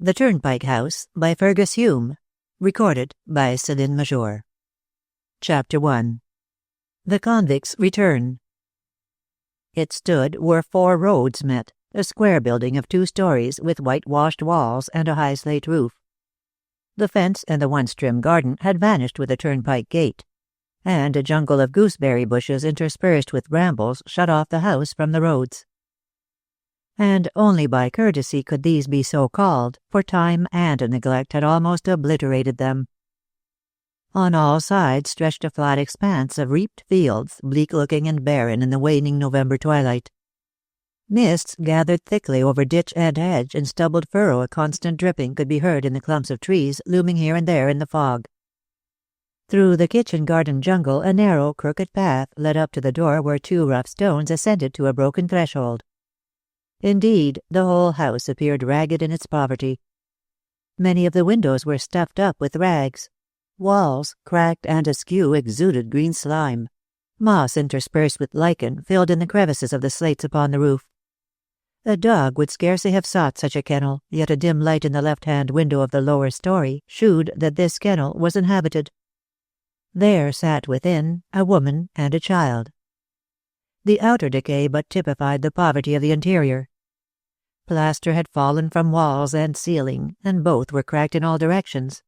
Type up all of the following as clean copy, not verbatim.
The Turnpike House by Fergus Hume. Recorded by Céline Major. Chapter 1. The Convicts Return. It stood where 4 roads met, a square building of 2 stories with whitewashed walls and a high slate roof. The fence and the once trim garden had vanished with the turnpike gate, and a jungle of gooseberry bushes interspersed with brambles shut off the house from the roads. And only by courtesy could these be so called, for time and neglect had almost obliterated them. On all sides stretched a flat expanse of reaped fields, bleak-looking and barren in the waning November twilight. Mists gathered thickly over ditch and hedge, and stubbled furrow a constant dripping could be heard in the clumps of trees looming here and there in the fog. Through the kitchen-garden jungle a narrow, crooked path led up to the door where 2 rough stones ascended to a broken threshold. Indeed, the whole house appeared ragged in its poverty. Many of the windows were stuffed up with rags. Walls, cracked and askew, exuded green slime. Moss interspersed with lichen filled in the crevices of the slates upon the roof. A dog would scarcely have sought such a kennel, yet a dim light in the left-hand window of the lower story shewed that this kennel was inhabited. There sat within a woman and a child. The outer decay but typified the poverty of the interior. Plaster had fallen from walls and ceiling, and both were cracked in all directions.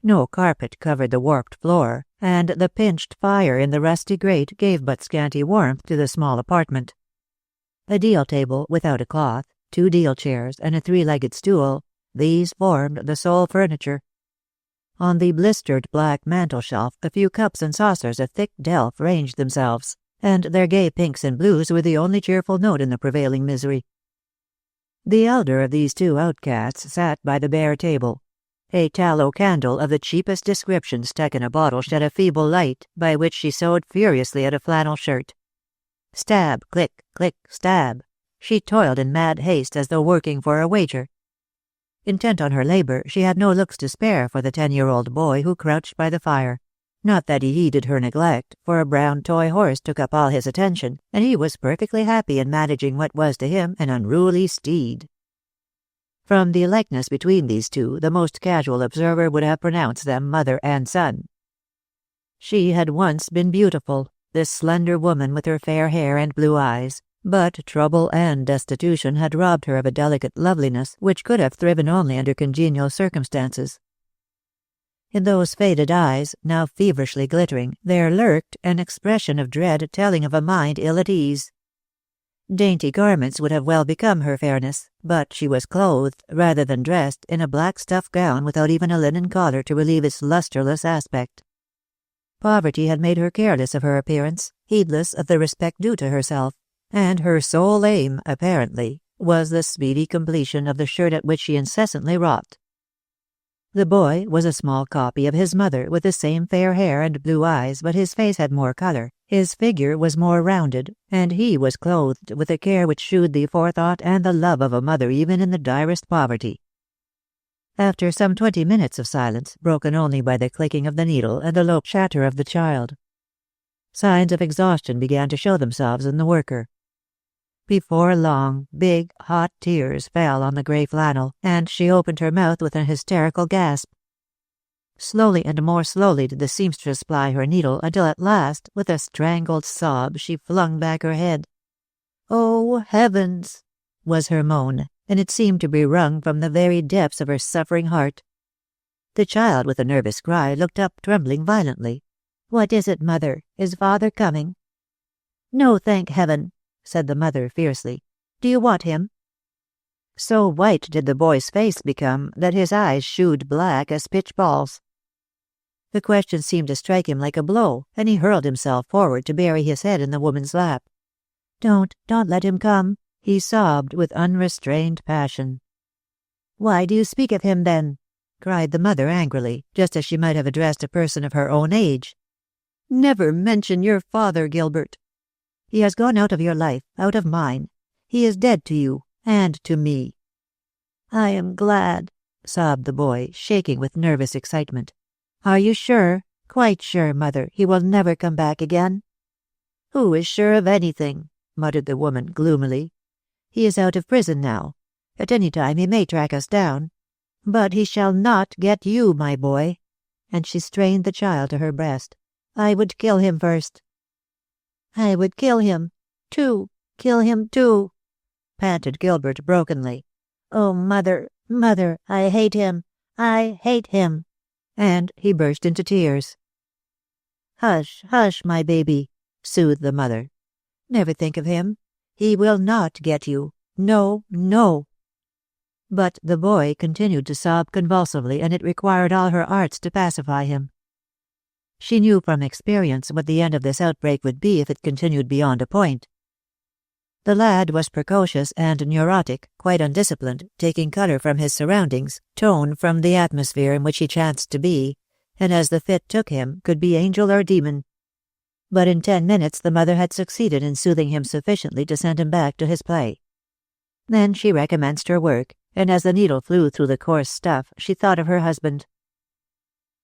No carpet covered the warped floor, and the pinched fire in the rusty grate gave but scanty warmth to the small apartment. A deal table without a cloth, 2 deal chairs, and a 3-legged stool, these formed the sole furniture. On the blistered black mantel-shelf a few cups and saucers of thick delf ranged themselves, and their gay pinks and blues were the only cheerful note in the prevailing misery. The elder of these 2 outcasts sat by the bare table. A tallow candle of the cheapest description stuck in a bottle shed a feeble light, by which she sewed furiously at a flannel shirt. Stab, click, click, stab. She toiled in mad haste as though working for a wager. Intent on her labor, she had no looks to spare for the 10-year-old boy who crouched by the fire. Not that he heeded her neglect, for a brown toy horse took up all his attention, and he was perfectly happy in managing what was to him an unruly steed. From the likeness between these 2, the most casual observer would have pronounced them mother and son. She had once been beautiful, this slender woman with her fair hair and blue eyes, but trouble and destitution had robbed her of a delicate loveliness which could have thriven only under congenial circumstances. In those faded eyes, now feverishly glittering, there lurked an expression of dread telling of a mind ill at ease. Dainty garments would have well become her fairness, but she was clothed, rather than dressed, in a black stuff gown without even a linen collar to relieve its lustreless aspect. Poverty had made her careless of her appearance, heedless of the respect due to herself, and her sole aim, apparently, was the speedy completion of the shirt at which she incessantly wrought. The boy was a small copy of his mother, with the same fair hair and blue eyes, but his face had more colour, his figure was more rounded, and he was clothed with a care which shewed the forethought and the love of a mother even in the direst poverty. After some 20 minutes of silence, broken only by the clicking of the needle and the low chatter of the child, signs of exhaustion began to show themselves in the worker. Before long, big, hot tears fell on the grey flannel, and she opened her mouth with an hysterical gasp. Slowly and more slowly did the seamstress ply her needle, until at last, with a strangled sob, she flung back her head. "Oh, heavens!" was her moan, and it seemed to be wrung from the very depths of her suffering heart. The child, with a nervous cry, looked up, trembling violently. "What is it, mother? Is father coming?" "No, thank heaven," said the mother fiercely. "Do you want him?" So white did the boy's face become that his eyes shewed black as pitch balls. The question seemed to strike him like a blow, and he hurled himself forward to bury his head in the woman's lap. Don't let him come," he sobbed with unrestrained passion. "Why do you speak of him, then?" cried the mother angrily, just as she might have addressed a person of her own age. "Never mention your father, Gilbert. He has gone out of your life, out of mine. He is dead to you, and to me." "I am glad," sobbed the boy, shaking with nervous excitement. "Are you sure, quite sure, mother, he will never come back again?" "Who is sure of anything?" muttered the woman gloomily. "He is out of prison now. At any time he may track us down. But he shall not get you, my boy." And she strained the child to her breast. "I would kill him first." "I would kill him, kill him too," panted Gilbert brokenly. "Oh, mother, mother, I hate him, I hate him." And he burst into tears. "Hush, hush, my baby," soothed the mother. "Never think of him. He will not get you. No, no." But the boy continued to sob convulsively, and it required all her arts to pacify him. She knew from experience what the end of this outbreak would be if it continued beyond a point. The lad was precocious and neurotic, quite undisciplined, taking colour from his surroundings, tone from the atmosphere in which he chanced to be, and as the fit took him, could be angel or demon. But in 10 minutes the mother had succeeded in soothing him sufficiently to send him back to his play. Then she recommenced her work, and as the needle flew through the coarse stuff, she thought of her husband.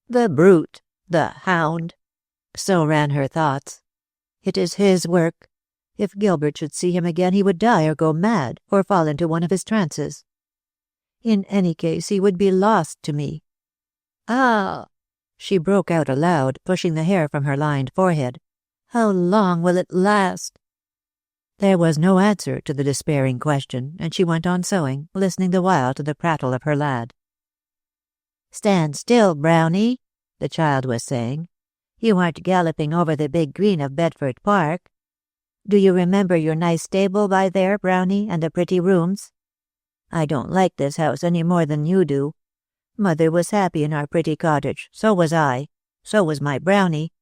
"The brute! The hound!" So ran her thoughts. "It is his work. If Gilbert should see him again he would die or go mad, or fall into one of his trances. In any case he would be lost to me. Ah!" she broke out aloud, pushing the hair from her lined forehead. "How long will it last?" There was no answer to the despairing question, and she went on sewing, listening the while to the prattle of her lad. "Stand still, Brownie," the child was saying. "You aren't galloping over the big green of Bedford Park. Do you remember your nice stable by there, Brownie, and the pretty rooms? I don't like this house any more than you do. Mother was happy in our pretty cottage, so was I, so was my Brownie."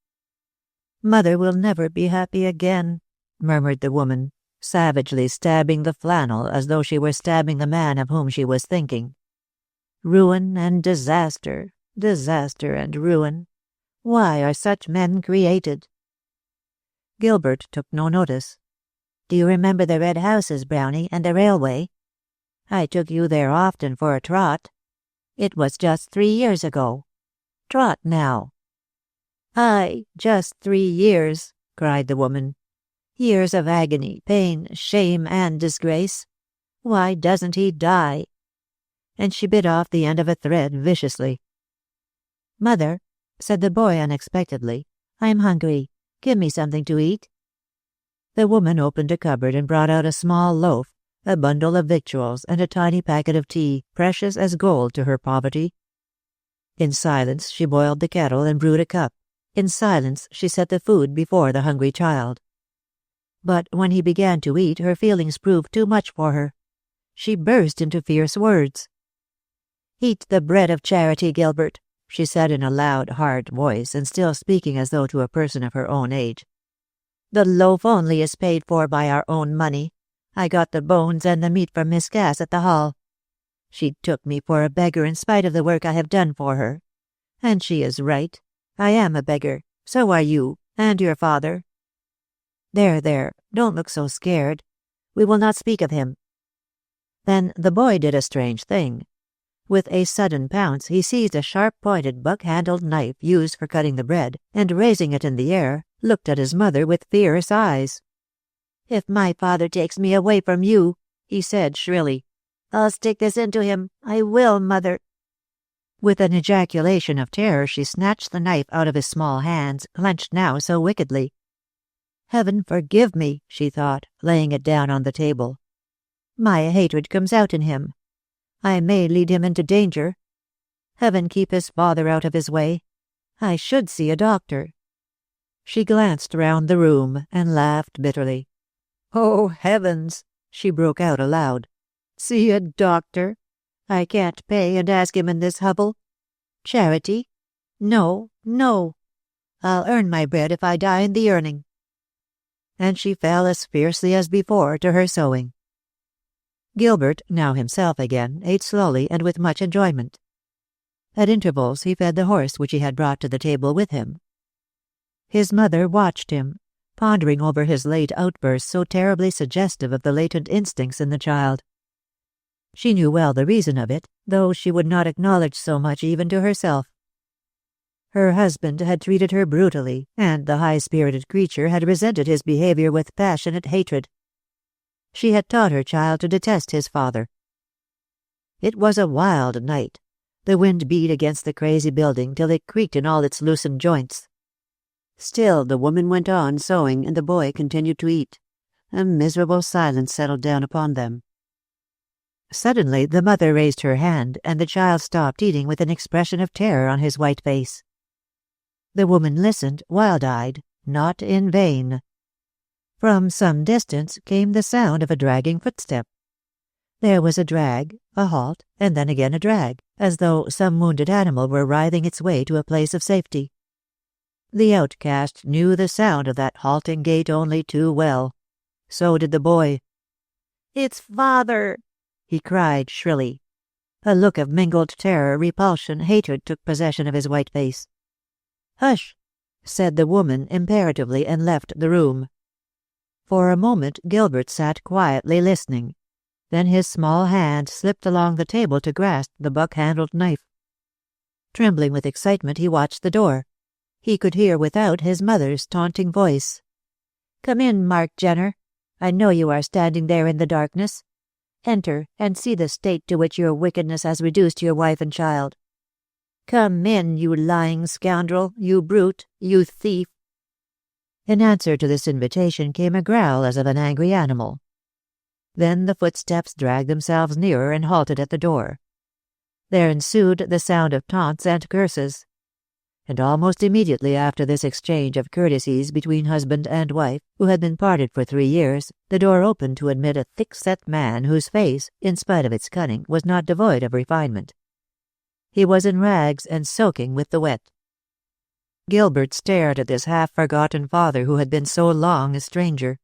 "Mother will never be happy again," murmured the woman, savagely stabbing the flannel as though she were stabbing the man of whom she was thinking. "Ruin and disaster, disaster and ruin. Why are such men created?" Gilbert took no notice. "Do you remember the red houses, Brownie, and the railway? I took you there often for a trot. It was just 3 years ago. Trot now." "Aye, just 3 years," cried the woman. "Years of agony, pain, shame, and disgrace. Why doesn't he die?" And she bit off the end of a thread viciously. "Mother," said the boy unexpectedly, "I'm hungry. Give me something to eat." The woman opened a cupboard and brought out a small loaf, a bundle of victuals, and a tiny packet of tea, precious as gold to her poverty. In silence she boiled the kettle and brewed a cup. In silence she set the food before the hungry child. But when he began to eat, her feelings proved too much for her. She burst into fierce words. "Eat the bread of charity, Gilbert," she said in a loud, hard voice, and still speaking as though to a person of her own age. "The loaf only is paid for by our own money. I got the bones and the meat from Miss Cass at the Hall. She took me for a beggar in spite of the work I have done for her. And she is right. I am a beggar. So are you, and your father. There, there, don't look so scared. We will not speak of him." Then the boy did a strange thing. With a sudden pounce he seized a sharp-pointed, buck-handled knife used for cutting the bread, and raising it in the air, looked at his mother with fierce eyes. "If my father takes me away from you," he said shrilly, "I'll stick this into him. I will, mother." With an ejaculation of terror she snatched the knife out of his small hands, clenched now so wickedly. "Heaven forgive me," she thought, laying it down on the table. "My hatred comes out in him. I may lead him into danger. Heaven keep his father out of his way. I should see a doctor." She glanced round the room and laughed bitterly. "Oh, heavens!" she broke out aloud. "See a doctor? I can't pay and ask him in this hovel. Charity? No, no. I'll earn my bread if I die in the earning." And she fell as fiercely as before to her sewing. Gilbert, now himself again, ate slowly and with much enjoyment. At intervals he fed the horse which he had brought to the table with him. His mother watched him, pondering over his late outburst so terribly suggestive of the latent instincts in the child. She knew well the reason of it, though she would not acknowledge so much even to herself. Her husband had treated her brutally, and the high-spirited creature had resented his behaviour with passionate hatred. She had taught her child to detest his father. It was a wild night, The wind beat against the crazy building till it creaked in all its loosened joints. Still the woman went on sewing, and the boy continued to eat. A miserable silence settled down upon them. Suddenly the mother raised her hand, and the child stopped eating with an expression of terror on his white face. The woman listened, wild-eyed, not in vain. From some distance came the sound of a dragging footstep. There was a drag, a halt, and then again a drag, as though some wounded animal were writhing its way to a place of safety. The outcast knew the sound of that halting gait only too well. So did the boy. "It's father!" he cried shrilly. A look of mingled terror, repulsion, hatred took possession of his white face. "Hush!" said the woman imperatively, and left the room. For a moment Gilbert sat quietly listening. Then his small hand slipped along the table to grasp the buck-handled knife. Trembling with excitement, he watched the door. He could hear without his mother's taunting voice. "Come in, Mark Jenner. I know you are standing there in the darkness. Enter, and see the state to which your wickedness has reduced your wife and child. Come in, you lying scoundrel, you brute, you thief." In answer to this invitation came a growl as of an angry animal. Then the footsteps dragged themselves nearer and halted at the door. There ensued the sound of taunts and curses. And almost immediately after this exchange of courtesies between husband and wife, who had been parted for 3 years, the door opened to admit a thick-set man whose face, in spite of its cunning, was not devoid of refinement. He was in rags and soaking with the wet. Gilbert stared at this half-forgotten father who had been so long a stranger.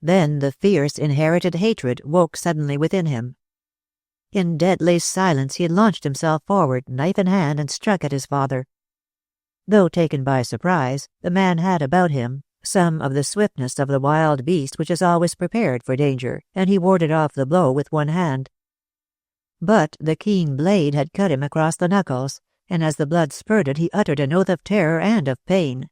Then the fierce, inherited hatred woke suddenly within him. In deadly silence he launched himself forward, knife in hand, and struck at his father. Though taken by surprise, the man had about him some of the swiftness of the wild beast which is always prepared for danger, and he warded off the blow with one hand. But the keen blade had cut him across the knuckles, and as the blood spurted he uttered an oath of terror and of pain.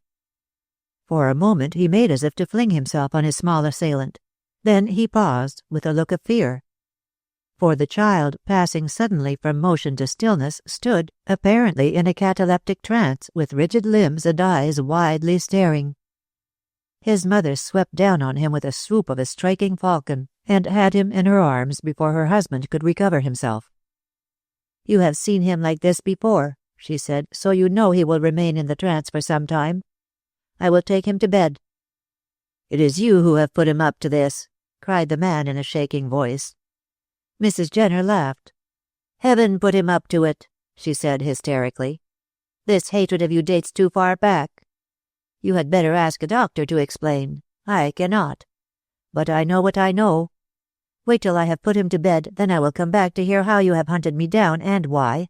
For a moment he made as if to fling himself on his small assailant. Then he paused, with a look of fear. For the child, passing suddenly from motion to stillness, stood, apparently in a cataleptic trance, with rigid limbs and eyes widely staring. His mother swept down on him with a swoop of a striking falcon, and had him in her arms before her husband could recover himself. "You have seen him like this before," she said, "so you know he will remain in the trance for some time. I will take him to bed." "It is you who have put him up to this," cried the man in a shaking voice. Mrs. Jenner laughed. "Heaven put him up to it," she said hysterically. "This hatred of you dates too far back. You had better ask a doctor to explain. I cannot. But I know what I know. Wait till I have put him to bed, then I will come back to hear how you have hunted me down, and why.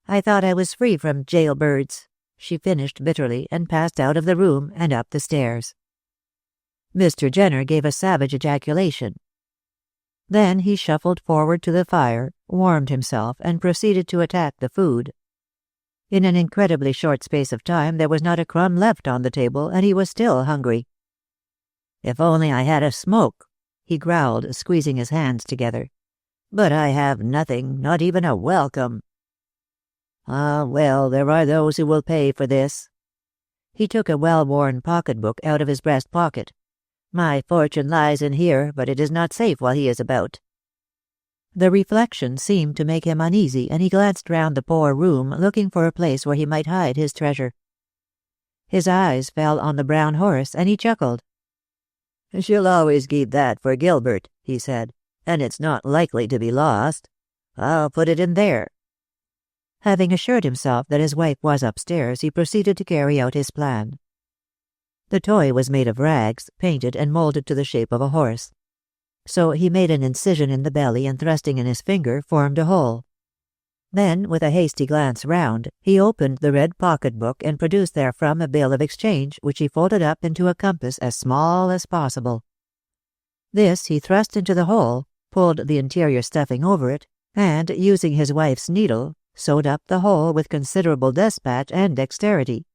I thought I was free from jailbirds," she finished bitterly, and passed out of the room and up the stairs. Mr. Jenner gave a savage ejaculation. Then he shuffled forward to the fire, warmed himself, and proceeded to attack the food. In an incredibly short space of time there was not a crumb left on the table, and he was still hungry. "If only I had a smoke," he growled, squeezing his hands together. "But I have nothing, not even a welcome. Ah, well, there are those who will pay for this." He took a well-worn pocket-book out of his breast pocket. "My fortune lies in here, but it is not safe while he is about." The reflection seemed to make him uneasy, and he glanced round the poor room, looking for a place where he might hide his treasure. His eyes fell on the brown horse, and he chuckled. "She'll always keep that for Gilbert," he said, "and it's not likely to be lost. I'll put it in there." Having assured himself that his wife was upstairs, he proceeded to carry out his plan. The toy was made of rags, painted and molded to the shape of a horse. So he made an incision in the belly, and thrusting in his finger, formed a hole. Then, with a hasty glance round, he opened the red pocket-book and produced therefrom a bill of exchange, which he folded up into a compass as small as possible. This he thrust into the hole, pulled the interior stuffing over it, and, using his wife's needle, sewed up the hole with considerable despatch and dexterity.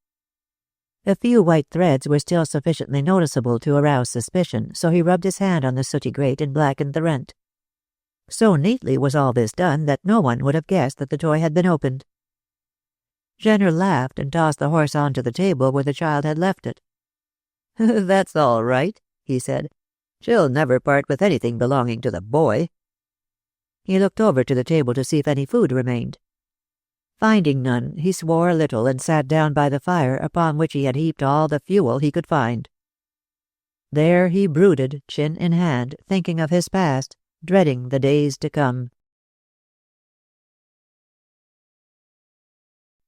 A few white threads were still sufficiently noticeable to arouse suspicion, so he rubbed his hand on the sooty grate and blackened the rent. So neatly was all this done that no one would have guessed that the toy had been opened. Jenner laughed and tossed the horse onto the table where the child had left it. "That's all right," he said. "She'll never part with anything belonging to the boy." He looked over to the table to see if any food remained. Finding none, he swore a little and sat down by the fire, upon which he had heaped all the fuel he could find. There he brooded, chin in hand, thinking of his past, dreading the days to come.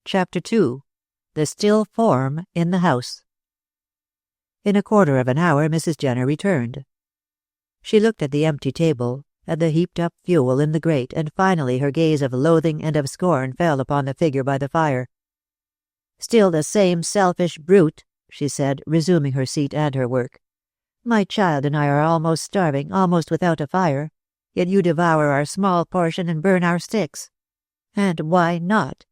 Chapter 2. The Still Form in the House. In a quarter of an hour Mrs. Jenner returned. She looked at the empty table, at the heaped-up fuel in the grate, and finally her gaze of loathing and of scorn fell upon the figure by the fire. "Still the same selfish brute," she said, resuming her seat and her work. "My child and I are almost starving, almost without a fire, yet you devour our small portion and burn our sticks. And why not?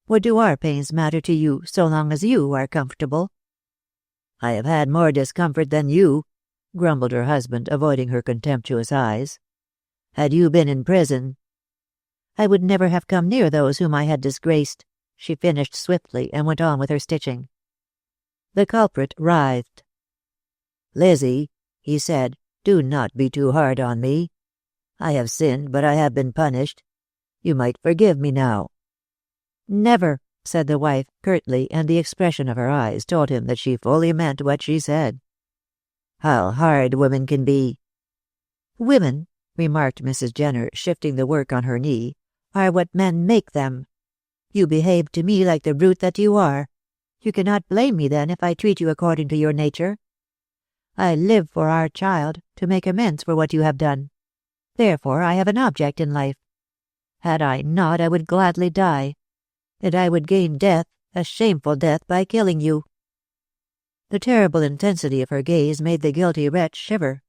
What do our pains matter to you, so long as you are comfortable?" "I have had more discomfort than you," grumbled her husband, avoiding her contemptuous eyes. "Had you been in prison—" "I would never have come near those whom I had disgraced," she finished swiftly, and went on with her stitching. The culprit writhed. "Lizzie," he said, "do not be too hard on me. I have sinned, but I have been punished. You might forgive me now." "Never," said the wife, curtly, and the expression of her eyes told him that she fully meant what she said. "How hard women can be." "Women," remarked Mrs. Jenner, shifting the work on her knee, "are what men make them. You behave to me like the brute that you are. You cannot blame me, then, if I treat you according to your nature. I live for our child, to make amends for what you have done. Therefore I have an object in life. Had I not, I would gladly die. And I would gain death, a shameful death, by killing you." The terrible intensity of her gaze made the guilty wretch shiver.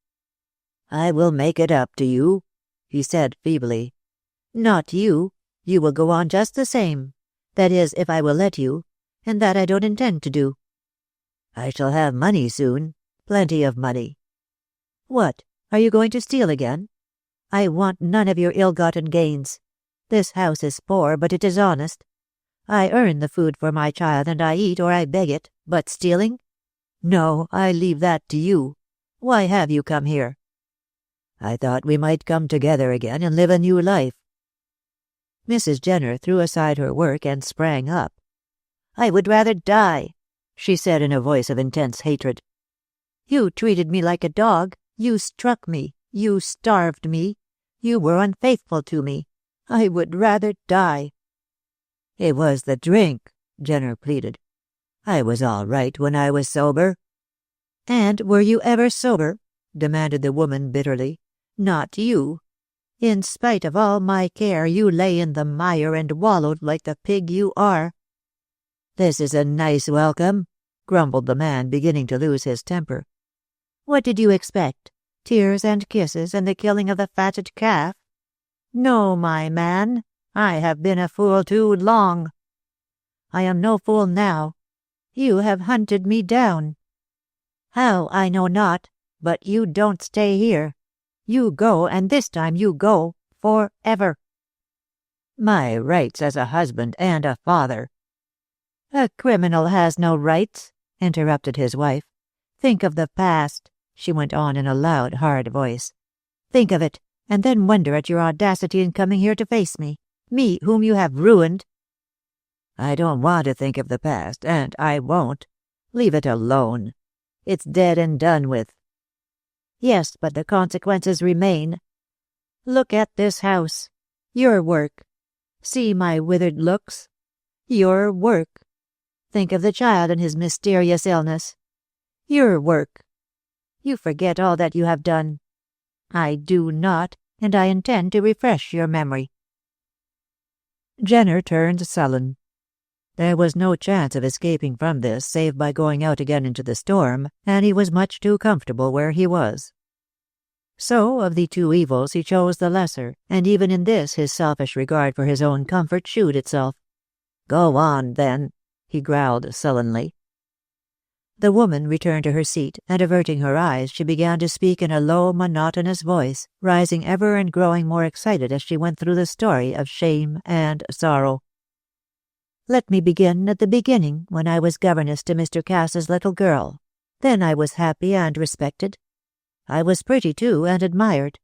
"I will make it up to you," he said feebly. "Not you. You will go on just the same. That is, if I will let you, and that I don't intend to do." "I shall have money soon. Plenty of money." "What? Are you going to steal again? I want none of your ill-gotten gains. This house is poor, but it is honest. I earn the food for my child, and I eat or I beg it, but stealing? No, I leave that to you. Why have you come here?" "I thought we might come together again and live a new life." Mrs. Jenner threw aside her work and sprang up. "I would rather die," she said in a voice of intense hatred. "You treated me like a dog. You struck me. You starved me. You were unfaithful to me. I would rather die." "It was the drink," Jenner pleaded. "I was all right when I was sober." "And were you ever sober?" demanded the woman bitterly. "Not you. In spite of all my care, you lay in the mire and wallowed like the pig you are." "This is a nice welcome," grumbled the man, beginning to lose his temper. "What did you expect? Tears and kisses and the killing of the fatted calf? No, my man. I have been a fool too long. I am no fool now. You have hunted me down. How, I know not, but you don't stay here. You go, and this time you go forever." "My rights as a husband and a father—" "A criminal has no rights," interrupted his wife. "Think of the past," she went on in a loud, hard voice. "Think of it, and then wonder at your audacity in coming here to face me whom you have ruined." "I don't want to think of the past, and I won't. Leave it alone. It's dead and done with." "Yes, but the consequences remain. Look at this house. Your work. See my withered looks. Your work. Think of the child and his mysterious illness. Your work. You forget all that you have done. I do not, and I intend to refresh your memory." Jenner turned sullen. There was no chance of escaping from this save by going out again into the storm, and he was much too comfortable where he was. So, of the two evils, he chose the lesser, and even in this his selfish regard for his own comfort shewed itself. "Go on, then," he growled sullenly. The woman returned to her seat, and averting her eyes, she began to speak in a low, monotonous voice, rising ever and growing more excited as she went through the story of shame and sorrow. "Let me begin at the beginning, when I was governess to Mr. Cass's little girl. Then I was happy and respected. I was pretty, too, and admired.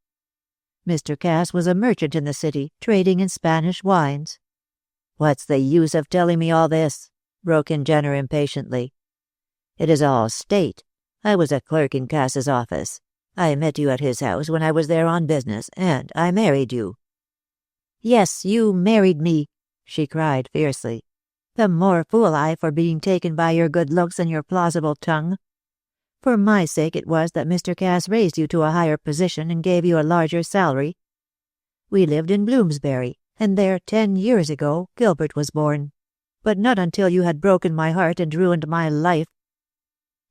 Mr. Cass was a merchant in the city, trading in Spanish wines." "What's the use of telling me all this?" broke in Jenner impatiently. "It is all state. I was a clerk in Cass's office. I met you at his house when I was there on business, and I married you." "Yes, you married me," she cried fiercely. "The more fool I for being taken by your good looks and your plausible tongue. For my sake it was that Mr. Cass raised you to a higher position and gave you a larger salary. We lived in Bloomsbury, and there 10 years ago Gilbert was born. But not until you had broken my heart and ruined my life."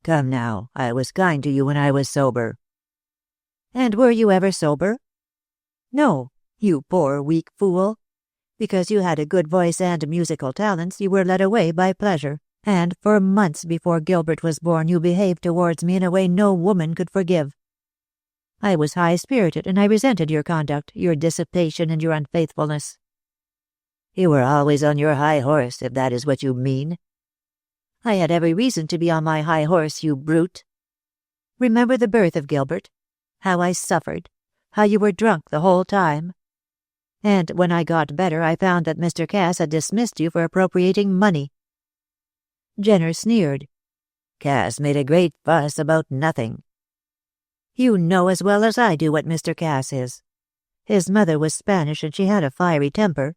"Come now, I was kind to you when I was sober." "And were you ever sober?" "No, you poor weak fool. Because you had a good voice and musical talents, you were led away by pleasure, and for months before Gilbert was born you behaved towards me in a way no woman could forgive. I was high-spirited, and I resented your conduct, your dissipation, and your unfaithfulness." "You were always on your high horse, if that is what you mean." "I had every reason to be on my high horse, you brute. Remember the birth of Gilbert? How I suffered, how you were drunk the whole time. And when I got better I found that Mr. Cass had dismissed you for appropriating money." Jenner sneered. "Cass made a great fuss about nothing." "You know as well as I do what Mr. Cass is. His mother was Spanish and she had a fiery temper.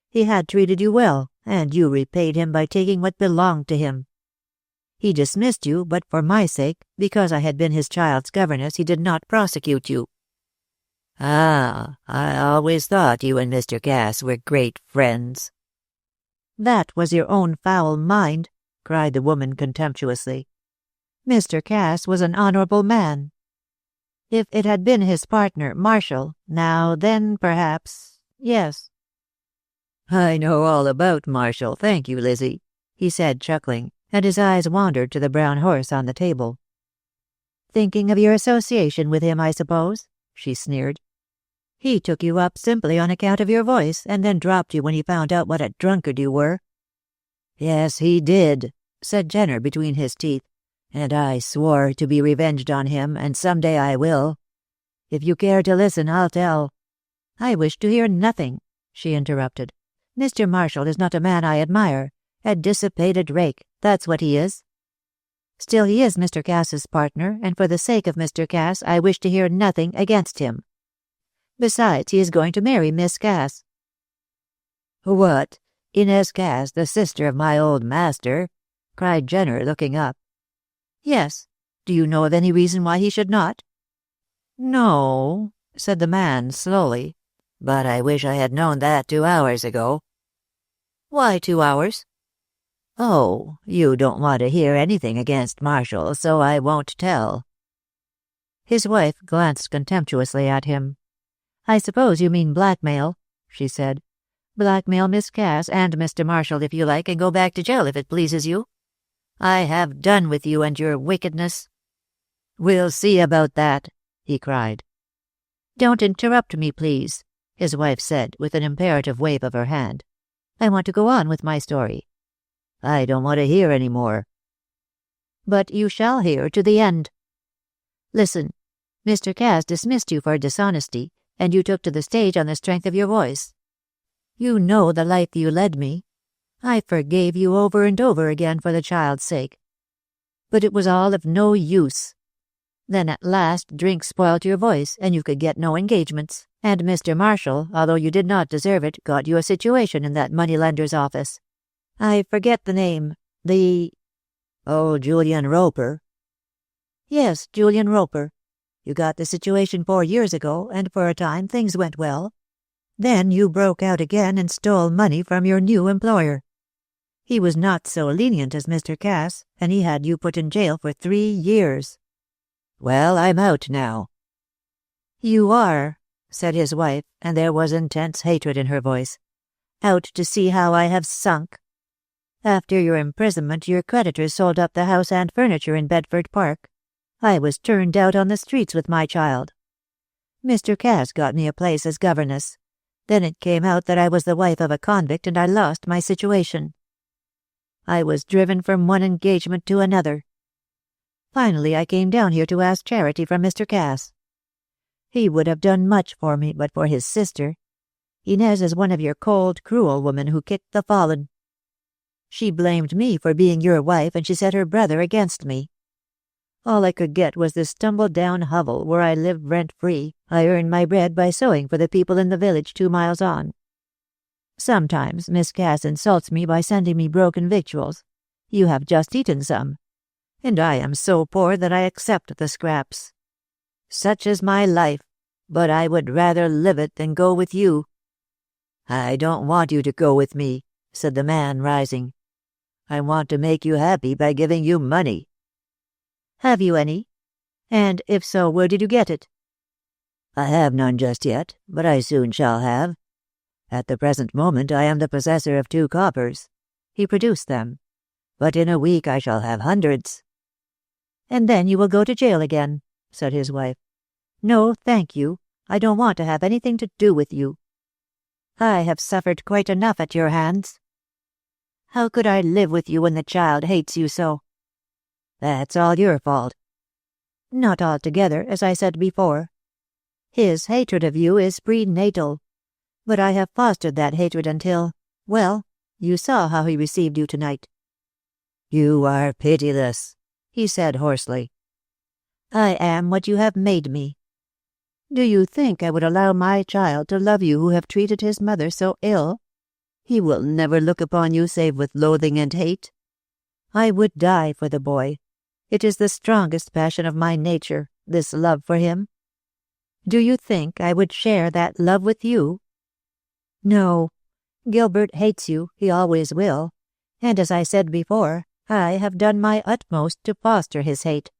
He had treated you well, and you repaid him by taking what belonged to him. He dismissed you, but for my sake, because I had been his child's governess, he did not prosecute you." "Ah, I always thought you and Mr. Cass were great friends." "That was your own foul mind," cried the woman contemptuously. "Mr. Cass was an honorable man. If it had been his partner, Marshall, now then perhaps, yes." "I know all about Marshall, thank you, Lizzie," he said, chuckling, and his eyes wandered to the brown horse on the table. "Thinking of your association with him, I suppose?" she sneered. "He took you up simply on account of your voice, and then dropped you when he found out what a drunkard you were." "Yes, he did," said Jenner between his teeth, "and I swore to be revenged on him, and some day I will. If you care to listen, I'll tell—" "I wish to hear nothing," she interrupted. "Mr. Marshall is not a man I admire. A dissipated rake, that's what he is. Still he is Mr. Cass's partner, and for the sake of Mr. Cass I wish to hear nothing against him. Besides, he is going to marry Miss Cass." "What, Inez Cass, the sister of my old master?" cried Jenner, looking up. "Yes. Do you know of any reason why he should not?" "No," said the man slowly, "but I wish I had known that 2 hours ago." "Why 2 hours?" "Oh, you don't want to hear anything against Marshall, so I won't tell." His wife glanced contemptuously at him. "I suppose you mean blackmail," she said. "Blackmail Miss Cass and Mr. Marshall if you like, and go back to jail if it pleases you. I have done with you and your wickedness." "We'll see about that," he cried. "Don't interrupt me, please," his wife said, with an imperative wave of her hand. "I want to go on with my story." "I don't want to hear any more." "But you shall hear to the end. Listen. Mr. Cass dismissed you for dishonesty, and you took to the stage on the strength of your voice. You know the life you led me. I forgave you over and over again for the child's sake. But it was all of no use. Then at last drink spoilt your voice, and you could get no engagements, and Mr. Marshall, although you did not deserve it, got you a situation in that money-lender's office. I forget the name. Oh, Julian Roper." "Yes, Julian Roper. You got the situation 4 years ago, and for a time things went well. Then you broke out again and stole money from your new employer. He was not so lenient as Mr. Cass, and he had you put in jail for 3 years. "Well, I'm out now." "You are," said his wife, and there was intense hatred in her voice. "Out to see how I have sunk. After your imprisonment, your creditors sold up the house and furniture in Bedford Park. I was turned out on the streets with my child. Mr. Cass got me a place as governess. Then it came out that I was the wife of a convict and I lost my situation. I was driven from one engagement to another. Finally, I came down here to ask charity from Mr. Cass. He would have done much for me but for his sister. Inez is one of your cold, cruel women who kicked the fallen. She blamed me for being your wife and she set her brother against me. All I could get was this tumble-down hovel where I live rent-free. I earn my bread by sewing for the people in the village 2 miles on. Sometimes Miss Cass insults me by sending me broken victuals. You have just eaten some. And I am so poor that I accept the scraps. Such is my life, but I would rather live it than go with you. I don't want you to go with me, said the man, rising. I want to make you happy by giving you money. Have you any? And if so, where did you get it? I have none just yet, but I soon shall have. At the present moment I am the possessor of 2 coppers. He produced them. But in a week I shall have hundreds. And then you will go to jail again, said his wife. No, thank you. I don't want to have anything to do with you. I have suffered quite enough at your hands. How could I live with you when the child hates you so? That's all your fault. Not altogether, as I said before. His hatred of you is prenatal. But I have fostered that hatred until, well, you saw how he received you tonight. You are pitiless, he said hoarsely. I am what you have made me. Do you think I would allow my child to love you who have treated his mother so ill? He will never look upon you save with loathing and hate. I would die for the boy. It is the strongest passion of my nature, this love for him. Do you think I would share that love with you? No. Gilbert hates you, he always will, and as I said before, I have done my utmost to foster his hate.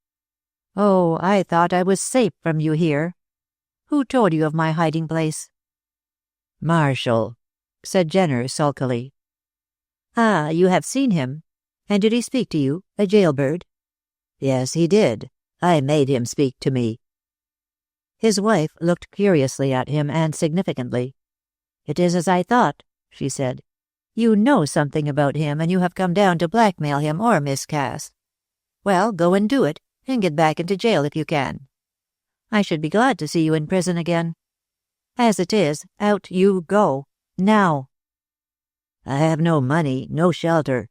Oh, I thought I was safe from you here. Who told you of my hiding place? Marshall, said Jenner sulkily. Ah, you have seen him. And did he speak to you, a jailbird? Yes, he did. I made him speak to me. His wife looked curiously at him and significantly. It is as I thought, she said. You know something about him, and you have come down to blackmail him or Miss Cass. Well, go and do it, and get back into jail if you can. I should be glad to see you in prison again. As it is, out you go, now. I have no money, no shelter.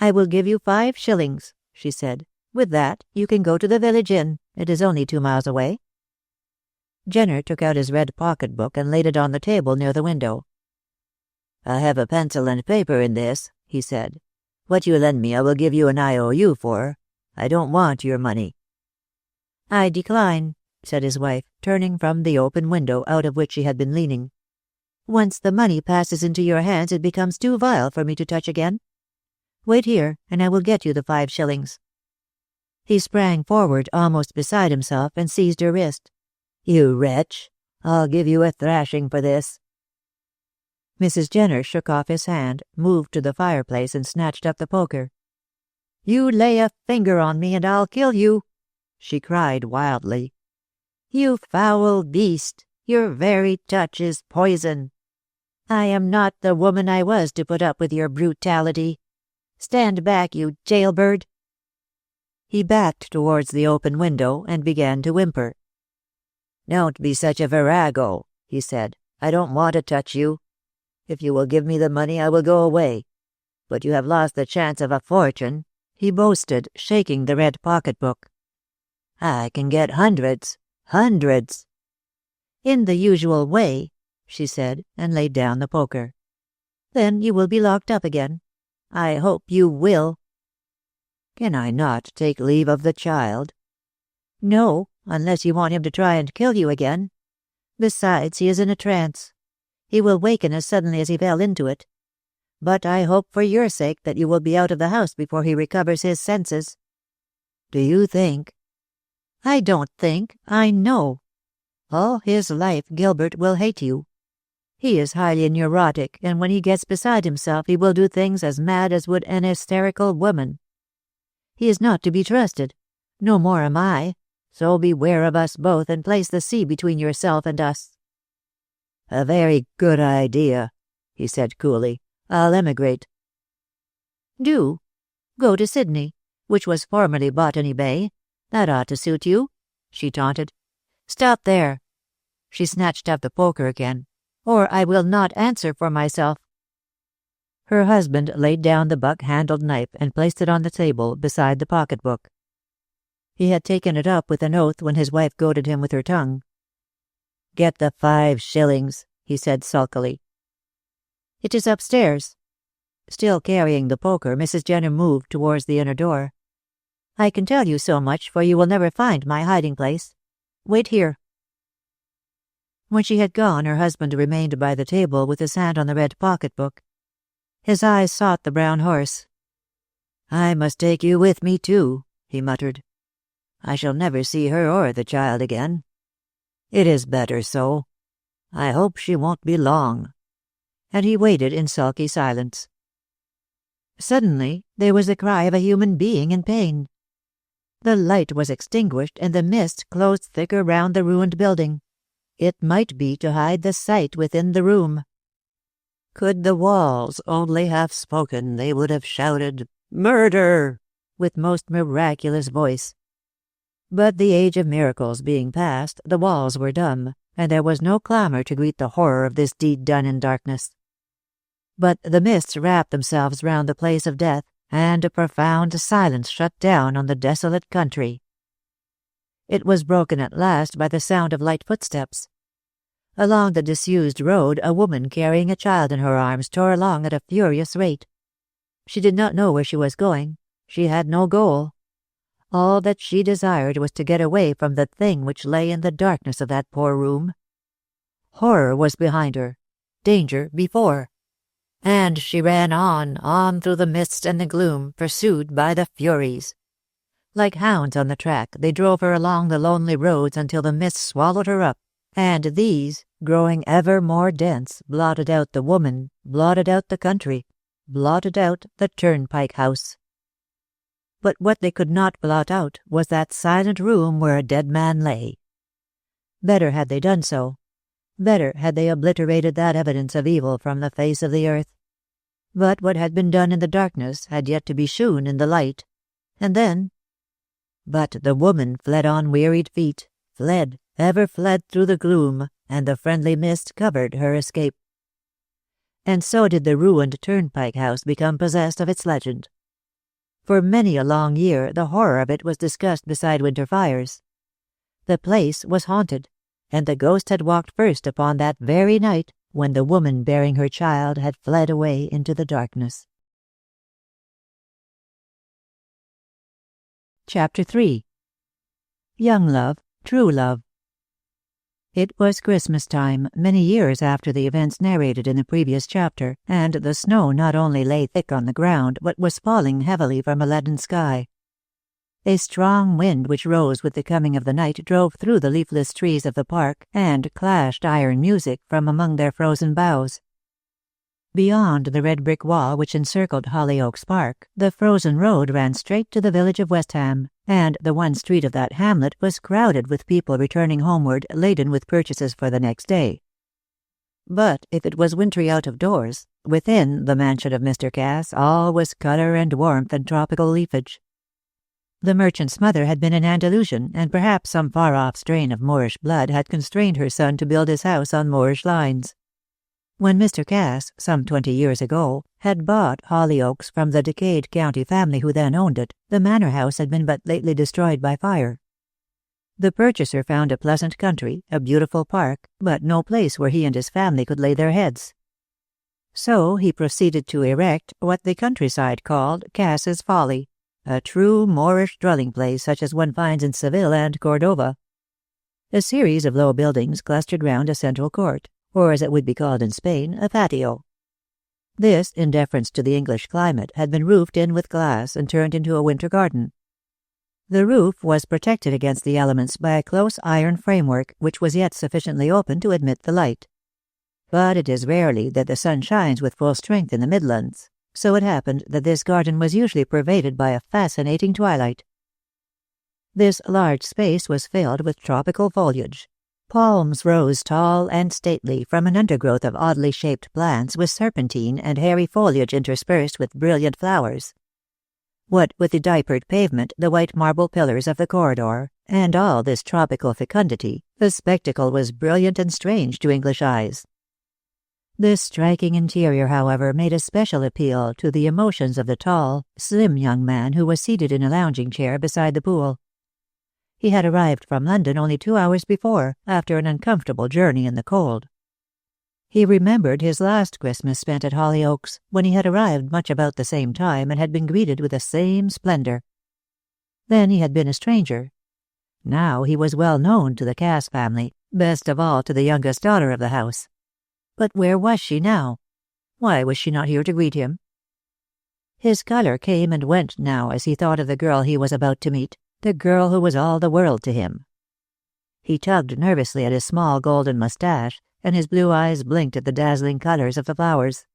I will give you 5 shillings, she said. With that, you can go to the village inn. It is only 2 miles away. Jenner took out his red pocket-book and laid it on the table near the window. I have a pencil and paper in this, he said. What you lend me I will give you an IOU for. I don't want your money. I decline, said his wife, turning from the open window out of which she had been leaning. Once the money passes into your hands it becomes too vile for me to touch again. Wait here, and I will get you the 5 shillings. He sprang forward almost beside himself and seized her wrist. You wretch! I'll give you a thrashing for this. Mrs. Jenner shook off his hand, moved to the fireplace and snatched up the poker. You lay a finger on me and I'll kill you, she cried wildly. You foul beast! Your very touch is poison. I am not the woman I was to put up with your brutality. Stand back, you jailbird. He backed towards the open window and began to whimper. Don't be such a virago, he said. I don't want to touch you. If you will give me the money I will go away. But you have lost the chance of a fortune, he boasted, shaking the red pocket-book. I can get hundreds. In the usual way, she said, and laid down the poker. Then you will be locked up again. I hope you will. Can I not take leave of the child? No, unless you want him to try and kill you again. Besides, he is in a trance. He will waken as suddenly as he fell into it. But I hope for your sake that you will be out of the house before he recovers his senses. Do you think? I don't think, I know. All his life Gilbert will hate you. He is highly neurotic, and when he gets beside himself he will do things as mad as would an hysterical woman. He is not to be trusted. No more am I. So beware of us both, and place the sea between yourself and us." "A very good idea," he said coolly. "I'll emigrate." "Do. Go to Sydney, which was formerly Botany Bay. That ought to suit you," she taunted. "Stop there." She snatched up the poker again. "Or I will not answer for myself." Her husband laid down the buck-handled knife and placed it on the table beside the pocketbook. He had taken it up with an oath when his wife goaded him with her tongue. "Get the 5 shillings, he said sulkily. "It is upstairs." Still carrying the poker, Mrs. Jenner moved towards the inner door. "I can tell you so much, for you will never find my hiding-place. Wait here." When she had gone, her husband remained by the table with his hand on the red pocketbook. His eyes sought the brown horse. "I must take you with me, too," he muttered. "I shall never see her or the child again. It is better so. I hope she won't be long." And he waited in sulky silence. Suddenly there was the cry of a human being in pain. The light was extinguished, and the mist closed thicker round the ruined building. It might be to hide the sight within the room. Could the walls only have spoken, they would have shouted, "Murder!" with most miraculous voice. But the age of miracles being past, the walls were dumb, and there was no clamour to greet the horror of this deed done in darkness. But the mists wrapped themselves round the place of death, and a profound silence shut down on the desolate country. It was broken at last by the sound of light footsteps. Along the disused road a woman carrying a child in her arms tore along at a furious rate. She did not know where she was going. She had no goal. All that she desired was to get away from the thing which lay in the darkness of that poor room. Horror was behind her, danger before. And she ran on through the mist and the gloom, pursued by the Furies. Like hounds on the track, they drove her along the lonely roads until the mist swallowed her up, and these, growing ever more dense, blotted out the woman, blotted out the country, blotted out the Turnpike House. But what they could not blot out was that silent room where a dead man lay. Better had they done so. Better had they obliterated that evidence of evil from the face of the earth. But what had been done in the darkness had yet to be shewn in the light. And then... But the woman fled on wearied feet, fled, ever fled through the gloom, and the friendly mist covered her escape. And so did the ruined Turnpike House become possessed of its legend. For many a long year the horror of it was discussed beside winter fires. The place was haunted, and the ghost had walked first upon that very night when the woman bearing her child had fled away into the darkness. Chapter 3. Young Love, True Love. It was Christmas time, many years after the events narrated in the previous chapter, and the snow not only lay thick on the ground, but was falling heavily from a leaden sky. A strong wind which rose with the coming of the night drove through the leafless trees of the park and clashed iron music from among their frozen boughs. Beyond the red brick wall which encircled Hollyoaks Park, the frozen road ran straight to the village of Westham, and the one street of that hamlet was crowded with people returning homeward laden with purchases for the next day. But if it was wintry out of doors, within the mansion of Mr. Cass all was colour and warmth and tropical leafage. The merchant's mother had been an Andalusian, and perhaps some far-off strain of Moorish blood had constrained her son to build his house on Moorish lines. When Mr. Cass, some 20 years ago, had bought Hollyoaks from the decayed county family who then owned it, the manor house had been but lately destroyed by fire. The purchaser found a pleasant country, a beautiful park, but no place where he and his family could lay their heads. So he proceeded to erect what the countryside called Cass's Folly, a true Moorish dwelling-place such as one finds in Seville and Cordova. A series of low buildings clustered round a central court, or as it would be called in Spain, a patio. This, in deference to the English climate, had been roofed in with glass and turned into a winter garden. The roof was protected against the elements by a close iron framework which was yet sufficiently open to admit the light. But it is rarely that the sun shines with full strength in the Midlands, so it happened that this garden was usually pervaded by a fascinating twilight. This large space was filled with tropical foliage. Palms rose tall and stately from an undergrowth of oddly shaped plants with serpentine and hairy foliage interspersed with brilliant flowers. What with the diapered pavement, the white marble pillars of the corridor, and all this tropical fecundity, the spectacle was brilliant and strange to English eyes. This striking interior, however, made a special appeal to the emotions of the tall, slim young man who was seated in a lounging chair beside the pool. He had arrived from London only 2 hours before, after an uncomfortable journey in the cold. He remembered his last Christmas spent at Hollyoaks, when he had arrived much about the same time and had been greeted with the same splendor. Then he had been a stranger. Now he was well known to the Cass family, best of all to the youngest daughter of the house. But where was she now? Why was she not here to greet him? His color came and went now as he thought of the girl he was about to meet, the girl who was all the world to him. He tugged nervously at his small golden mustache, and his blue eyes blinked at the dazzling colors of the flowers.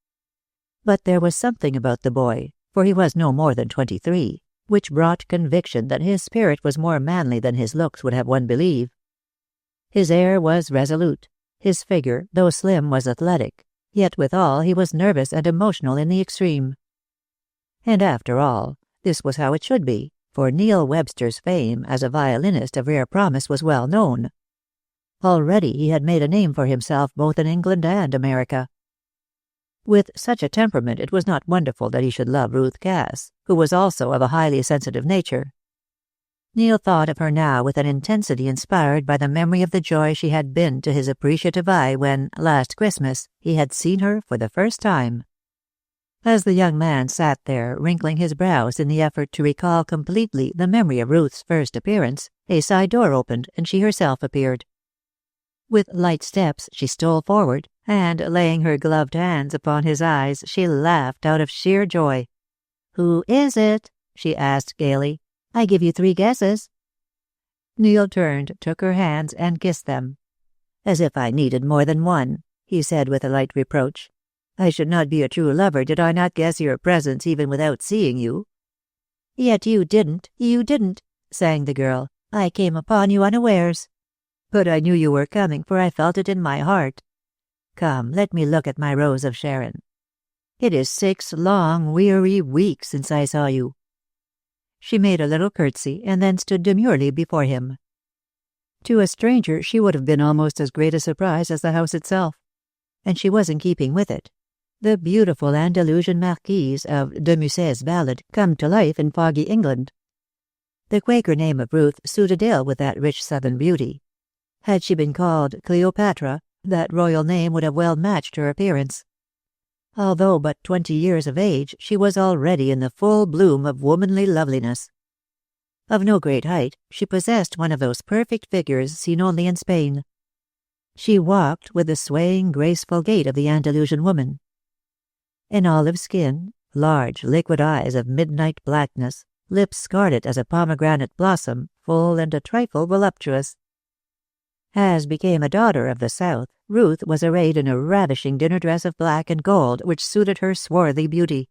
But there was something about the boy, for he was no more than 23, which brought conviction that his spirit was more manly than his looks would have one believe. His air was resolute. His figure, though slim, was athletic, yet withal he was nervous and emotional in the extreme. And after all, this was how it should be, for Neil Webster's fame as a violinist of rare promise was well known. Already he had made a name for himself both in England and America. With such a temperament it was not wonderful that he should love Ruth Cass, who was also of a highly sensitive nature. Neil thought of her now with an intensity inspired by the memory of the joy she had been to his appreciative eye when, last Christmas, he had seen her for the first time. As the young man sat there, wrinkling his brows in the effort to recall completely the memory of Ruth's first appearance, a side door opened and she herself appeared. With light steps she stole forward, and, laying her gloved hands upon his eyes, she laughed out of sheer joy. "Who is it?" she asked gaily. "I give you 3 guesses." Neil turned, took her hands, and kissed them. "As if I needed more than one," he said with a light reproach. "I should not be a true lover did I not guess your presence even without seeing you." "Yet you didn't, sang the girl. "I came upon you unawares. But I knew you were coming, for I felt it in my heart. Come, let me look at my Rose of Sharon. It is 6 long, weary weeks since I saw you." She made a little curtsy, and then stood demurely before him. To a stranger she would have been almost as great a surprise as the house itself. And she was in keeping with it. The beautiful Andalusian marquise of de Musset's ballad come to life in foggy England. The Quaker name of Ruth suited ill with that rich southern beauty. Had she been called Cleopatra, that royal name would have well matched her appearance. Although but 20 years of age, she was already in the full bloom of womanly loveliness. Of no great height, she possessed one of those perfect figures seen only in Spain. She walked with the swaying, graceful gait of the Andalusian woman. An olive skin, large, liquid eyes of midnight blackness, lips scarlet as a pomegranate blossom, full and a trifle voluptuous. As became a daughter of the South, Ruth was arrayed in a ravishing dinner dress of black and gold which suited her swarthy beauty.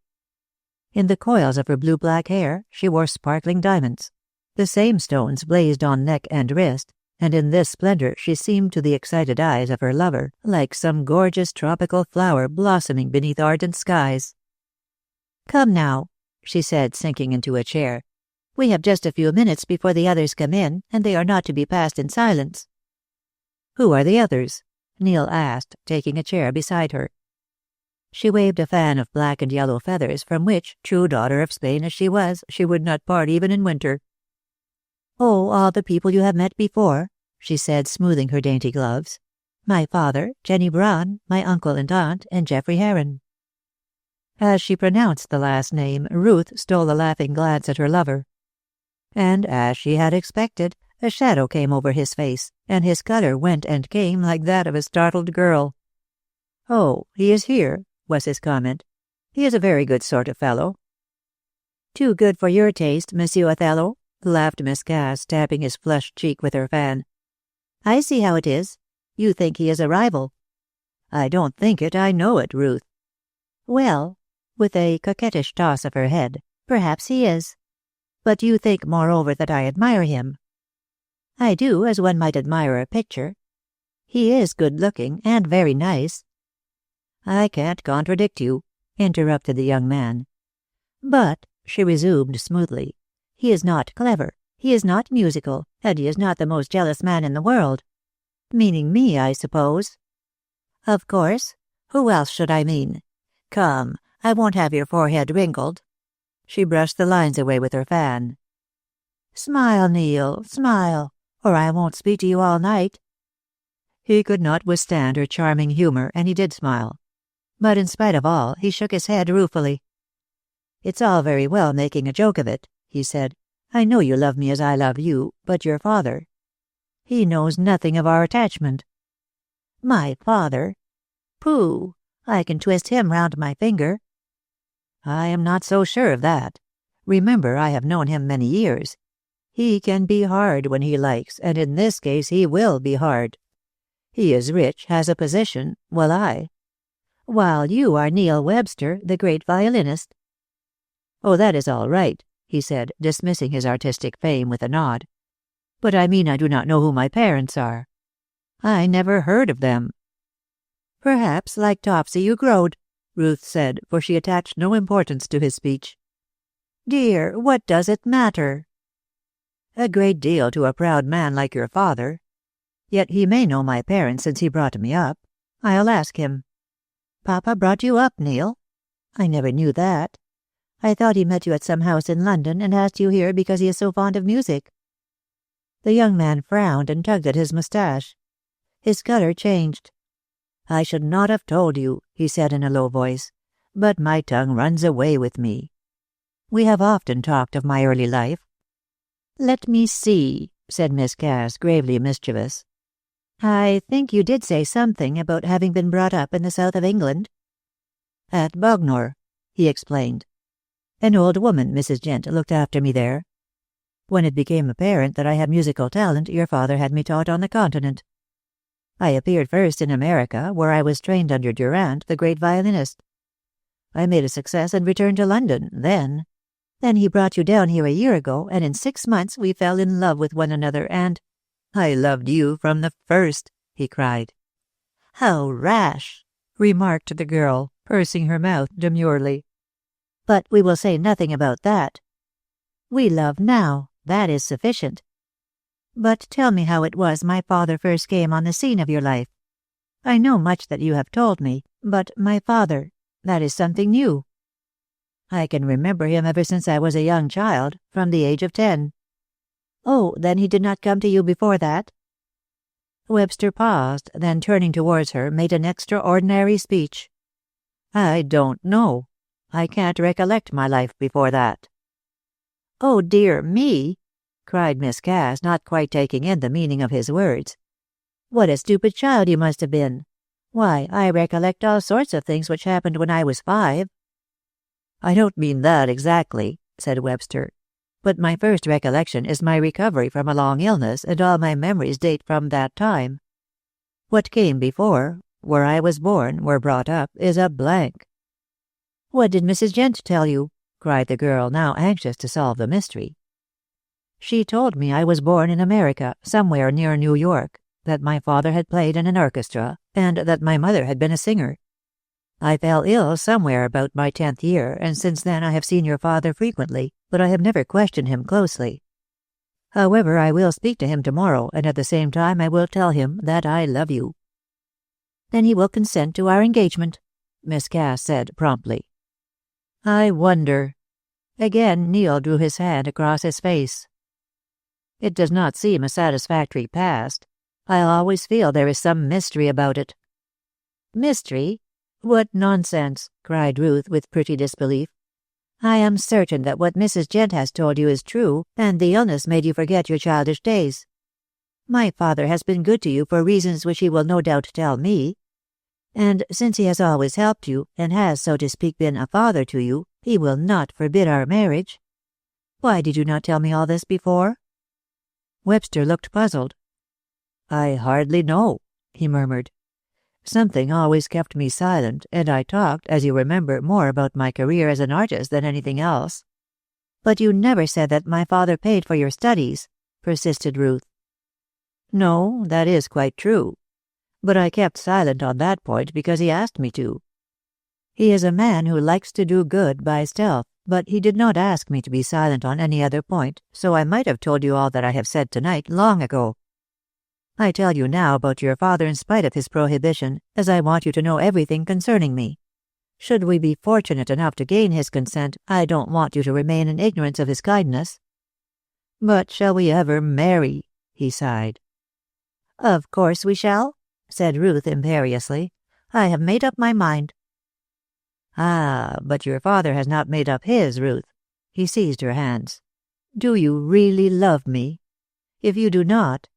In the coils of her blue-black hair she wore sparkling diamonds. The same stones blazed on neck and wrist, and in this splendor she seemed to the excited eyes of her lover like some gorgeous tropical flower blossoming beneath ardent skies. "Come now," she said, sinking into a chair. "We have just a few minutes before the others come in, and they are not to be passed in silence." "Who are the others?" Neil asked, taking a chair beside her. She waved a fan of black and yellow feathers from which, true daughter of Spain as she was, she would not part even in winter. "Oh, all the people you have met before," she said, smoothing her dainty gloves. "My father, Jenny Braun, my uncle and aunt, and Geoffrey Heron." As she pronounced the last name, Ruth stole a laughing glance at her lover. And, as she had expected, a shadow came over his face, and his color went and came like that of a startled girl. "Oh, he is here," was his comment. "He is a very good sort of fellow." "Too good for your taste, Monsieur Othello," laughed Miss Cass, tapping his flushed cheek with her fan. "I see how it is. You think he is a rival." I don't think it, I know it, Ruth. Well, with a coquettish toss of her head, perhaps he is. But you think, moreover, that I admire him. I do, as one might admire a picture. He is good-looking, and very nice. I can't contradict you, interrupted the young man. But, she resumed smoothly, he is not clever, he is not musical, and he is not the most jealous man in the world. Meaning me, I suppose. Of course. Who else should I mean? Come, I won't have your forehead wrinkled. She brushed the lines away with her fan. Smile, Neil, smile, or I won't speak to you all night. He could not withstand her charming humor, and he did smile. But in spite of all, he shook his head ruefully. It's all very well making a joke of it, he said. I know you love me as I love you, but your father. He knows nothing of our attachment. My father? Pooh! I can twist him round my finger. I am not so sure of that. Remember, I have known him many years. He can be hard when he likes, and in this case he will be hard. He is rich, has a position, while you are Neil Webster, the great violinist. Oh, that is all right, he said, dismissing his artistic fame with a nod. But I mean I do not know who my parents are. I never heard of them. Perhaps, like Topsy, you growed, Ruth said, for she attached no importance to his speech. Dear, what does it matter? A great deal to a proud man like your father. Yet he may know my parents since he brought me up. I'll ask him. Papa brought you up, Neil? I never knew that. I thought he met you at some house in London and asked you here because he is so fond of music. The young man frowned and tugged at his moustache. His colour changed. I should not have told you, he said in a low voice, but my tongue runs away with me. We have often talked of my early life. Let me see, said Miss Cass, gravely mischievous. I think you did say something about having been brought up in the south of England. At Bognor, he explained. An old woman, Mrs. Gent, looked after me there. When it became apparent that I had musical talent, your father had me taught on the continent. I appeared first in America, where I was trained under Durand, the great violinist. I made a success and returned to London. Then he brought you down here a year ago, and in 6 months we fell in love with one another, and— I loved you from the first, he cried. How rash, remarked the girl, pursing her mouth demurely. But we will say nothing about that. We love now, that is sufficient. But tell me how it was my father first came on the scene of your life. I know much that you have told me, but my father, that is something new. I can remember him ever since I was a young child, from the age of 10. Oh, then he did not come to you before that? Webster paused, then turning towards her, made an extraordinary speech. I don't know. I can't recollect my life before that. Oh, dear me, cried Miss Cass, not quite taking in the meaning of his words. What a stupid child you must have been. Why, I recollect all sorts of things which happened when I was 5. I don't mean that exactly, said Webster. But my first recollection is my recovery from a long illness, and all my memories date from that time. What came before, where I was born, where brought up, is a blank. What did Mrs. Gent tell you? Cried the girl, now anxious to solve the mystery. She told me I was born in America, somewhere near New York, that my father had played in an orchestra, and that my mother had been a singer. I fell ill somewhere about my 10th year, and since then I have seen your father frequently, but I have never questioned him closely. However, I will speak to him tomorrow, and at the same time I will tell him that I love you. Then he will consent to our engagement, Miss Cass said promptly. I wonder. Again Neil drew his hand across his face. It does not seem a satisfactory past. I always feel there is some mystery about it. Mystery? What nonsense, cried Ruth with pretty disbelief. I am certain that what Mrs. Gent has told you is true, and the illness made you forget your childish days. My father has been good to you for reasons which he will no doubt tell me. And since he has always helped you, and has, so to speak, been a father to you, he will not forbid our marriage. Why did you not tell me all this before? Webster looked puzzled. I hardly know, he murmured. Something always kept me silent, and I talked, as you remember, more about my career as an artist than anything else." "But you never said that my father paid for your studies," persisted Ruth. "No, that is quite true. But I kept silent on that point because he asked me to. He is a man who likes to do good by stealth, but he did not ask me to be silent on any other point, so I might have told you all that I have said tonight long ago. I tell you now about your father in spite of his prohibition, as I want you to know everything concerning me. Should we be fortunate enough to gain his consent, I don't want you to remain in ignorance of his kindness." "But shall we ever marry?" he sighed. "Of course we shall," said Ruth imperiously. "I have made up my mind." "Ah, but your father has not made up his, Ruth." He seized her hands. "Do you really love me? If you do not—"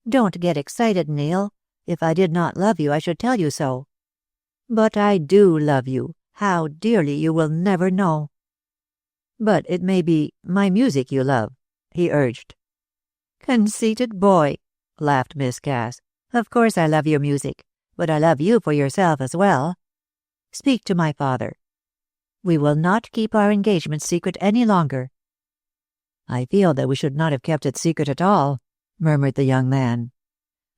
"Don't get excited, Neil. If I did not love you, I should tell you so." "But I do love you. How dearly you will never know." "But it may be my music you love," he urged. "Conceited boy," laughed Miss Cass. "Of course I love your music, but I love you for yourself as well. Speak to my father. We will not keep our engagement secret any longer." "I feel that we should not have kept it secret at all," murmured the young man.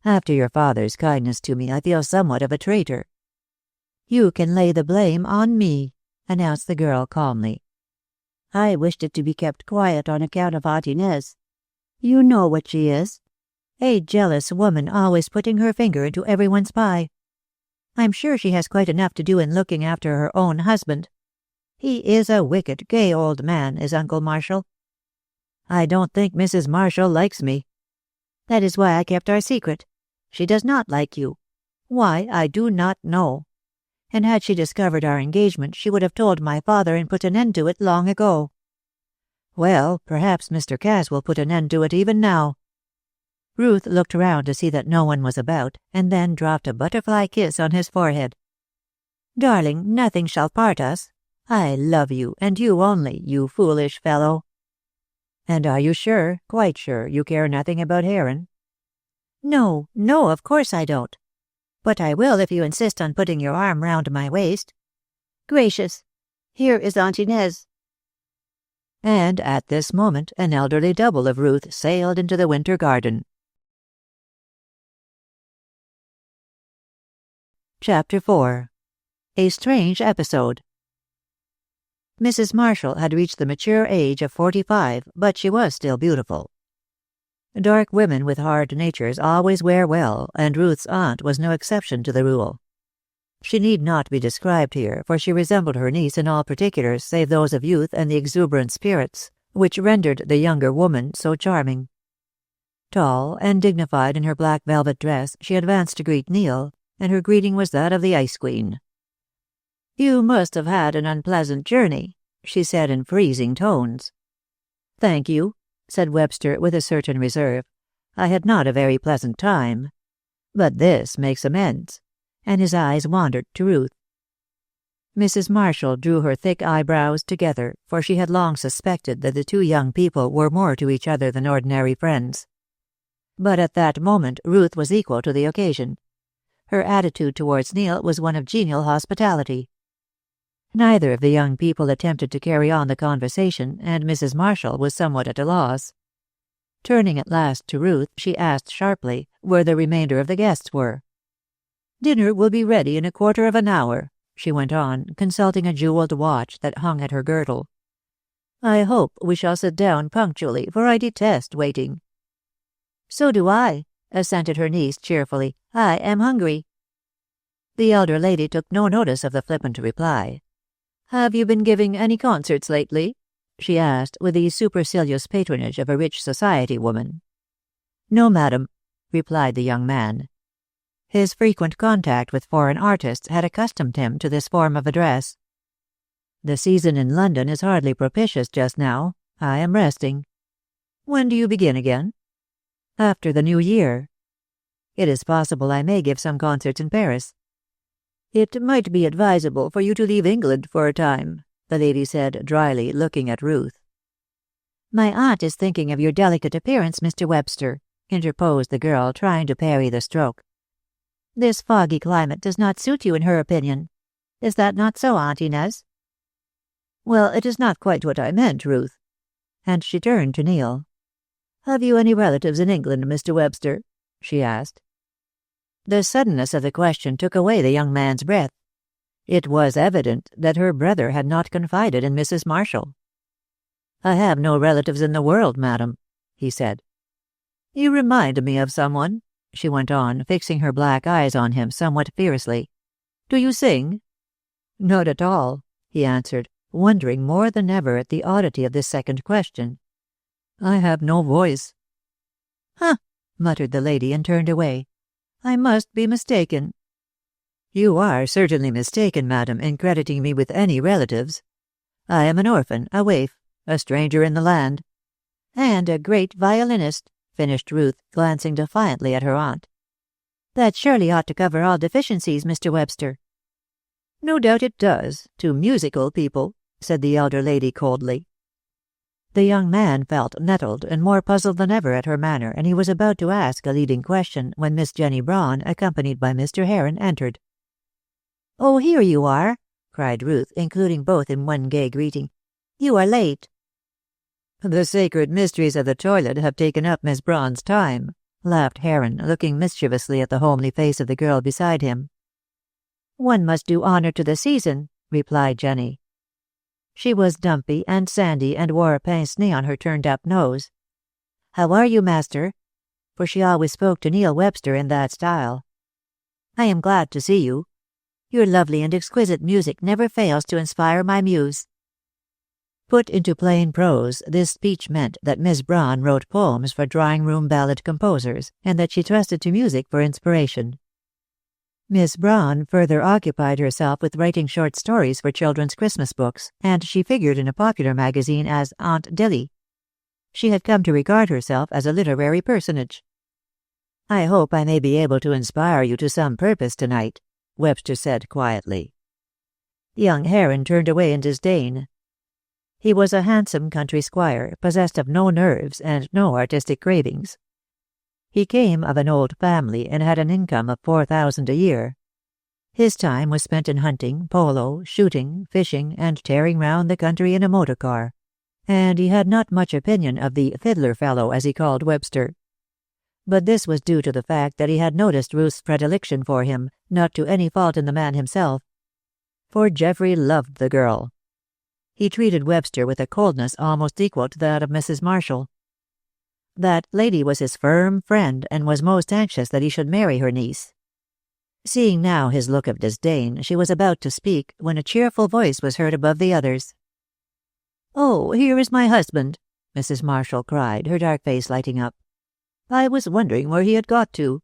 "After your father's kindness to me, I feel somewhat of a traitor." "You can lay the blame on me," announced the girl calmly. "I wished it to be kept quiet on account of Aunt Inez. You know what she is. A jealous woman always putting her finger into everyone's pie. I'm sure she has quite enough to do in looking after her own husband. He is a wicked, gay old man, is Uncle Marshall." "I don't think Mrs. Marshall likes me." "That is why I kept our secret. She does not like you. Why, I do not know. And had she discovered our engagement, she would have told my father and put an end to it long ago." "Well, perhaps Mr. Cass will put an end to it even now." Ruth looked round to see that no one was about, and then dropped a butterfly kiss on his forehead. "Darling, nothing shall part us. I love you, and you only, you foolish fellow." "And are you sure, quite sure, you care nothing about Heron?" "No, no, of course I don't. But I will if you insist on putting your arm round my waist. Gracious! Here is Aunt Inez." And at this moment an elderly double of Ruth sailed into the winter garden. Chapter 4. A Strange Episode. Mrs. Marshall had reached the mature age of 45, but she was still beautiful. Dark women with hard natures always wear well, and Ruth's aunt was no exception to the rule. She need not be described here, for she resembled her niece in all particulars save those of youth and the exuberant spirits, which rendered the younger woman so charming. Tall and dignified in her black velvet dress, she advanced to greet Neil, and her greeting was that of the Ice Queen. "You must have had an unpleasant journey," she said in freezing tones. "Thank you," said Webster with a certain reserve. "I had not a very pleasant time. But this makes amends," and his eyes wandered to Ruth. Mrs. Marshall drew her thick eyebrows together, for she had long suspected that the two young people were more to each other than ordinary friends. But at that moment Ruth was equal to the occasion. Her attitude towards Neil was one of genial hospitality. Neither of the young people attempted to carry on the conversation, and Mrs. Marshall was somewhat at a loss. Turning at last to Ruth, she asked sharply where the remainder of the guests were. "Dinner will be ready in a quarter of an hour," she went on, consulting a jeweled watch that hung at her girdle. "I hope we shall sit down punctually, for I detest waiting." "So do I," assented her niece cheerfully. "I am hungry." The elder lady took no notice of the flippant reply. "Have you been giving any concerts lately?" she asked, with the supercilious patronage of a rich society woman. "No, madam," replied the young man. His frequent contact with foreign artists had accustomed him to this form of address. "The season in London is hardly propitious just now. I am resting." "When do you begin again?" "After the New Year." "It is possible I may give some concerts in Paris." "It might be advisable for you to leave England for a time," the lady said dryly, looking at Ruth. "My aunt is thinking of your delicate appearance, Mr. Webster," interposed the girl, trying to parry the stroke. This foggy climate does not suit you in her opinion. Is that not so, Aunt Inez?" "Well, it is not quite what I meant, Ruth." And she turned to Neil. "Have you any relatives in England, Mr. Webster?" she asked. The suddenness of the question took away the young man's breath. It was evident that her brother had not confided in Mrs. Marshall. "I have no relatives in the world, madam," he said. "You remind me of someone," she went on, fixing her black eyes on him somewhat fiercely. "Do you sing?" "Not at all," he answered, wondering more than ever at the oddity of this second question. "I have no voice." "Huh!" muttered the lady, and turned away. "I must be mistaken." "You are certainly mistaken, madam, in crediting me with any relatives. I am an orphan, a waif, a stranger in the land." "And a great violinist," finished Ruth, glancing defiantly at her aunt. "That surely ought to cover all deficiencies, Mr. Webster." "No doubt it does, to musical people," said the elder lady coldly. The young man felt nettled and more puzzled than ever at her manner, and he was about to ask a leading question when Miss Jenny Braun, accompanied by Mr. Heron, entered. "Oh, here you are!" cried Ruth, including both in one gay greeting. "You are late." "The sacred mysteries of the toilet have taken up Miss Braun's time," laughed Heron, looking mischievously at the homely face of the girl beside him. "One must do honor to the season," replied Jenny. She was dumpy and sandy and wore a pince-nez on her turned-up nose. "How are you, master?" For she always spoke to Neil Webster in that style. "I am glad to see you. Your lovely and exquisite music never fails to inspire my muse." Put into plain prose, this speech meant that Miss Braun wrote poems for drawing-room ballad composers, and that she trusted to music for inspiration. Miss Braun further occupied herself with writing short stories for children's Christmas books, and she figured in a popular magazine as Aunt Dilly. She had come to regard herself as a literary personage. "I hope I may be able to inspire you to some purpose tonight," Webster said quietly. Young Heron turned away in disdain. He was a handsome country squire, possessed of no nerves and no artistic cravings. He came of an old family and had an income of $4,000 a year. His time was spent in hunting, polo, shooting, fishing, and tearing round the country in a motor car. And he had not much opinion of the fiddler fellow, as he called Webster. But this was due to the fact that he had noticed Ruth's predilection for him, not to any fault in the man himself. For Geoffrey loved the girl. He treated Webster with a coldness almost equal to that of Mrs. Marshall. That lady was his firm friend, and was most anxious that he should marry her niece. Seeing now his look of disdain, she was about to speak, when a cheerful voice was heard above the others. "Oh, here is my husband," Mrs. Marshall cried, her dark face lighting up. "I was wondering where he had got to."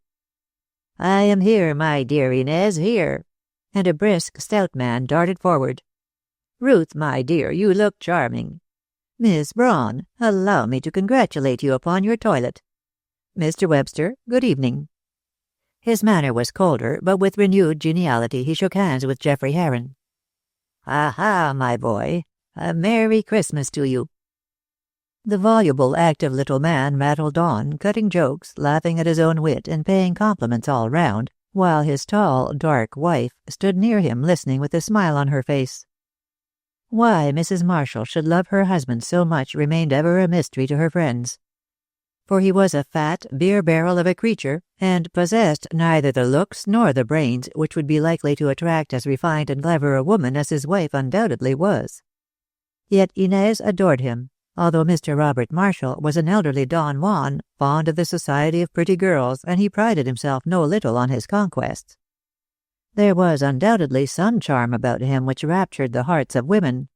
"I am here, my dear Inez, here," and a brisk, stout man darted forward. "Ruth, my dear, you look charming. Miss Braun, allow me to congratulate you upon your toilet. Mr. Webster, good evening." His manner was colder, but with renewed geniality he shook hands with Geoffrey Heron. "Aha, my boy, a Merry Christmas to you." The voluble, active little man rattled on, cutting jokes, laughing at his own wit, and paying compliments all round, while his tall, dark wife stood near him listening with a smile on her face. Why Mrs. Marshall should love her husband so much remained ever a mystery to her friends. For he was a fat beer-barrel of a creature, and possessed neither the looks nor the brains which would be likely to attract as refined and clever a woman as his wife undoubtedly was. Yet Inez adored him, although Mr. Robert Marshall was an elderly Don Juan, fond of the society of pretty girls, and he prided himself no little on his conquests. There was undoubtedly some charm about him which raptured the hearts of women.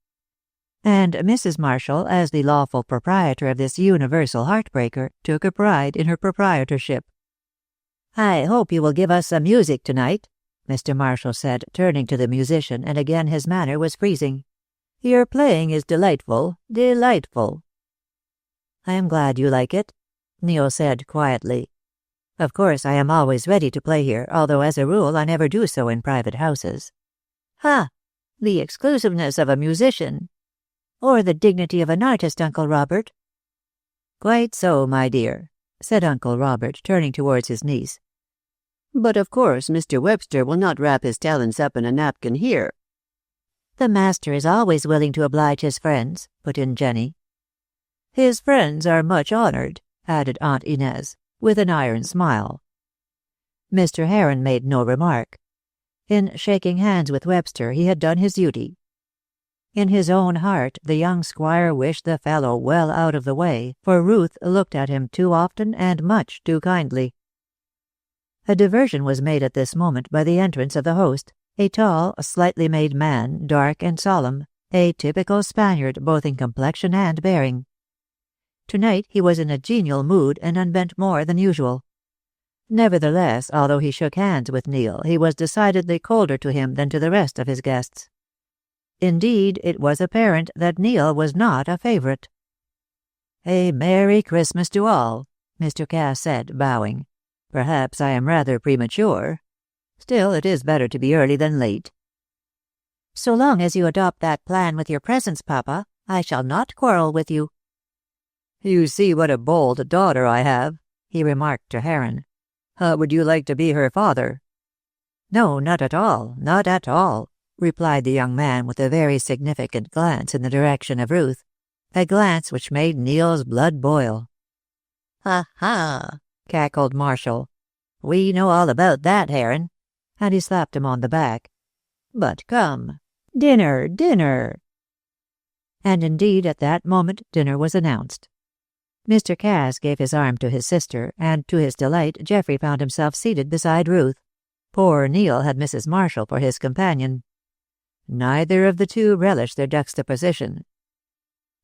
And Mrs. Marshall, as the lawful proprietor of this universal heartbreaker, took a pride in her proprietorship. "I hope you will give us some music tonight," Mr. Marshall said, turning to the musician, and again his manner was freezing. "Your playing is delightful, delightful." "I am glad you like it," Neil said quietly. "Of course I am always ready to play here, although as a rule I never do so in private houses." "Ha! The exclusiveness of a musician." "Or the dignity of an artist, Uncle Robert." "Quite so, my dear," said Uncle Robert, turning towards his niece. But of course Mr. Webster will not wrap his talents up in a napkin here." "The master is always willing to oblige his friends," put in Jenny. "His friends are much honored," added Aunt Inez, with an iron smile. Mr. Heron made no remark. In shaking hands with Webster he had done his duty. In his own heart the young squire wished the fellow well out of the way, for Ruth looked at him too often and much too kindly. A diversion was made at this moment by the entrance of the host, a tall, slightly made man, dark and solemn, a typical Spaniard both in complexion and bearing. Tonight he was in a genial mood and unbent more than usual. Nevertheless, although he shook hands with Neil, he was decidedly colder to him than to the rest of his guests. Indeed, it was apparent that Neil was not a favorite. "A Merry Christmas to all," Mr. Cass said, bowing. "Perhaps I am rather premature. Still, it is better to be early than late." "So long as you adopt that plan with your presents, Papa, I shall not quarrel with you." "You see what a bold daughter I have," he remarked to Heron. "How would you like to be her father?" "No, not at all, not at all," replied the young man with a very significant glance in the direction of Ruth, a glance which made Neil's blood boil. "Ha ha!" cackled Marshall. "We know all about that, Heron," and he slapped him on the back. "But come, dinner, dinner." And indeed at that moment dinner was announced. Mr. Cass gave his arm to his sister, and to his delight Geoffrey found himself seated beside Ruth. Poor Neil had Mrs. Marshall for his companion. Neither of the two relished their juxtaposition.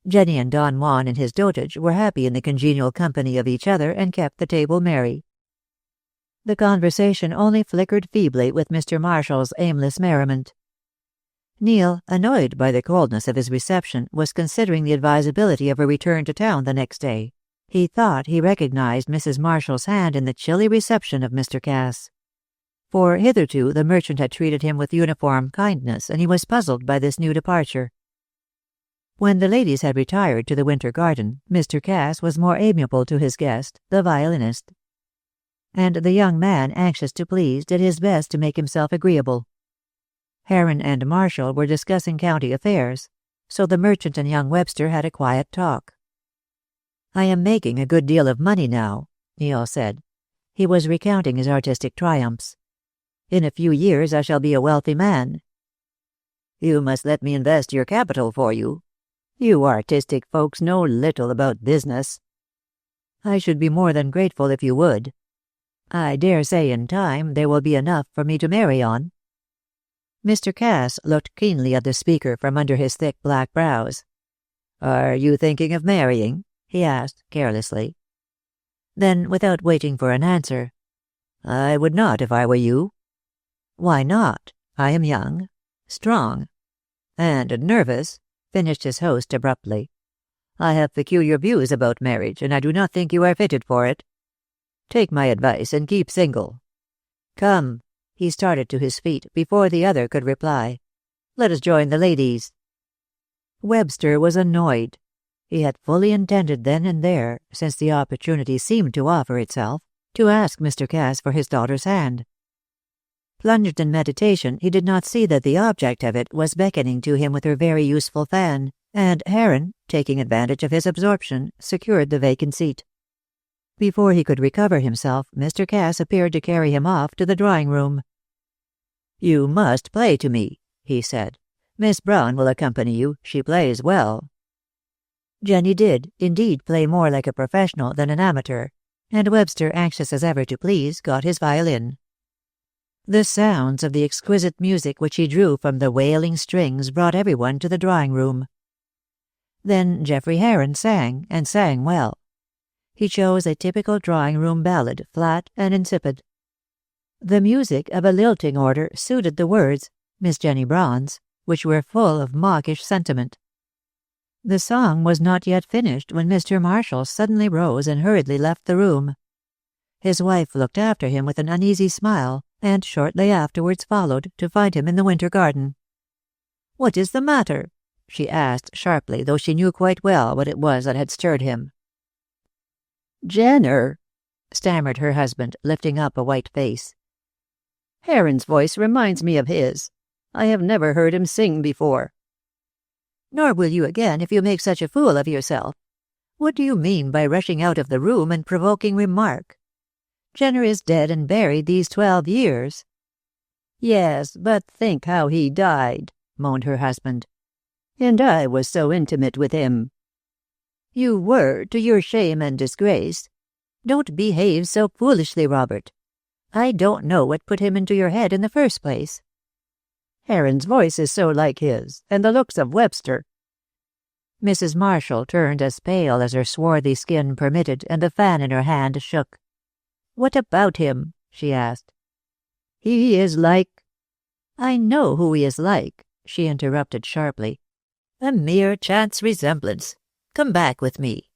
Jenny and Don Juan in his dotage were happy in the congenial company of each other and kept the table merry. The conversation only flickered feebly with Mr. Marshall's aimless merriment. Neil, annoyed by the coldness of his reception, was considering the advisability of a return to town the next day. He thought he recognized Mrs. Marshall's hand in the chilly reception of Mr. Cass. For hitherto the merchant had treated him with uniform kindness, and he was puzzled by this new departure. When the ladies had retired to the winter garden, Mr. Cass was more amiable to his guest, the violinist. And the young man, anxious to please, did his best to make himself agreeable. Heron and Marshall were discussing county affairs, so the merchant and young Webster had a quiet talk. "I am making a good deal of money now," Neil said. He was recounting his artistic triumphs. "In a few years I shall be a wealthy man." "You must let me invest your capital for you. You artistic folks know little about business." "I should be more than grateful if you would. I dare say in time there will be enough for me to marry on." Mr. Cass looked keenly at the speaker from under his thick black brows. "Are you thinking of marrying?" he asked, carelessly. Then, without waiting for an answer, "I would not if I were you." "Why not? I am young, strong, and nervous," finished his host abruptly. "I have peculiar views about marriage, and I do not think you are fitted for it. Take my advice and keep single. Come." He started to his feet before the other could reply. "Let us join the ladies." Webster was annoyed. He had fully intended then and there, since the opportunity seemed to offer itself, to ask Mr. Cass for his daughter's hand. Plunged in meditation, he did not see that the object of it was beckoning to him with her very useful fan, and Heron, taking advantage of his absorption, secured the vacant seat. Before he could recover himself, Mr. Cass appeared to carry him off to the drawing-room. "You must play to me," he said. "Miss Brown will accompany you. She plays well." Jenny did, indeed, play more like a professional than an amateur, and Webster, anxious as ever to please, got his violin. The sounds of the exquisite music which he drew from the wailing strings brought everyone to the drawing-room. Then Geoffrey Heron sang, and sang well. He chose a typical drawing-room ballad, flat and insipid. The music, of a lilting order, suited the words, Miss Jenny Braun's, which were full of mawkish sentiment. The song was not yet finished when Mr. Marshall suddenly rose and hurriedly left the room. His wife looked after him with an uneasy smile, and shortly afterwards followed, to find him in the winter garden. "What is the matter?" she asked sharply, though she knew quite well what it was that had stirred him. "Jenner," stammered her husband, lifting up a white face. Heron's voice reminds me of his. I have never heard him sing before." "Nor will you again if you make such a fool of yourself. What do you mean by rushing out of the room and provoking remark? Jenner is dead and buried these 12 years. "Yes, but think how he died," moaned her husband. "And I was so intimate with him." "You were, to your shame and disgrace. Don't behave so foolishly, Robert. I don't know what put him into your head in the first place." "Heron's voice is so like his, and the looks of Webster." Mrs. Marshall turned as pale as her swarthy skin permitted, and the fan in her hand shook. "What about him?" she asked. "He is like—" "I know who he is like," she interrupted sharply. "A mere chance resemblance. Come back with me."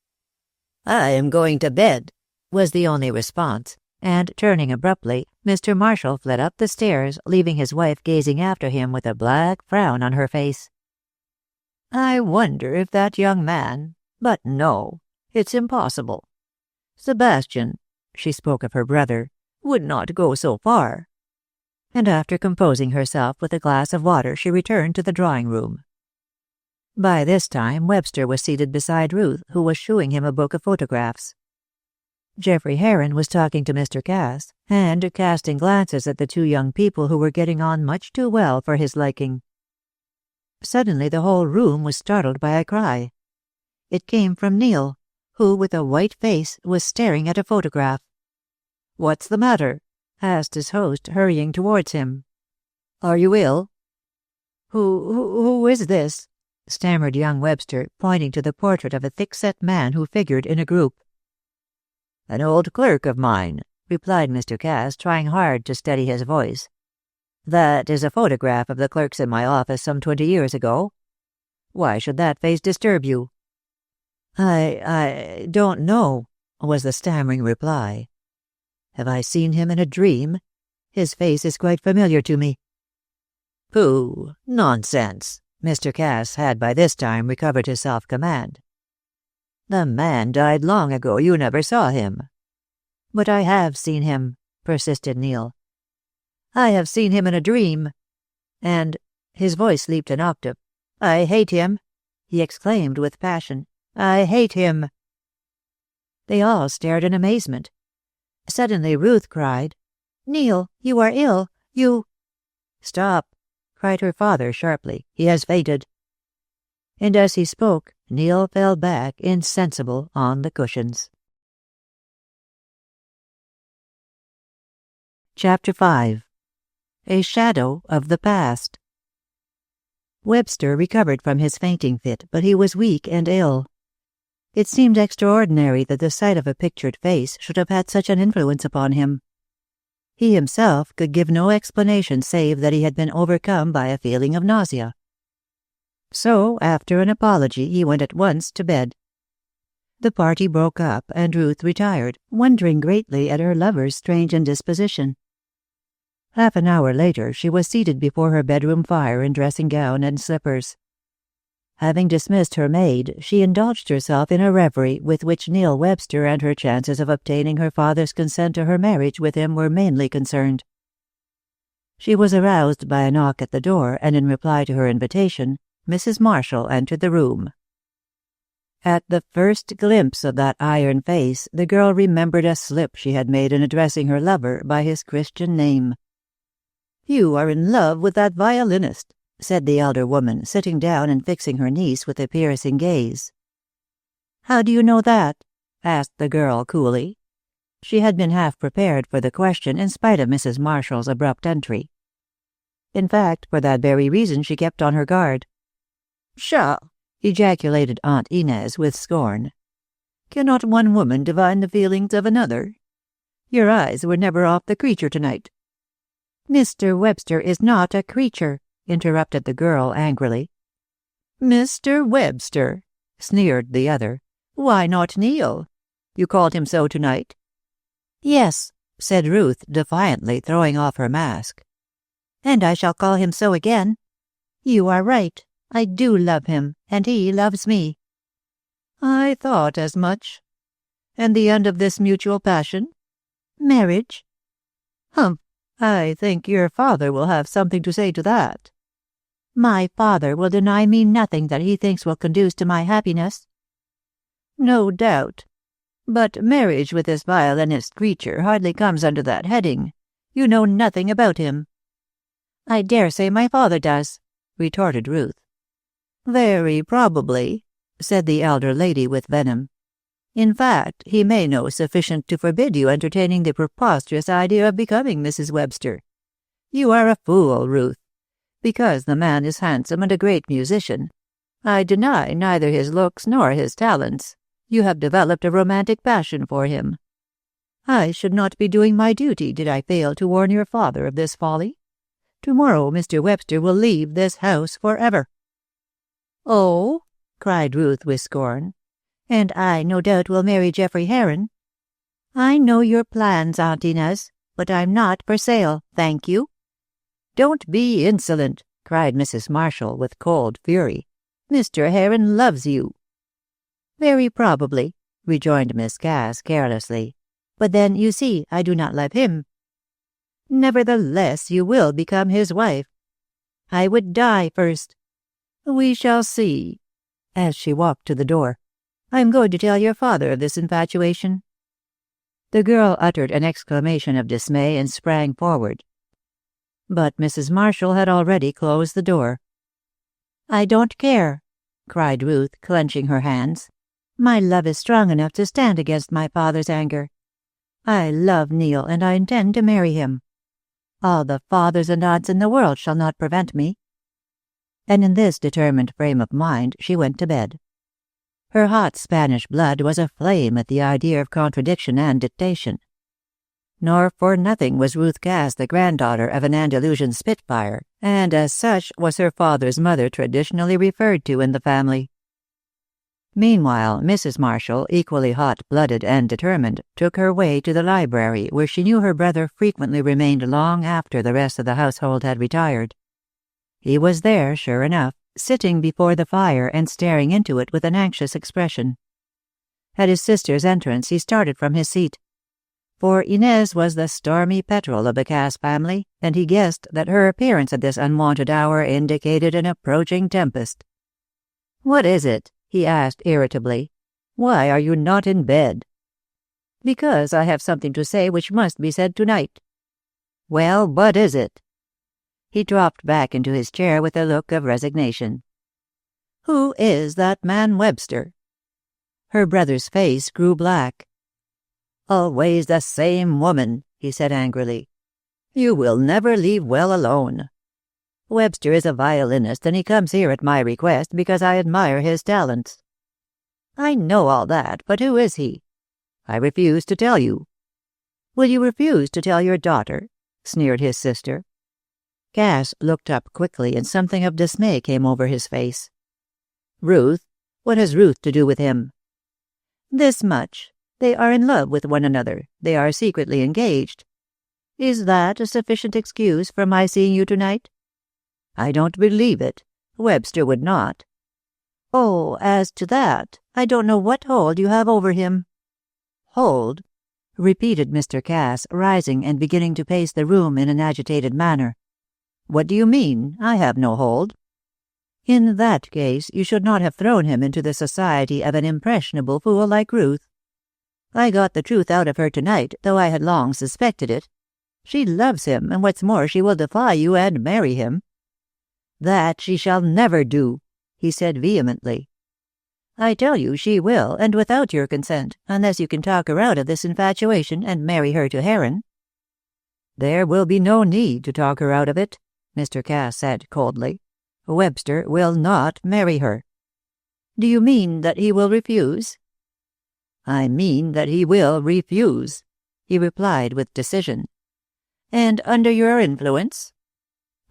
"I am going to bed," was the only response, and turning abruptly, Mr. Marshall fled up the stairs, leaving his wife gazing after him with a black frown on her face. "I wonder if that young man— but no, it's impossible. Sebastian," she spoke of her brother, "would not go so far." And after composing herself with a glass of water, she returned to the drawing-room. By this time Webster was seated beside Ruth, who was shewing him a book of photographs. Geoffrey Heron was talking to Mr. Cass, and casting glances at the two young people who were getting on much too well for his liking. Suddenly the whole room was startled by a cry. It came from Neil, who, with a white face, was staring at a photograph. "What's the matter?" asked his host, hurrying towards him. "Are you ill?" Who is this?" stammered young Webster, pointing to the portrait of a thick-set man who figured in a group. "An old clerk of mine," replied Mr. Cass, trying hard to steady his voice. "That is a photograph of the clerks in my office some 20 years ago. Why should that face disturb you?" I don't know," was the stammering reply. "Have I seen him in a dream? His face is quite familiar to me." "Pooh, nonsense." Mr. Cass had by this time recovered his self-command. "The man died long ago. You never saw him." "But I have seen him," persisted Neil. "I have seen him in a dream. And," his voice leaped an octave, "I hate him," he exclaimed with passion. "I hate him." They all stared in amazement. Suddenly Ruth cried, "Neil, you are ill. You—" "Stop!" cried her father sharply. "He has fainted." And as he spoke, Neil fell back insensible on the cushions. Chapter 5. A Shadow of the Past. Webster recovered from his fainting fit, but he was weak and ill. It seemed extraordinary that the sight of a pictured face should have had such an influence upon him. He himself could give no explanation save that he had been overcome by a feeling of nausea. So, after an apology, he went at once to bed. The party broke up, and Ruth retired, wondering greatly at her lover's strange indisposition. Half an hour later, she was seated before her bedroom fire in dressing gown and slippers. Having dismissed her maid, she indulged herself in a reverie with which Neil Webster and her chances of obtaining her father's consent to her marriage with him were mainly concerned. She was aroused by a knock at the door, and in reply to her invitation, Mrs. Marshall entered the room. At the first glimpse of that iron face, the girl remembered a slip she had made in addressing her lover by his Christian name. "You are in love with that violinist," said the elder woman, sitting down and fixing her niece with a piercing gaze. "How do you know that?" asked the girl coolly. She had been half prepared for the question in spite of Mrs. Marshall's abrupt entry. In fact, for that very reason she kept on her guard. "Pshaw!" ejaculated Aunt Inez with scorn. "Cannot one woman divine the feelings of another? Your eyes were never off the creature tonight." "Mr. Webster is not a creature," interrupted the girl angrily. "Mr. Webster," sneered the other. "Why not Neil? You called him so tonight?" "Yes," said Ruth defiantly, throwing off her mask. "And I shall call him so again. You are right. I do love him, and he loves me." "I thought as much. And the end of this mutual passion?" "Marriage." "Humph! I think your father will have something to say to that." "My father will deny me nothing that he thinks will conduce to my happiness." "No doubt. But marriage with this violinist creature hardly comes under that heading. You know nothing about him." "I dare say my father does," retorted Ruth. "Very probably," said the elder lady with venom. "In fact, he may know sufficient to forbid you entertaining the preposterous idea of becoming Mrs. Webster. You are a fool, Ruth. Because the man is handsome and a great musician, I deny neither his looks nor his talents, you have developed a romantic passion for him. I should not be doing my duty did I fail to warn your father of this folly. Tomorrow Mr. Webster will leave this house forever." "Oh," cried Ruth with scorn, "and I no doubt will marry Geoffrey Heron. I know your plans, Aunt Inez, but I'm not for sale, thank you." "Don't be insolent," cried Mrs. Marshall with cold fury. "Mr. Heron loves you." "Very probably," rejoined Miss Cass carelessly. "But then, you see, I do not love him." "Nevertheless, you will become his wife." "I would die first." "We shall see," as she walked to the door. "I am going to tell your father of this infatuation." The girl uttered an exclamation of dismay and sprang forward. But Mrs. Marshall had already closed the door. "I don't care," cried Ruth, clenching her hands. "My love is strong enough to stand against my father's anger. I love Neil, and I intend to marry him. All the fathers and aunts in the world shall not prevent me." And in this determined frame of mind she went to bed. Her hot Spanish blood was aflame at the idea of contradiction and dictation. Nor for nothing was Ruth Cass the granddaughter of an Andalusian spitfire, and as such was her father's mother traditionally referred to in the family. Meanwhile, Mrs. Marshall, equally hot-blooded and determined, took her way to the library, where she knew her brother frequently remained long after the rest of the household had retired. He was there, sure enough, sitting before the fire and staring into it with an anxious expression. At his sister's entrance he started from his seat. For Inez was the stormy petrel of the Cass family, and he guessed that her appearance at this unwonted hour indicated an approaching tempest. "What is it?" he asked irritably. "Why are you not in bed?" "Because I have something to say which must be said tonight." "Well, what is it?" He dropped back into his chair with a look of resignation. "Who is that man Webster?" Her brother's face grew black. "Always the same woman," he said angrily. "You will never leave well alone. Webster is a violinist, and he comes here at my request because I admire his talents." "I know all that, but who is he?" "I refuse to tell you." "Will you refuse to tell your daughter?" sneered his sister. Cass looked up quickly, and something of dismay came over his face. "Ruth? What has Ruth to do with him?" "This much. They are in love with one another. They are secretly engaged. Is that a sufficient excuse for my seeing you tonight?" "I don't believe it. Webster would not." "Oh, as to that, I don't know what hold you have over him." "Hold?" repeated Mr. Cass, rising and beginning to pace the room in an agitated manner. "What do you mean? I have no hold." "In that case, you should not have thrown him into the society of an impressionable fool like Ruth. I got the truth out of her tonight, though I had long suspected it. She loves him, and what's more, she will defy you and marry him." "That she shall never do," he said vehemently. "I tell you she will, and without your consent, unless you can talk her out of this infatuation and marry her to Heron." "There will be no need to talk her out of it," Mr. Cass said coldly. "Webster will not marry her." "Do you mean that he will refuse?" "I mean that he will refuse," he replied with decision. "And under your influence?"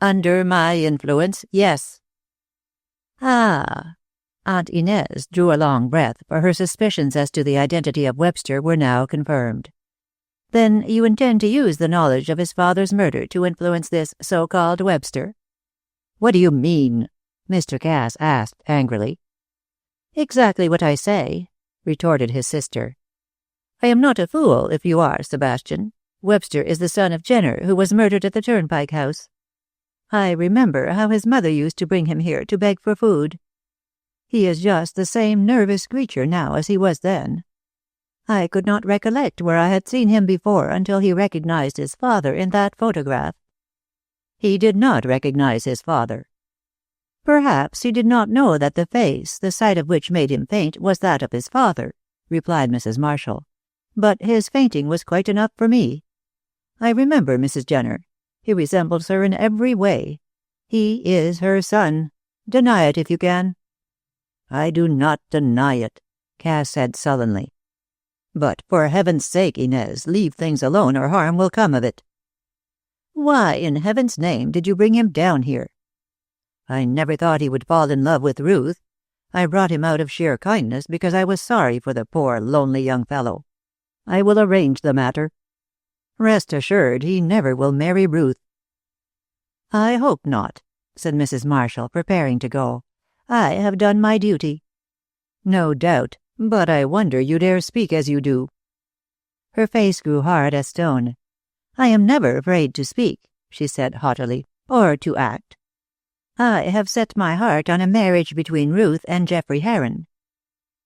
"Under my influence, yes." "Ah." Aunt Inez drew a long breath, for her suspicions as to the identity of Webster were now confirmed. "Then you intend to use the knowledge of his father's murder to influence this so-called Webster?" "What do you mean?" Mr. Cass asked angrily. "Exactly what I say," retorted his sister. "I am not a fool, if you are, Sebastian. Webster is the son of Jenner, who was murdered at the Turnpike House. I remember how his mother used to bring him here to beg for food. He is just the same nervous creature now as he was then. I could not recollect where I had seen him before until he recognized his father in that photograph." "He did not recognize his father." "Perhaps he did not know that the face, the sight of which made him faint, was that of his father," replied Mrs. Marshall. "But his fainting was quite enough for me. I remember Mrs. Jenner. He resembles her in every way. He is her son. Deny it if you can." "I do not deny it," Cass said sullenly. "But for heaven's sake, Inez, leave things alone or harm will come of it." "Why, in heaven's name, did you bring him down here?" "I never thought he would fall in love with Ruth. I brought him out of sheer kindness because I was sorry for the poor, lonely young fellow. I will arrange the matter. Rest assured he never will marry Ruth." "I hope not," said Mrs. Marshall, preparing to go. "I have done my duty." "No doubt, but I wonder you dare speak as you do." Her face grew hard as stone. "I am never afraid to speak," she said haughtily, "or to act. I have set my heart on a marriage between Ruth and Geoffrey Heron.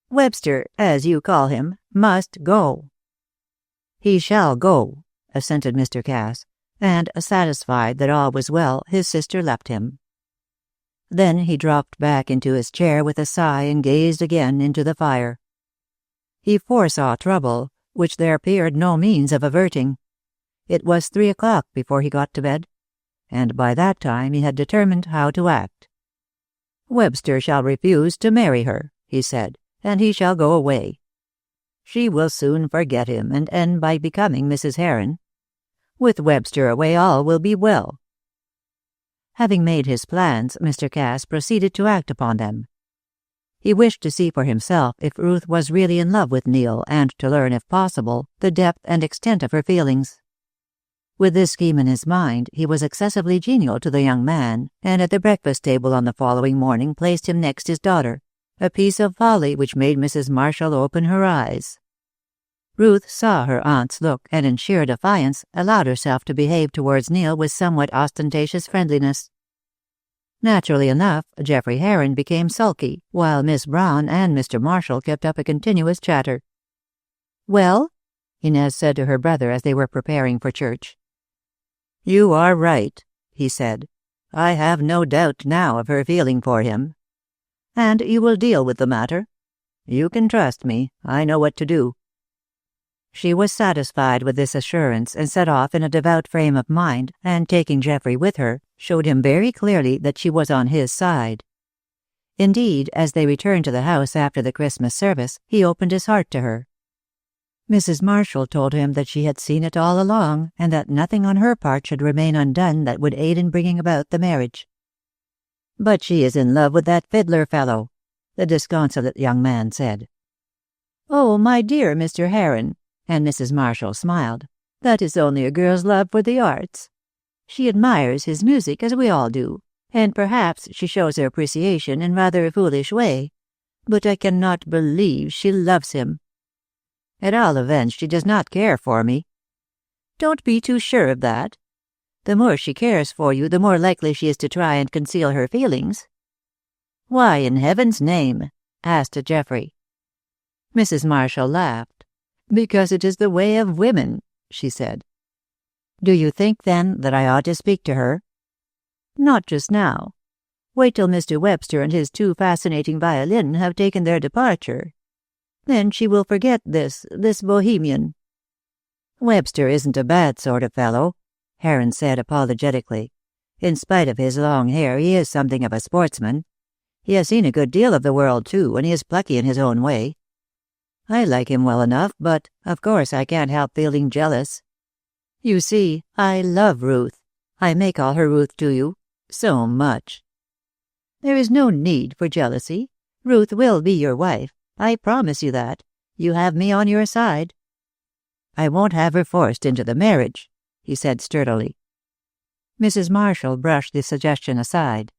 Webster, as you call him, must go." "He shall go," assented Mr. Cass, and, satisfied that all was well, his sister left him. Then he dropped back into his chair with a sigh and gazed again into the fire. He foresaw trouble, which there appeared no means of averting. It was 3 o'clock before he got to bed, and by that time he had determined how to act. "Webster shall refuse to marry her," he said, "and he shall go away. She will soon forget him and end by becoming Mrs. Heron. With Webster away all will be well." Having made his plans, Mr. Cass proceeded to act upon them. He wished to see for himself if Ruth was really in love with Neil, and to learn, if possible, the depth and extent of her feelings. With this scheme in his mind, he was excessively genial to the young man, and at the breakfast table on the following morning placed him next his daughter, a piece of folly which made Mrs. Marshall open her eyes. Ruth saw her aunt's look, and in sheer defiance allowed herself to behave towards Neil with somewhat ostentatious friendliness. Naturally enough, Geoffrey Heron became sulky, while Miss Brown and Mr. Marshall kept up a continuous chatter. "Well?" Inez said to her brother as they were preparing for church. "You are right," he said. "I have no doubt now of her feeling for him." "And you will deal with the matter?" "You can trust me. I know what to do." She was satisfied with this assurance, and set off in a devout frame of mind, and taking Geoffrey with her, showed him very clearly that she was on his side. Indeed, as they returned to the house after the Christmas service, he opened his heart to her. Mrs. Marshall told him that she had seen it all along, and that nothing on her part should remain undone that would aid in bringing about the marriage. "But she is in love with that fiddler fellow," the disconsolate young man said. "Oh, my dear Mr. Heron," and Mrs. Marshall smiled, "that is only a girl's love for the arts. She admires his music, as we all do, and perhaps she shows her appreciation in rather a foolish way, but I cannot believe she loves him. At all events, she does not care for me." "Don't be too sure of that. The more she cares for you, the more likely she is to try and conceal her feelings." "Why, in heaven's name?" asked Geoffrey. Mrs. Marshall laughed. "Because it is the way of women," she said. "Do you think, then, that I ought to speak to her?" "Not just now. Wait till Mr. Webster and his too fascinating violin have taken their departure. Then she will forget this bohemian." "Webster isn't a bad sort of fellow," Heron said apologetically. "In spite of his long hair, he is something of a sportsman. He has seen a good deal of the world, too, and he is plucky in his own way. I like him well enough, but, of course, I can't help feeling jealous. You see, I love Ruth. I may call her Ruth to you. So much. There is no need for jealousy. Ruth will be your wife. I promise you that. You have me on your side." "I won't have her forced into the marriage," he said sturdily. Mrs. Marshall brushed the suggestion aside.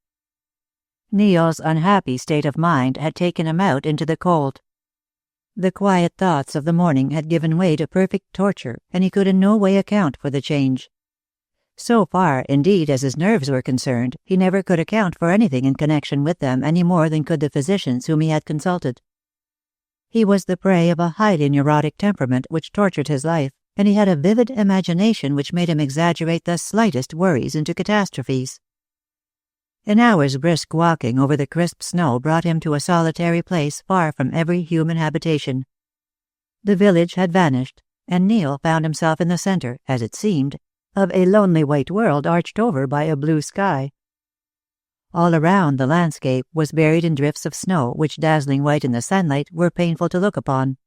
Neil's unhappy state of mind had taken him out into the cold. The quiet thoughts of the morning had given way to perfect torture, and he could in no way account for the change. So far, indeed, as his nerves were concerned, he never could account for anything in connection with them any more than could the physicians whom he had consulted. He was the prey of a highly neurotic temperament which tortured his life, and he had a vivid imagination which made him exaggerate the slightest worries into catastrophes. An hour's brisk walking over the crisp snow brought him to a solitary place far from every human habitation. The village had vanished, and Neil found himself in the center, as it seemed, of a lonely white world arched over by a blue sky. All around the landscape was buried in drifts of snow which, dazzling white in the sunlight, were painful to look upon.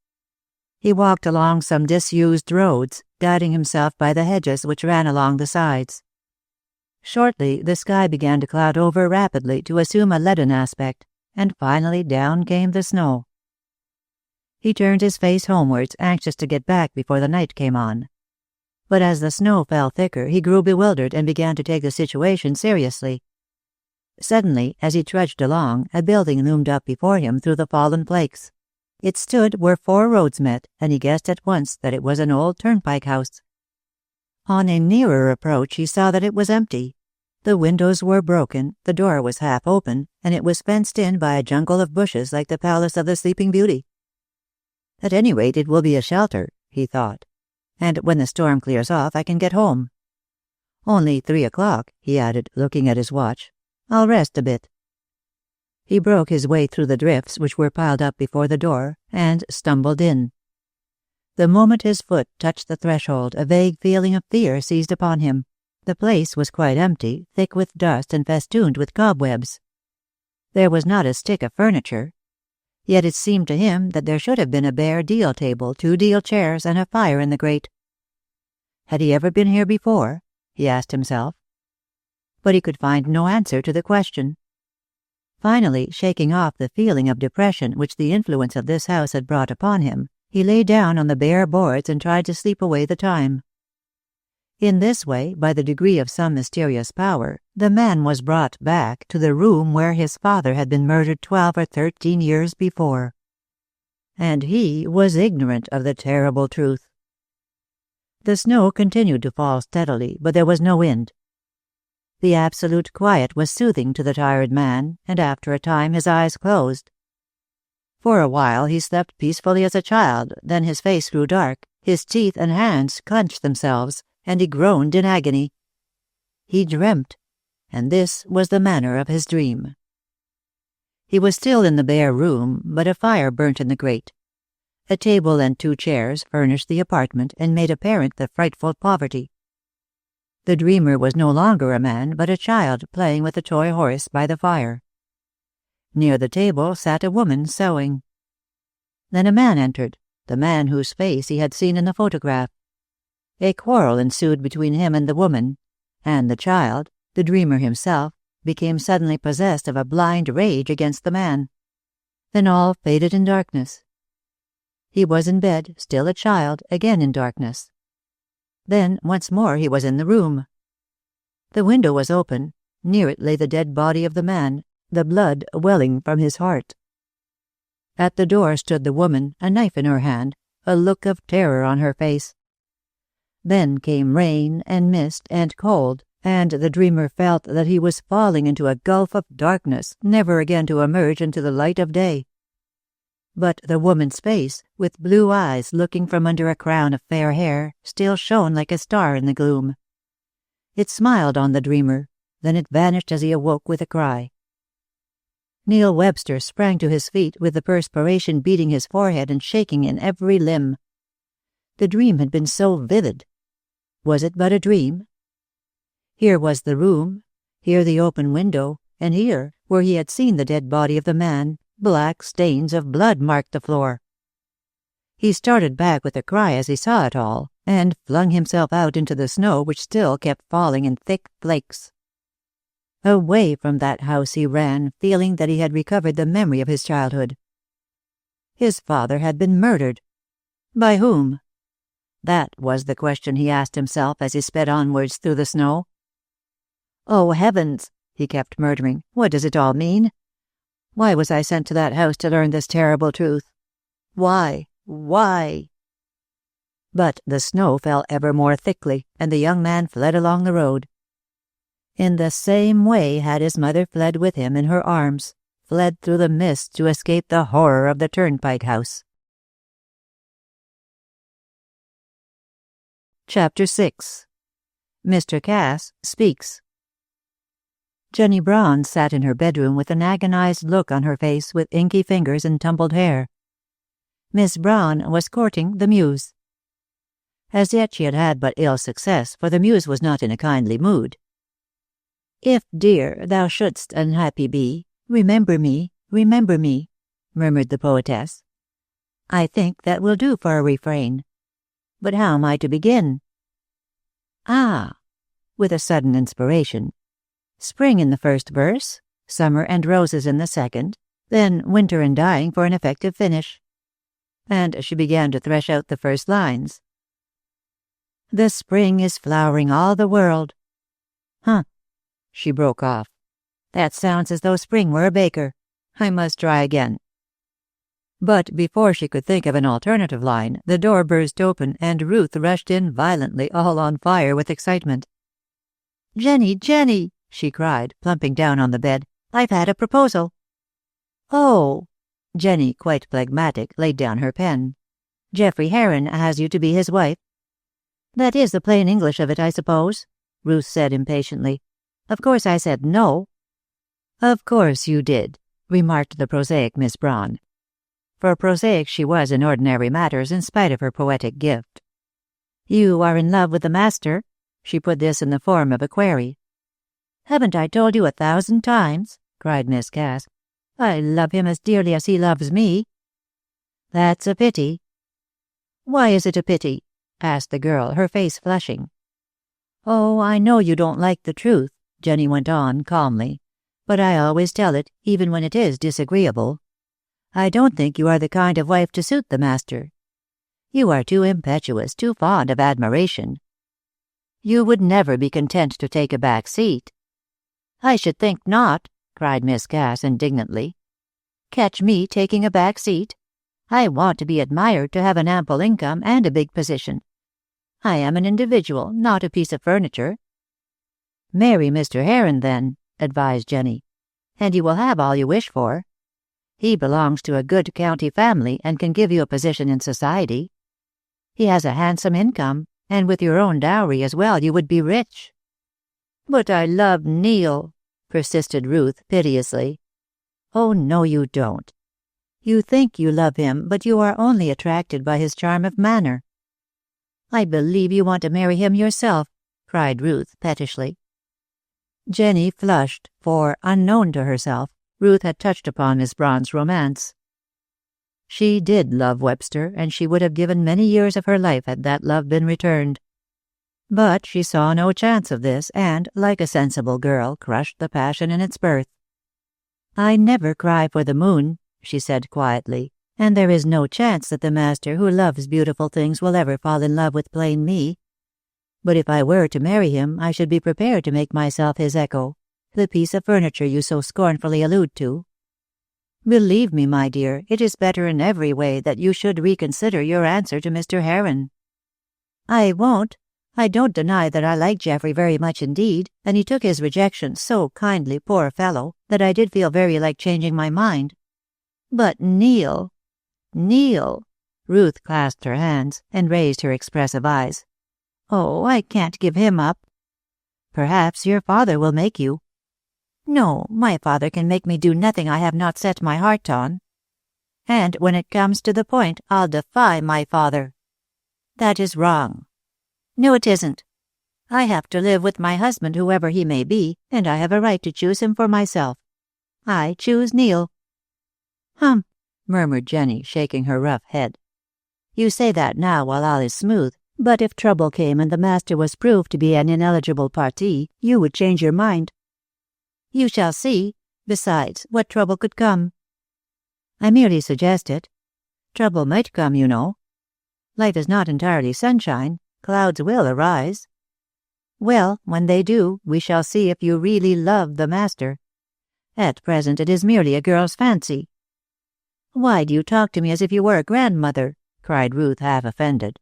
He walked along some disused roads, guiding himself by the hedges which ran along the sides. Shortly the sky began to cloud over rapidly to assume a leaden aspect, and finally down came the snow. He turned his face homewards, anxious to get back before the night came on. But as the snow fell thicker, he grew bewildered and began to take the situation seriously. Suddenly, as he trudged along, a building loomed up before him through the fallen flakes. It stood where 4 roads met, and he guessed at once that it was an old Turnpike House. On a nearer approach he saw that it was empty. The windows were broken, the door was half open, and it was fenced in by a jungle of bushes like the palace of the Sleeping Beauty. At any rate, it will be a shelter, he thought, and when the storm clears off I can get home. Only 3 o'clock, he added, looking at his watch. I'll rest a bit. He broke his way through the drifts which were piled up before the door, and stumbled in. The moment his foot touched the threshold, a vague feeling of fear seized upon him. The place was quite empty, thick with dust and festooned with cobwebs. There was not a stick of furniture. Yet it seemed to him that there should have been a bare deal table, 2 deal chairs, and a fire in the grate. Had he ever been here before? He asked himself. But he could find no answer to the question. Finally, shaking off the feeling of depression which the influence of this house had brought upon him, he lay down on the bare boards and tried to sleep away the time. In this way, by the degree of some mysterious power, the man was brought back to the room where his father had been murdered 12 or 13 years before. And he was ignorant of the terrible truth. The snow continued to fall steadily, but there was no wind. The absolute quiet was soothing to the tired man, and after a time his eyes closed. For a while he slept peacefully as a child, then his face grew dark, his teeth and hands clenched themselves, and he groaned in agony. He dreamt, and this was the manner of his dream. He was still in the bare room, but a fire burnt in the grate. A table and 2 chairs furnished the apartment and made apparent the frightful poverty. The dreamer was no longer a man, but a child playing with a toy horse by the fire. Near the table sat a woman sewing. Then a man entered, the man whose face he had seen in the photograph. A quarrel ensued between him and the woman, and the child, the dreamer himself, became suddenly possessed of a blind rage against the man. Then all faded in darkness. He was in bed, still a child, again in darkness. Then once more he was in the room. The window was open. Near it lay the dead body of the man, the blood welling from his heart. At the door stood the woman, a knife in her hand, a look of terror on her face. Then came rain and mist and cold, and the dreamer felt that he was falling into a gulf of darkness, never again to emerge into the light of day. But the woman's face, with blue eyes looking from under a crown of fair hair, still shone like a star in the gloom. It smiled on the dreamer, then it vanished as he awoke with a cry. Neil Webster sprang to his feet with the perspiration beading his forehead and shaking in every limb. The dream had been so vivid. Was it but a dream? Here was the room, here the open window, and here, where he had seen the dead body of the man, black stains of blood marked the floor. He started back with a cry as he saw it all, and flung himself out into the snow which still kept falling in thick flakes. Away from that house he ran, feeling that he had recovered the memory of his childhood. His father had been murdered. By whom? That was the question he asked himself as he sped onwards through the snow. "Oh, heavens!" he kept murmuring. "What does it all mean? Why was I sent to that house to learn this terrible truth? Why? Why? But the snow fell ever more thickly, and the young man fled along the road. In the same way had his mother fled with him in her arms, fled through the mist to escape the horror of the Turnpike House. Chapter 6. Mr. Cass Speaks. Jenny Braun sat in her bedroom with an agonized look on her face, with inky fingers and tumbled hair. Miss Braun was courting the Muse. As yet she had had but ill success, for the Muse was not in a kindly mood. "If, dear, thou shouldst unhappy be, remember me, murmured the poetess. "I think that will do for a refrain. But how am I to begin?" "Ah," with a sudden inspiration. "Spring in the first verse, summer and roses in the second, then winter and dying for an effective finish." And she began to thresh out the first lines. "The spring is flowering all the world." "Huh," she broke off. "That sounds as though spring were a baker. I must try again." But before she could think of an alternative line, the door burst open, and Ruth rushed in violently, all on fire with excitement. "Jenny, Jenny!" she cried, plumping down on the bed. "I've had a proposal." "Oh!" Jenny, quite phlegmatic, laid down her pen. "Geoffrey Heron has you to be his wife?" "That is the plain English of it, I suppose," Ruth said impatiently. "Of course I said no." "Of course you did," remarked the prosaic Miss Braun. For prosaic she was in ordinary matters, in spite of her poetic gift. "You are in love with the master?" She put this in the form of a query. "Haven't I told you 1,000 times?" cried Miss Cass. "I love him as dearly as he loves me." "That's a pity." "Why is it a pity?" asked the girl, her face flushing. "Oh, I know you don't like the truth," Jenny went on calmly, "but I always tell it, even when it is disagreeable. I don't think you are the kind of wife to suit the master. You are too impetuous, too fond of admiration. You would never be content to take a back seat." "I should think not," cried Miss Cass indignantly. "Catch me taking a back seat? I want to be admired, to have an ample income and a big position. I am an individual, not a piece of furniture." "Marry Mr. Heron, then," advised Jenny, "and you will have all you wish for. He belongs to a good county family and can give you a position in society. He has a handsome income, and with your own dowry as well you would be rich." "But I love Neil," persisted Ruth piteously. "Oh, no, you don't. You think you love him, but you are only attracted by his charm of manner." "I believe you want to marry him yourself," cried Ruth pettishly. Jenny flushed, for, unknown to herself, Ruth had touched upon Miss Braun's romance. She did love Webster, and she would have given many years of her life had that love been returned. But she saw no chance of this, and, like a sensible girl, crushed the passion in its birth. "I never cry for the moon," she said quietly, "and there is no chance that the master who loves beautiful things will ever fall in love with plain me. But if I were to marry him, I should be prepared to make myself his echo, the piece of furniture you so scornfully allude to. Believe me, my dear, it is better in every way that you should reconsider your answer to Mr. Heron." "I won't. I don't deny that I like Geoffrey very much indeed, and he took his rejection so kindly, poor fellow, that I did feel very like changing my mind. But Neil—" Ruth clasped her hands and raised her expressive eyes. "Oh, I can't give him up." "Perhaps your father will make you." "No, my father can make me do nothing I have not set my heart on. And when it comes to the point, I'll defy my father." "That is wrong." "No, it isn't. I have to live with my husband, whoever he may be, and I have a right to choose him for myself. I choose Neil." "Hum," murmured Jenny, shaking her rough head. "You say that now while all is smooth, but if trouble came and the master was proved to be an ineligible parti, you would change your mind." "You shall see. Besides, what trouble could come?" "I merely suggest it. Trouble might come, you know. Life is not entirely sunshine. Clouds will arise. Well, when they do, we shall see if you really love the master. At present it is merely a girl's fancy." "Why do you talk to me as if you were a grandmother?" cried Ruth, half offended.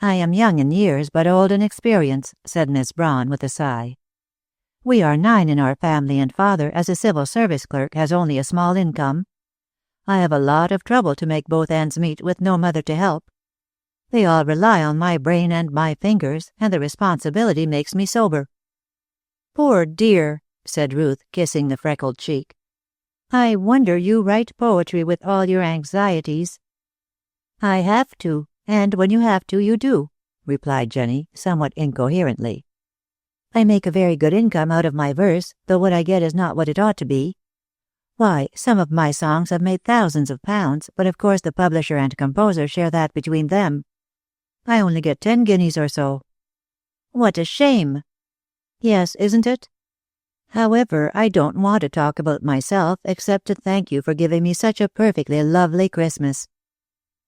"I am young in years, but old in experience," said Miss Braun with a sigh. "We are 9 in our family, and father, as a civil service clerk, has only a small income. I have a lot of trouble to make both ends meet with no mother to help. They all rely on my brain and my fingers, and the responsibility makes me sober." "Poor dear," said Ruth, kissing the freckled cheek. "I wonder you write poetry with all your anxieties." "I have to, and when you have to, you do," replied Jenny, somewhat incoherently. "I make a very good income out of my verse, though what I get is not what it ought to be. Why, some of my songs have made thousands of pounds, but of course the publisher and composer share that between them. I only get 10 guineas or so." "What a shame!" "Yes, isn't it? However, I don't want to talk about myself, except to thank you for giving me such a perfectly lovely Christmas.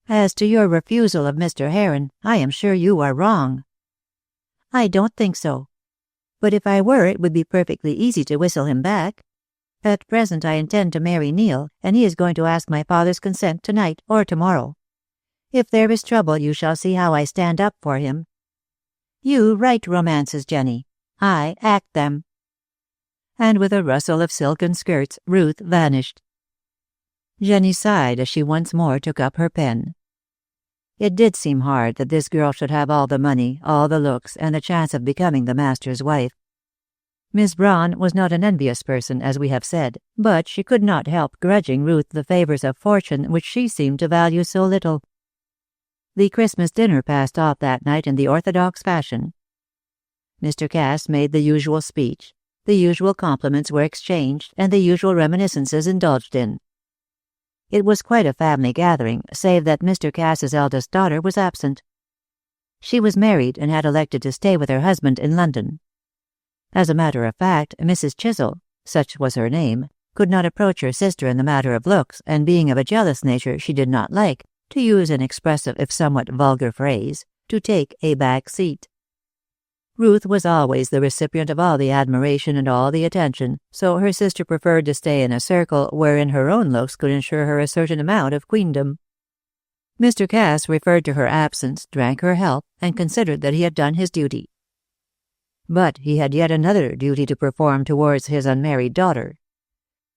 As to your refusal of Mr. Heron, I am sure you are wrong." "I don't think so. But if I were, it would be perfectly easy to whistle him back. At present I intend to marry Neil, and he is going to ask my father's consent tonight or tomorrow. If there is trouble, you shall see how I stand up for him. You write romances, Jenny. I act them." And with a rustle of silken skirts, Ruth vanished. Jenny sighed as she once more took up her pen. It did seem hard that this girl should have all the money, all the looks, and the chance of becoming the master's wife. Miss Braun was not an envious person, as we have said, but she could not help grudging Ruth the favors of fortune which she seemed to value so little. The Christmas dinner passed off that night in the orthodox fashion. Mr. Cass made the usual speech, the usual compliments were exchanged, and the usual reminiscences indulged in. It was quite a family gathering, save that Mr. Cass's eldest daughter was absent. She was married and had elected to stay with her husband in London. As a matter of fact, Mrs. Chisel, such was her name, could not approach her sister in the matter of looks, and being of a jealous nature she did not like, to use an expressive if somewhat vulgar phrase, to take a back seat. Ruth was always the recipient of all the admiration and all the attention, so her sister preferred to stay in a circle wherein her own looks could ensure her a certain amount of queendom. Mr. Cass referred to her absence, drank her health, and considered that he had done his duty. But he had yet another duty to perform towards his unmarried daughter.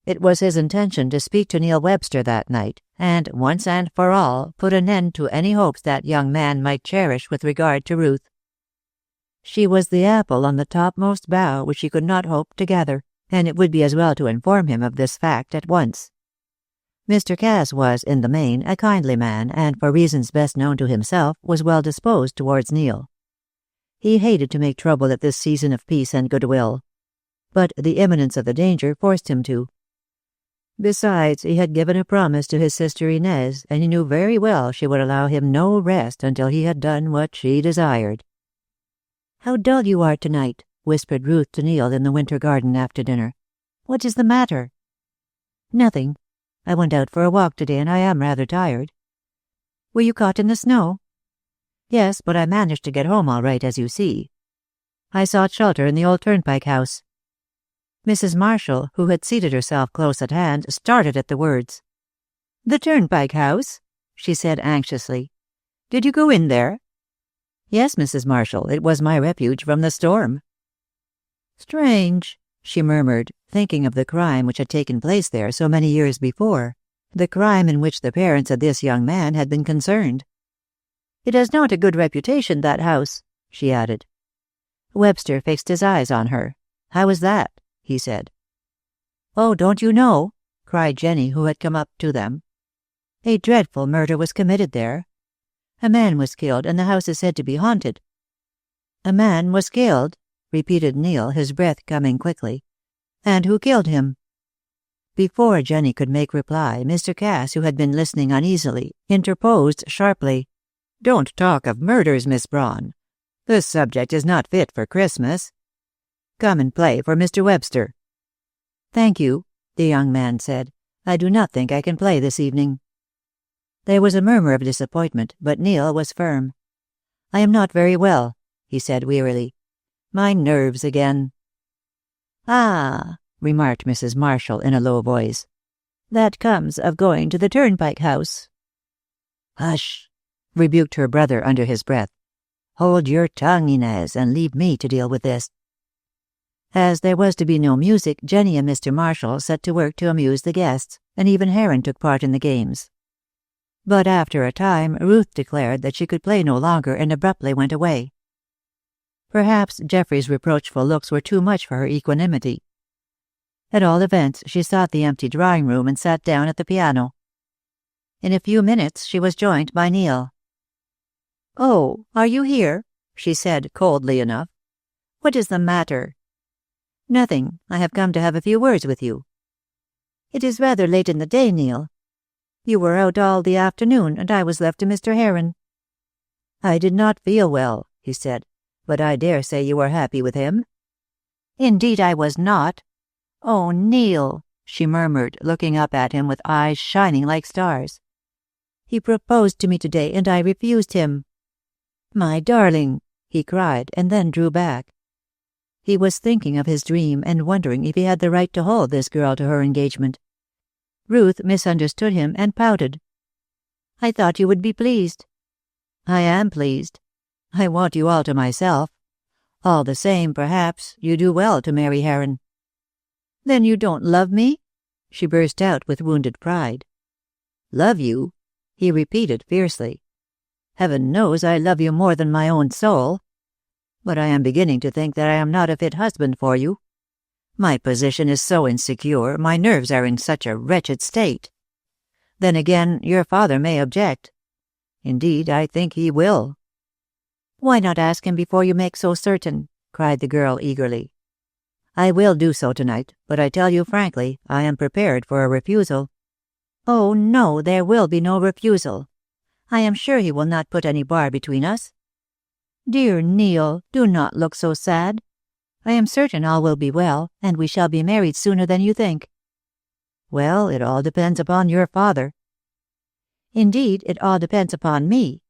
It was his intention to speak to Neil Webster that night, and, once and for all, put an end to any hopes that young man might cherish with regard to Ruth. She was the apple on the topmost bough which he could not hope to gather, and it would be as well to inform him of this fact at once. Mr. Cass was, in the main, a kindly man, and, for reasons best known to himself, was well disposed towards Neil. He hated to make trouble at this season of peace and goodwill, but the imminence of the danger forced him to. Besides, he had given a promise to his sister Inez, and he knew very well she would allow him no rest until he had done what she desired. "How dull you are tonight," whispered Ruth to Neil in the winter garden after dinner. "What is the matter?" "Nothing. I went out for a walk today, and I am rather tired." "Were you caught in the snow?" "Yes, but I managed to get home all right, as you see. I sought shelter in the old Turnpike House." Mrs. Marshall, who had seated herself close at hand, started at the words. "The Turnpike House?" she said anxiously. "Did you go in there?" "Yes, Mrs. Marshall, it was my refuge from the storm." "Strange," she murmured, thinking of the crime which had taken place there so many years before, the crime in which the parents of this young man had been concerned. "It has not a good reputation, that house," she added. Webster fixed his eyes on her. "How is that?" he said. "Oh, don't you know?" cried Jenny, who had come up to them. "A dreadful murder was committed there. A man was killed, and the house is said to be haunted." "A man was killed?" repeated Neil, his breath coming quickly. "And who killed him?" Before Jenny could make reply, Mr. Cass, who had been listening uneasily, interposed sharply. "Don't talk of murders, Miss Braun. The subject is not fit for Christmas. Come and play for Mr. Webster." "Thank you," the young man said. "I do not think I can play this evening." There was a murmur of disappointment, but Neil was firm. "I am not very well," he said wearily. "My nerves again." "Ah," remarked Mrs. Marshall in a low voice. That comes of going to the Turnpike House." "Hush," rebuked her brother under his breath. "Hold your tongue, Inez, and leave me to deal with this." As there was to be no music, Jenny and Mr. Marshall set to work to amuse the guests, and even Heron took part in the games. But after a time, Ruth declared that she could play no longer and abruptly went away. Perhaps Geoffrey's reproachful looks were too much for her equanimity. At all events, she sought the empty drawing-room and sat down at the piano. In a few minutes she was joined by Neil. "Oh, are you here?" she said, coldly enough. "What is the matter?" "Nothing. I have come to have a few words with you." "It is rather late in the day, Neil. You were out all the afternoon, and I was left to Mr. Heron." "I did not feel well," he said, "but I dare say you were happy with him." "Indeed I was not." "Oh, Neil," she murmured, looking up at him with eyes shining like stars. "He proposed to me today, and I refused him." "My darling," he cried, and then drew back. He was thinking of his dream and wondering if he had the right to hold this girl to her engagement. Ruth misunderstood him and pouted. "I thought you would be pleased." "I am pleased. I want you all to myself. All the same, perhaps, you do well to marry Heron." "Then you don't love me?" she burst out with wounded pride. "Love you?" he repeated fiercely. "Heaven knows I love you more than my own soul. But I am beginning to think that I am not a fit husband for you. My position is so insecure, my nerves are in such a wretched state. Then again, your father may object. Indeed, I think he will." "Why not ask him before you make so certain?" cried the girl eagerly. "I will do so tonight, but I tell you frankly, I am prepared for a refusal." "Oh, no, there will be no refusal. I am sure he will not put any bar between us." "Dear Neil, do not look so sad. I am certain all will be well, and we shall be married sooner than you think." "Well, it all depends upon your father." "Indeed, it all depends upon me."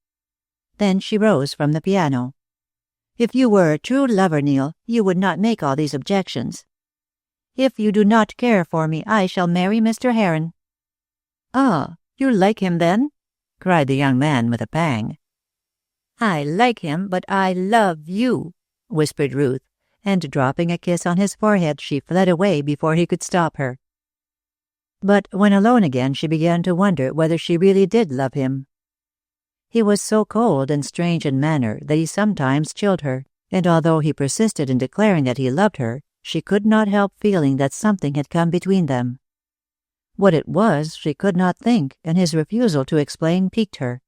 Then she rose from the piano. "If you were a true lover, Neil, you would not make all these objections. If you do not care for me, I shall marry Mr. Heron." "Ah, you like him then?" cried the young man with a pang. "I like him, but I love you," whispered Ruth, and dropping a kiss on his forehead, she fled away before he could stop her. But when alone again, she began to wonder whether she really did love him. He was so cold and strange in manner that he sometimes chilled her, and although he persisted in declaring that he loved her, she could not help feeling that something had come between them. What it was, she could not think, and his refusal to explain piqued her.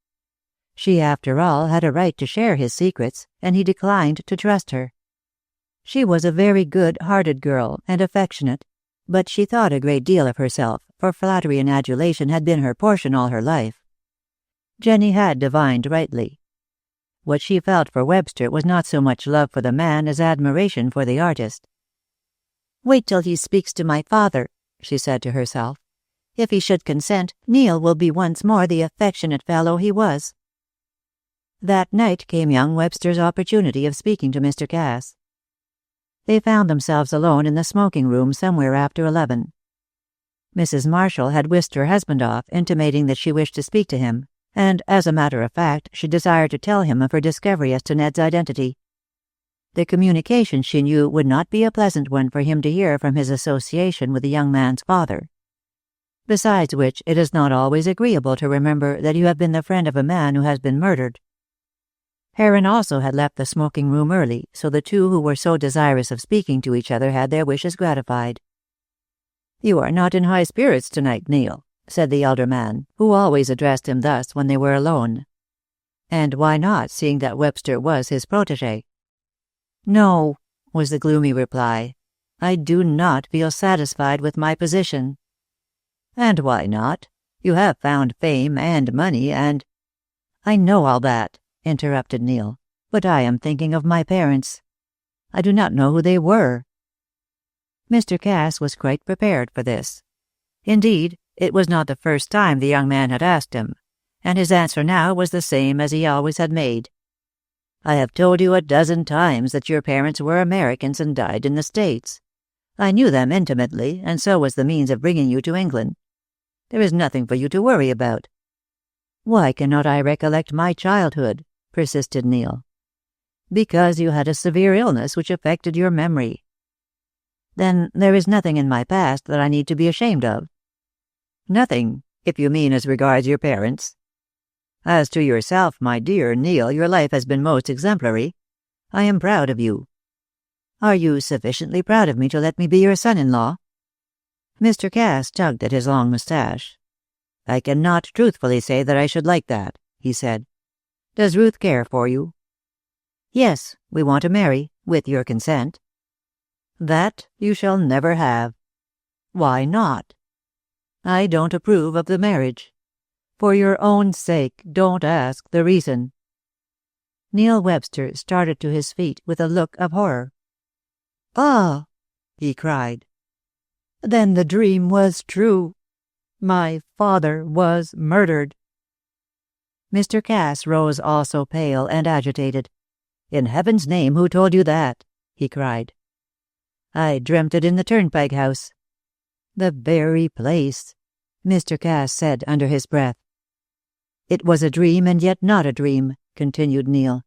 She, after all, had a right to share his secrets, and he declined to trust her. She was a very good-hearted girl, and affectionate, but she thought a great deal of herself, for flattery and adulation had been her portion all her life. Jenny had divined rightly. What she felt for Webster was not so much love for the man as admiration for the artist. "Wait till he speaks to my father," she said to herself. "If he should consent, Neil will be once more the affectionate fellow he was." That night came young Webster's opportunity of speaking to Mr. Cass. They found themselves alone in the smoking-room somewhere after 11. Mrs. Marshall had whisked her husband off, intimating that she wished to speak to him, and, as a matter of fact, she desired to tell him of her discovery as to Ned's identity. The communication, she knew, would not be a pleasant one for him to hear from his association with the young man's father. Besides which, it is not always agreeable to remember that you have been the friend of a man who has been murdered. Heron also had left the smoking-room early, so the two who were so desirous of speaking to each other had their wishes gratified. "You are not in high spirits tonight, Neil," said the elder man, who always addressed him thus when they were alone. And why not, seeing that Webster was his protégé? "No," was the gloomy reply. "I do not feel satisfied with my position." "And why not? You have found fame and money and—" "I know all that," interrupted Neil, "but I am thinking of my parents. I do not know who they were." Mr. Cass was quite prepared for this. Indeed, it was not the first time the young man had asked him, and his answer now was the same as he always had made. "I have told you a dozen times that your parents were Americans and died in the States. I knew them intimately, and so was the means of bringing you to England. There is nothing for you to worry about." "Why cannot I recollect my childhood?" persisted Neil. "Because you had a severe illness which affected your memory." "Then there is nothing in my past that I need to be ashamed of." "Nothing, if you mean as regards your parents. As to yourself, my dear Neil, your life has been most exemplary. I am proud of you." "Are you sufficiently proud of me to let me be your son-in-law?" Mr. Cass tugged at his long moustache. "I cannot truthfully say that I should like that," he said. "Does Ruth care for you?" "Yes, we want to marry, with your consent." "That you shall never have." "Why not?" "I don't approve of the marriage. For your own sake, don't ask the reason." Neil Webster started to his feet with a look of horror. "Ah!" he cried. "Then the dream was true. My father was murdered." Mr. Cass rose also pale and agitated. "In heaven's name, who told you that?" he cried. "I dreamt it in the Turnpike House." "The very place," Mr. Cass said under his breath. "It was a dream and yet not a dream," continued Neil.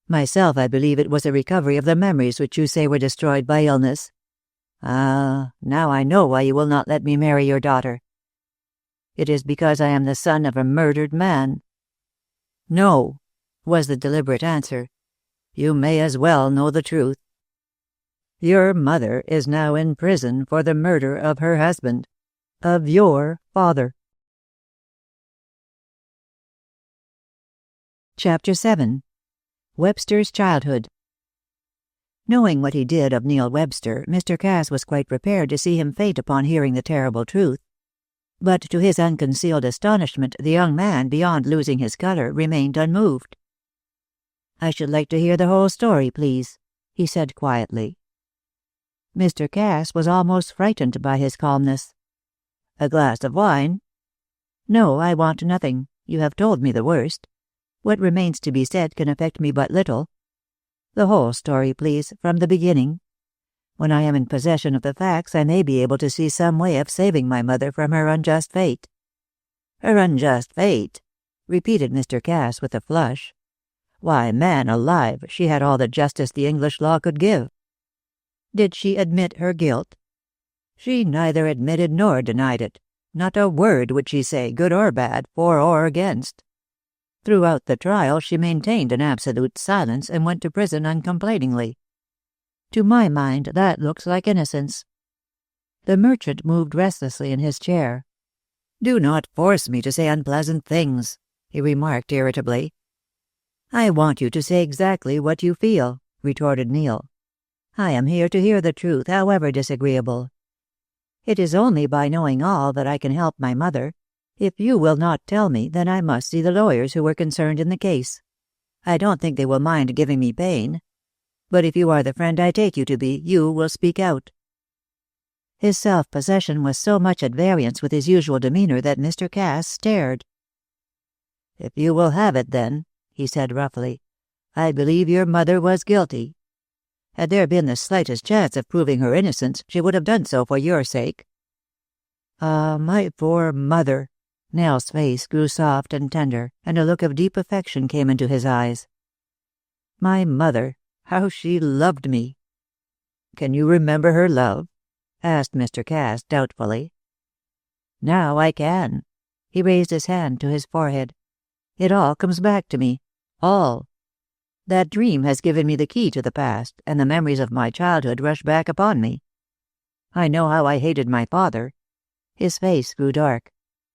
"Myself, I believe it was a recovery of the memories which you say were destroyed by illness. Ah, now I know why you will not let me marry your daughter. It is because I am the son of a murdered man." "No," was the deliberate answer. "You may as well know the truth. Your mother is now in prison for the murder of her husband, of your father." Chapter 7. Webster's Childhood. Knowing what he did of Neil Webster, Mr. Cass was quite prepared to see him faint upon hearing the terrible truth. But to his unconcealed astonishment, the young man, beyond losing his color, remained unmoved. "I should like to hear the whole story, please," he said quietly. Mr. Cass was almost frightened by his calmness. "A glass of wine?" "No, I want nothing. You have told me the worst. What remains to be said can affect me but little. The whole story, please, from the beginning. When I am in possession of the facts, I may be able to see some way of saving my mother from her unjust fate." "Her unjust fate?" repeated Mr. Cass with a flush. "Why, man alive, she had all the justice the English law could give." "Did she admit her guilt?" "She neither admitted nor denied it. Not a word would she say, good or bad, for or against. Throughout the trial she maintained an absolute silence and went to prison uncomplainingly. To my mind that looks like innocence." The merchant moved restlessly in his chair. "Do not force me to say unpleasant things," he remarked irritably. "I want you to say exactly what you feel," retorted Neil. "I am here to hear the truth, however disagreeable. It is only by knowing all that I can help my mother. If you will not tell me, then I must see the lawyers who were concerned in the case. I don't think they will mind giving me pain. But if you are the friend I take you to be, you will speak out." His self-possession was so much at variance with his usual demeanor that Mr. Cass stared. "If you will have it, then," he said roughly, "I believe your mother was guilty. Had there been the slightest chance of proving her innocence, she would have done so for your sake." "Ah, my poor mother!" Nell's face grew soft and tender, and a look of deep affection came into his eyes. "My mother, how she loved me!" "Can you remember her love?" asked Mr. Cass doubtfully. "Now I can." He raised his hand to his forehead. "It all comes back to me. All. That dream has given me the key to the past, and the memories of my childhood rush back upon me. I know how I hated my father." His face grew dark.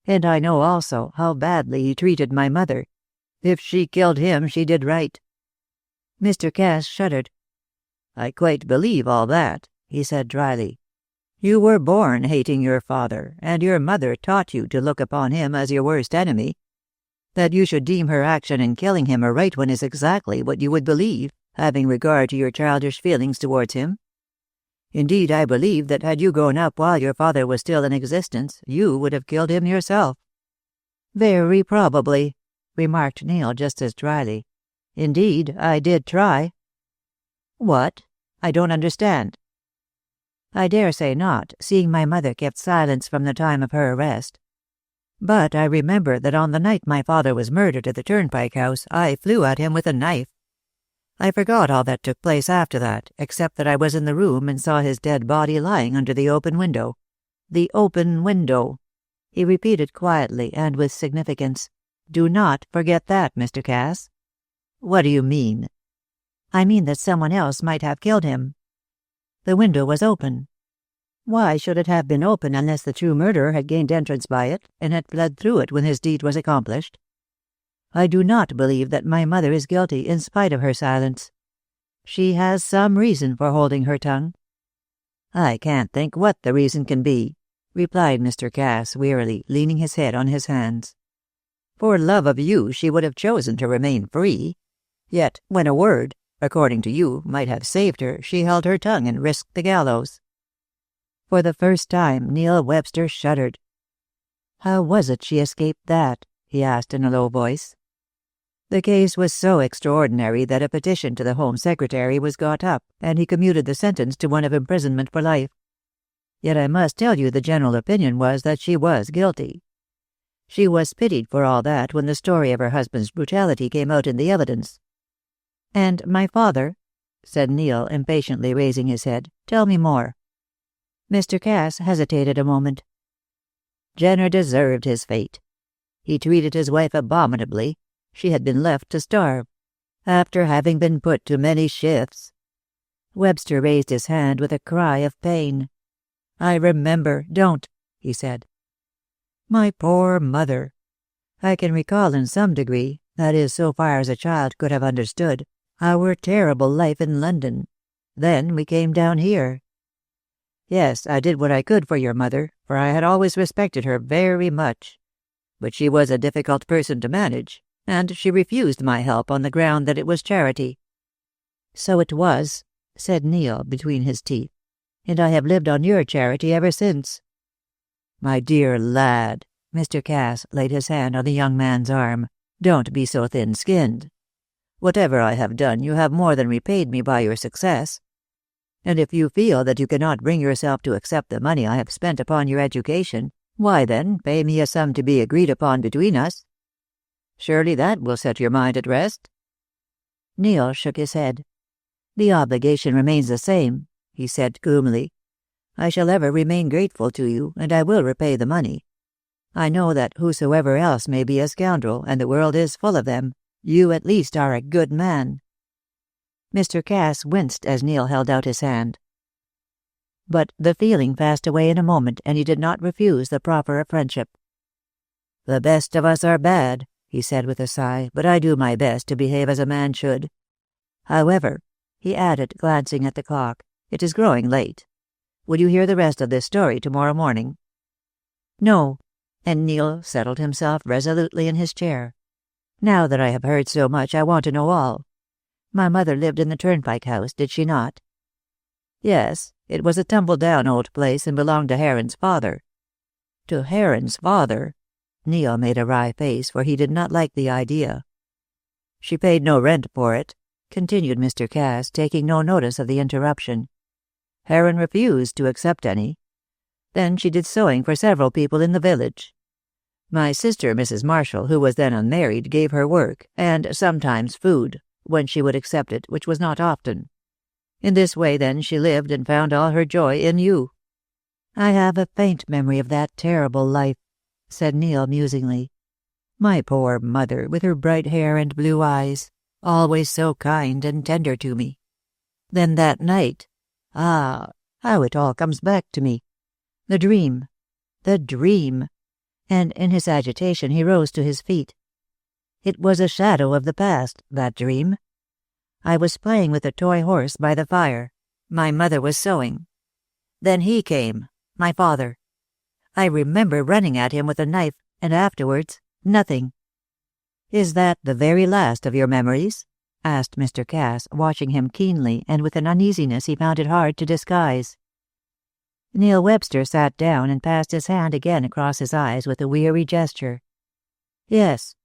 "And I know also how badly he treated my mother. If she killed him, she did right." Mr. Cass shuddered. "I quite believe all that," he said dryly. "You were born hating your father, and your mother taught you to look upon him as your worst enemy. That you should deem her action in killing him a right one is exactly what you would believe, having regard to your childish feelings towards him. Indeed, I believe that had you grown up while your father was still in existence, you would have killed him yourself." "Very probably," remarked Neil just as dryly. "Indeed, I did try." "What? I don't understand." "I dare say not, seeing my mother kept silence from the time of her arrest. But I remember that on the night my father was murdered at the Turnpike House, I flew at him with a knife. I forgot all that took place after that, except that I was in the room and saw his dead body lying under the open window. The open window," he repeated quietly and with significance. "Do not forget that, Mr. Cass." "What do you mean?" "I mean that someone else might have killed him. The window was open. Why should it have been open unless the true murderer had gained entrance by it and had fled through it when his deed was accomplished? I do not believe that my mother is guilty in spite of her silence. She has some reason for holding her tongue." "I can't think what the reason can be," replied Mr. Cass wearily, leaning his head on his hands. "For love of you she would have chosen to remain free. Yet when a word, according to you, might have saved her, she held her tongue and risked the gallows." For the first time Neil Webster shuddered. "How was it she escaped that?" he asked in a low voice. The case was so extraordinary that a petition to the Home Secretary was got up, and he commuted the sentence to one of imprisonment for life. Yet I must tell you the general opinion was that she was guilty. She was pitied for all that when the story of her husband's brutality came out in the evidence. "And my father?" said Neil, impatiently raising his head. "Tell me more." Mr. Cass hesitated a moment. "Jenner deserved his fate. He treated his wife abominably. She had been left to starve, after having been put to many shifts." Webster raised his hand with a cry of pain. "I remember. Don't," he said. "My poor mother. I can recall in some degree, that is, so far as a child could have understood, our terrible life in London. Then we came down here. Yes, I did what I could for your mother, for I had always respected her very much. But she was a difficult person to manage, and she refused my help on the ground that it was charity." "So it was," said Neil between his teeth, "and I have lived on your charity ever since." "My dear lad," Mr. Cass laid his hand on the young man's arm, "don't be so thin-skinned. Whatever I have done, you have more than repaid me by your success. And if you feel that you cannot bring yourself to accept the money I have spent upon your education, why then pay me a sum to be agreed upon between us. Surely that will set your mind at rest." Neil shook his head. "The obligation remains the same," he said gloomily. "I shall ever remain grateful to you, and I will repay the money. I know that whosoever else may be a scoundrel, and the world is full of them, you at least are a good man." Mr. Cass winced as Neil held out his hand. But the feeling passed away in a moment, and he did not refuse the proffer of friendship. "The best of us are bad," he said with a sigh, "but I do my best to behave as a man should. However," he added, glancing at the clock, "it is growing late. Will you hear the rest of this story tomorrow morning?" "No," and Neil settled himself resolutely in his chair. "Now that I have heard so much, I want to know all. My mother lived in the Turnpike House, did she not?" "Yes, it was a tumble-down old place and belonged to Heron's father." "To Heron's father?" Neil made a wry face, for he did not like the idea. "She paid no rent for it," continued Mr. Cass, taking no notice of the interruption. "Heron refused to accept any. Then she did sewing for several people in the village. My sister, Mrs. Marshall, who was then unmarried, gave her work, and sometimes food, when she would accept it, which was not often. In this way, then, she lived and found all her joy in you." "I have a faint memory of that terrible life," said Neil musingly. "My poor mother, with her bright hair and blue eyes, always so kind and tender to me. Then that night, how it all comes back to me. The dream. And in his agitation he rose to his feet. It was a shadow of the past, that dream. I was playing with a toy horse by the fire. My mother was sewing. Then he came, my father. I remember running at him with a knife, and afterwards, nothing." "Is that the very last of your memories?" asked Mr. Cass, watching him keenly and with an uneasiness he found it hard to disguise. Neil Webster sat down and passed his hand again across his eyes with a weary gesture. "Yes.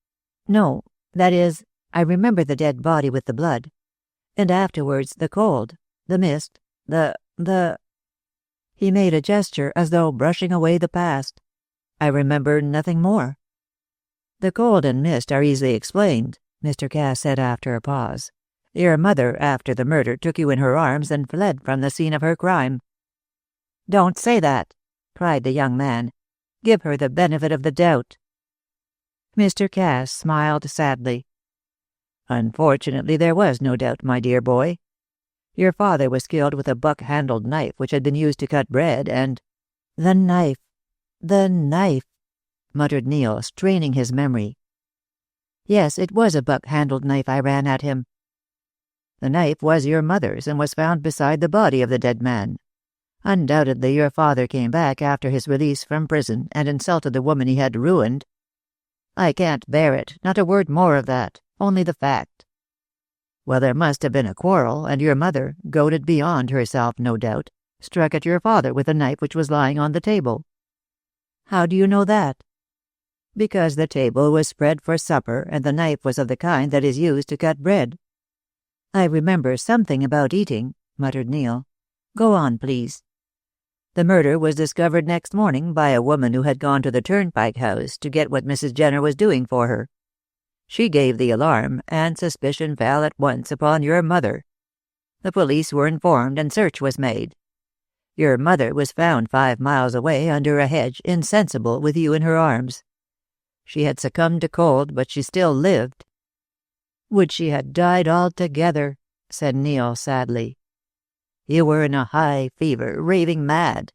No, that is, I remember the dead body with the blood. And afterwards the cold, the mist, the—" He made a gesture as though brushing away the past. I remember nothing more." "The cold and mist are easily explained," Mr. Cass said after a pause. "Your mother, after the murder, took you in her arms and fled from the scene of her crime." "Don't say that," cried the young man. "Give her the benefit of the doubt." Mr. Cass smiled sadly. "Unfortunately, there was no doubt, my dear boy. Your father was killed with a buck-handled knife which had been used to cut bread, and—" "The knife, the knife," muttered Neil, straining his memory. "Yes, it was a buck-handled knife I ran at him." "The knife was your mother's, and was found beside the body of the dead man. Undoubtedly your father came back after his release from prison and insulted the woman he had ruined." "I can't bear it. Not a word more of that. Only the fact." "Well, there must have been a quarrel, and your mother, goaded beyond herself, no doubt, struck at your father with a knife which was lying on the table." "How do you know that?" "Because the table was spread for supper, and the knife was of the kind that is used to cut bread." "I remember something about eating," muttered Neil. "Go on, please." "The murder was discovered next morning by a woman who had gone to the Turnpike House to get what Mrs. Jenner was doing for her. She gave the alarm, and suspicion fell at once upon your mother. The police were informed, and search was made. Your mother was found 5 miles away under a hedge, insensible, with you in her arms. She had succumbed to cold, but she still lived." "Would she had died altogether," said Neil sadly. "You were in a high fever, raving mad."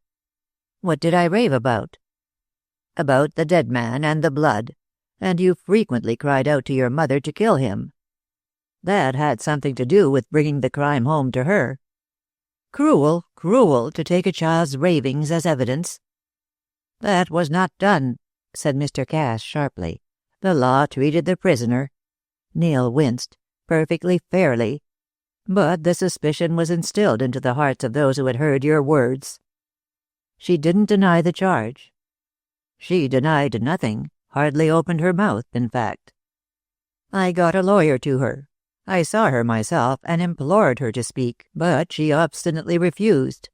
"What did I rave about?" "About the dead man and the blood, and you frequently cried out to your mother to kill him. That had something to do with bringing the crime home to her." "Cruel, cruel, to take a child's ravings as evidence." "That was not done," said Mr. Cass sharply. "The law treated the prisoner," Neil winced, "perfectly fairly. But the suspicion was instilled into the hearts of those who had heard your words." "She didn't deny the charge." "She denied nothing, hardly opened her mouth, in fact. I got a lawyer to her. I saw her myself and implored her to speak, but she obstinately refused.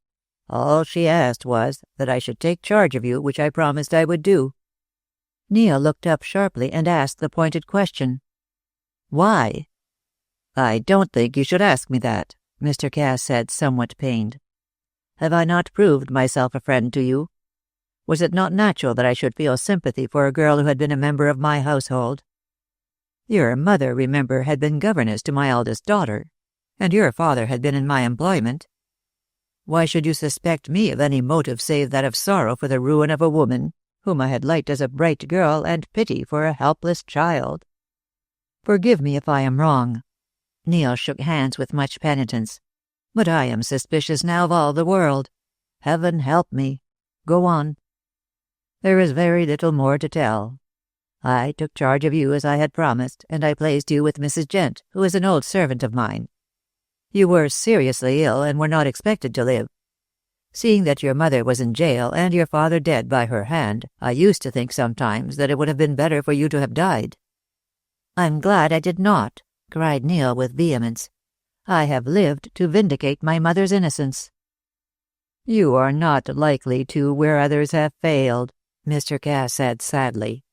All she asked was that I should take charge of you, which I promised I would do." Neil looked up sharply and asked the pointed question. "Why?" "I don't think you should ask me that," Mr. Cass said, somewhat pained. "Have I not proved myself a friend to you? Was it not natural that I should feel sympathy for a girl who had been a member of my household? Your mother, remember, had been governess to my eldest daughter, and your father had been in my employment. Why should you suspect me of any motive save that of sorrow for the ruin of a woman, whom I had liked as a bright girl, and pity for a helpless child? Forgive me if I am wrong." Neil shook hands with much penitence. "But I am suspicious now of all the world. Heaven help me. Go on." "There is very little more to tell. I took charge of you as I had promised, and I placed you with Mrs. Gent, who is an old servant of mine. You were seriously ill and were not expected to live. Seeing that your mother was in jail and your father dead by her hand, I used to think sometimes that it would have been better for you to have died." "I'm glad I did not," cried Neil with vehemence. "I have lived to vindicate my mother's innocence." "You are not likely to where others have failed," Mr. Cass said sadly.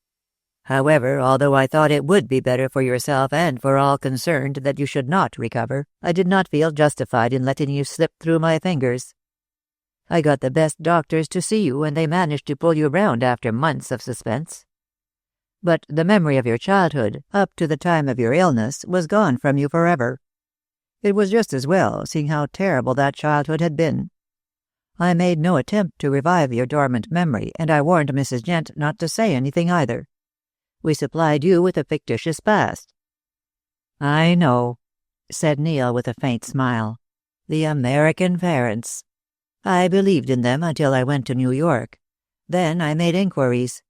"However, although I thought it would be better for yourself and for all concerned that you should not recover, I did not feel justified in letting you slip through my fingers. I got the best doctors to see you, and they managed to pull you round after months of suspense. But the memory of your childhood, up to the time of your illness, was gone from you forever. It was just as well, seeing how terrible that childhood had been. I made no attempt to revive your dormant memory, and I warned Mrs. Gent not to say anything either. We supplied you with a fictitious past." "I know," said Neil with a faint smile. "The American parents. I believed in them until I went to New York. Then I made inquiries.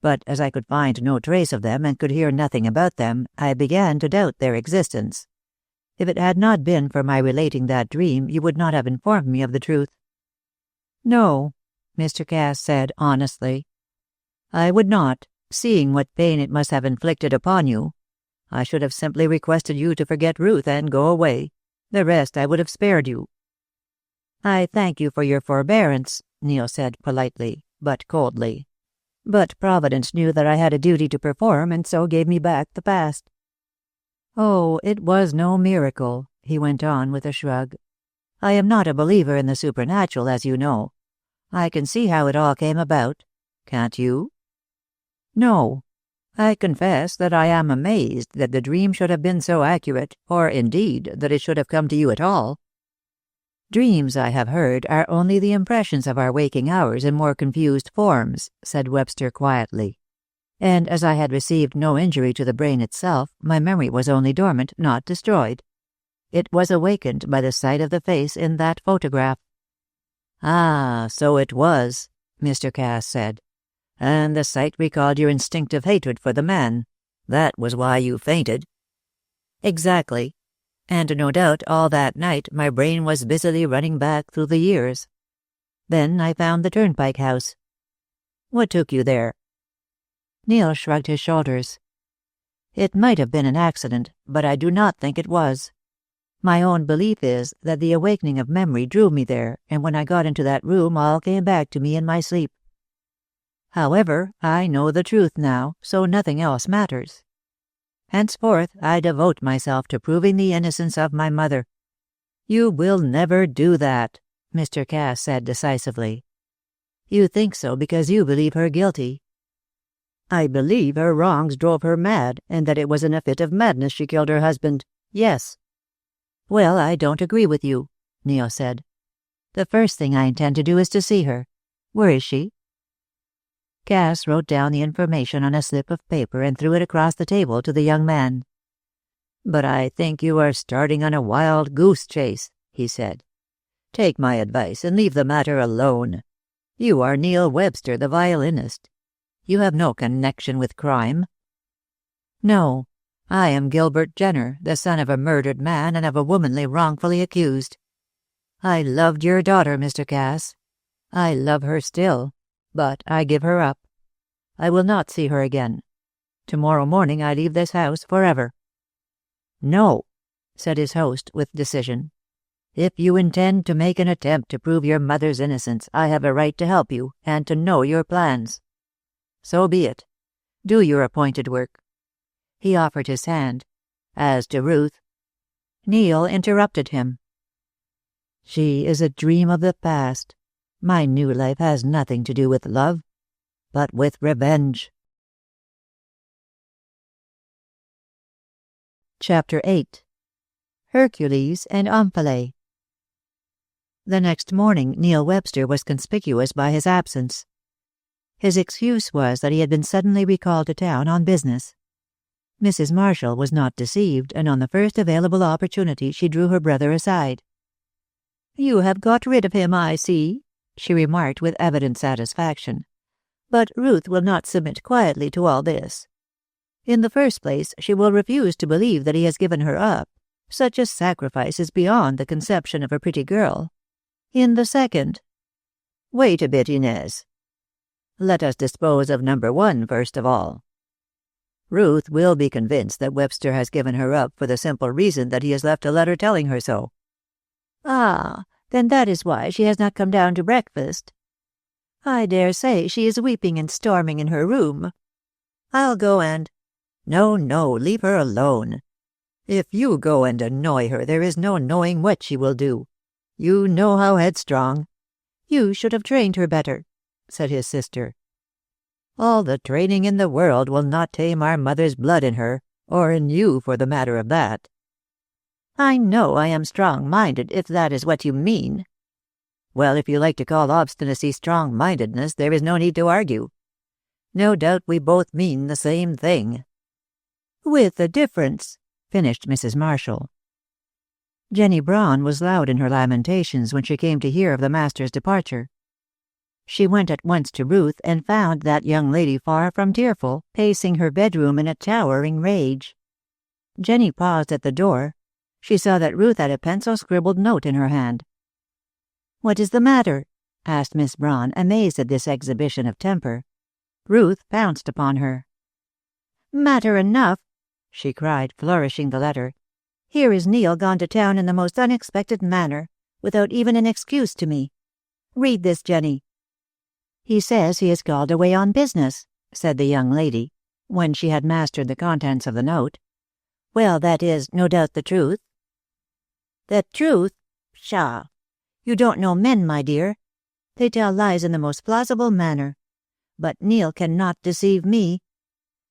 But as I could find no trace of them and could hear nothing about them, I began to doubt their existence. If it had not been for my relating that dream, you would not have informed me of the truth." "No," Mr. Cass said honestly. "I would not, seeing what pain it must have inflicted upon you. I should have simply requested you to forget Ruth and go away. The rest I would have spared you." "I thank you for your forbearance," Neil said politely, but coldly. But Providence knew that I had a duty to perform, and so gave me back the past." "Oh, it was no miracle," he went on with a shrug. "I am not a believer in the supernatural, as you know. I can see how it all came about. Can't you?" "No. I confess that I am amazed that the dream should have been so accurate, or, indeed, that it should have come to you at all." "Dreams, I have heard, are only the impressions of our waking hours in more confused forms," said Webster quietly. "And as I had received no injury to the brain itself, my memory was only dormant, not destroyed. It was awakened by the sight of the face in that photograph." "Ah, so it was," Mr. Cass said. "And the sight recalled your instinctive hatred for the man. That was why you fainted." "Exactly. And no doubt all that night my brain was busily running back through the years. Then I found the Turnpike House." "What took you there?" Neil shrugged his shoulders. "It might have been an accident, but I do not think it was. My own belief is that the awakening of memory drew me there, and when I got into that room all came back to me in my sleep. However, I know the truth now, so nothing else matters. Henceforth I devote myself to proving the innocence of my mother." "You will never do that," Mr. Cass said decisively. "You think so because you believe her guilty." "I believe her wrongs drove her mad, and that it was in a fit of madness she killed her husband. Yes." "Well, I don't agree with you," Neil said. "The first thing I intend to do is to see her. Where is she?" Cass wrote down the information on a slip of paper and threw it across the table to the young man. "But I think you are starting on a wild goose chase," he said. "Take my advice and leave the matter alone. You are Neil Webster, the violinist. You have no connection with crime." "No. I am Gilbert Jenner, the son of a murdered man and of a woman wrongfully accused. I loved your daughter, Mr. Cass. I love her still, but I give her up. I will not see her again. Tomorrow morning I leave this house forever." "No," said his host with decision. "If you intend to make an attempt to prove your mother's innocence, I have a right to help you, and to know your plans. So be it. Do your appointed work." He offered his hand. "As to Ruth—" Neil interrupted him. "She is a dream of the past. My new life has nothing to do with love, but with revenge." Chapter 8. Hercules and Omphale. The next morning Neil Webster was conspicuous by his absence. His excuse was that he had been suddenly recalled to town on business. Mrs. Marshall was not deceived, and on the first available opportunity she drew her brother aside. "You have got rid of him, I see," she remarked with evident satisfaction. "But Ruth will not submit quietly to all this. In the first place, she will refuse to believe that he has given her up. Such a sacrifice is beyond the conception of a pretty girl. In the second—" "Wait a bit, Inez. Let us dispose of number one first of all. Ruth will be convinced that Webster has given her up for the simple reason that he has left a letter telling her so." "Ah, then that is why she has not come down to breakfast. I dare say she is weeping and storming in her room. I'll go and—" "No, no, leave her alone. If you go and annoy her, there is no knowing what she will do. You know how headstrong—" "You should have trained her better," said his sister. "All the training in the world will not tame our mother's blood in her, or in you for the matter of that." "I know I am strong-minded, if that is what you mean." "Well, if you like to call obstinacy strong-mindedness, there is no need to argue. No doubt we both mean the same thing." "With a difference," finished Mrs. Marshall. Jenny Braun was loud in her lamentations when she came to hear of the master's departure. She went at once to Ruth and found that young lady far from tearful, pacing her bedroom in a towering rage. Jenny paused at the door. She saw that Ruth had a pencil-scribbled note in her hand. "What is the matter?" asked Miss Braun, amazed at this exhibition of temper. Ruth pounced upon her. "Matter enough!" she cried, flourishing the letter. "Here is Neil gone to town in the most unexpected manner, without even an excuse to me. Read this, Jenny." "He says he is called away on business," said the young lady, when she had mastered the contents of the note. "Well, that is, no doubt, the truth." "The truth? Pshaw! You don't know men, my dear. They tell lies in the most plausible manner. But Neil cannot deceive me.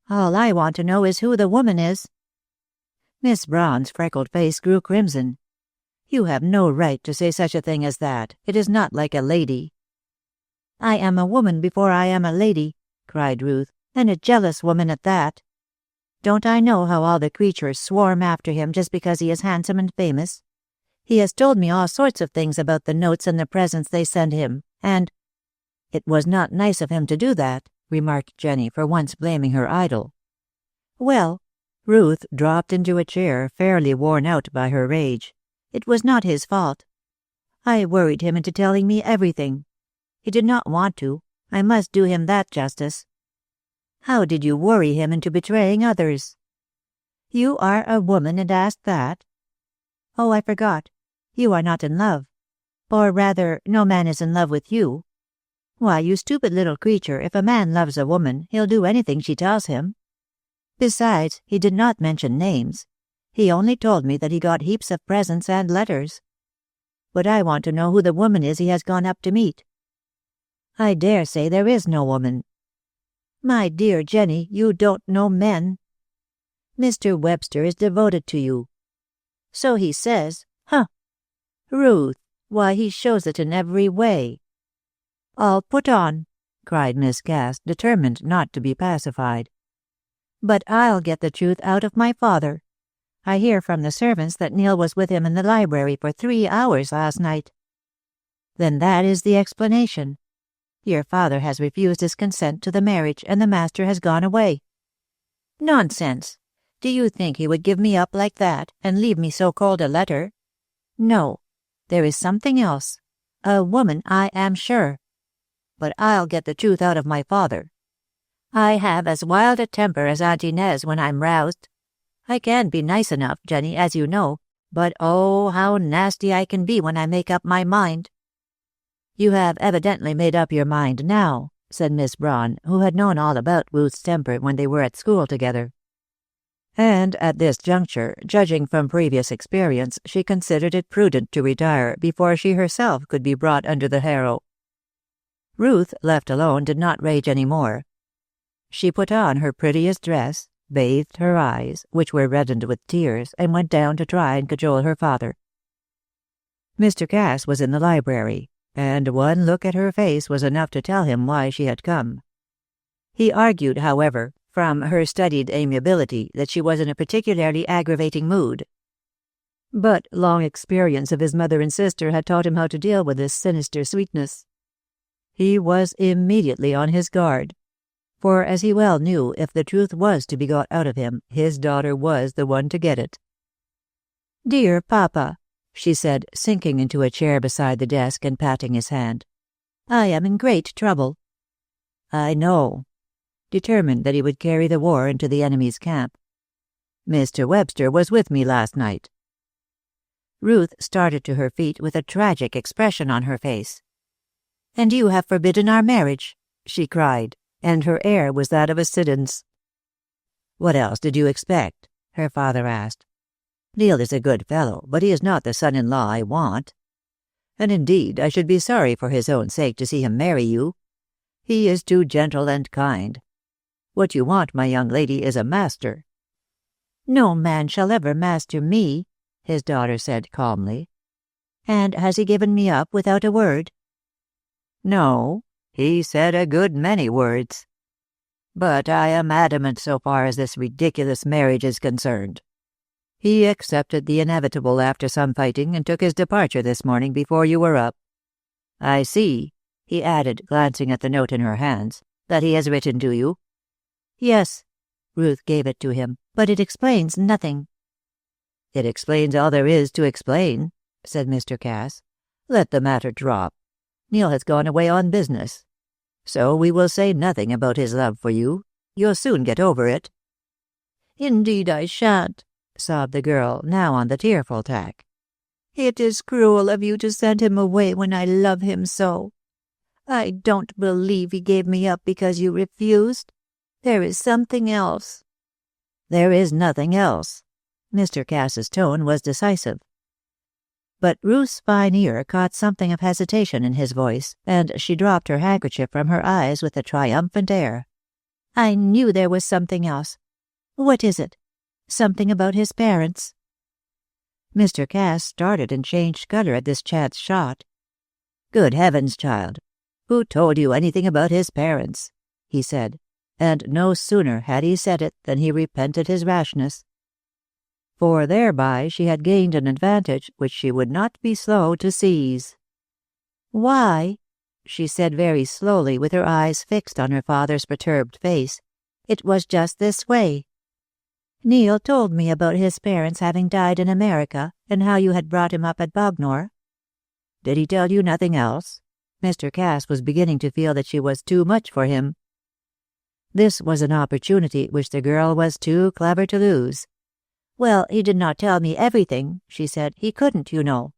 All I want to know is who the woman is." Miss Braun's freckled face grew crimson. "You have no right to say such a thing as that. It is not like a lady." "I am a woman before I am a lady," cried Ruth, "and a jealous woman at that. Don't I know how all the creatures swarm after him just because he is handsome and famous? He has told me all sorts of things about the notes and the presents they send him, and—" "It was not nice of him to do that," remarked Jenny, for once blaming her idol. "Well," Ruth dropped into a chair, fairly worn out by her rage, "it was not his fault. I worried him into telling me everything. He did not want to. I must do him that justice." "How did you worry him into betraying others?" "You are a woman and ask that? Oh, I forgot. You are not in love. Or rather, no man is in love with you. Why, you stupid little creature, if a man loves a woman, he'll do anything she tells him. Besides, he did not mention names. He only told me that he got heaps of presents and letters. But I want to know who the woman is he has gone up to meet." "I dare say there is no woman." "My dear Jenny, you don't know men. Mr. Webster is devoted to you." "So he says. Huh! Ruth, why, he shows it in every way." "All put on," cried Miss Cass, determined not to be pacified. "But I'll get the truth out of my father. I hear from the servants that Neil was with him in the library for 3 hours last night." "Then that is the explanation. Your father has refused his consent to the marriage, and the master has gone away." "Nonsense! Do you think he would give me up like that, and leave me so cold a letter? No. There is something else. A woman, I am sure. But I'll get the truth out of my father. I have as wild a temper as Aunt Inez when I'm roused. I can be nice enough, Jenny, as you know, but oh, how nasty I can be when I make up my mind." "You have evidently made up your mind now," said Miss Braun, who had known all about Ruth's temper when they were at school together. And at this juncture, judging from previous experience, she considered it prudent to retire before she herself could be brought under the harrow. Ruth, left alone, did not rage any more. She put on her prettiest dress, bathed her eyes, which were reddened with tears, and went down to try and cajole her father. Mr. Cass was in the library, and one look at her face was enough to tell him why she had come. He argued, however, from her studied amiability, that she was in a particularly aggravating mood. But long experience of his mother and sister had taught him how to deal with this sinister sweetness. He was immediately on his guard, for, as he well knew, if the truth was to be got out of him, his daughter was the one to get it. "Dear papa," she said, sinking into a chair beside the desk and patting his hand, "I am in great trouble." "I know," determined that he would carry the war into the enemy's camp. "Mr. Webster was with me last night." Ruth started to her feet with a tragic expression on her face. "And you have forbidden our marriage," she cried, and her air was that of a Siddons. "What else did you expect?" her father asked. "Neil is a good fellow, but he is not the son-in-law I want. And indeed I should be sorry for his own sake to see him marry you. He is too gentle and kind. What you want, my young lady, is a master." "No man shall ever master me," his daughter said calmly. "And has he given me up without a word?" "No, he said a good many words. But I am adamant so far as this ridiculous marriage is concerned. He accepted the inevitable after some fighting and took his departure this morning before you were up. I see," he added, glancing at the note in her hands, "that he has written to you." "Yes." Ruth gave it to him, "but it explains nothing." "It explains all there is to explain," said Mr. Cass. "Let the matter drop. Neil has gone away on business. So we will say nothing about his love for you. You'll soon get over it." "Indeed I shan't," sobbed the girl, now on the tearful tack. "It is cruel of you to send him away when I love him so. I don't believe he gave me up because you refused. There is something else." "There is nothing else." Mr. Cass's tone was decisive. But Ruth's fine ear caught something of hesitation in his voice, and she dropped her handkerchief from her eyes with a triumphant air. "I knew there was something else. What is it? Something about his parents?" Mr. Cass started and changed color at this chance shot. "Good heavens, child! Who told you anything about his parents?" he said, and no sooner had he said it than he repented his rashness. For thereby she had gained an advantage which she would not be slow to seize. "Why?" she said very slowly, with her eyes fixed on her father's perturbed face. "It was just this way. Neil told me about his parents having died in America, and how you had brought him up at Bognor." "Did he tell you nothing else?" Mr. Cass was beginning to feel that she was too much for him. This was an opportunity which the girl was too clever to lose. "Well, he did not tell me everything," she said. "He couldn't, you know."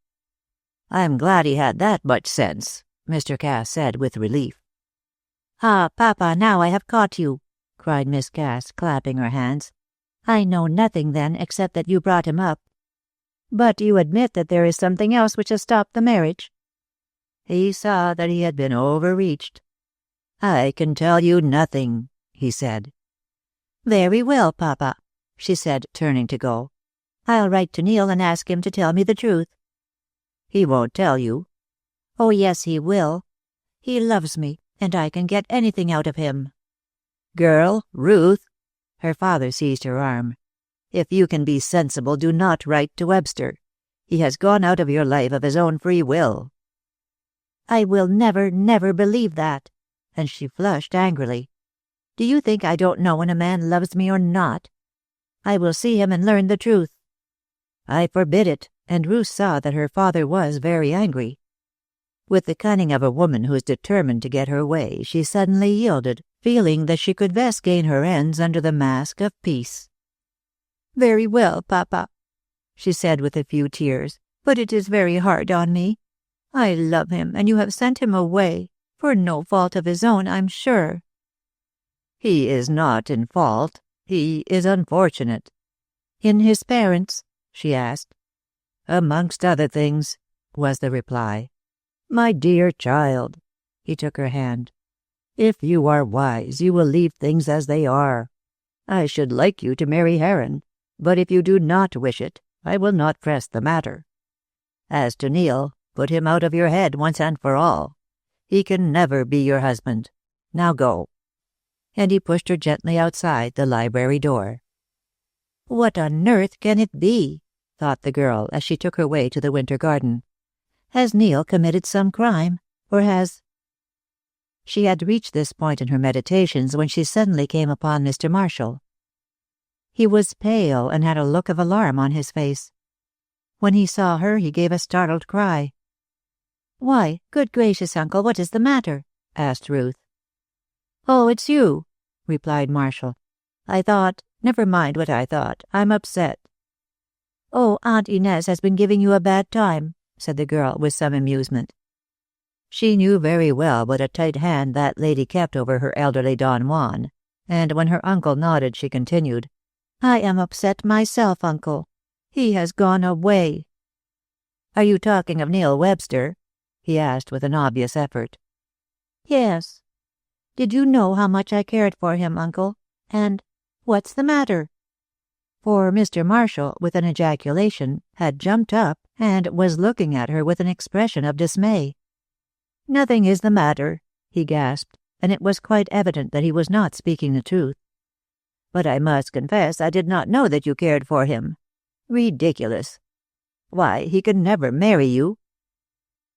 "I'm glad he had that much sense," Mr. Cass said with relief. "Ah, Papa, now I have caught you," cried Miss Cass, clapping her hands. "I know nothing, then, except that you brought him up. But you admit that there is something else which has stopped the marriage?" He saw that he had been overreached. "I can tell you nothing," he said. "Very well, Papa," she said, turning to go. "I'll write to Neil and ask him to tell me the truth." "He won't tell you." "Oh, yes, he will. He loves me, and I can get anything out of him." "Girl, Ruth!" Her father seized her arm. "If you can be sensible, do not write to Webster. He has gone out of your life of his own free will." "I will never, never believe that," and she flushed angrily. "Do you think I don't know when a man loves me or not? I will see him and learn the truth." "I forbid it," and Ruth saw that her father was very angry. With the cunning of a woman who is determined to get her way, she suddenly yielded, feeling that she could best gain her ends under the mask of peace. "Very well, Papa," she said with a few tears, "but it is very hard on me. I love him, and you have sent him away, for no fault of his own, I'm sure." "He is not in fault. He is unfortunate." "In his parents?" she asked. "Amongst other things," was the reply. "My dear child," he took her hand, "if you are wise, you will leave things as they are. I should like you to marry Heron, but if you do not wish it, I will not press the matter. As to Neil, put him out of your head once and for all. He can never be your husband. Now go." And he pushed her gently outside the library door. "What on earth can it be?" thought the girl as she took her way to the winter garden. "Has Neil committed some crime, or has—" She had reached this point in her meditations when she suddenly came upon Mr. Marshall. He was pale and had a look of alarm on his face. When he saw her, he gave a startled cry. "Why, good gracious, Uncle, what is the matter?" asked Ruth. "Oh, it's you," replied Marshall. "I thought— never mind what I thought. I'm upset." "Oh, Aunt Inez has been giving you a bad time," said the girl with some amusement. She knew very well what a tight hand that lady kept over her elderly Don Juan, and when her uncle nodded, she continued, "I am upset myself, Uncle. He has gone away." "Are you talking of Neil Webster?" he asked with an obvious effort. "Yes. Did you know how much I cared for him, Uncle? And what's the matter?" For Mr. Marshall, with an ejaculation, had jumped up and was looking at her with an expression of dismay. "Nothing is the matter," he gasped, and it was quite evident that he was not speaking the truth. "But I must confess I did not know that you cared for him. Ridiculous. Why, he can never marry you."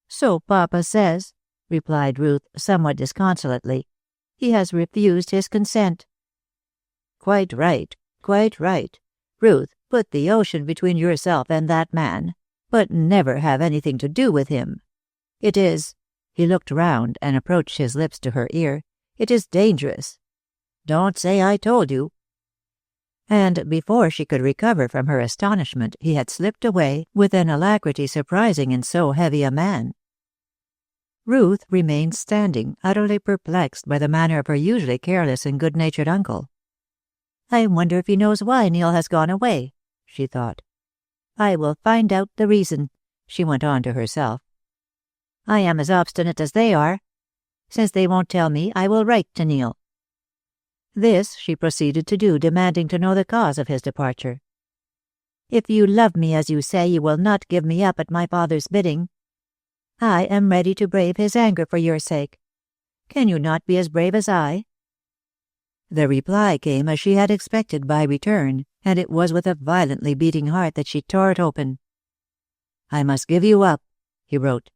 "So Papa says," replied Ruth, somewhat disconsolately. "He has refused his consent." "Quite right, quite right. Ruth, put the ocean between yourself and that man, but never have anything to do with him. It is—" he looked round and approached his lips to her ear— "it is dangerous. Don't say I told you." And before she could recover from her astonishment, he had slipped away with an alacrity surprising in so heavy a man. Ruth remained standing, utterly perplexed by the manner of her usually careless and good-natured uncle. "I wonder if he knows why Neil has gone away," she thought. "I will find out the reason," she went on to herself. "I am as obstinate as they are. Since they won't tell me, I will write to Neil." This she proceeded to do, demanding to know the cause of his departure. "If you love me as you say, you will not give me up at my father's bidding. I am ready to brave his anger for your sake. Can you not be as brave as I?" The reply came as she had expected by return, and it was with a violently beating heart that she tore it open. "I must give you up," he wrote.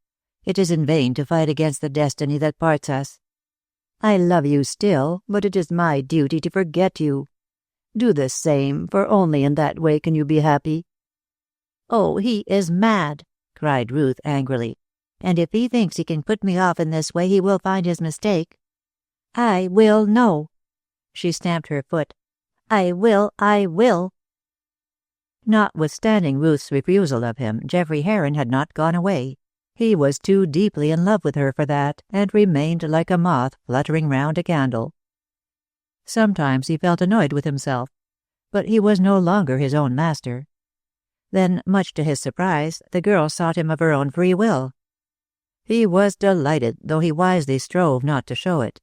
"It is in vain to fight against the destiny that parts us. I love you still, but it is my duty to forget you. Do the same, for only in that way can you be happy." "Oh, he is mad," cried Ruth angrily. "And if he thinks he can put me off in this way, he will find his mistake. I will know." She stamped her foot. I will. Notwithstanding Ruth's refusal of him, Geoffrey Heron had not gone away. He was too deeply in love with her for that, and remained like a moth fluttering round a candle. Sometimes he felt annoyed with himself, but he was no longer his own master. Then, much to his surprise, the girl sought him of her own free will. He was delighted, though he wisely strove not to show it.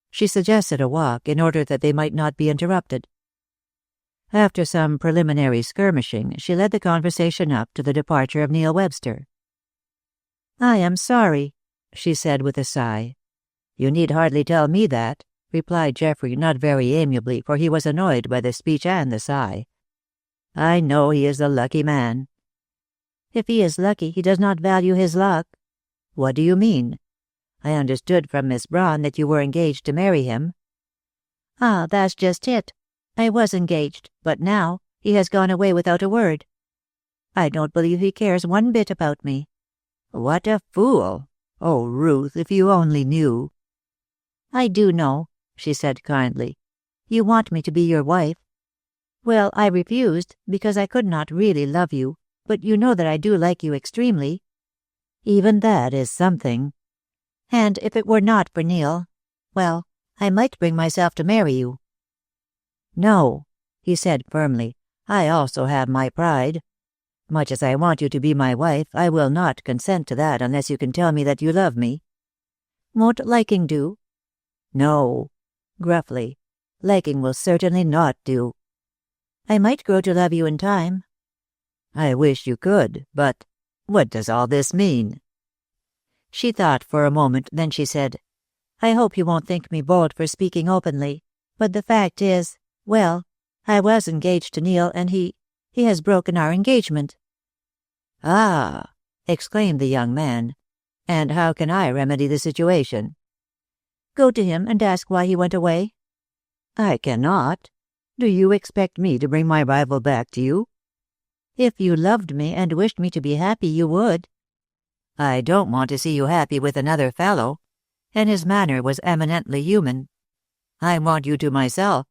She suggested a walk in order that they might not be interrupted. After some preliminary skirmishing, she led the conversation up to the departure of Neil Webster. "I am sorry," she said with a sigh. "You need hardly tell me that," replied Geoffrey, not very amiably, for he was annoyed by the speech and the sigh. "I know he is a lucky man." "If he is lucky, he does not value his luck." "What do you mean? I understood from Miss Braun that you were engaged to marry him." "Ah, that's just it. I was engaged, but now he has gone away without a word. I don't believe he cares one bit about me." "What a fool! Oh, Ruth, if you only knew." "I do know," she said kindly. "You want me to be your wife. Well, I refused, because I could not really love you, but you know that I do like you extremely." "Even that is something." "And if it were not for Neil, well, I might bring myself to marry you." "No," he said firmly. "I also have my pride. Much as I want you to be my wife, I will not consent to that unless you can tell me that you love me." "Won't liking do?" "No," gruffly. "Liking will certainly not do." "I might grow to love you in time." "I wish you could, but what does all this mean?" She thought for a moment, then she said, "I hope you won't think me bold for speaking openly, but the fact is, well, I was engaged to Neil, and he has broken our engagement." "Ah!" exclaimed the young man. "And how can I remedy the situation?" "Go to him and ask why he went away." "I cannot. Do you expect me to bring my rival back to you?" "If you loved me and wished me to be happy, you would." "I don't want to see you happy with another fellow," and his manner was eminently human. "I want you to myself."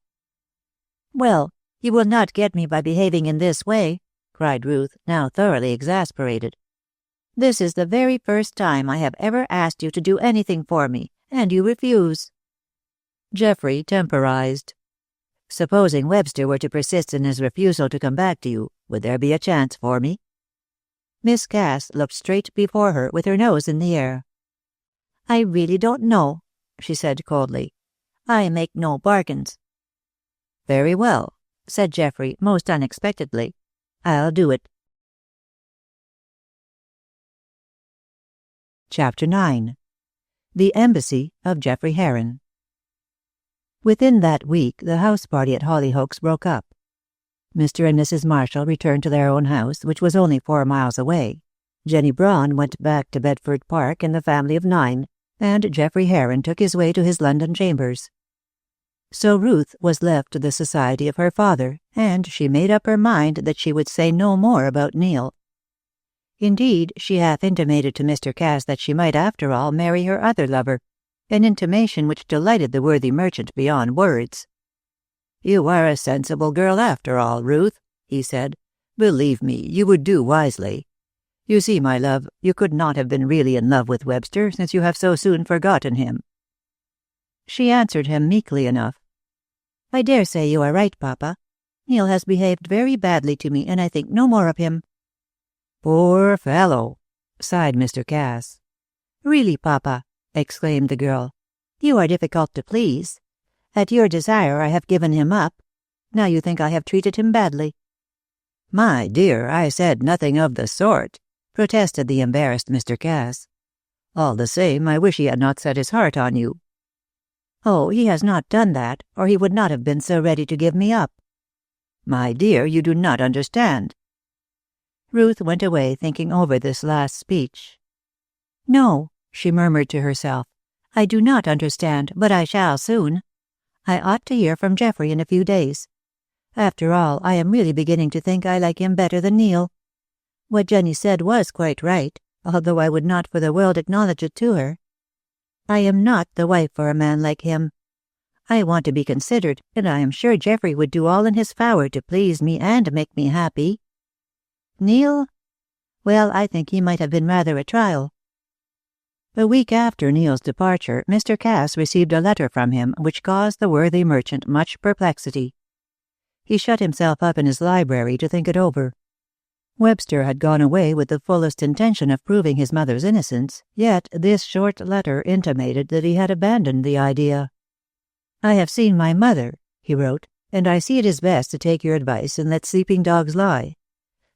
"Well, you will not get me by behaving in this way," cried Ruth, now thoroughly exasperated. "This is the very first time I have ever asked you to do anything for me, and you refuse." Geoffrey temporized. "Supposing Webster were to persist in his refusal to come back to you, would there be a chance for me?" Miss Cass looked straight before her, with her nose in the air. "I really don't know," she said coldly. "I make no bargains." "Very well," said Geoffrey, most unexpectedly. "I'll do it." Chapter 9. The Embassy of Geoffrey Heron. Within that week, the house party at Holyhoaks broke up. Mr. and Mrs. Marshall returned to their own house, which was only 4 miles away. Jenny Braun went back to Bedford Park in the family of 9, and Geoffrey Heron took his way to his London chambers. So Ruth was left to the society of her father, and she made up her mind that she would say no more about Neil. Indeed, she half intimated to Mr. Cass that she might, after all, marry her other lover, an intimation which delighted the worthy merchant beyond words. "You are a sensible girl after all, Ruth," he said. "Believe me, you would do wisely. You see, my love, you could not have been really in love with Webster, since you have so soon forgotten him." She answered him meekly enough. "I dare say you are right, Papa. Neil has behaved very badly to me, and I think no more of him." "Poor fellow," sighed Mr. Cass. "Really, Papa," exclaimed the girl, "you are difficult to please. At your desire I have given him up. Now you think I have treated him badly." "My dear, I said nothing of the sort," protested the embarrassed Mr. Cass. "All the same, I wish he had not set his heart on you." "Oh, he has not done that, or he would not have been so ready to give me up." "My dear, you do not understand." Ruth went away thinking over this last speech. "No," she murmured to herself, "I do not understand, but I shall soon. I ought to hear from Geoffrey in a few days. After all, I am really beginning to think I like him better than Neil. What Jenny said was quite right, although I would not for the world acknowledge it to her. I am not the wife for a man like him. I want to be considered, and I am sure Geoffrey would do all in his power to please me and make me happy. Neil? Well, I think he might have been rather a trial." A week after Neil's departure, Mr. Cass received a letter from him which caused the worthy merchant much perplexity. He shut himself up in his library to think it over. Webster had gone away with the fullest intention of proving his mother's innocence, yet this short letter intimated that he had abandoned the idea. "I have seen my mother," he wrote, "and I see it is best to take your advice and let sleeping dogs lie.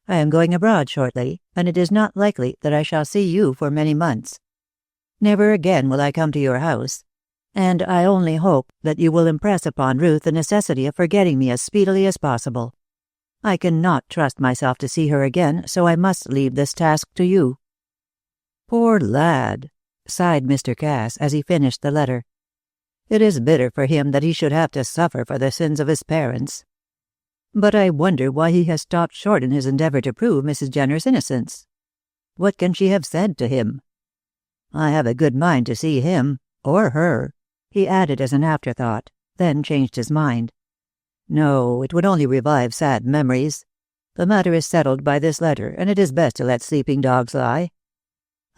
I am going abroad shortly, and it is not likely that I shall see you for many months. Never again will I come to your house, and I only hope that you will impress upon Ruth the necessity of forgetting me as speedily as possible. I cannot trust myself to see her again, so I must leave this task to you." "Poor lad," sighed Mr. Cass as he finished the letter. "It is bitter for him that he should have to suffer for the sins of his parents. But I wonder why he has stopped short in his endeavor to prove Mrs. Jenner's innocence. What can she have said to him? I have a good mind to see him, or her," he added as an afterthought, then changed his mind. "No, it would only revive sad memories. The matter is settled by this letter, and it is best to let sleeping dogs lie.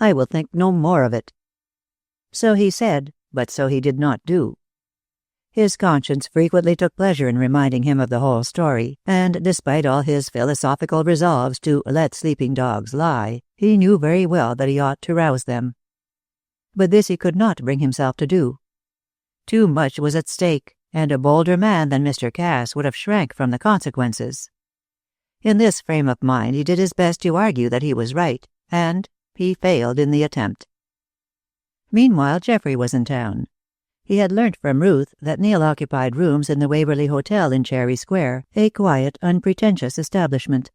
I will think no more of it." So he said, but so he did not do. His conscience frequently took pleasure in reminding him of the whole story, and despite all his philosophical resolves to let sleeping dogs lie, he knew very well that he ought to rouse them. But this he could not bring himself to do. Too much was at stake, and a bolder man than Mr. Cass would have shrank from the consequences. In this frame of mind he did his best to argue that he was right, and he failed in the attempt. Meanwhile Geoffrey was in town. He had learnt from Ruth that Neil occupied rooms in the Waverley Hotel in Cherry Square, a quiet, unpretentious establishment.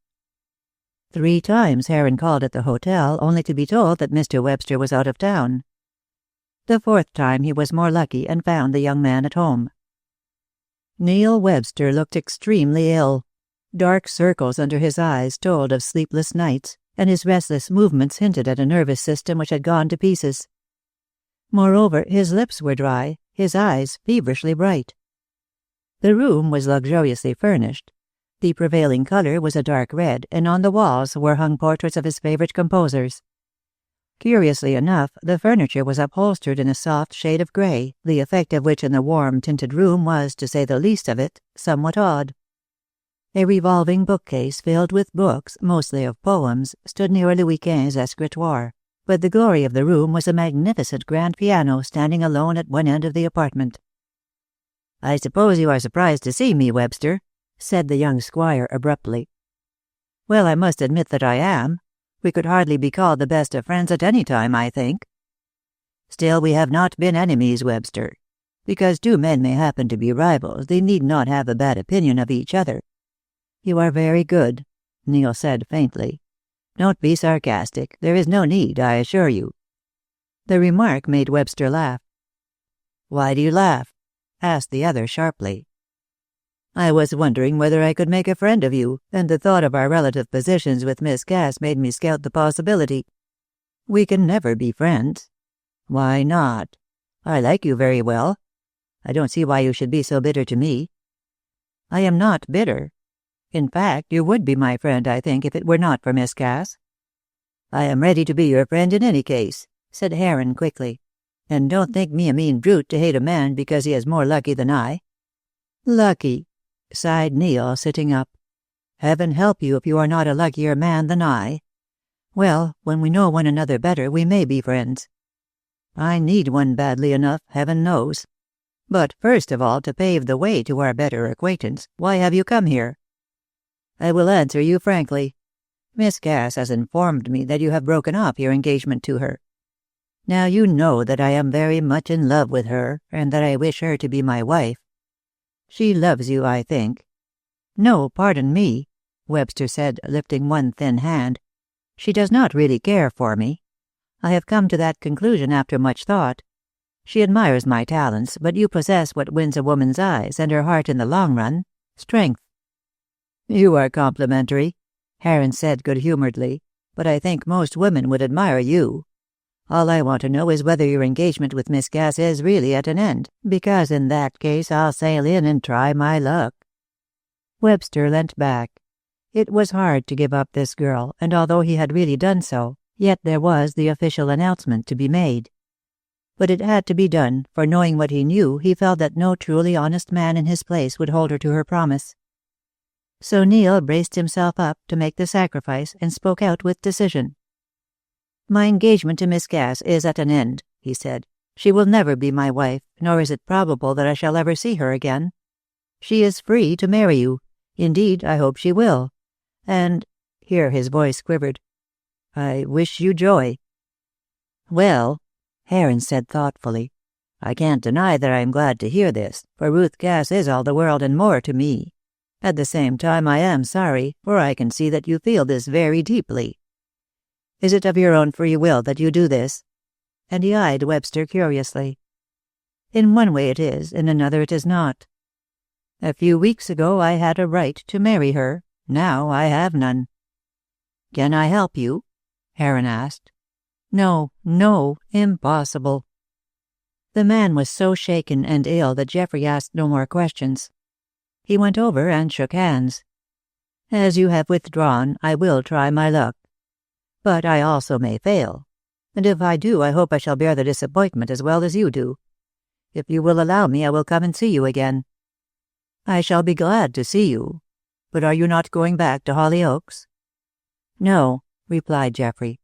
3 times Heron called at the hotel, only to be told that Mr. Webster was out of town. The 4th time he was more lucky and found the young man at home. Neil Webster looked extremely ill. Dark circles under his eyes told of sleepless nights, and his restless movements hinted at a nervous system which had gone to pieces. Moreover, his lips were dry, his eyes feverishly bright. The room was luxuriously furnished. The prevailing color was a dark red, and on the walls were hung portraits of his favorite composers. Curiously enough, the furniture was upholstered in a soft shade of gray, the effect of which in the warm-tinted room was, to say the least of it, somewhat odd. A revolving bookcase filled with books, mostly of poems, stood near a Louis XV escritoire, but the glory of the room was a magnificent grand piano standing alone at one end of the apartment. "I suppose you are surprised to see me, Webster," said the young squire abruptly. "Well, I must admit that I am. We could hardly be called the best of friends at any time, I think. Still, we have not been enemies, Webster. Because 2 men may happen to be rivals, they need not have a bad opinion of each other." "You are very good," Neil said faintly. "Don't be sarcastic. There is no need, I assure you." The remark made Webster laugh. "Why do you laugh?" asked the other sharply. "I was wondering whether I could make a friend of you, and the thought of our relative positions with Miss Cass made me scout the possibility. We can never be friends." "Why not? I like you very well. I don't see why you should be so bitter to me." "I am not bitter. In fact, you would be my friend, I think, if it were not for Miss Cass." I am ready to be your friend in any case, said Heron quickly. And don't think me a mean brute to hate a man because he is more lucky than I. Lucky, sighed Neil, sitting up. Heaven help you if you are not a luckier man than I. Well, when we know one another better, we may be friends. I need one badly enough, heaven knows. But first of all, to pave the way to our better acquaintance, why have you come here? I will answer you frankly. Miss Cass has informed me that you have broken off your engagement to her. Now you know that I am very much in love with her, and that I wish her to be my wife. She loves you, I think. No, pardon me, Webster said, lifting one thin hand. She does not really care for me. I have come to that conclusion after much thought. She admires my talents, but you possess what wins a woman's eyes and her heart in the long run, strength. You are complimentary, Heron said good-humoredly, but I think most women would admire you. All I want to know is whether your engagement with Miss Cass is really at an end, because in that case I'll sail in and try my luck. Webster leant back. It was hard to give up this girl, and although he had really done so, yet there was the official announcement to be made. But it had to be done, for knowing what he knew, he felt that no truly honest man in his place would hold her to her promise. So Neil braced himself up to make the sacrifice and spoke out with decision. My engagement to Miss Cass is at an end, he said. She will never be my wife, nor is it probable that I shall ever see her again. She is free to marry you. Indeed, I hope she will. And, here his voice quivered, I wish you joy. Well, Heron said thoughtfully, I can't deny that I am glad to hear this, for Ruth Cass is all the world and more to me. At the same time I am sorry, for I can see that you feel this very deeply. Is it of your own free will that you do this? And he eyed Webster curiously. In one way it is, in another it is not. A few weeks ago I had a right to marry her. Now I have none. Can I help you? Heron asked. No, impossible. The man was so shaken and ill that Geoffrey asked no more questions. He went over and shook hands. As you have withdrawn, I will try my luck. But I also may fail. And if I do, I hope I shall bear the disappointment as well as you do. If you will allow me, I will come and see you again. I shall be glad to see you. But are you not going back to Hollyoaks? No, replied Geoffrey.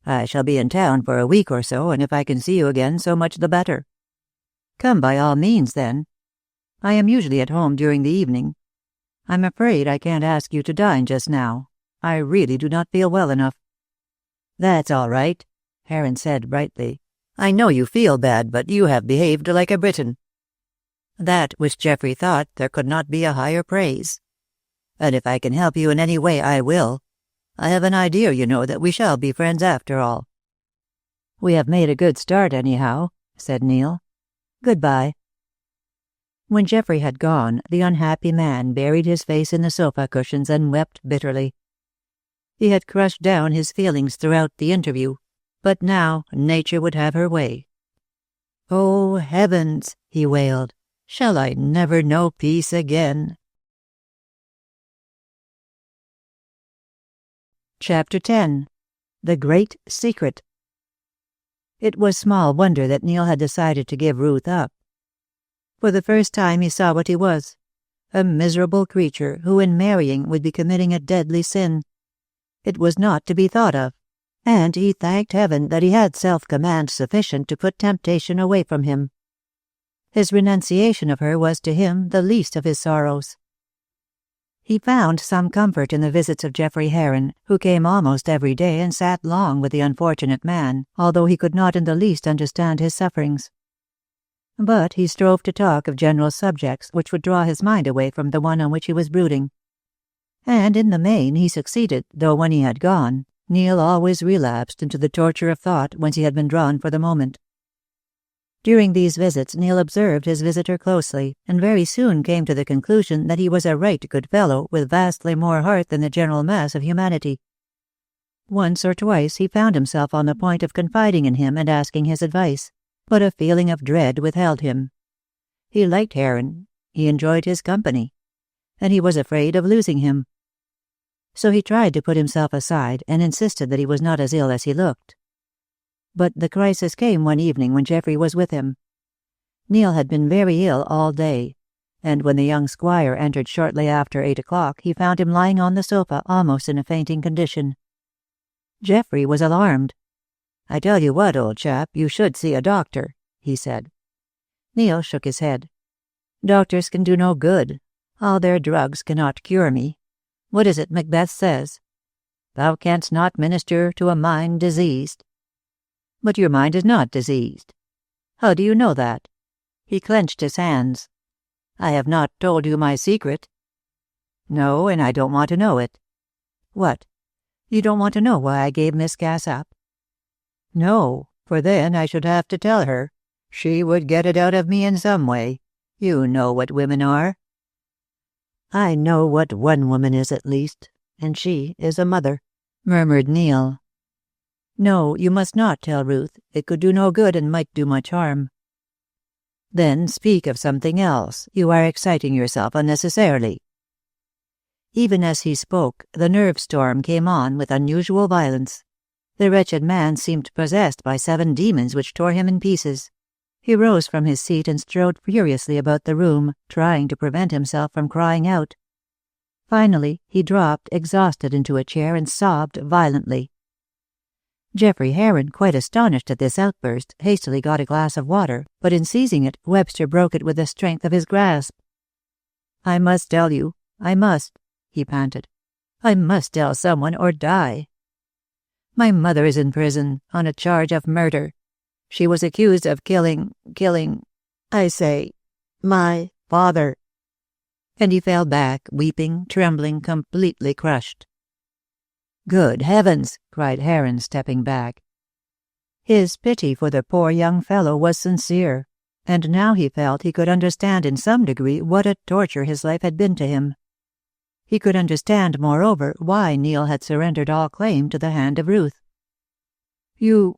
I shall be in town for a week or so, and if I can see you again, so much the better. Come by all means, then. I am usually at home during the evening. I'm afraid I can't ask you to dine just now. I really do not feel well enough. That's all right, Heron said brightly. I know you feel bad, but you have behaved like a Briton. That which Geoffrey thought there could not be a higher praise. And if I can help you in any way, I will. I have an idea, you know, that we shall be friends after all. We have made a good start, anyhow, said Neil. Goodbye. When Geoffrey had gone, the unhappy man buried his face in the sofa cushions and wept bitterly. He had crushed down his feelings throughout the interview, but now nature would have her way. "Oh, heavens," he wailed, "shall I never know peace again?" Chapter 10. The Great Secret. It was small wonder that Neil had decided to give Ruth up. For the first time he saw what he was, a miserable creature who in marrying would be committing a deadly sin. It was not to be thought of, and he thanked heaven that he had self-command sufficient to put temptation away from him. His renunciation of her was to him the least of his sorrows. He found some comfort in the visits of Geoffrey Heron, who came almost every day and sat long with the unfortunate man, although he could not in the least understand his sufferings. But he strove to talk of general subjects which would draw his mind away from the one on which he was brooding. And in the main he succeeded, though when he had gone, Neil always relapsed into the torture of thought whence he had been drawn for the moment. During these visits Neil observed his visitor closely, and very soon came to the conclusion that he was a right good fellow with vastly more heart than the general mass of humanity. Once or twice he found himself on the point of confiding in him and asking his advice, but a feeling of dread withheld him. He liked Heron, he enjoyed his company, and he was afraid of losing him. so he tried to put himself aside and insisted that he was not as ill as he looked. But the crisis came one evening when Geoffrey was with him. Neil had been very ill all day, and when the young squire entered shortly after 8 o'clock, he found him lying on the sofa almost in a fainting condition. Geoffrey was alarmed. "I tell you what, old chap, you should see a doctor," he said. Neil shook his head. "Doctors can do no good. All their drugs cannot cure me. What is it Macbeth says? Thou canst not minister to a mind diseased." "But your mind is not diseased." "How do you know that?" He clenched his hands. "I have not told you my secret." "No, and I don't want to know it." "What? You don't want to know why I gave Miss Cass up?" "No, for then I should have to tell her. She would get it out of me in some way. You know what women are." "I know what one woman is at least, and she is a mother," murmured Neil. "No, you must not tell Ruth. It could do no good and might do much harm." "Then speak of something else. You are exciting yourself unnecessarily." Even as he spoke, the nerve storm came on with unusual violence. The wretched man seemed possessed by 7 demons which tore him in pieces. He rose from his seat and strode furiously about the room, trying to prevent himself from crying out. Finally, he dropped exhausted into a chair and sobbed violently. Geoffrey Heron, quite astonished at this outburst, hastily got a glass of water, but in seizing it, Webster broke it with the strength of his grasp. "I must tell you. I must," he panted. "I must tell someone or die. My mother is in prison on a charge of murder. She was accused of killing, my father." And he fell back, weeping, trembling, completely crushed. "Good heavens!" cried Heron, stepping back. His pity for the poor young fellow was sincere, and now he felt he could understand in some degree what a torture his life had been to him. He could understand, moreover, why Neil had surrendered all claim to the hand of Ruth. You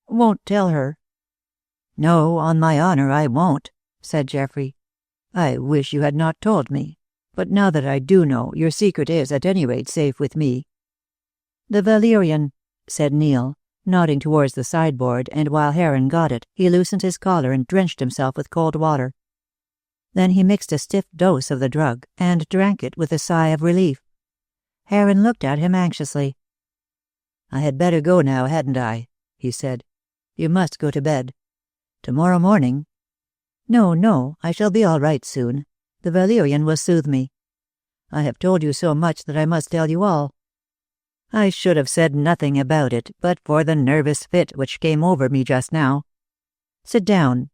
won't tell her?" "No, on my honor I won't," said Geoffrey. "I wish you had not told me, but now that I do know, your secret is at any rate safe with me." "The valerian," said Neil, nodding towards the sideboard, and while Heron got it, he loosened his collar and drenched himself with cold water. Then he mixed a stiff dose of the drug, and drank it with a sigh of relief. Heron looked at him anxiously. "I had better go now, hadn't I?" he said. "You must go to bed. Tomorrow morning—" No, I shall be all right soon. The valerian will soothe me. I have told you so much that I must tell you all. I should have said nothing about it, but for the nervous fit which came over me just now. Sit down."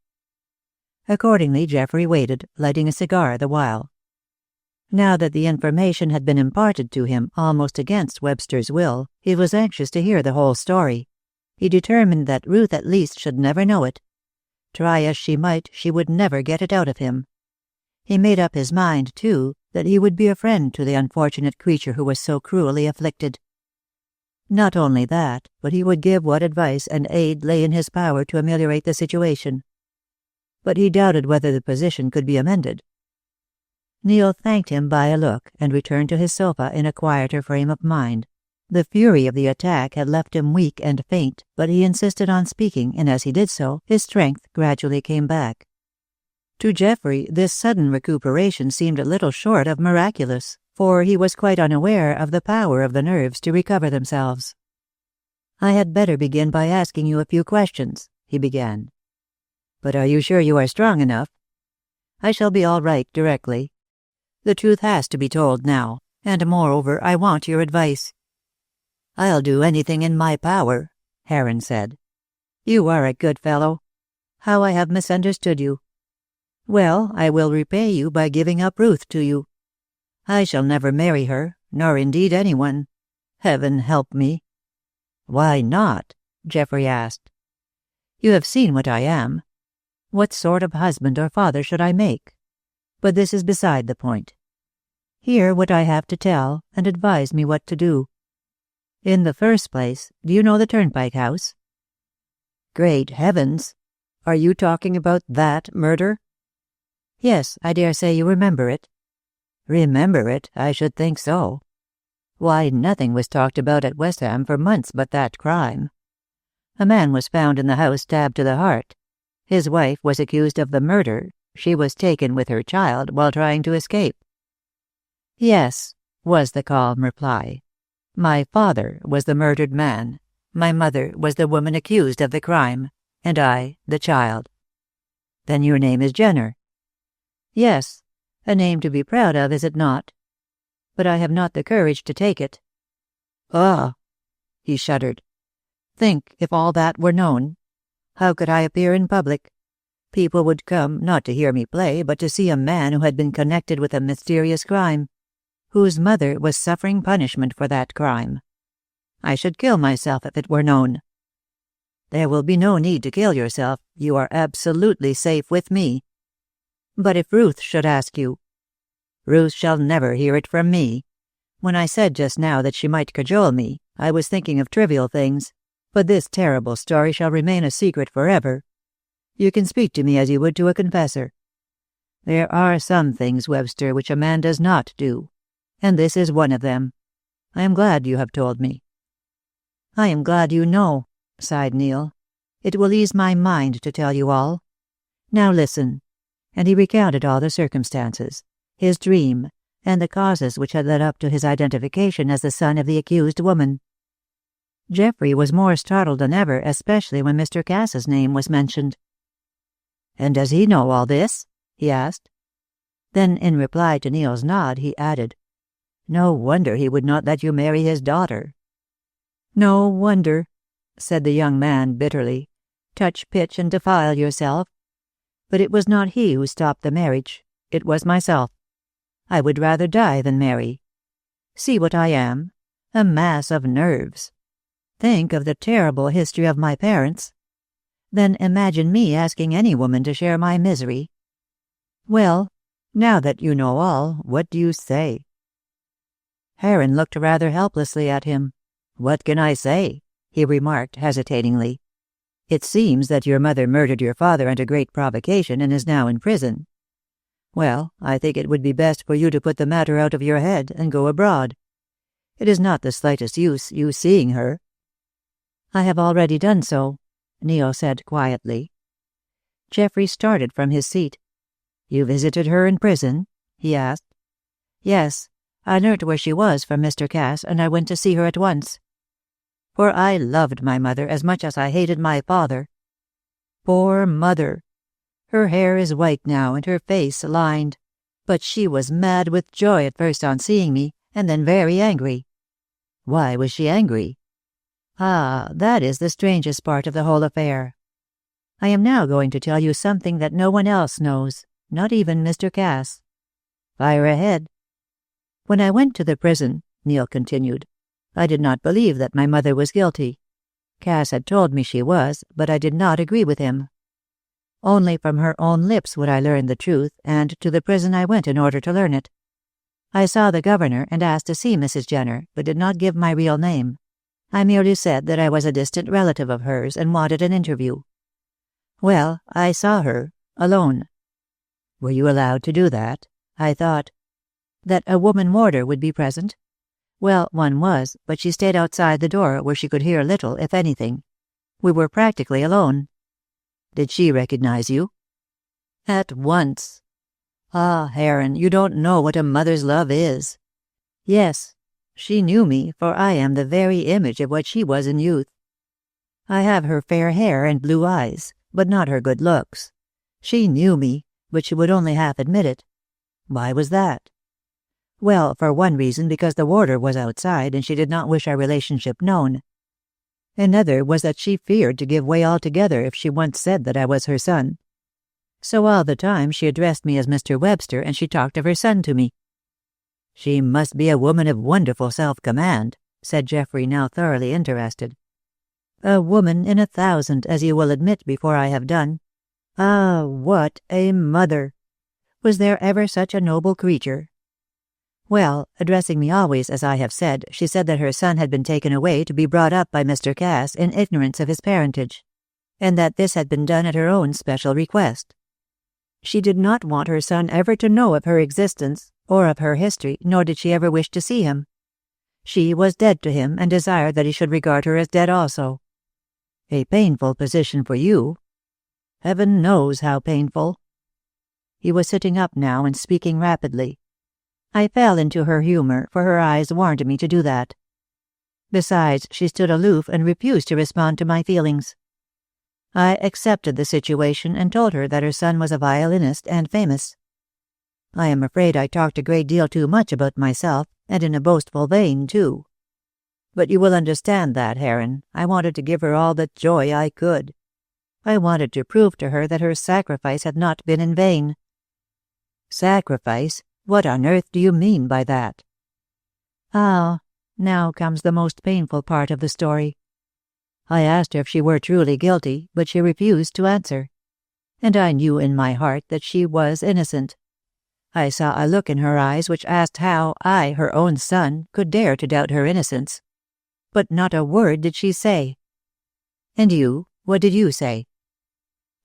Accordingly, Geoffrey waited, lighting a cigar the while. Now that the information had been imparted to him, almost against Webster's will, he was anxious to hear the whole story. He determined that Ruth at least should never know it. Try as she might, she would never get it out of him. He made up his mind, too, that he would be a friend to the unfortunate creature who was so cruelly afflicted. Not only that, but he would give what advice and aid lay in his power to ameliorate the situation. But he doubted whether the position could be amended. Neil thanked him by a look, and returned to his sofa in a quieter frame of mind. The fury of the attack had left him weak and faint, but he insisted on speaking, and as he did so, his strength gradually came back. To Geoffrey, this sudden recuperation seemed a little short of miraculous, for he was quite unaware of the power of the nerves to recover themselves. "I had better begin by asking you a few questions," he began. "But are you sure you are strong enough?" "I shall be all right directly. The truth has to be told now, and moreover I want your advice." "I'll do anything in my power," Heron said. "You are a good fellow. How I have misunderstood you. Well, I will repay you by giving up Ruth to you. I shall never marry her, nor indeed anyone. Heaven help me." "Why not?" Geoffrey asked. "You have seen what I am. What sort of husband or father should I make? But this is beside the point. Hear what I have to tell, and advise me what to do. In the first place, do you know the Turnpike House?" "Great heavens! Are you talking about that murder?" "Yes, I dare say you remember it." "Remember it? I should think so." Why, nothing was talked about at West Ham for months but that crime. A man was found in the house stabbed to the heart. His wife was accused of the murder. She was taken with her child while trying to escape. Yes, was the calm reply. My father was the murdered man. My mother was the woman accused of the crime, and I, the child. Then your name is Jenner. Yes, a name to be proud of, is it not? But I have not the courage to take it. Ah, he shuddered. Think if all that were known. How could I appear in public? People would come not to hear me play, but to see a man who had been connected with a mysterious crime, whose mother was suffering punishment for that crime. I should kill myself if it were known. There will be no need to kill yourself. You are absolutely safe with me. But if Ruth should ask you, Ruth shall never hear it from me. When I said just now that she might cajole me, I was thinking of trivial things, but this terrible story shall remain a secret forever. You can speak to me as you would to a confessor. There are some things, Webster, which a man does not do, and this is one of them. I am glad you have told me. I am glad you know, sighed Neil. It will ease my mind to tell you all. Now listen. And he recounted all the circumstances, his dream, and the causes which had led up to his identification as the son of the accused woman. Geoffrey was more startled than ever, especially when Mr. Cass's name was mentioned. And does he know all this? He asked. Then, in reply to Neil's nod, he added, No wonder he would not let you marry his daughter. No wonder, said the young man bitterly. Touch pitch and defile yourself. But it was not he who stopped the marriage. It was myself. I would rather die than marry. See what I am, a mass of nerves. Think of the terrible history of my parents. Then imagine me asking any woman to share my misery. Well, now that you know all, what do you say? Heron looked rather helplessly at him. What can I say? He remarked hesitatingly. It seems that your mother murdered your father under great provocation and is now in prison. Well, I think it would be best for you to put the matter out of your head and go abroad. It is not the slightest use you seeing her. I have already done so, Neil said quietly. Geoffrey started from his seat. You visited her in prison? He asked. Yes, I learnt where she was from Mr. Cass, and I went to see her at once. For I loved my mother as much as I hated my father. Poor mother! Her hair is white now and her face lined, but she was mad with joy at first on seeing me, and then very angry. Why was she angry? Ah, that is the strangest part of the whole affair. I am now going to tell you something that no one else knows, not even Mr. Cass. Fire ahead. When I went to the prison, Neil continued, I did not believe that my mother was guilty. Cass had told me she was, but I did not agree with him. Only from her own lips would I learn the truth, and to the prison I went in order to learn it. I saw the governor and asked to see Mrs. Jenner, but did not give my real name. I merely said that I was a distant relative of hers and wanted an interview. Well, I saw her, alone. Were you allowed to do that? I thought. That a woman warder would be present? Well, one was, but she stayed outside the door where she could hear little, if anything. We were practically alone. Did she recognize you? At once. Ah, Heron, you don't know what a mother's love is. Yes, she knew me, for I am the very image of what she was in youth. I have her fair hair and blue eyes, but not her good looks. She knew me, but she would only half admit it. Why was that? Well, for one reason, because the warder was outside and she did not wish our relationship known. Another was that she feared to give way altogether if she once said that I was her son. So all the time she addressed me as Mr. Webster, and she talked of her son to me. She must be a woman of wonderful self-command, said Geoffrey, now thoroughly interested. A woman in 1,000, as you will admit before I have done. Ah, what a mother! Was there ever such a noble creature? Well, addressing me always as I have said, she said that her son had been taken away to be brought up by Mr. Cass in ignorance of his parentage, and that this had been done at her own special request. She did not want her son ever to know of her existence, or of her history, nor did she ever wish to see him. She was dead to him and desired that he should regard her as dead also. A painful position for you. Heaven knows how painful." He was sitting up now and speaking rapidly. I fell into her humor, for her eyes warned me to do that. Besides, she stood aloof and refused to respond to my feelings. I accepted the situation and told her that her son was a violinist and famous. I am afraid I talked a great deal too much about myself, and in a boastful vein, too. But you will understand that, Heron. I wanted to give her all the joy I could. I wanted to prove to her that her sacrifice had not been in vain. Sacrifice? What on earth do you mean by that? Ah, now comes the most painful part of the story. I asked her if she were truly guilty, but she refused to answer. And I knew in my heart that she was innocent. I saw a look in her eyes which asked how I, her own son, could dare to doubt her innocence. But not a word did she say. And you, what did you say?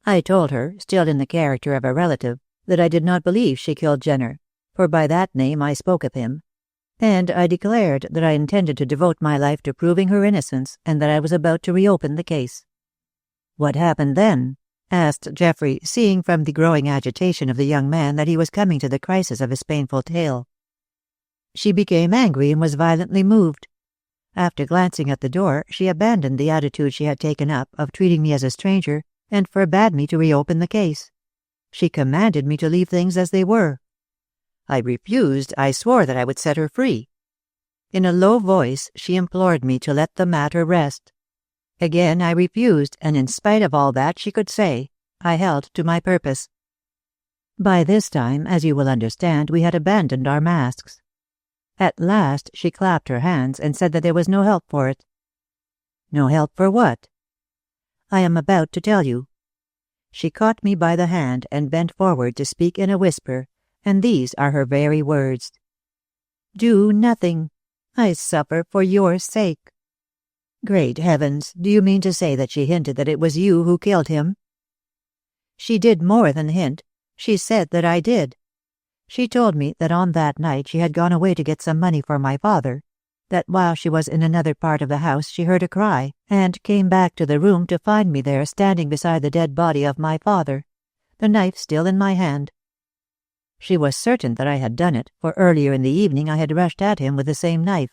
I told her, still in the character of a relative, that I did not believe she killed Jenner, for by that name I spoke of him, and I declared that I intended to devote my life to proving her innocence, and that I was about to reopen the case. "What happened then?" asked Geoffrey, seeing from the growing agitation of the young man that he was coming to the crisis of his painful tale. She became angry and was violently moved. After glancing at the door, she abandoned the attitude she had taken up of treating me as a stranger, and forbade me to reopen the case. She commanded me to leave things as they were. I refused. I swore that I would set her free. In a low voice, she implored me to let the matter rest. Again I refused, and in spite of all that she could say, I held to my purpose. By this time, as you will understand, we had abandoned our masks. At last she clapped her hands and said that there was no help for it. No help for what? I am about to tell you. She caught me by the hand and bent forward to speak in a whisper, and these are her very words. "Do nothing. I suffer for your sake." Great heavens, do you mean to say that she hinted that it was you who killed him? She did more than hint. She said that I did. She told me that on that night she had gone away to get some money for my father, that while she was in another part of the house she heard a cry, and came back to the room to find me there standing beside the dead body of my father, the knife still in my hand. She was certain that I had done it, for earlier in the evening I had rushed at him with the same knife.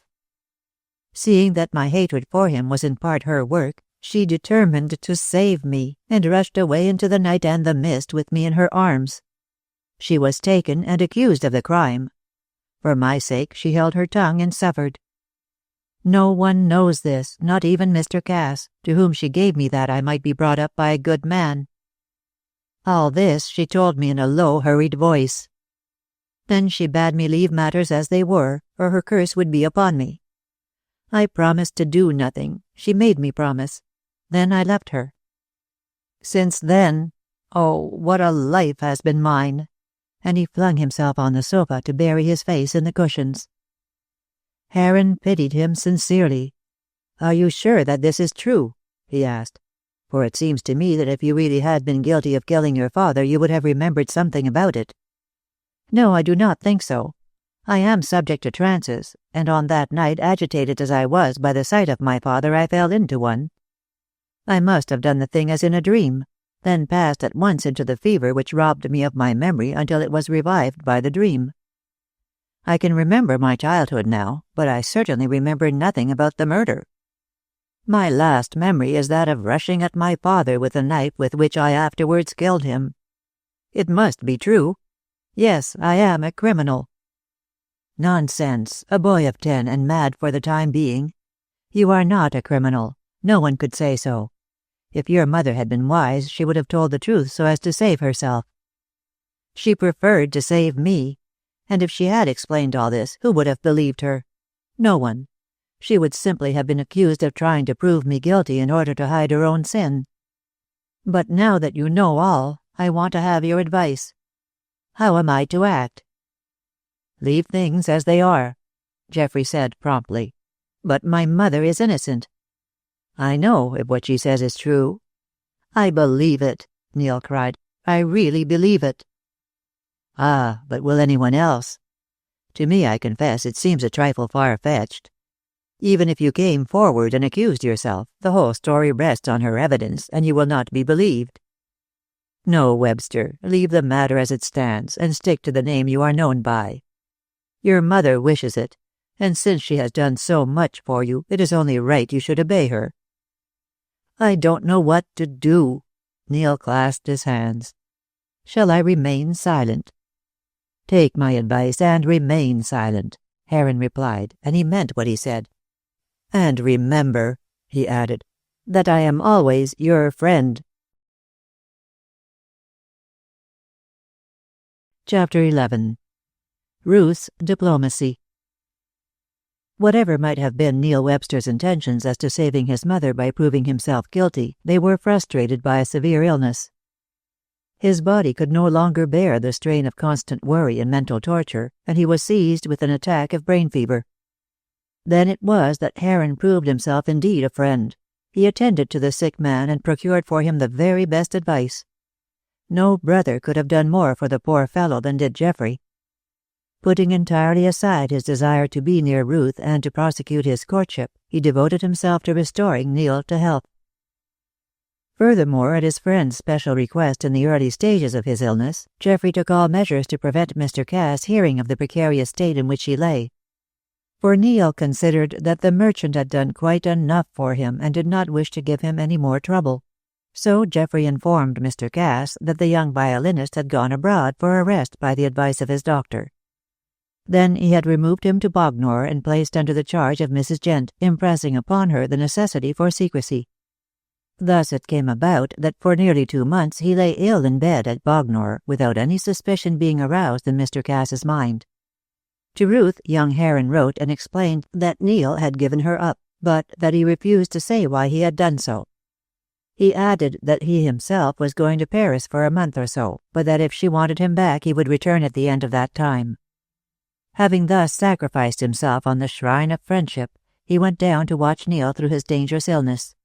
Seeing that my hatred for him was in part her work, she determined to save me, and rushed away into the night and the mist with me in her arms. She was taken and accused of the crime. For my sake she held her tongue and suffered. No one knows this, not even Mr. Cass, to whom she gave me that I might be brought up by a good man. All this she told me in a low, hurried voice. Then she bade me leave matters as they were, or her curse would be upon me. I promised to do nothing. She made me promise. Then I left her. Since then, oh, what a life has been mine!" And he flung himself on the sofa to bury his face in the cushions. Heron pitied him sincerely. "Are you sure that this is true?" he asked. "For it seems to me that if you really had been guilty of killing your father you would have remembered something about it." "No, I do not think so. I am subject to trances, and on that night, agitated as I was by the sight of my father, I fell into one. I must have done the thing as in a dream, then passed at once into the fever which robbed me of my memory until it was revived by the dream. I can remember my childhood now, but I certainly remember nothing about the murder. My last memory is that of rushing at my father with the knife with which I afterwards killed him. It must be true. Yes, I am a criminal." "Nonsense, a boy of 10 and mad for the time being. You are not a criminal. No one could say so. If your mother had been wise, she would have told the truth so as to save herself. She preferred to save me, and if she had explained all this, who would have believed her? No one. She would simply have been accused of trying to prove me guilty in order to hide her own sin. But now that you know all, I want to have your advice. How am I to act?" "Leave things as they are," Geoffrey said promptly. "But my mother is innocent." "I know, if what she says is true." "I believe it," Neil cried. "I really believe it." "Ah, but will anyone else? To me, I confess, it seems a trifle far-fetched. Even if you came forward and accused yourself, the whole story rests on her evidence, and you will not be believed. No, Webster, leave the matter as it stands, and stick to the name you are known by. Your mother wishes it, and since she has done so much for you, it is only right you should obey her." "I don't know what to do." Neil clasped his hands. "Shall I remain silent?" "Take my advice and remain silent," Heron replied, and he meant what he said. "And remember," he added, "that I am always your friend." Chapter 11. Ruth's Diplomacy. Whatever might have been Neil Webster's intentions as to saving his mother by proving himself guilty, they were frustrated by a severe illness. His body could no longer bear the strain of constant worry and mental torture, and he was seized with an attack of brain fever. Then it was that Heron proved himself indeed a friend. He attended to the sick man and procured for him the very best advice. No brother could have done more for the poor fellow than did Geoffrey. Putting entirely aside his desire to be near Ruth and to prosecute his courtship, he devoted himself to restoring Neil to health. Furthermore, at his friend's special request in the early stages of his illness, Geoffrey took all measures to prevent Mr. Cass hearing of the precarious state in which he lay. For Neil considered that the merchant had done quite enough for him and did not wish to give him any more trouble. So Geoffrey informed Mr. Cass that the young violinist had gone abroad for a rest by the advice of his doctor. Then he had removed him to Bognor and placed under the charge of Mrs. Gent, impressing upon her the necessity for secrecy. Thus it came about that for nearly 2 months he lay ill in bed at Bognor, without any suspicion being aroused in Mr. Cass's mind. To Ruth, young Heron wrote and explained that Neil had given her up, but that he refused to say why he had done so. He added that he himself was going to Paris for a month or so, but that if she wanted him back he would return at the end of that time. Having thus sacrificed himself on the shrine of friendship, he went down to watch Neil through his dangerous illness.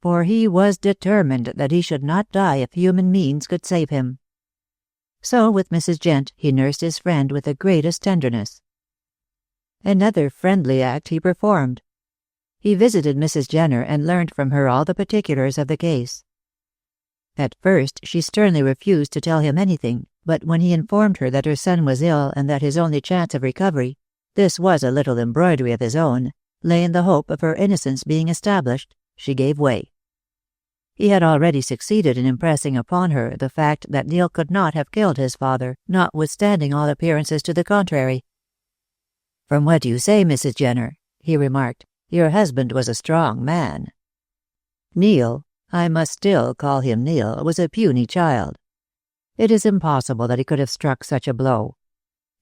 For he was determined that he should not die if human means could save him. So with Mrs. Gent he nursed his friend with the greatest tenderness. Another friendly act he performed. He visited Mrs. Jenner and learned from her all the particulars of the case. At first she sternly refused to tell him anything, but when he informed her that her son was ill and that his only chance of recovery, this was a little embroidery of his own, lay in the hope of her innocence being established, she gave way. He had already succeeded in impressing upon her the fact that Neil could not have killed his father, notwithstanding all appearances to the contrary. "From what you say, Mrs. Jenner," he remarked, "your husband was a strong man. Neil, I must still call him Neil, was a puny child. It is impossible that he could have struck such a blow.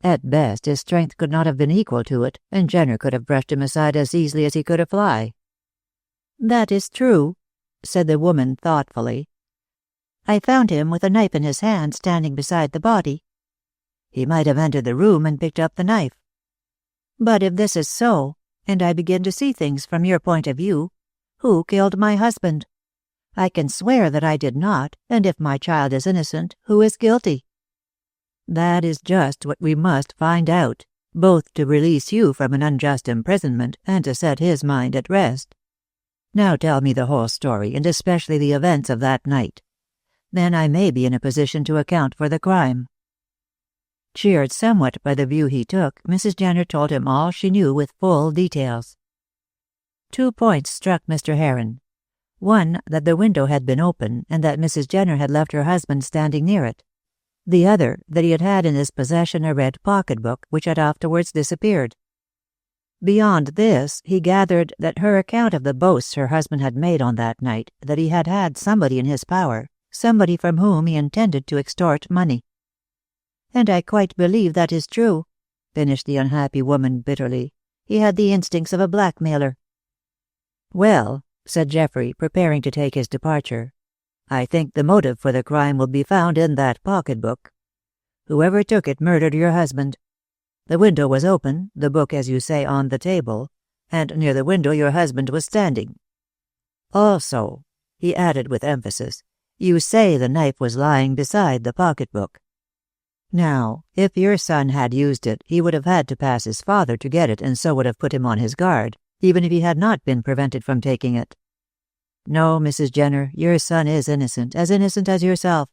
At best, his strength could not have been equal to it, and Jenner could have brushed him aside as easily as he could a fly." "That is true," said the woman thoughtfully. "I found him with a knife in his hand standing beside the body." "He might have entered the room and picked up the knife." "But if this is so, and I begin to see things from your point of view, who killed my husband? I can swear that I did not, and if my child is innocent, who is guilty?" "That is just what we must find out, both to release you from an unjust imprisonment and to set his mind at rest. Now tell me the whole story, and especially the events of that night. Then I may be in a position to account for the crime." Cheered somewhat by the view he took, Mrs. Jenner told him all she knew with full details. 2 points struck Mr. Heron. One, that the window had been open, and that Mrs. Jenner had left her husband standing near it. The other, that he had had in his possession a red pocket-book, which had afterwards disappeared. Beyond this, he gathered that her account of the boasts her husband had made on that night, that he had had somebody in his power, somebody from whom he intended to extort money. "And I quite believe that is true," finished the unhappy woman bitterly. "He had the instincts of a blackmailer." "Well," said Geoffrey, preparing to take his departure, "I think the motive for the crime will be found in that pocket-book. Whoever took it murdered your husband. The window was open, the book, as you say, on the table, and near the window your husband was standing. Also," he added with emphasis, "you say the knife was lying beside the pocket-book. Now, if your son had used it, he would have had to pass his father to get it, and so would have put him on his guard. even if he had not been prevented from taking it. No, Mrs. Jenner, your son is innocent as yourself.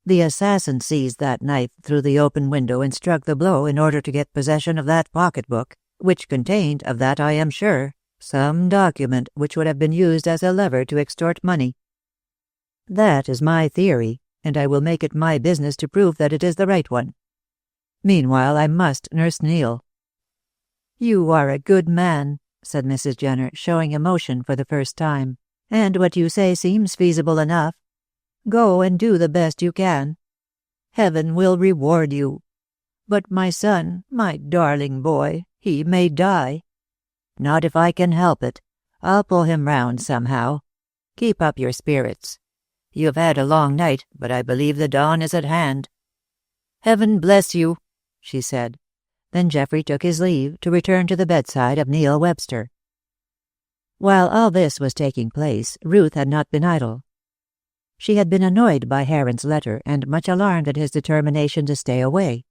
The assassin seized that knife through the open window and struck the blow in order to get possession of that pocketbook, which contained, of that I am sure, some document which would have been used as a lever to extort money. That is my theory, and I will make it my business to prove that it is the right one. Meanwhile, I must nurse Neil." "You are a good man," said Mrs. Jenner, showing emotion for the first time, "and what you say seems feasible enough. Go and do the best you can. Heaven will reward you. But my son, my darling boy, he may die." "Not if I can help it. I'll pull him round somehow. Keep up your spirits. You have had a long night, but I believe the dawn is at hand." "Heaven bless you," she said. Then Geoffrey took his leave, to return to the bedside of Neil Webster. While all this was taking place, Ruth had not been idle. She had been annoyed by Heron's letter, and much alarmed at his determination to stay away.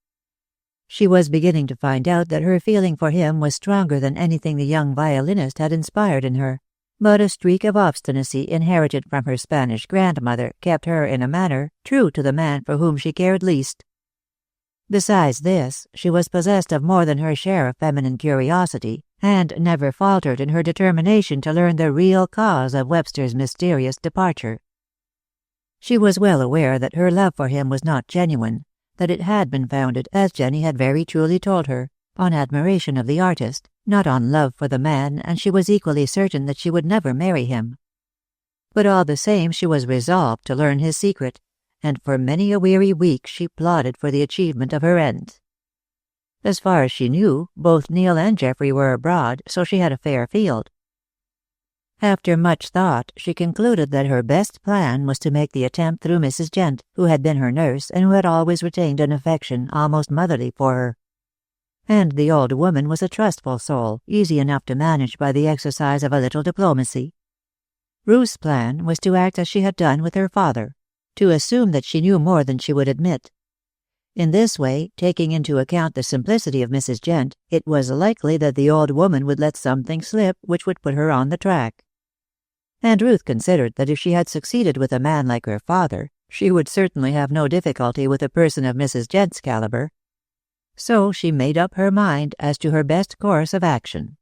She was beginning to find out that her feeling for him was stronger than anything the young violinist had inspired in her, but a streak of obstinacy inherited from her Spanish grandmother kept her, in a manner, true to the man for whom she cared least. Besides this, she was possessed of more than her share of feminine curiosity, and never faltered in her determination to learn the real cause of Webster's mysterious departure. She was well aware that her love for him was not genuine, that it had been founded, as Jenny had very truly told her, on admiration of the artist, not on love for the man, and she was equally certain that she would never marry him. But all the same she was resolved to learn his secret, and for many a weary week she plodded for the achievement of her end. As far as she knew, both Neil and Geoffrey were abroad, so she had a fair field. After much thought, she concluded that her best plan was to make the attempt through Mrs. Gent, who had been her nurse and who had always retained an affection almost motherly for her. And the old woman was a trustful soul, easy enough to manage by the exercise of a little diplomacy. Ruth's plan was to act as she had done with her father, to assume that she knew more than she would admit. In this way, taking into account the simplicity of Mrs. Gent, it was likely that the old woman would let something slip which would put her on the track. And Ruth considered that if she had succeeded with a man like her father, she would certainly have no difficulty with a person of Mrs. Gent's caliber. So she made up her mind as to her best course of action.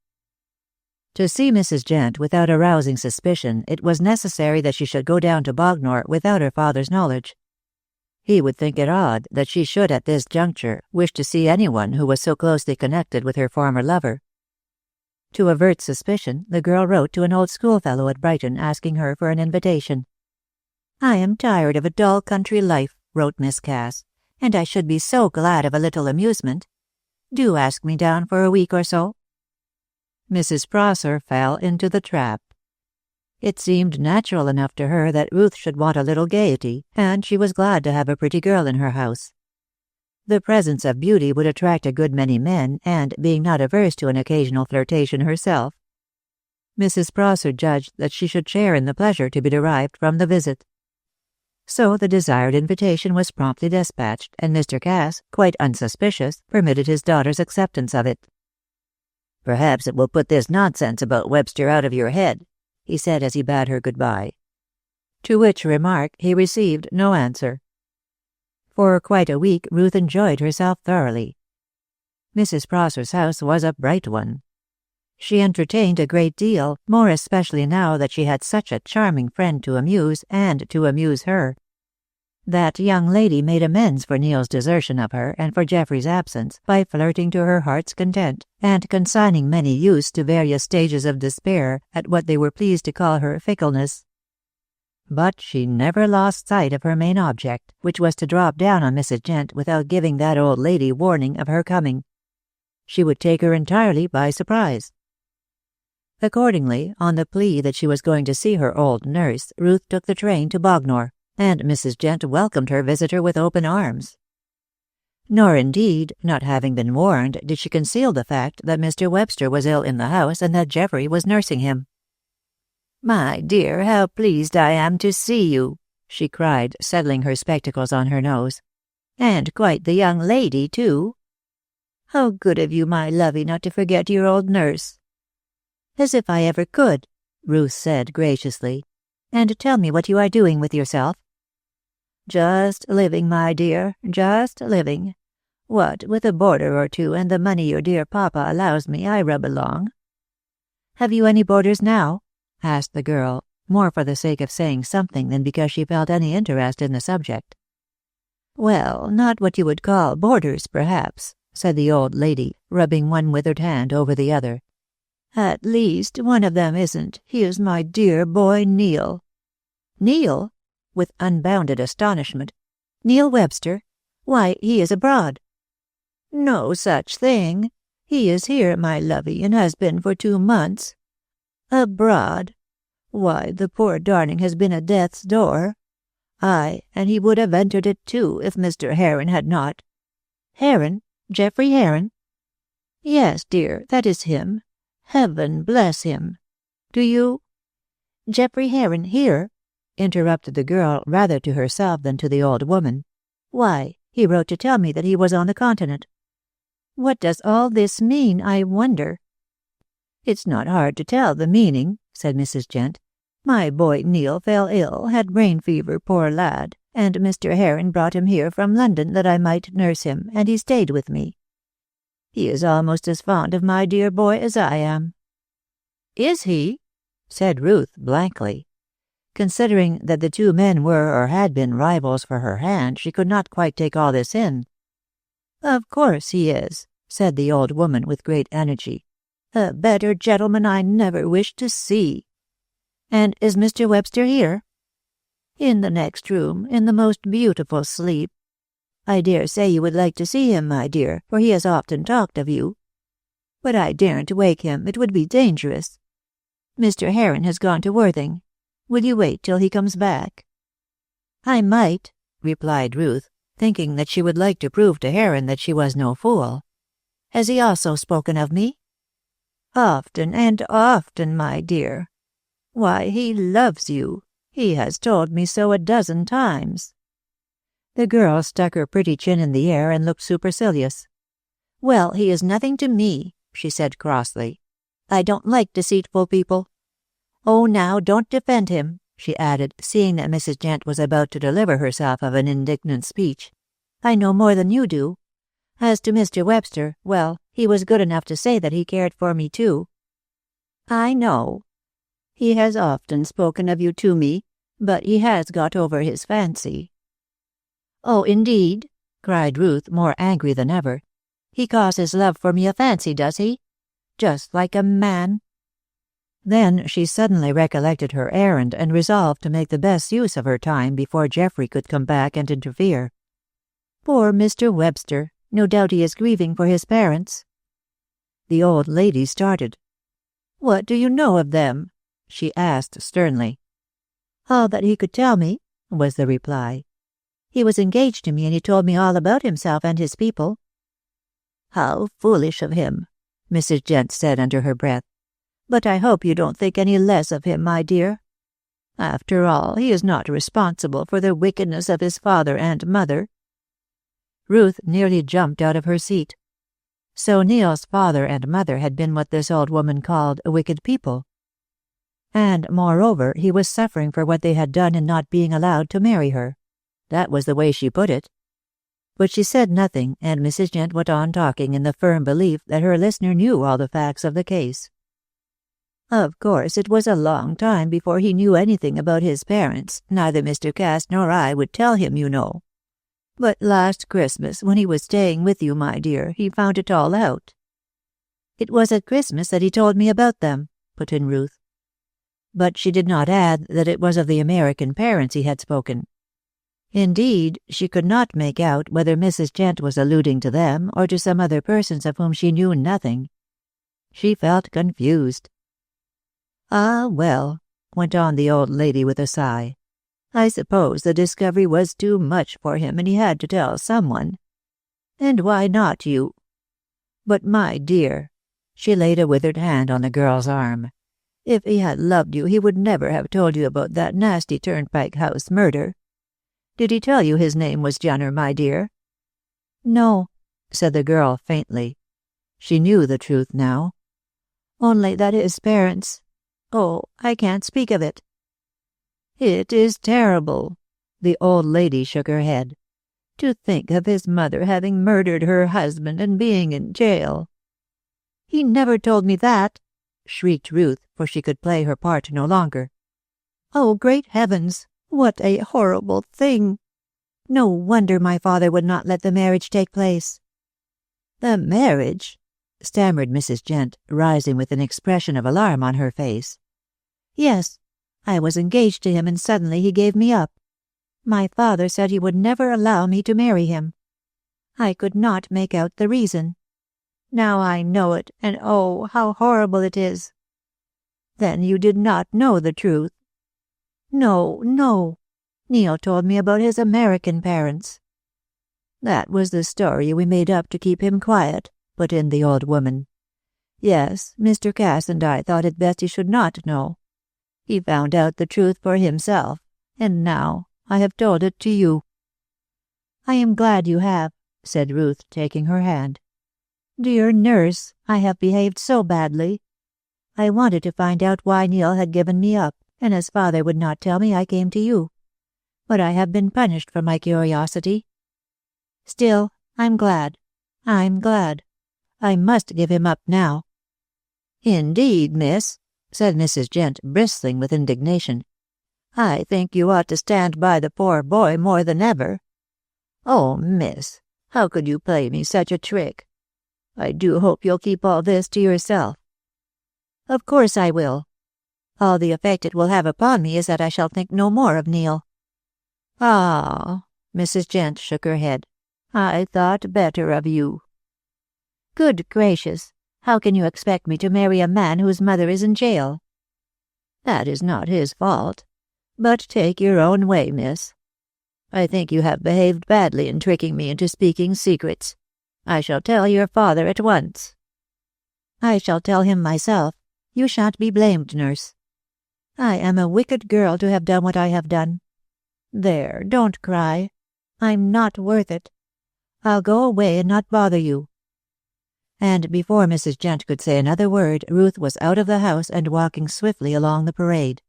To see Mrs. Gent without arousing suspicion, it was necessary that she should go down to Bognor without her father's knowledge. He would think it odd that she should at this juncture wish to see anyone who was so closely connected with her former lover. To avert suspicion, the girl wrote to an old schoolfellow at Brighton asking her for an invitation. "I am tired of a dull country life," wrote Miss Cass, "and I should be so glad of a little amusement. Do ask me down for a week or so." Mrs. Prosser fell into the trap. It seemed natural enough to her that Ruth should want a little gaiety, and she was glad to have a pretty girl in her house. The presence of beauty would attract a good many men, and, being not averse to an occasional flirtation herself, Mrs. Prosser judged that she should share in the pleasure to be derived from the visit. So the desired invitation was promptly dispatched, and Mr. Cass, quite unsuspicious, permitted his daughter's acceptance of it. "Perhaps it will put this nonsense about Webster out of your head," he said as he bade her good-bye. To which remark he received no answer. For quite a week Ruth enjoyed herself thoroughly. Mrs. Prosser's house was a bright one. She entertained a great deal, more especially now that she had such a charming friend to amuse, and to amuse her. That young lady made amends for Neil's desertion of her and for Geoffrey's absence by flirting to her heart's content, and consigning many youths to various stages of despair at what they were pleased to call her fickleness. But she never lost sight of her main object, which was to drop down on Mrs. Gent without giving that old lady warning of her coming. She would take her entirely by surprise. Accordingly, on the plea that she was going to see her old nurse, Ruth took the train to Bognor, and Mrs. Gent welcomed her visitor with open arms. Nor indeed, not having been warned, did she conceal the fact that Mr. Webster was ill in the house and that Geoffrey was nursing him. "My dear, how pleased I am to see you," she cried, settling her spectacles on her nose. "And quite the young lady, too. How good of you, my lovey, not to forget your old nurse. As if I ever could, Ruth said graciously. And tell me what you are doing with yourself. Just living, my dear, just living. What with a boarder or two and the money your dear papa allows me, I rub along." "Have you any boarders now?" asked the girl, more for the sake of saying something than because she felt any interest in the subject. "Well, not what you would call boarders, perhaps," said the old lady, rubbing one withered hand over the other. "At least, one of them isn't. He is my dear boy Neil." "Neil?" with unbounded astonishment. "Neil Webster? Why, he is abroad." "No such thing. He is here, my lovey, and has been for 2 months. Abroad? Why, the poor darling has been at death's door. Aye, and he would have entered it too, if Mr. Heron had not." "Heron? Geoffrey Heron?" "Yes, dear, that is him. Heaven bless him. Do you—" "Geoffrey Heron here?" interrupted the girl, rather to herself than to the old woman. "Why, he wrote to tell me that he was on the Continent. What does all this mean, I wonder?" "It's not hard to tell the meaning," said Mrs. Gent. "My boy Neil fell ill, had brain fever, poor lad, and Mr. Heron brought him here from London that I might nurse him, and he stayed with me. He is almost as fond of my dear boy as I am." "Is he?" said Ruth blankly. Considering that the 2 men were or had been rivals for her hand, she could not quite take all this in. "Of course he is," said the old woman with great energy. "A better gentleman I never wished to see." "And is Mr. Webster here?" "In the next room, in the most beautiful sleep. I dare say you would like to see him, my dear, for he has often talked of you. But I daren't wake him, it would be dangerous. Mr. Heron has gone to Worthing. Will you wait till he comes back?" "I might," replied Ruth, thinking that she would like to prove to Heron that she was no fool. "Has he also spoken of me?" "Often and often, my dear. Why, he loves you. He has told me so 12 times. The girl stuck her pretty chin in the air and looked supercilious. "Well, he is nothing to me," she said crossly. "I don't like deceitful people. Oh, now, don't defend him," she added, seeing that Mrs. Gent was about to deliver herself of an indignant speech. "I know more than you do. As to Mr. Webster, well, he was good enough to say that he cared for me, too." "I know. He has often spoken of you to me, but he has got over his fancy." "Oh, indeed?" cried Ruth, more angry than ever. "He calls his love for me a fancy, does he? Just like a man." Then she suddenly recollected her errand and resolved to make the best use of her time before Geoffrey could come back and interfere. "Poor Mr. Webster! No doubt he is grieving for his parents." The old lady started. "What do you know of them?" she asked sternly. "All that he could tell me," was the reply. "He was engaged to me, and he told me all about himself and his people." "How foolish of him," Mrs. Gent said under her breath. "But I hope you don't think any less of him, my dear. After all, he is not responsible for the wickedness of his father and mother." Ruth nearly jumped out of her seat. So Neil's father and mother had been what this old woman called wicked people. And, moreover, he was suffering for what they had done in not being allowed to marry her. That was the way she put it. But she said nothing, and Mrs. Gent went on talking in the firm belief that her listener knew all the facts of the case. "Of course, it was a long time before he knew anything about his parents. Neither Mr. Cass nor I would tell him, you know. But last Christmas, when he was staying with you, my dear, he found it all out." "It was at Christmas that he told me about them," put in Ruth. But she did not add that it was of the American parents he had spoken. Indeed, she could not make out whether Mrs. Gent was alluding to them or to some other persons of whom she knew nothing. She felt confused. "Ah, well," went on the old lady with a sigh. "I suppose the discovery was too much for him, and he had to tell someone. And why not you? But, my dear," she laid a withered hand on the girl's arm, "if he had loved you, he would never have told you about that nasty Turnpike House murder. Did he tell you his name was Jenner, my dear?" "No," said the girl faintly. She knew the truth now. only that his parents— oh, I can't speak of it." "It is terrible." The old lady shook her head. "To think of his mother having murdered her husband and being in jail." "He never told me that," shrieked Ruth, for she could play her part no longer. "Oh, great heavens, what a horrible thing! No wonder my father would not let the marriage take place." "The marriage?" stammered Mrs. Gent, rising with an expression of alarm on her face. "Yes. I was engaged to him, and suddenly he gave me up. My father said he would never allow me to marry him. I could not make out the reason. Now I know it, and oh, how horrible it is." "Then you did not know the truth?" "No, no. Neil told me about his American parents." "That was the story we made up to keep him quiet," put in the old woman. "Yes, Mr. Cass and I thought it best he should not know. He found out the truth for himself, and now I have told it to you." "I am glad you have," said Ruth, taking her hand. "Dear nurse, I have behaved so badly. I wanted to find out why Neil had given me up, and as father would not tell me, I came to you. But I have been punished for my curiosity. Still, I'm glad. I'm glad. I must give him up now." "Indeed, miss," said Mrs. Gent, bristling with indignation. "I think you ought to stand by the poor boy more than ever. Oh, miss, how could you play me such a trick? I do hope you'll keep all this to yourself." "Of course I will. All the effect it will have upon me is that I shall think no more of Neil." "Ah," Mrs. Gent shook her head. "I thought better of you." "Good gracious! How can you expect me to marry a man whose mother is in jail?" "That is not his fault. But take your own way, miss. I think you have behaved badly in tricking me into speaking secrets. I shall tell your father at once." "I shall tell him myself. You shan't be blamed, nurse. I am a wicked girl to have done what I have done. There, don't cry. I'm not worth it. I'll go away and not bother you." And before Mrs. Gent could say another word, Ruth was out of the house and walking swiftly along the parade.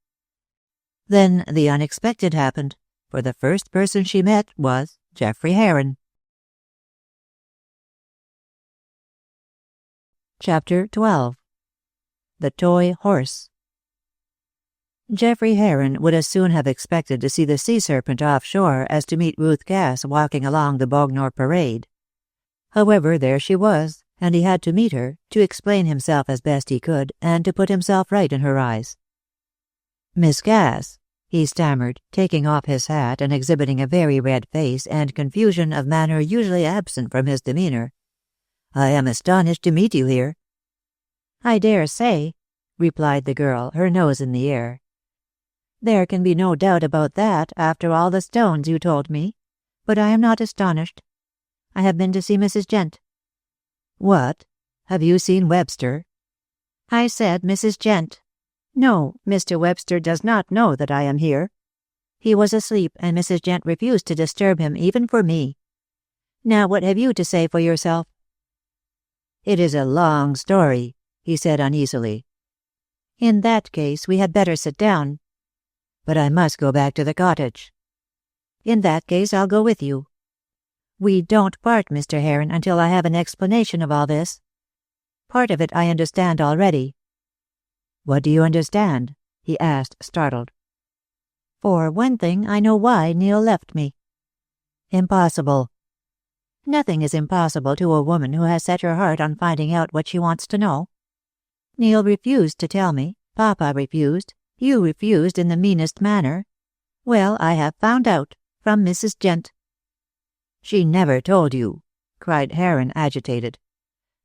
Then the unexpected happened, for the first person she met was Geoffrey Heron. Chapter 12. The Toy Horse. Geoffrey Heron would as soon have expected to see the sea serpent offshore as to meet Ruth Cass walking along the Bognor Parade. However, there she was, and he had to meet her, to explain himself as best he could, and to put himself right in her eyes. "Miss Cass," he stammered, taking off his hat and exhibiting a very red face and confusion of manner usually absent from his demeanor, "I am astonished to meet you here." "I dare say," replied the girl, her nose in the air. "There can be no doubt about that, after all the stones you told me. But I am not astonished. I have been to see Mrs. Gent." "What? Have you seen Webster?" "I said Mrs. Gent. No, Mr. Webster does not know that I am here. He was asleep, and Mrs. Gent refused to disturb him, even for me. Now what have you to say for yourself?" "It is a long story," he said uneasily. "In that case, we had better sit down." "But I must go back to the cottage." "In that case, I'll go with you. We don't part, Mr. Heron, until I have an explanation of all this. Part of it I understand already." "What do you understand?" he asked, startled. "For one thing, I know why Neil left me." "Impossible." "Nothing is impossible to a woman who has set her heart on finding out what she wants to know. Neil refused to tell me. Papa refused. You refused in the meanest manner. Well, I have found out, from Mrs. Gent." "She never told you," cried Heron, agitated.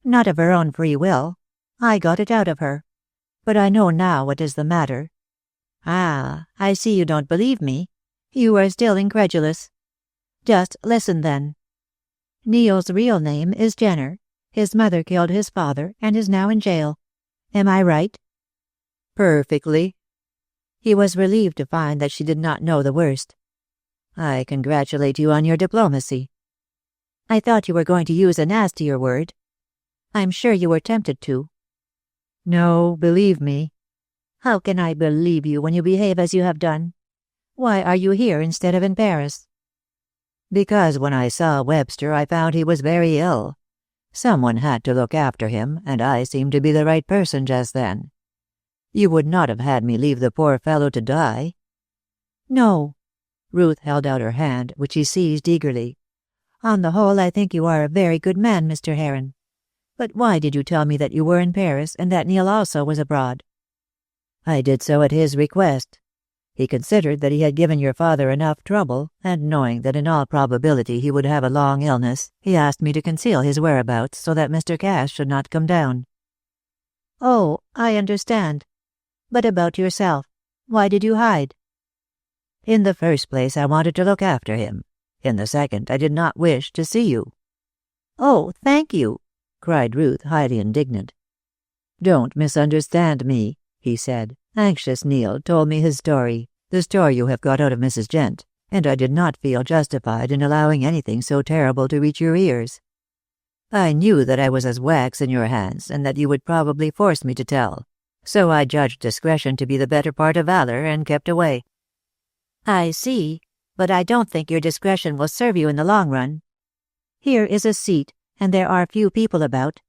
"Not of her own free will. I got it out of her. But I know now what is the matter." "Ah, I see you don't believe me. You are still incredulous. Just listen, then. Neil's real name is Jenner. His mother killed his father and is now in jail. Am I right?" "Perfectly." He was relieved to find that she did not know the worst. "I congratulate you on your diplomacy." "I thought you were going to use a nastier word. I'm sure you were tempted to." No, believe me. How can I believe you when you behave as you have done? Why are you here instead of in Paris? Because when I saw Webster, I found he was very ill. Someone had to look after him, and I seemed to be the right person just then. You would not have had me leave the poor fellow to die." "No." Ruth held out her hand, which he seized eagerly. "On the whole, I think you are a very good man, Mr. Heron. But why did you tell me that you were in Paris, and that Neil also was abroad?" "I did so at his request. He considered that he had given your father enough trouble, and knowing that in all probability he would have a long illness, he asked me to conceal his whereabouts so that Mr. Cass should not come down." "Oh, I understand. But about yourself, why did you hide?" "In the first place, I wanted to look after him. In the second, I did not wish to see you." "Oh, thank you," cried Ruth, highly indignant. "Don't misunderstand me," he said. "Anxious Neil told me his story, the story you have got out of Mrs. Gent, and I did not feel justified in allowing anything so terrible to reach your ears. I knew that I was as wax in your hands, and that you would probably force me to tell. So I judged discretion to be the better part of valor, and kept away." "I see, but I don't think your discretion will serve you in the long run. Here is a seat, and there are few people about.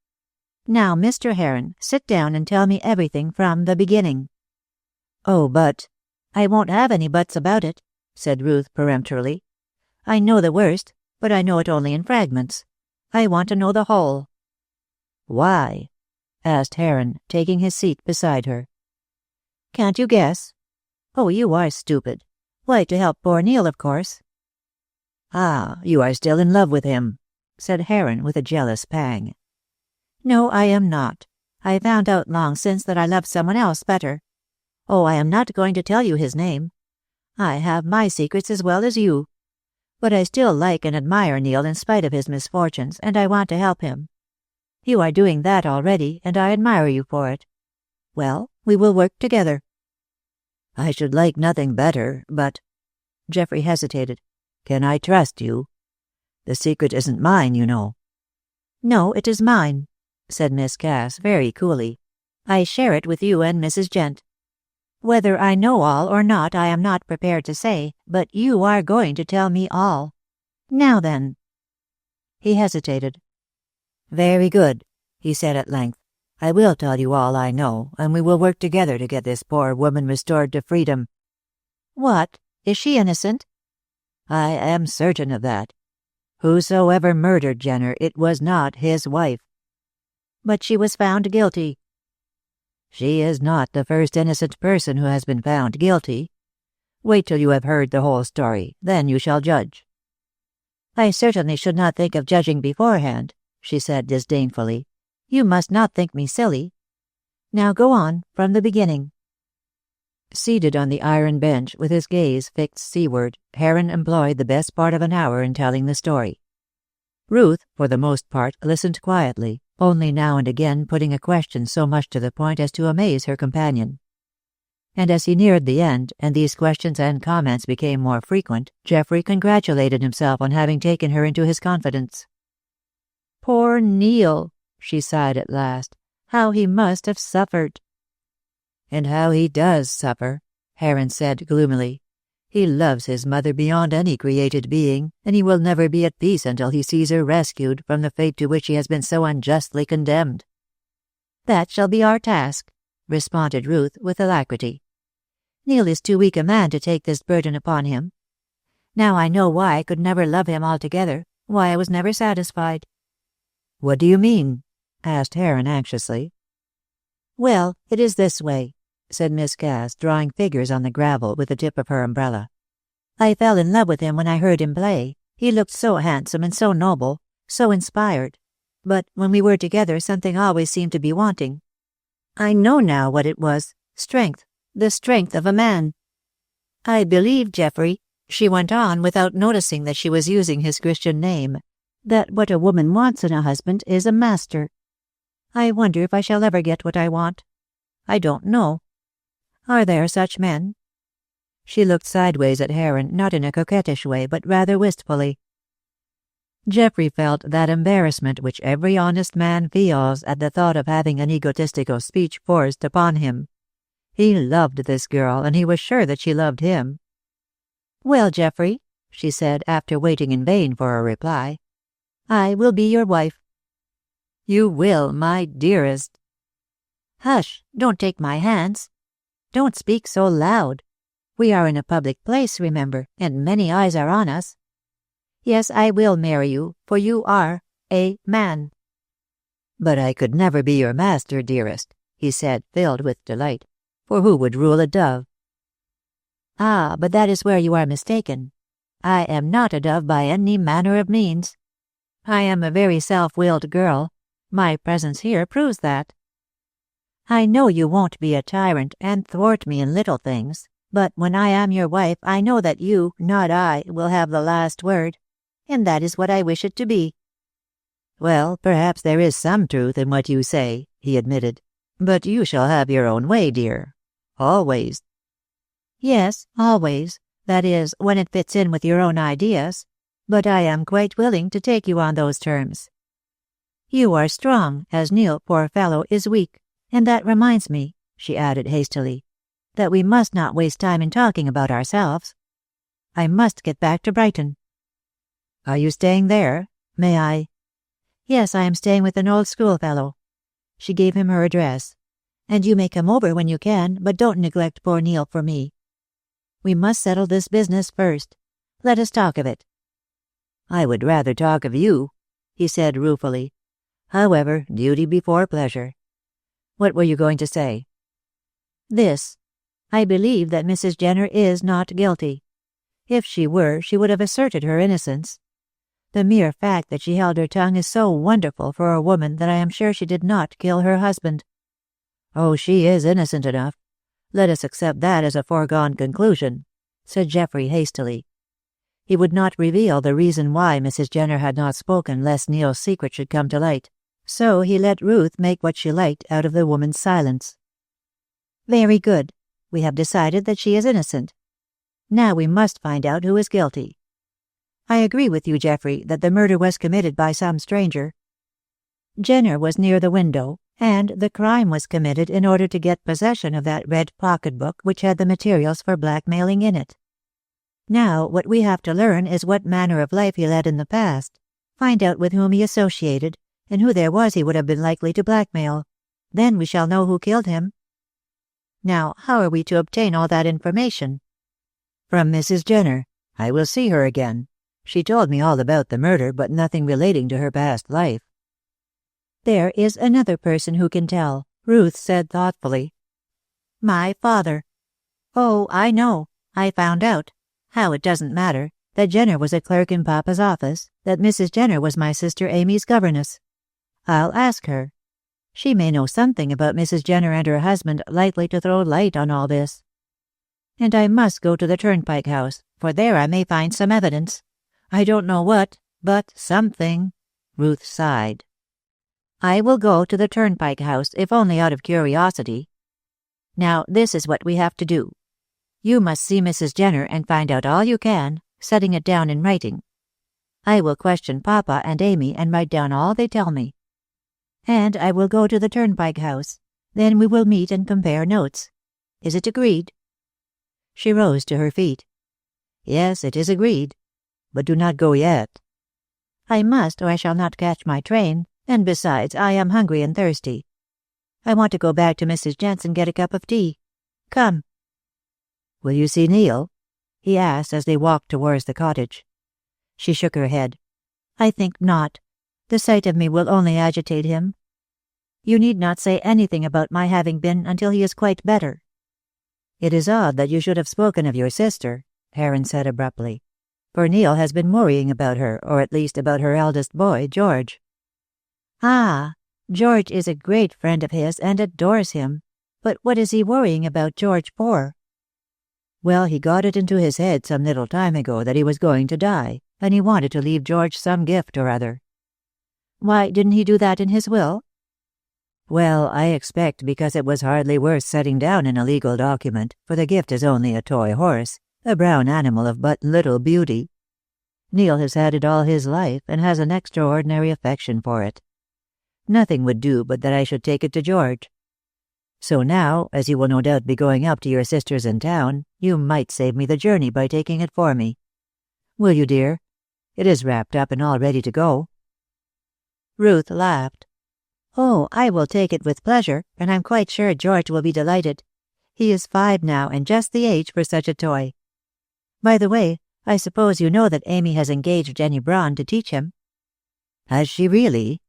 Now, Mr. Heron, sit down and tell me everything from the beginning." "Oh, but—" "I won't have any buts about it," said Ruth peremptorily. "I know the worst, but I know it only in fragments. I want to know the whole." "Why?" asked Heron, taking his seat beside her. "Can't you guess? Oh, you are stupid. Why, to help poor Neil, of course." "Ah, you are still in love with him," said Heron with a jealous pang. "No, I am not. I found out long since that I love someone else better. Oh, I am not going to tell you his name. I have my secrets as well as you. But I still like and admire Neil in spite of his misfortunes, and I want to help him. You are doing that already, and I admire you for it. Well, we will work together." "I should like nothing better, but—" Geoffrey hesitated. "Can I trust you? The secret isn't mine, you know." "No, it is mine," said Miss Cass very coolly. "I share it with you and Mrs. Gent. Whether I know all or not I am not prepared to say, but you are going to tell me all. Now then." He hesitated. "Very good," he said at length. "I will tell you all I know, and we will work together to get this poor woman restored to freedom." "What? Is she innocent?" "I am certain of that. Whosoever murdered Jenner, it was not his wife." "But she was found guilty." "She is not the first innocent person who has been found guilty. Wait till you have heard the whole story, then you shall judge." "I certainly should not think of judging beforehand," she said disdainfully. "You must not think me silly. Now go on, from the beginning." Seated on the iron bench, with his gaze fixed seaward, Heron employed the best part of an hour in telling the story. Ruth, for the most part, listened quietly, only now and again putting a question so much to the point as to amaze her companion. And as he neared the end, and these questions and comments became more frequent, Geoffrey congratulated himself on having taken her into his confidence. "Poor Neil," she sighed at last. "How he must have suffered." "And how he does suffer," Heron said gloomily. "He loves his mother beyond any created being, and he will never be at peace until he sees her rescued from the fate to which he has been so unjustly condemned." "That shall be our task," responded Ruth with alacrity. "Neil is too weak a man to take this burden upon him. Now I know why I could never love him altogether, why I was never satisfied." "What do you mean?" asked Heron anxiously. "Well, it is this way," said Miss Cass, drawing figures on the gravel with the tip of her umbrella. "I fell in love with him when I heard him play. He looked so handsome and so noble, so inspired. But when we were together something always seemed to be wanting. I know now what it was. Strength. The strength of a man. I believe, Geoffrey," she went on without noticing that she was using his Christian name, "that what a woman wants in a husband is a master. I wonder if I shall ever get what I want. I don't know. Are there such men?" She looked sideways at Heron, not in a coquettish way, but rather wistfully. Geoffrey felt that embarrassment which every honest man feels at the thought of having an egotistical speech forced upon him. He loved this girl, and he was sure that she loved him. "Well, Geoffrey," she said, after waiting in vain for a reply, "I will be your wife." "You will, my dearest." "Hush! Don't take my hands. Don't speak so loud. We are in a public place, remember, and many eyes are on us. Yes, I will marry you, for you are a man." "But I could never be your master, dearest," he said, filled with delight. "For who would rule a dove?" "Ah, but that is where you are mistaken. I am not a dove by any manner of means. I am a very self-willed girl. My presence here proves that. I know you won't be a tyrant and thwart me in little things, but when I am your wife I know that you, not I, will have the last word, and that is what I wish it to be." "Well, perhaps there is some truth in what you say," he admitted. "But you shall have your own way, dear. Always." "Yes, always. That is, when it fits in with your own ideas. But I am quite willing to take you on those terms. You are strong, as Neil, poor fellow, is weak. And that reminds me," she added hastily, "that we must not waste time in talking about ourselves. I must get back to Brighton." "Are you staying there? May I—" "Yes, I am staying with an old schoolfellow." She gave him her address. "And you may come over when you can, but don't neglect poor Neil for me. We must settle this business first. Let us talk of it." "I would rather talk of you," he said ruefully. "However, duty before pleasure. What were you going to say?" "This. I believe that Mrs. Jenner is not guilty. If she were, she would have asserted her innocence. The mere fact that she held her tongue is so wonderful for a woman that I am sure she did not kill her husband." "Oh, she is innocent enough. Let us accept that as a foregone conclusion," said Geoffrey hastily. He would not reveal the reason why Mrs. Jenner had not spoken lest Neil's secret should come to light, so he let Ruth make what she liked out of the woman's silence. "Very good. We have decided that she is innocent. Now we must find out who is guilty. I agree with you, Geoffrey, that the murder was committed by some stranger. Jenner was near the window, and the crime was committed in order to get possession of that red pocketbook which had the materials for blackmailing in it. Now what we have to learn is what manner of life he led in the past, find out with whom he associated, and who there was he would have been likely to blackmail. Then we shall know who killed him. Now, how are we to obtain all that information?" "From Mrs. Jenner. I will see her again. She told me all about the murder, but nothing relating to her past life." "There is another person who can tell," Ruth said thoughtfully. "My father. Oh, I know. I found out. How it doesn't matter. That Jenner was a clerk in Papa's office, that Mrs. Jenner was my sister Amy's governess. I'll ask her. She may know something about Mrs. Jenner and her husband likely to throw light on all this. And I must go to the Turnpike House, for there I may find some evidence. I don't know what, but something." Ruth sighed. "I will go to the Turnpike House, if only out of curiosity. Now, this is what we have to do. You must see Mrs. Jenner and find out all you can, setting it down in writing. I will question Papa and Amy and write down all they tell me. And I will go to the Turnpike House. Then we will meet and compare notes. Is it agreed?" She rose to her feet. "Yes, it is agreed. But do not go yet." "I must, or I shall not catch my train, and besides, I am hungry and thirsty. I want to go back to Mrs. Jent's and get a cup of tea. Come." "Will you see Neil?" he asked as they walked towards the cottage. She shook her head. "I think not. The sight of me will only agitate him. You need not say anything about my having been until he is quite better." "It is odd that you should have spoken of your sister," Heron said abruptly. "For Neil has been worrying about her, or at least about her eldest boy, George." "Ah, George is a great friend of his and adores him. But what is he worrying about George for?" "Well, he got it into his head some little time ago that he was going to die, and he wanted to leave George some gift or other." "Why didn't he do that in his will?" "Well, I expect because it was hardly worth setting down in a legal document, for the gift is only a toy horse, a brown animal of but little beauty." Neil has had it all his life and has an extraordinary affection for it. Nothing would do but that I should take it to George. So now, as you will no doubt be going up to your sisters in town, you might save me the journey by taking it for me. Will you, dear? It is wrapped up and all ready to go." Ruth laughed. "Oh, I will take it with pleasure, and I'm quite sure George will be delighted. He is 5 now, and just the age for such a toy. By the way, I suppose you know that Amy has engaged Jenny Braun to teach him." "Has she really?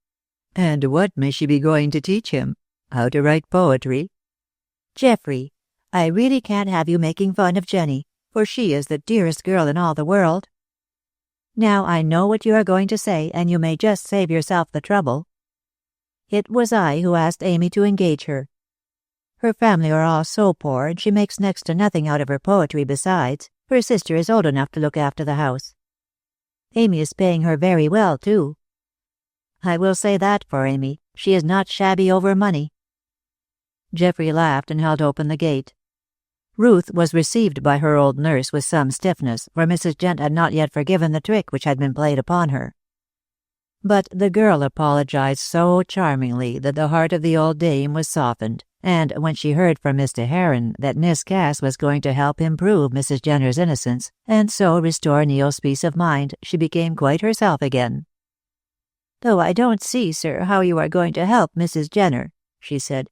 And what may she be going to teach him? How to write poetry?" "Geoffrey, I really can't have you making fun of Jenny, for she is the dearest girl in all the world. Now I know what you are going to say, and you may just save yourself the trouble. It was I who asked Amy to engage her. Her family are all so poor, and she makes next to nothing out of her poetry besides. Her sister is old enough to look after the house. Amy is paying her very well, too. I will say that for Amy. She is not shabby over money." Geoffrey laughed and held open the gate. Ruth was received by her old nurse with some stiffness, for Mrs. Gent had not yet forgiven the trick which had been played upon her. But the girl apologized so charmingly that the heart of the old dame was softened, and when she heard from Mr. Heron that Miss Cass was going to help him prove Mrs. Jenner's innocence, and so restore Neil's peace of mind, she became quite herself again. "Though I don't see, sir, how you are going to help Mrs. Jenner," she said.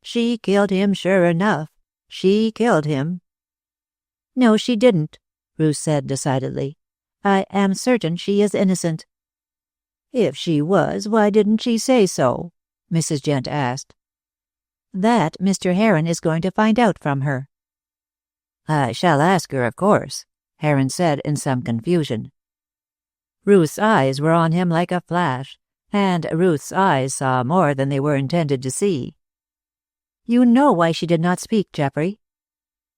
"She killed him sure enough. She killed him." "No, she didn't," Ruth said decidedly. "I am certain she is innocent." "If she was, why didn't she say so?" Mrs. Gent asked. "That Mr. Heron is going to find out from her." "I shall ask her, of course," Heron said in some confusion. Ruth's eyes were on him like a flash, and Ruth's eyes saw more than they were intended to see. "You know why she did not speak, Geoffrey?"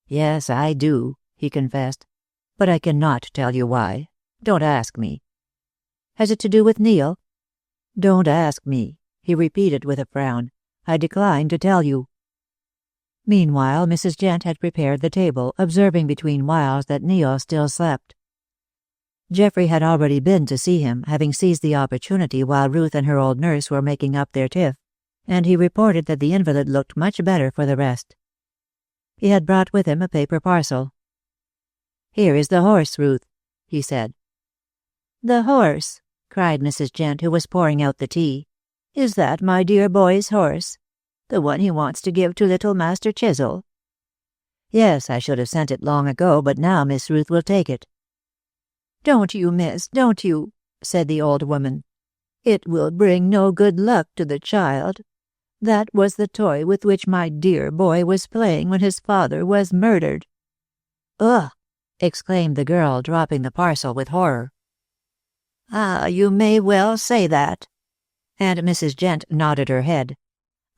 "Yes, I do," he confessed. "But I cannot tell you why. Don't ask me." "Has it to do with Neil?" "Don't ask me," he repeated with a frown. "I decline to tell you." Meanwhile, Mrs. Gent had prepared the table, observing between whiles that Neil still slept. Geoffrey had already been to see him, having seized the opportunity while Ruth and her old nurse were making up their tiff, and he reported that the invalid looked much better for the rest. He had brought with him a paper parcel. "Here is the horse, Ruth," he said. "The horse!" cried Mrs. Gent, who was pouring out the tea. "Is that my dear boy's horse? The one he wants to give to little Master Chisel?" "Yes, I should have sent it long ago, but now Miss Ruth will take it." "Don't you, miss, don't you," said the old woman. "It will bring no good luck to the child. That was the toy with which my dear boy was playing when his father was murdered." "Ugh!" exclaimed the girl, dropping the parcel with horror. "Ah, you may well say that." And Mrs. Gent nodded her head.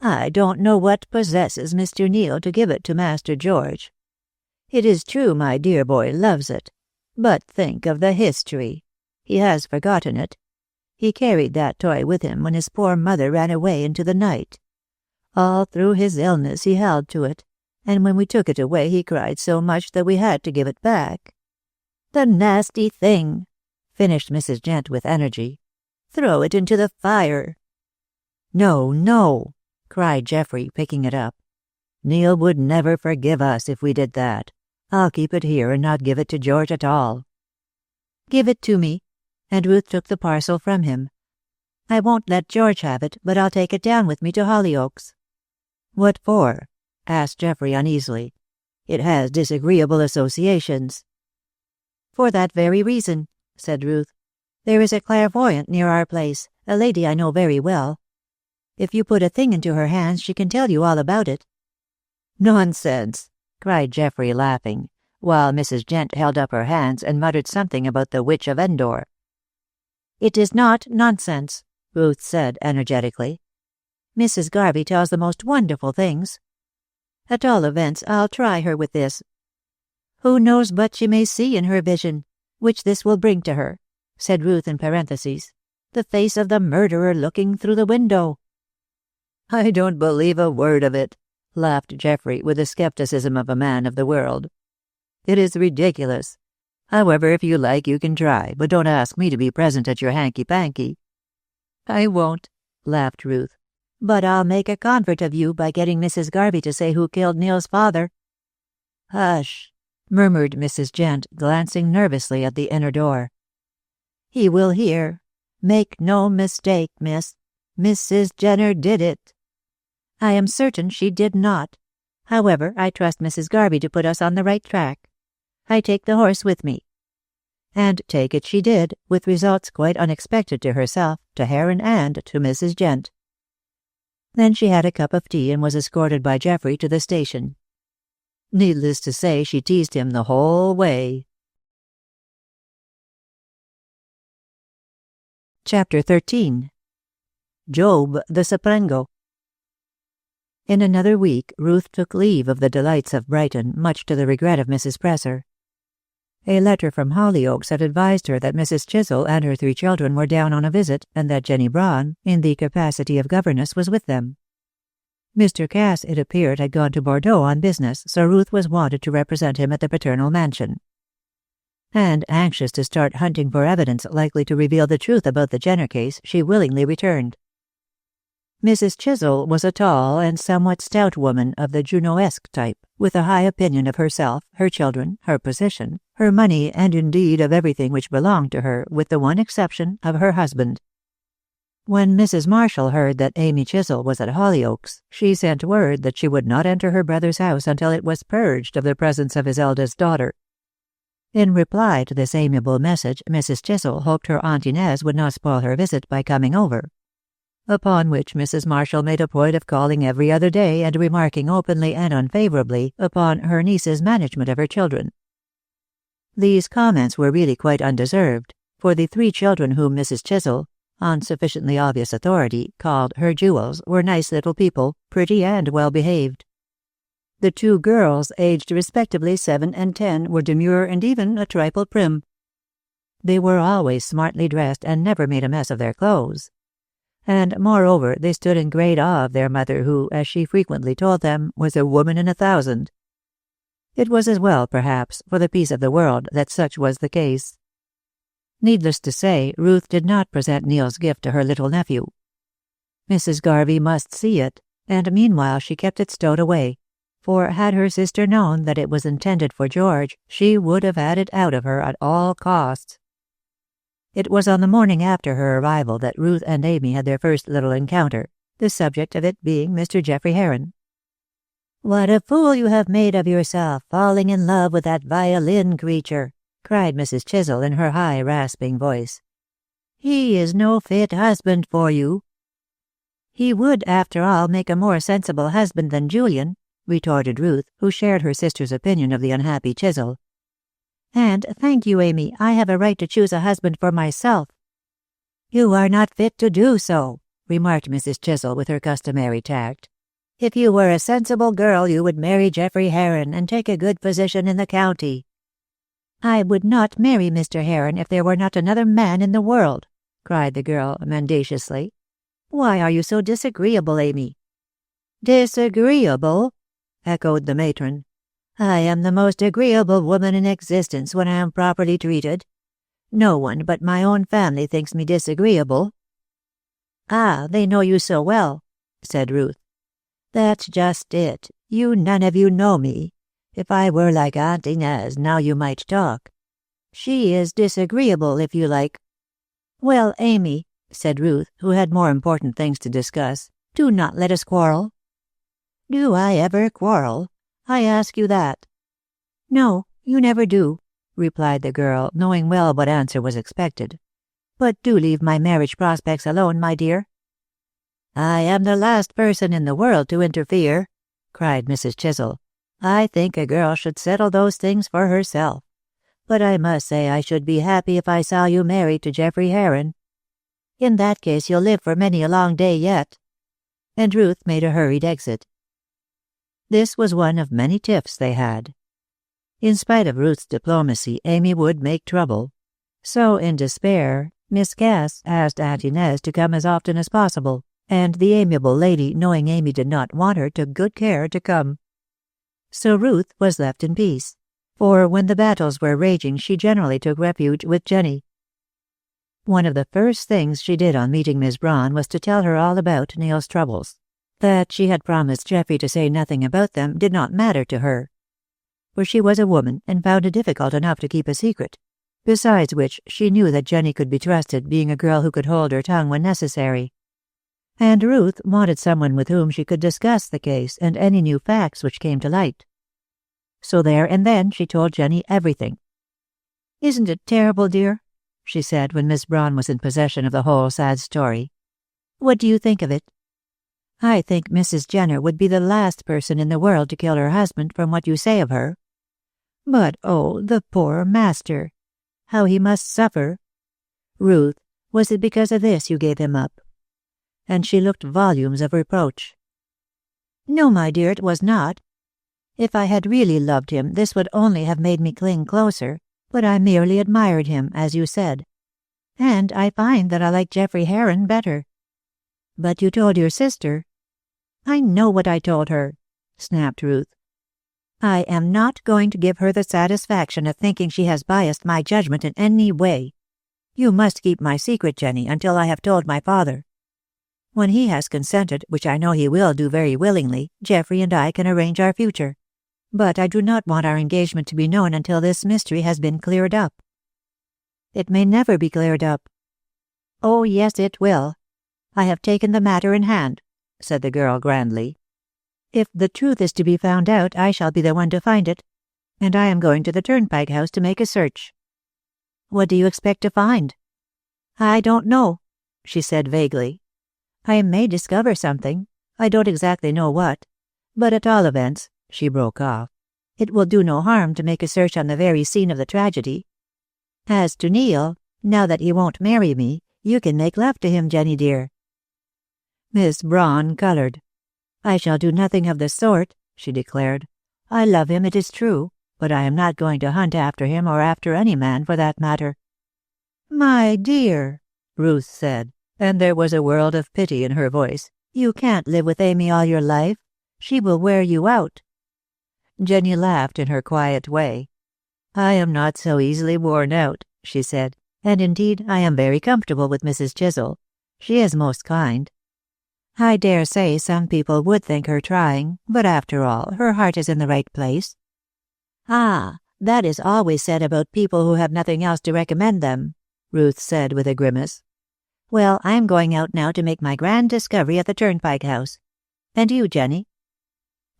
"I don't know what possesses Mr. Neil to give it to Master George. It is true my dear boy loves it. But think of the history. He has forgotten it. He carried that toy with him when his poor mother ran away into the night. All through his illness he held to it, and when we took it away he cried so much that we had to give it back. The nasty thing!" finished Mrs. Gent with energy. "Throw it into the fire." "No, no," cried Geoffrey, picking it up. "Neil would never forgive us if we did that. I'll keep it here and not give it to George at all." "Give it to me," and Ruth took the parcel from him. "I won't let George have it, but I'll take it down with me to Hollyoaks." "What for?" asked Geoffrey uneasily. "It has disagreeable associations." "For that very reason," said Ruth. "There is a clairvoyant near our place, a lady I know very well. If you put a thing into her hands, she can tell you all about it." "Nonsense!" cried Geoffrey, laughing, while Mrs. Gent held up her hands and muttered something about the Witch of Endor. "It is not nonsense," Ruth said energetically. "Mrs. Garvey tells the most wonderful things. At all events, I'll try her with this. Who knows but she may see in her vision, which this will bring to her," said Ruth in parentheses, "the face of the murderer looking through the window." "I don't believe a word of it," laughed Geoffrey with the skepticism of a man of the world. "It is ridiculous. However, if you like, you can try, but don't ask me to be present at your hanky-panky." "I won't," laughed Ruth. "But I'll make a convert of you by getting Mrs. Garvey to say who killed Neil's father." "Hush," murmured Mrs. Gent, glancing nervously at the inner door. "He will hear. Make no mistake, miss. Mrs. Jenner did it." "I am certain she did not. However, I trust Mrs. Garvey to put us on the right track. I take the horse with me." And take it she did, with results quite unexpected to herself, to Heron, and to Mrs. Gent. Then she had a cup of tea and was escorted by Geoffrey to the station. Needless to say, she teased him the whole way. Chapter 13. Job the Saprengo. In another week, Ruth took leave of the delights of Brighton, much to the regret of Mrs. Presser. A letter from Hollyoaks had advised her that Mrs. Chisel and her 3 children were down on a visit, and that Jenny Braun, in the capacity of governess, was with them. Mr. Cass, it appeared, had gone to Bordeaux on business, so Ruth was wanted to represent him at the paternal mansion. And, anxious to start hunting for evidence likely to reveal the truth about the Jenner case, she willingly returned. Mrs. Chisel was a tall and somewhat stout woman of the Junoesque type, with a high opinion of herself, her children, her position, her money, and indeed of everything which belonged to her, with the one exception of her husband. When Mrs. Marshall heard that Amy Chisel was at Hollyoaks, she sent word that she would not enter her brother's house until it was purged of the presence of his eldest daughter. In reply to this amiable message, Mrs. Chisel hoped her Aunt Inez would not spoil her visit by coming over. Upon which Mrs. Marshall made a point of calling every other day and remarking openly and unfavourably upon her niece's management of her children. These comments were really quite undeserved, for the 3 children whom Mrs. Chisel, on sufficiently obvious authority, called her jewels, were nice little people, pretty and well-behaved. The 2 girls, aged respectively 7 and 10, were demure and even a trifle prim. They were always smartly dressed and never made a mess of their clothes. And, moreover, they stood in great awe of their mother, who, as she frequently told them, was a woman in 1,000. It was as well, perhaps, for the peace of the world that such was the case. Needless to say, Ruth did not present Neil's gift to her little nephew. Mrs. Garvey must see it, and meanwhile she kept it stowed away, for had her sister known that it was intended for George, she would have had it out of her at all costs. It was on the morning after her arrival that Ruth and Amy had their first little encounter, the subject of it being Mr. Geoffrey Heron. "What a fool you have made of yourself, falling in love with that violin creature," cried Mrs. Chisel in her high, rasping voice. "He is no fit husband for you." "He would, after all, make a more sensible husband than Julian," retorted Ruth, who shared her sister's opinion of the unhappy Chisel. "And, thank you, Amy, I have a right to choose a husband for myself." "You are not fit to do so," remarked Mrs. Chisel with her customary tact. "If you were a sensible girl you would marry Geoffrey Heron and take a good position in the county." "I would not marry Mr. Heron if there were not another man in the world," cried the girl mendaciously. "Why are you so disagreeable, Amy?" "Disagreeable?" echoed the matron. "I am the most agreeable woman in existence when I am properly treated. No one but my own family thinks me disagreeable." "Ah, they know you so well," said Ruth. "That's just it. You none of you know me. If I were like Aunt Inez, now you might talk. She is disagreeable, if you like." "Well, Amy," said Ruth, who had more important things to discuss, "do not let us quarrel." "Do I ever quarrel? I ask you that." "No, you never do," replied the girl, knowing well what answer was expected. "But do leave my marriage prospects alone, my dear." "I am the last person in the world to interfere," cried Mrs. Chisel. "I think a girl should settle those things for herself. But I must say I should be happy if I saw you married to Geoffrey Heron." "In that case you'll live for many a long day yet." And Ruth made a hurried exit. This was one of many tiffs they had. In spite of Ruth's diplomacy, Amy would make trouble. So, in despair, Miss Cass asked Aunt Inez to come as often as possible, and the amiable lady, knowing Amy did not want her, took good care to come. So Ruth was left in peace, for when the battles were raging she generally took refuge with Jenny. One of the first things she did on meeting Miss Braun was to tell her all about Neil's troubles. That she had promised Geoffrey to say nothing about them did not matter to her, for she was a woman and found it difficult enough to keep a secret. Besides which, she knew that Jenny could be trusted, being a girl who could hold her tongue when necessary. And Ruth wanted someone with whom she could discuss the case and any new facts which came to light. So there and then she told Jenny everything. "Isn't it terrible, dear?" she said when Miss Braun was in possession of the whole sad story. "What do you think of it? I think Mrs. Jenner would be the last person in the world to kill her husband from what you say of her. But, oh, the poor master! How he must suffer! Ruth, was it because of this you gave him up?" And she looked volumes of reproach. "No, my dear, it was not. If I had really loved him, this would only have made me cling closer, but I merely admired him, as you said. And I find that I like Geoffrey Heron better." "But you told your sister—" "I know what I told her," snapped Ruth. "I am not going to give her the satisfaction of thinking she has biased my judgment in any way. You must keep my secret, Jenny, until I have told my father. When he has consented, which I know he will do very willingly, Geoffrey and I can arrange our future. But I do not want our engagement to be known until this mystery has been cleared up." "It may never be cleared up." "Oh, yes, it will. I have taken the matter in hand," said the girl grandly. "If the truth is to be found out, I shall be the one to find it, and I am going to the Turnpike House to make a search." "What do you expect to find?" "I don't know," she said vaguely. "I may discover something. I don't exactly know what. But at all events," she broke off, "it will do no harm to make a search on the very scene of the tragedy. As to Neil, now that he won't marry me, you can make love to him, Jenny dear." Miss Braun colored. "I shall do nothing of the sort," she declared. "I love him, it is true, but I am not going to hunt after him or after any man for that matter." "My dear," Ruth said, and there was a world of pity in her voice, "you can't live with Amy all your life. She will wear you out." Jenny laughed in her quiet way. "I am not so easily worn out," she said, "and indeed I am very comfortable with Mrs. Chisel. She is most kind. I dare say some people would think her trying, but after all, her heart is in the right place." "Ah, that is always said about people who have nothing else to recommend them," Ruth said with a grimace. "Well, I am going out now to make my grand discovery at the Turnpike House. And you, Jenny?"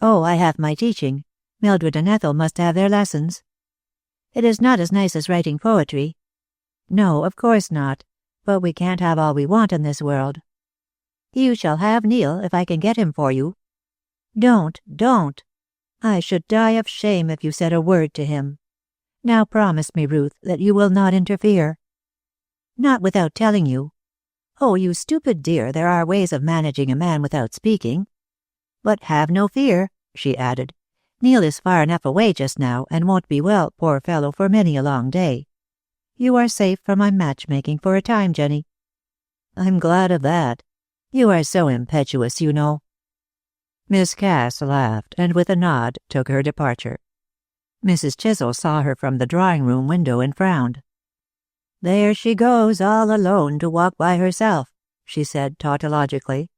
"Oh, I have my teaching. Mildred and Ethel must have their lessons." "It is not as nice as writing poetry." "No, of course not. But we can't have all we want in this world." "You shall have Neil, if I can get him for you." Don't. I should die of shame if you said a word to him. Now promise me, Ruth, that you will not interfere." "Not without telling you." "Oh, you stupid dear, there are ways of managing a man without speaking. But have no fear," she added. "Neil is far enough away just now, and won't be well, poor fellow, for many a long day. You are safe from my matchmaking for a time, Jenny." "I'm glad of that. You are so impetuous, you know." Miss Cass laughed, and with a nod took her departure. Mrs. Chisel saw her from the drawing-room window and frowned. "There she goes, all alone, to walk by herself," she said tautologically.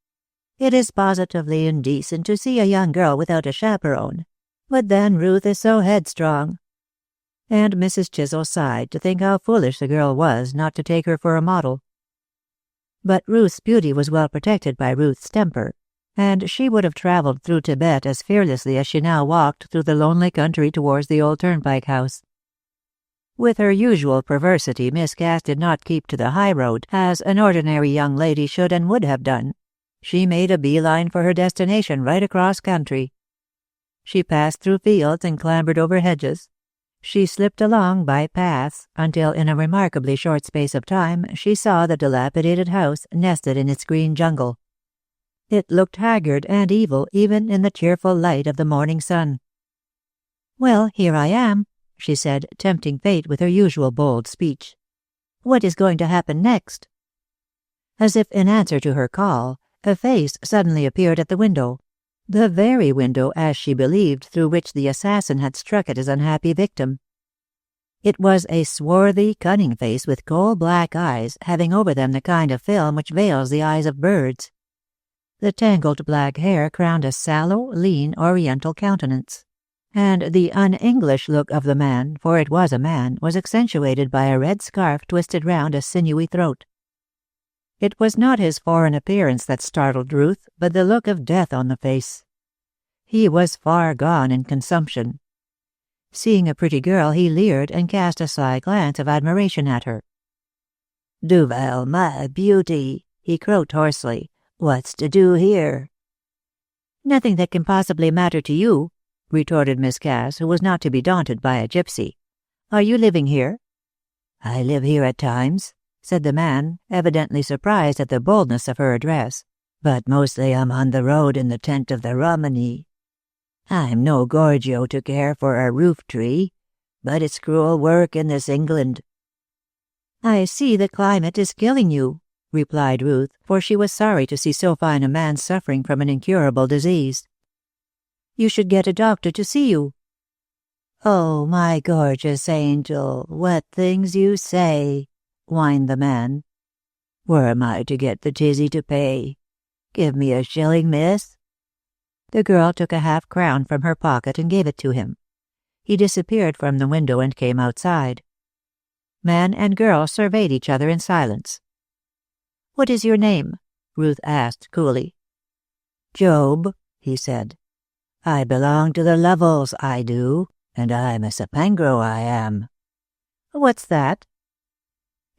"It is positively indecent to see a young girl without a chaperone. But then Ruth is so headstrong." And Mrs. Chisel sighed to think how foolish the girl was not to take her for a model. But Ruth's beauty was well protected by Ruth's temper, and she would have traveled through Tibet as fearlessly as she now walked through the lonely country towards the old Turnpike House. With her usual perversity, Miss Cass did not keep to the high road, as an ordinary young lady should and would have done. She made a bee-line for her destination right across country. She passed through fields and clambered over hedges. She slipped along by paths, until in a remarkably short space of time she saw the dilapidated house nested in its green jungle. It looked haggard and evil even in the cheerful light of the morning sun. "Well, here I am," she said, tempting fate with her usual bold speech. "What is going to happen next?" As if in answer to her call, a face suddenly appeared at the window. The very window, as she believed, through which the assassin had struck at his unhappy victim. It was a swarthy, cunning face with coal-black eyes, having over them the kind of film which veils the eyes of birds. The tangled black hair crowned a sallow, lean, oriental countenance, and the un-English look of the man, for it was a man, was accentuated by a red scarf twisted round a sinewy throat. It was not his foreign appearance that startled Ruth, but the look of death on the face. He was far gone in consumption. Seeing a pretty girl, he leered and cast a sly glance of admiration at her. "Duvel, my beauty," he croaked hoarsely. "What's to do here?" "Nothing that can possibly matter to you," retorted Miss Cass, who was not to be daunted by a gypsy. "Are you living here?" "I live here at times," said the man, evidently surprised at the boldness of her address, "but mostly I'm on the road in the tent of the Romany. I'm no Gorgio to care for a roof-tree, but it's cruel work in this England." "I see the climate is killing you," replied Ruth, for she was sorry to see so fine a man suffering from an incurable disease. "You should get a doctor to see you." "Oh, my gorgeous angel, what things you say," whined the man. "Where am I to get the tizzy to pay? Give me a shilling, miss." The girl took a half-crown from her pocket and gave it to him. He disappeared from the window and came outside. Man and girl surveyed each other in silence. "What is your name?" Ruth asked coolly. "Job," he said. "I belong to the Lovels, I do, and I'm a sapengro, I am." "What's that?"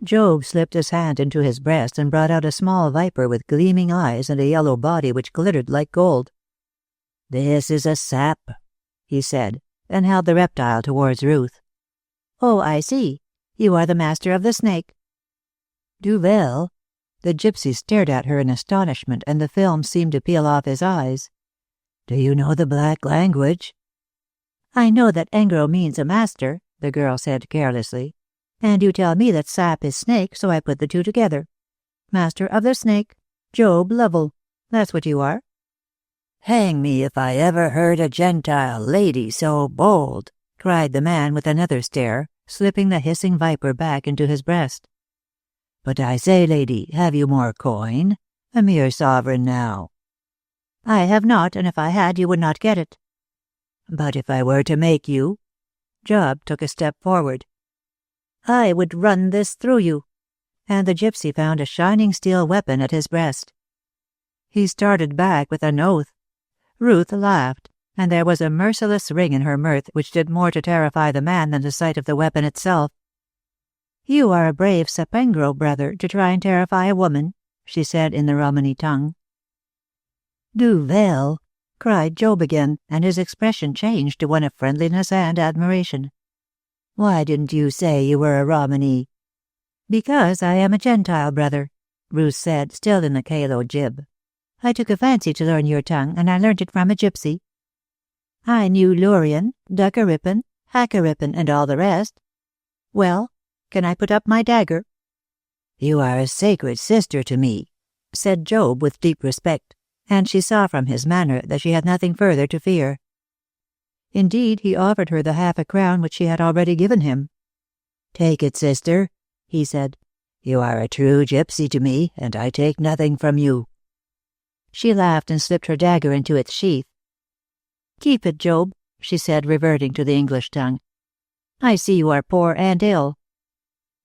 Job slipped his hand into his breast and brought out a small viper with gleaming eyes and a yellow body which glittered like gold. "This is a sap," he said, and held the reptile towards Ruth. "Oh, I see. You are the master of the snake." "Duvel?" The gypsy stared at her in astonishment, and the film seemed to peel off his eyes. "Do you know the black language?" "I know that engro means a master," the girl said carelessly. "And you tell me that sap is snake, so I put the two together. Master of the snake, Job Lovell. That's what you are." "Hang me if I ever heard a Gentile lady so bold," cried the man with another stare, slipping the hissing viper back into his breast. "But I say, lady, have you more coin? A mere sovereign now." "I have not, and if I had, you would not get it." "But if I were to make you?" Job took a step forward. "I would run this through you." And the gypsy found a shining steel weapon at his breast. He started back with an oath. Ruth laughed, and there was a merciless ring in her mirth which did more to terrify the man than the sight of the weapon itself. "You are a brave sapengro, brother, to try and terrify a woman," she said in the Romany tongue. "Duvel!" cried Job again, and his expression changed to one of friendliness and admiration. "Why didn't you say you were a Romany?" "Because I am a Gentile, brother," Ruth said, still in the Calo jib. "I took a fancy to learn your tongue, and I learnt it from a gypsy. I knew Lurian, Duckerippin, Hackerippin, and all the rest. Well, can I put up my dagger?" "You are a sacred sister to me," said Job with deep respect, and she saw from his manner that she had nothing further to fear. Indeed, he offered her the half-a-crown which she had already given him. "Take it, sister," he said. "You are a true gypsy to me, and I take nothing from you." She laughed and slipped her dagger into its sheath. "Keep it, Job," she said, reverting to the English tongue. "I see you are poor and ill."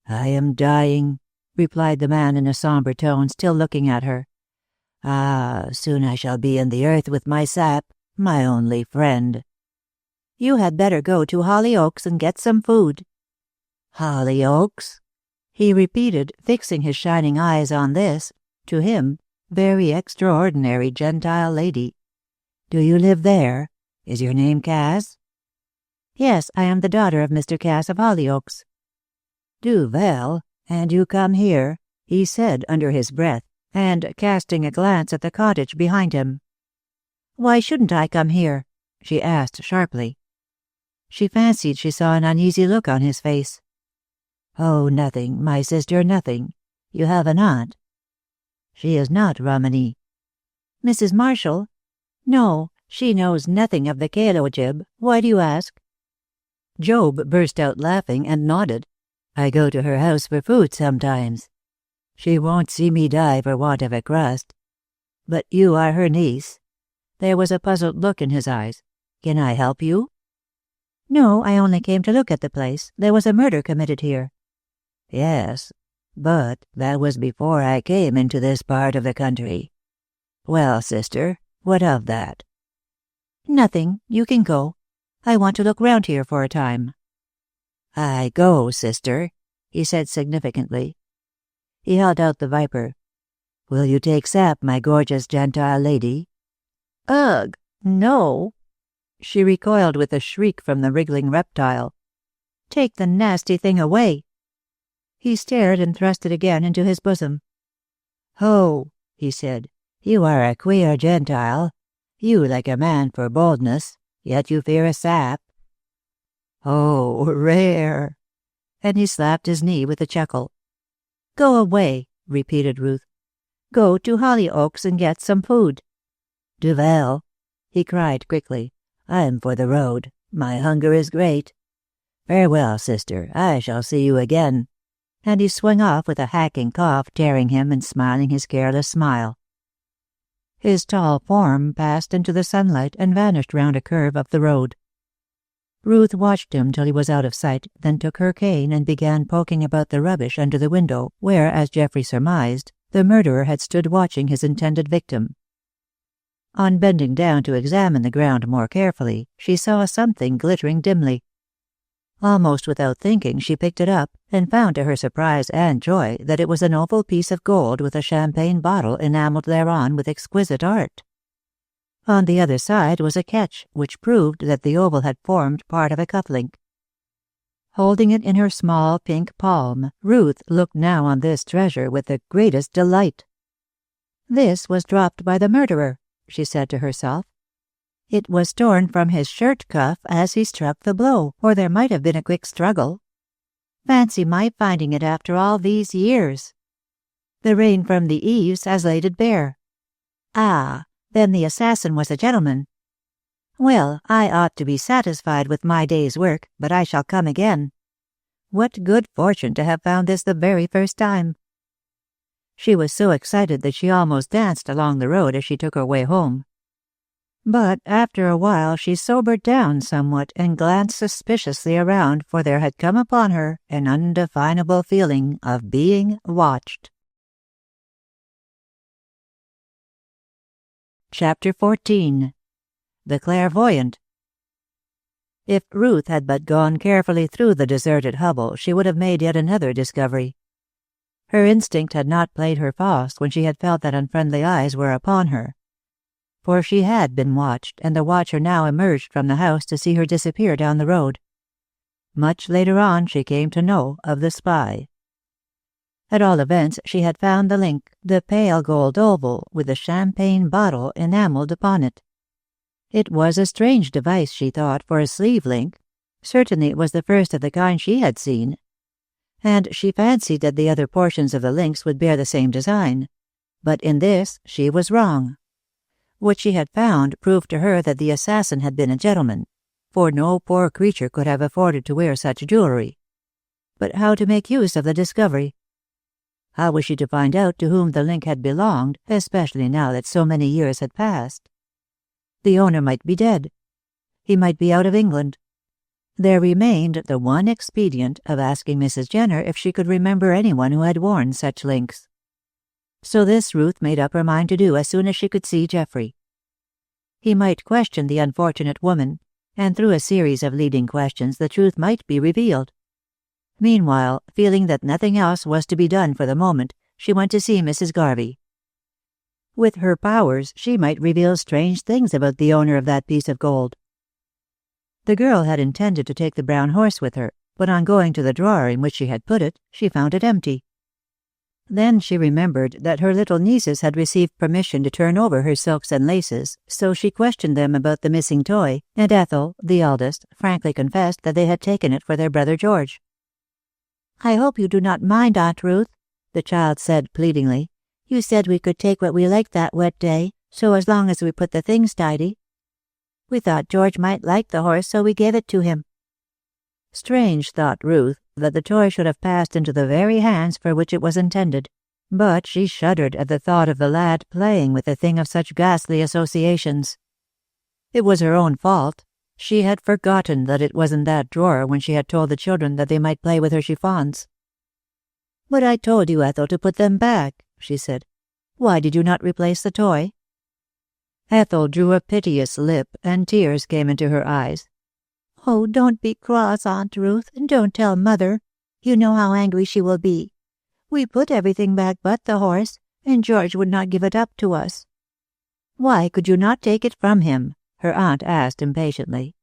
"I am dying," replied the man in a somber tone, still looking at her. "Ah, soon I shall be in the earth with my sap, my only friend." "You had better go to Hollyoaks and get some food." "Hollyoaks?" he repeated, fixing his shining eyes on this, to him, very extraordinary Gentile lady. "Do you live there? Is your name Cass?" "Yes, I am the daughter of Mr. Cass of Hollyoaks." "Duvel, and you come here?" he said under his breath, and casting a glance at the cottage behind him. "Why shouldn't I come here?" she asked sharply. She fancied she saw an uneasy look on his face. "Oh, nothing, my sister, nothing. You have an aunt?" "She is not Romany." "Mrs. Marshall?" "No, She knows nothing of the Kalo Jib. Why do you ask?" Job burst out laughing and nodded. "I go to her house for food sometimes. She won't see me die for want of a crust. But you are her niece." There was a puzzled look in his eyes. "Can I help you?" "No, I only came to look at the place. There was a murder committed here." "Yes, but that was before I came into this part of the country. Well, sister, what of that?" "Nothing. You can go. I want to look round here for a time." "I go, sister," he said significantly. He held out the viper. "Will you take sap, my gorgeous Gentile lady?" "Ugh, no." She recoiled with a shriek from the wriggling reptile. "Take the nasty thing away." He stared and thrust it again into his bosom. "Ho," he said, "you are a queer Gentile. You like a man for boldness, yet you fear a sap. Oh, rare." And he slapped his knee with a chuckle. "Go away," repeated Ruth. "Go to Hollyoaks and get some food." "Duvel," he cried quickly, "I'm for the road. My hunger is great. Farewell, sister. I shall see you again." And he swung off with a hacking cough tearing him and smiling his careless smile. His tall form passed into the sunlight and vanished round a curve of the road. Ruth watched him till he was out of sight, then took her cane and began poking about the rubbish under the window where, as Geoffrey surmised, the murderer had stood watching his intended victim. On bending down to examine the ground more carefully, she saw something glittering dimly. Almost without thinking, she picked it up, and found to her surprise and joy that it was an oval piece of gold with a champagne bottle enamelled thereon with exquisite art. On the other side was a catch, which proved that the oval had formed part of a cufflink. Holding it in her small pink palm, Ruth looked now on this treasure with the greatest delight. "This was dropped by the murderer," she said to herself. "It was torn from his shirt cuff as he struck the blow, or there might have been a quick struggle. Fancy my finding it after all these years. The rain from the eaves has laid it bare. Ah, then the assassin was a gentleman. Well, I ought to be satisfied with my day's work, but I shall come again. What good fortune to have found this the very first time." She was so excited that she almost danced along the road as she took her way home. But after a while she sobered down somewhat and glanced suspiciously around, for there had come upon her an undefinable feeling of being watched. Chapter 14. The Clairvoyant. If Ruth had but gone carefully through the deserted hovel, she would have made yet another discovery. Her instinct had not played her false when she had felt that unfriendly eyes were upon her. For she had been watched, and the watcher now emerged from the house to see her disappear down the road. Much later on she came to know of the spy. At all events, she had found the link, the pale gold oval with the champagne bottle enamelled upon it. It was a strange device, she thought, for a sleeve link. Certainly it was the first of the kind she had seen. And she fancied that the other portions of the links would bear the same design. But in this she was wrong. What she had found proved to her that the assassin had been a gentleman, for no poor creature could have afforded to wear such jewellery. But how to make use of the discovery? How was she to find out to whom the link had belonged, especially now that so many years had passed? The owner might be dead. He might be out of England. There remained the one expedient of asking Mrs. Jenner if she could remember anyone who had worn such links. So this Ruth made up her mind to do as soon as she could see Geoffrey. He might question the unfortunate woman, and through a series of leading questions the truth might be revealed. Meanwhile, feeling that nothing else was to be done for the moment, she went to see Mrs. Garvey. With her powers, she might reveal strange things about the owner of that piece of gold. The girl had intended to take the brown horse with her, but on going to the drawer in which she had put it, she found it empty. Then she remembered that her little nieces had received permission to turn over her silks and laces, so she questioned them about the missing toy, and Ethel, the eldest, frankly confessed that they had taken it for their brother George. "I hope you do not mind, Aunt Ruth," the child said pleadingly. "You said we could take what we liked that wet day, so as long as we put the things tidy." We thought George might like the horse, so we gave it to him." Strange, thought Ruth, that the toy should have passed into the very hands for which it was intended, but she shuddered at the thought of the lad playing with a thing of such ghastly associations. It was her own fault. She had forgotten that it was in that drawer when she had told the children that they might play with her chiffons. "But I told you, Ethel, to put them back," she said. "Why did you not replace the toy?" Ethel drew a piteous lip, and tears came into her eyes. "Oh, don't be cross, Aunt Ruth, and don't tell Mother. You know how angry she will be. We put everything back but the horse, and George would not give it up to us." "Why could you not take it from him?" her aunt asked impatiently.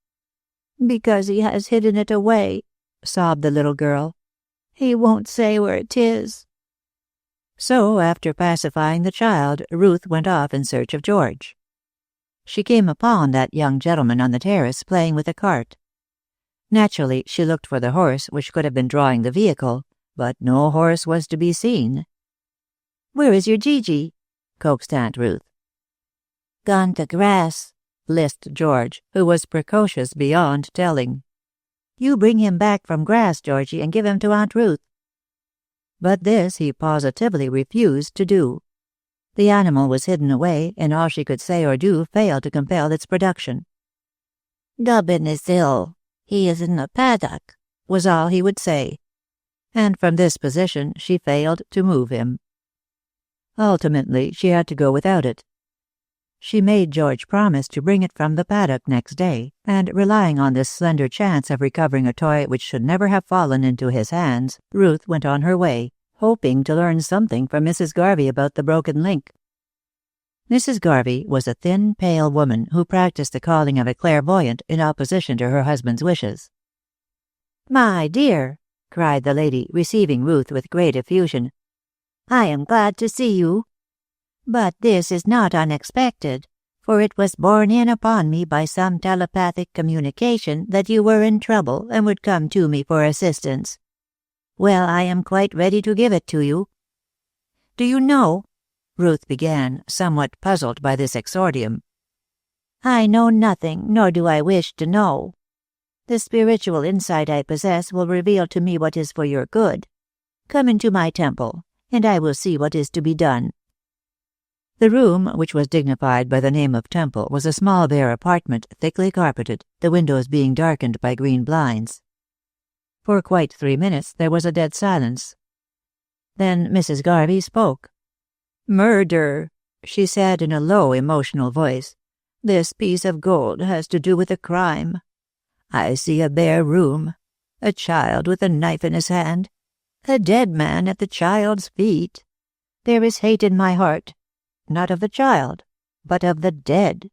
"Because he has hidden it away," sobbed the little girl. "He won't say where it is." So, after pacifying the child, Ruth went off in search of George. She came upon that young gentleman on the terrace playing with a cart. Naturally, she looked for the horse which could have been drawing the vehicle, but no horse was to be seen. "Where is your Gigi?" coaxed Aunt Ruth. "Gone to grass," lisped George, who was precocious beyond telling. "You bring him back from grass, Georgie, and give him to Aunt Ruth." But this he positively refused to do. The animal was hidden away, and all she could say or do failed to compel its production. "Dobbin is ill. He is in the paddock," was all he would say. And from this position she failed to move him. Ultimately, she had to go without it. She made George promise to bring it from the paddock next day, and relying on this slender chance of recovering a toy which should never have fallen into his hands, Ruth went on her way, hoping to learn something from Mrs. Garvey about the broken link. Mrs. Garvey was a thin, pale woman who practiced the calling of a clairvoyant in opposition to her husband's wishes. "My dear," cried the lady, receiving Ruth with great effusion, "I am glad to see you. But this is not unexpected, for it was borne in upon me by some telepathic communication that you were in trouble and would come to me for assistance. Well, I am quite ready to give it to you." "Do you know?" Ruth began, somewhat puzzled by this exordium. "I know nothing, nor do I wish to know. The spiritual insight I possess will reveal to me what is for your good. Come into my temple, and I will see what is to be done." The room, which was dignified by the name of temple, was a small bare apartment, thickly carpeted, the windows being darkened by green blinds. For quite 3 minutes there was a dead silence. Then Mrs. Garvey spoke. "Murder," she said in a low, emotional voice. "This piece of gold has to do with a crime. I see a bare room, a child with a knife in his hand, a dead man at the child's feet. There is hate in my heart, not of the child, but of the dead.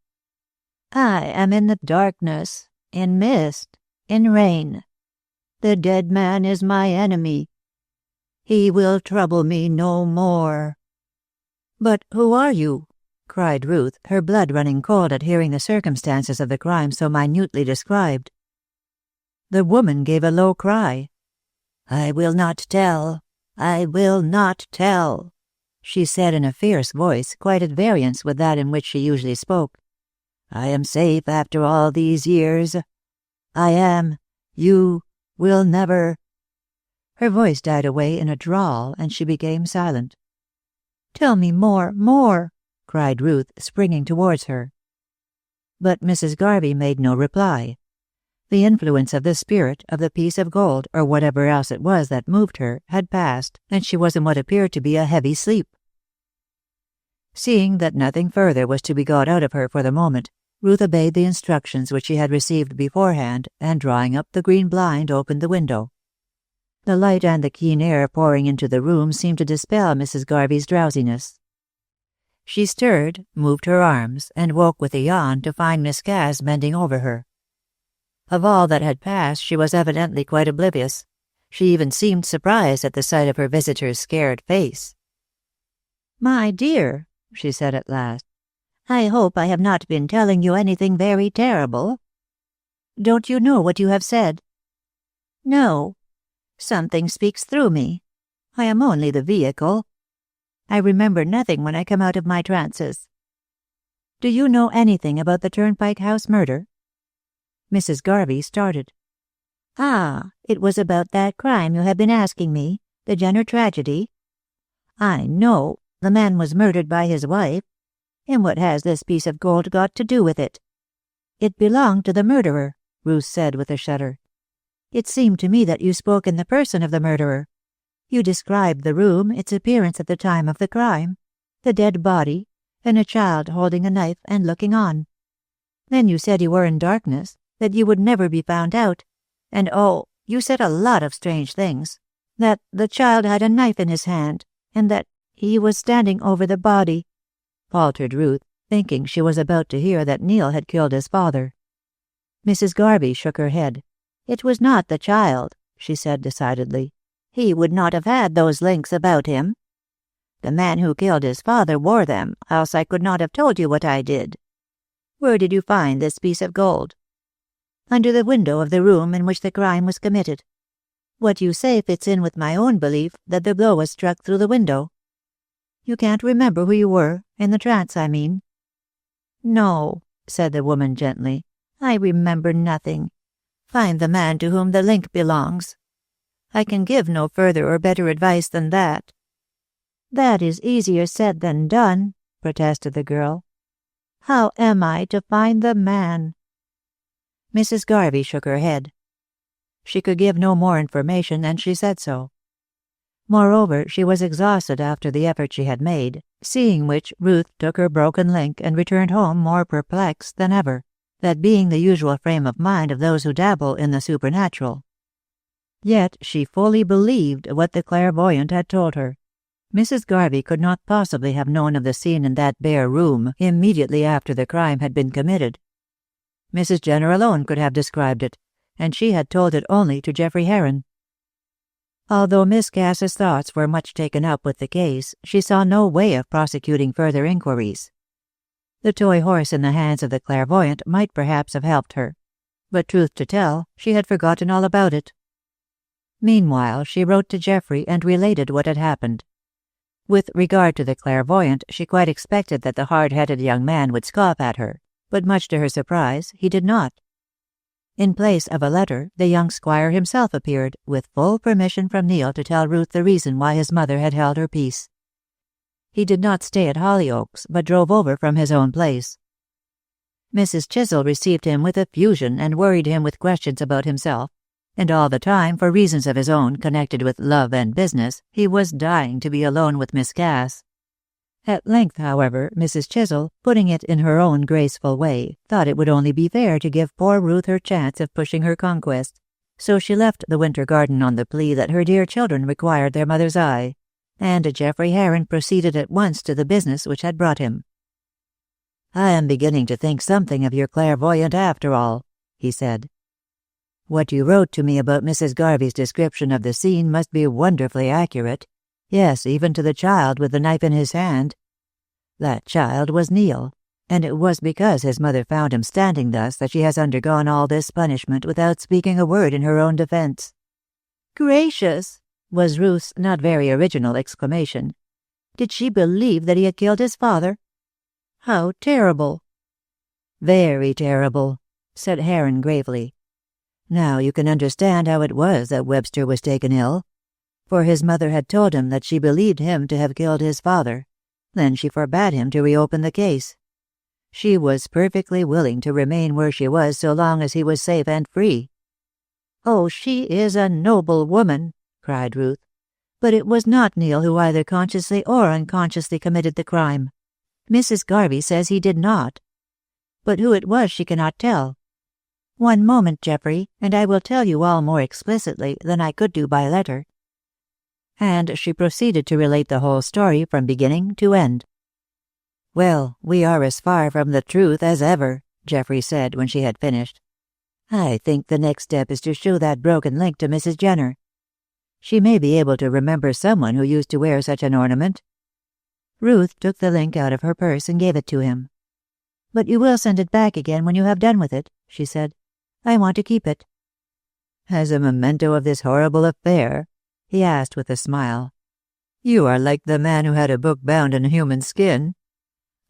I am in the darkness, in mist, in rain. The dead man is my enemy. He will trouble me no more." "But who are you?" cried Ruth, her blood running cold at hearing the circumstances of the crime so minutely described. The woman gave a low cry. "I will not tell. I will not tell," she said in a fierce voice, quite at variance with that in which she usually spoke. "I am safe after all these years. I am. You will never—" Her voice died away in a drawl, and she became silent. "Tell me more," cried Ruth, springing towards her. But Mrs. Garvey made no reply. The influence of the spirit, of the piece of gold, or whatever else it was that moved her, had passed, and she was in what appeared to be a heavy sleep. Seeing that nothing further was to be got out of her for the moment, Ruth obeyed the instructions which she had received beforehand, and drawing up the green blind, opened the window. The light and the keen air pouring into the room seemed to dispel Mrs. Garvey's drowsiness. She stirred, moved her arms, and woke with a yawn to find Miss Cass bending over her. Of all that had passed she was evidently quite oblivious. She even seemed surprised at the sight of her visitor's scared face. "My dear," she said at last, "I hope I have not been telling you anything very terrible." "Don't you know what you have said?" "No. Something speaks through me. I am only the vehicle. I remember nothing when I come out of my trances." Do you know anything about the Turnpike House murder?" Mrs. Garvey started. "Ah, it was about that crime you have been asking me, the Jenner tragedy. I know. The man was murdered by his wife. And what has this piece of gold got to do with it?" "It belonged to the murderer," Ruth said with a shudder. "It seemed to me that you spoke in the person of the murderer. You described the room, its appearance at the time of the crime, the dead body, and a child holding a knife and looking on. Then you said you were in darkness, that you would never be found out, and you said a lot of strange things, that the child had a knife in his hand, and that he was standing over the body," faltered Ruth, thinking she was about to hear that Neil had killed his father. Mrs. Garvey shook her head. "It was not the child," she said decidedly. "He would not have had those links about him. The man who killed his father wore them, else I could not have told you what I did. Where did you find this piece of gold?" "Under the window of the room in which the crime was committed. What you say fits in with my own belief that the blow was struck through the window. You can't remember who you were, in the trance, I mean?" "No," said the woman gently. "I remember nothing. Find the man to whom the link belongs. I can give no further or better advice than that." "That is easier said than done," protested the girl. "How am I to find the man?" Mrs. Garvey shook her head. She could give no more information, and she said so. Moreover, she was exhausted after the effort she had made, seeing which Ruth took her broken link and returned home more perplexed than ever, that being the usual frame of mind of those who dabble in the supernatural. Yet she fully believed what the clairvoyant had told her. Mrs. Garvey could not possibly have known of the scene in that bare room immediately after the crime had been committed. Mrs. Jenner alone could have described it, and she had told it only to Geoffrey Heron. Although Miss Cass's thoughts were much taken up with the case, she saw no way of prosecuting further inquiries. The toy horse in the hands of the clairvoyant might perhaps have helped her, but truth to tell, she had forgotten all about it. Meanwhile, she wrote to Geoffrey and related what had happened. With regard to the clairvoyant, she quite expected that the hard-headed young man would scoff at her, but much to her surprise, he did not. In place of a letter, the young squire himself appeared, with full permission from Neil to tell Ruth the reason why his mother had held her peace. He did not stay at Hollyoaks, but drove over from his own place. Mrs. Chisel received him with effusion and worried him with questions about himself, and all the time, for reasons of his own connected with love and business, he was dying to be alone with Miss Cass. At length, however, Mrs. Chisel, putting it in her own graceful way, thought it would only be fair to give poor Ruth her chance of pushing her conquest, so she left the winter garden on the plea that her dear children required their mother's eye, and Geoffrey Heron proceeded at once to the business which had brought him. "I am beginning to think something of your clairvoyant after all," he said. "What you wrote to me about Mrs. Garvey's description of the scene must be wonderfully accurate. Yes, even to the child with the knife in his hand. That child was Neil, and it was because his mother found him standing thus that she has undergone all this punishment without speaking a word in her own defense." "Gracious!" was Ruth's not very original exclamation. "Did she believe that he had killed his father? How terrible!" "Very terrible," said Heron gravely. "Now you can understand how it was that Webster was taken ill. For his mother had told him that she believed him to have killed his father. Then she forbade him to reopen the case. She was perfectly willing to remain where she was so long as he was safe and free." "Oh, she is a noble woman," cried Ruth. "But it was not Neil who either consciously or unconsciously committed the crime. Mrs. Garvey says he did not. But who it was she cannot tell. One moment, Geoffrey, and I will tell you all more explicitly than I could do by letter." And she proceeded to relate the whole story from beginning to end. "Well, we are as far from the truth as ever," Geoffrey said when she had finished. "I think the next step is to show that broken link to Mrs. Jenner. She may be able to remember someone who used to wear such an ornament." Ruth took the link out of her purse and gave it to him. "But you will send it back again when you have done with it," she said. "I want to keep it." "As a memento of this horrible affair?" he asked with a smile. "You are like the man who had a book bound in human skin.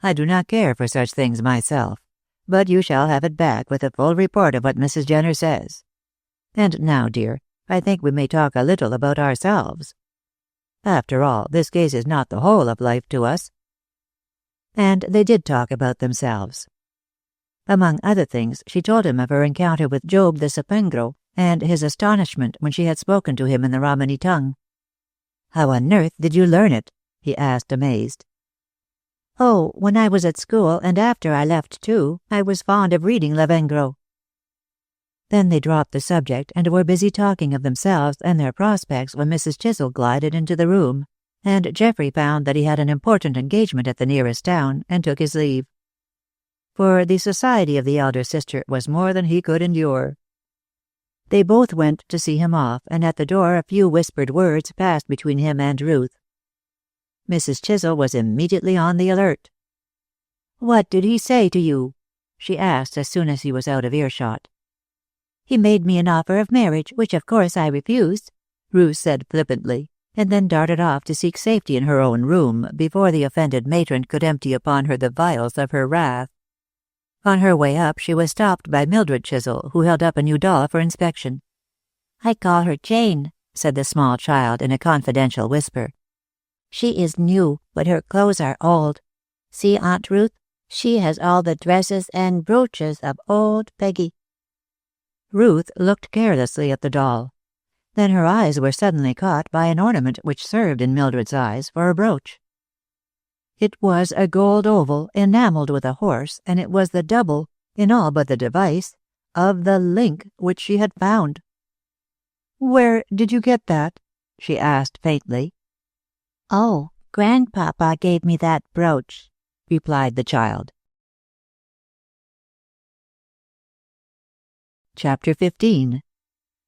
I do not care for such things myself, but you shall have it back with a full report of what Mrs. Jenner says. And now, dear, I think we may talk a little about ourselves. After all, this case is not the whole of life to us." And they did talk about themselves. Among other things, she told him of her encounter with Job the Sapengro, and his astonishment when she had spoken to him in the Romany tongue. "How on earth did you learn it?" he asked, amazed. "Oh, when I was at school, and after I left too, I was fond of reading Lavengro." Then they dropped the subject and were busy talking of themselves and their prospects when Mrs. Chisel glided into the room, and Geoffrey found that he had an important engagement at the nearest town, and took his leave. For the society of the elder sister was more than he could endure. They both went to see him off, and at the door a few whispered words passed between him and Ruth. Mrs. Chisel was immediately on the alert. "What did he say to you?" she asked as soon as he was out of earshot. "He made me an offer of marriage, which of course I refused," Ruth said flippantly, and then darted off to seek safety in her own room before the offended matron could empty upon her the vials of her wrath. On her way up she was stopped by Mildred Chisel, who held up a new doll for inspection. "I call her Jane," said the small child in a confidential whisper. "She is new, but her clothes are old. See, Aunt Ruth, she has all the dresses and brooches of old Peggy." Ruth looked carelessly at the doll. Then her eyes were suddenly caught by an ornament which served in Mildred's eyes for a brooch. It was a gold oval enamelled with a horse, and it was the double, in all but the device, of the link which she had found. "Where did you get that?" she asked faintly. "Oh, Grandpapa gave me that brooch," replied the child. Chapter 15.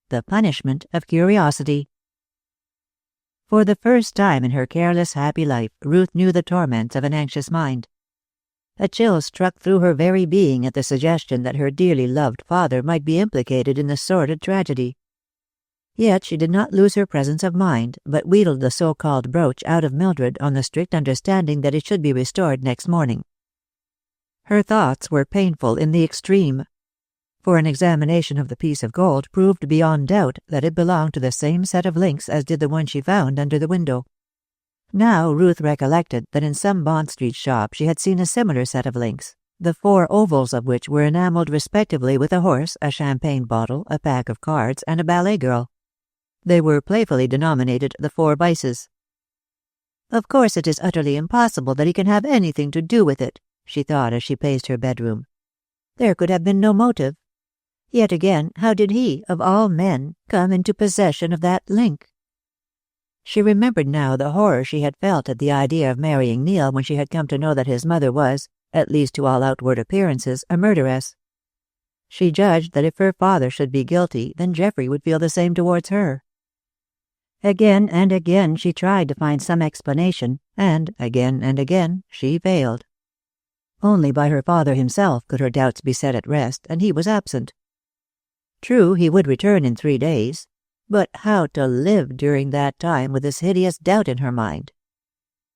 The Punishment of Curiosity. For the first time in her careless, happy life, Ruth knew the torments of an anxious mind. A chill struck through her very being at the suggestion that her dearly loved father might be implicated in the sordid tragedy. Yet she did not lose her presence of mind, but wheedled the so-called brooch out of Mildred on the strict understanding that it should be restored next morning. Her thoughts were painful in the extreme, for an examination of the piece of gold proved beyond doubt that it belonged to the same set of links as did the one she found under the window. Now Ruth recollected that in some Bond Street shop she had seen a similar set of links, the 4 ovals of which were enamelled respectively with a horse, a champagne bottle, a pack of cards, and a ballet girl. They were playfully denominated the 4 vices. "Of course it is utterly impossible that he can have anything to do with it," she thought as she paced her bedroom. "There could have been no motive. Yet again, how did he, of all men, come into possession of that link?" She remembered now the horror she had felt at the idea of marrying Neil when she had come to know that his mother was, at least to all outward appearances, a murderess. She judged that if her father should be guilty, then Geoffrey would feel the same towards her. Again and again she tried to find some explanation, and again she failed. Only by her father himself could her doubts be set at rest, and he was absent. True, he would return in 3 days, but how to live during that time with this hideous doubt in her mind?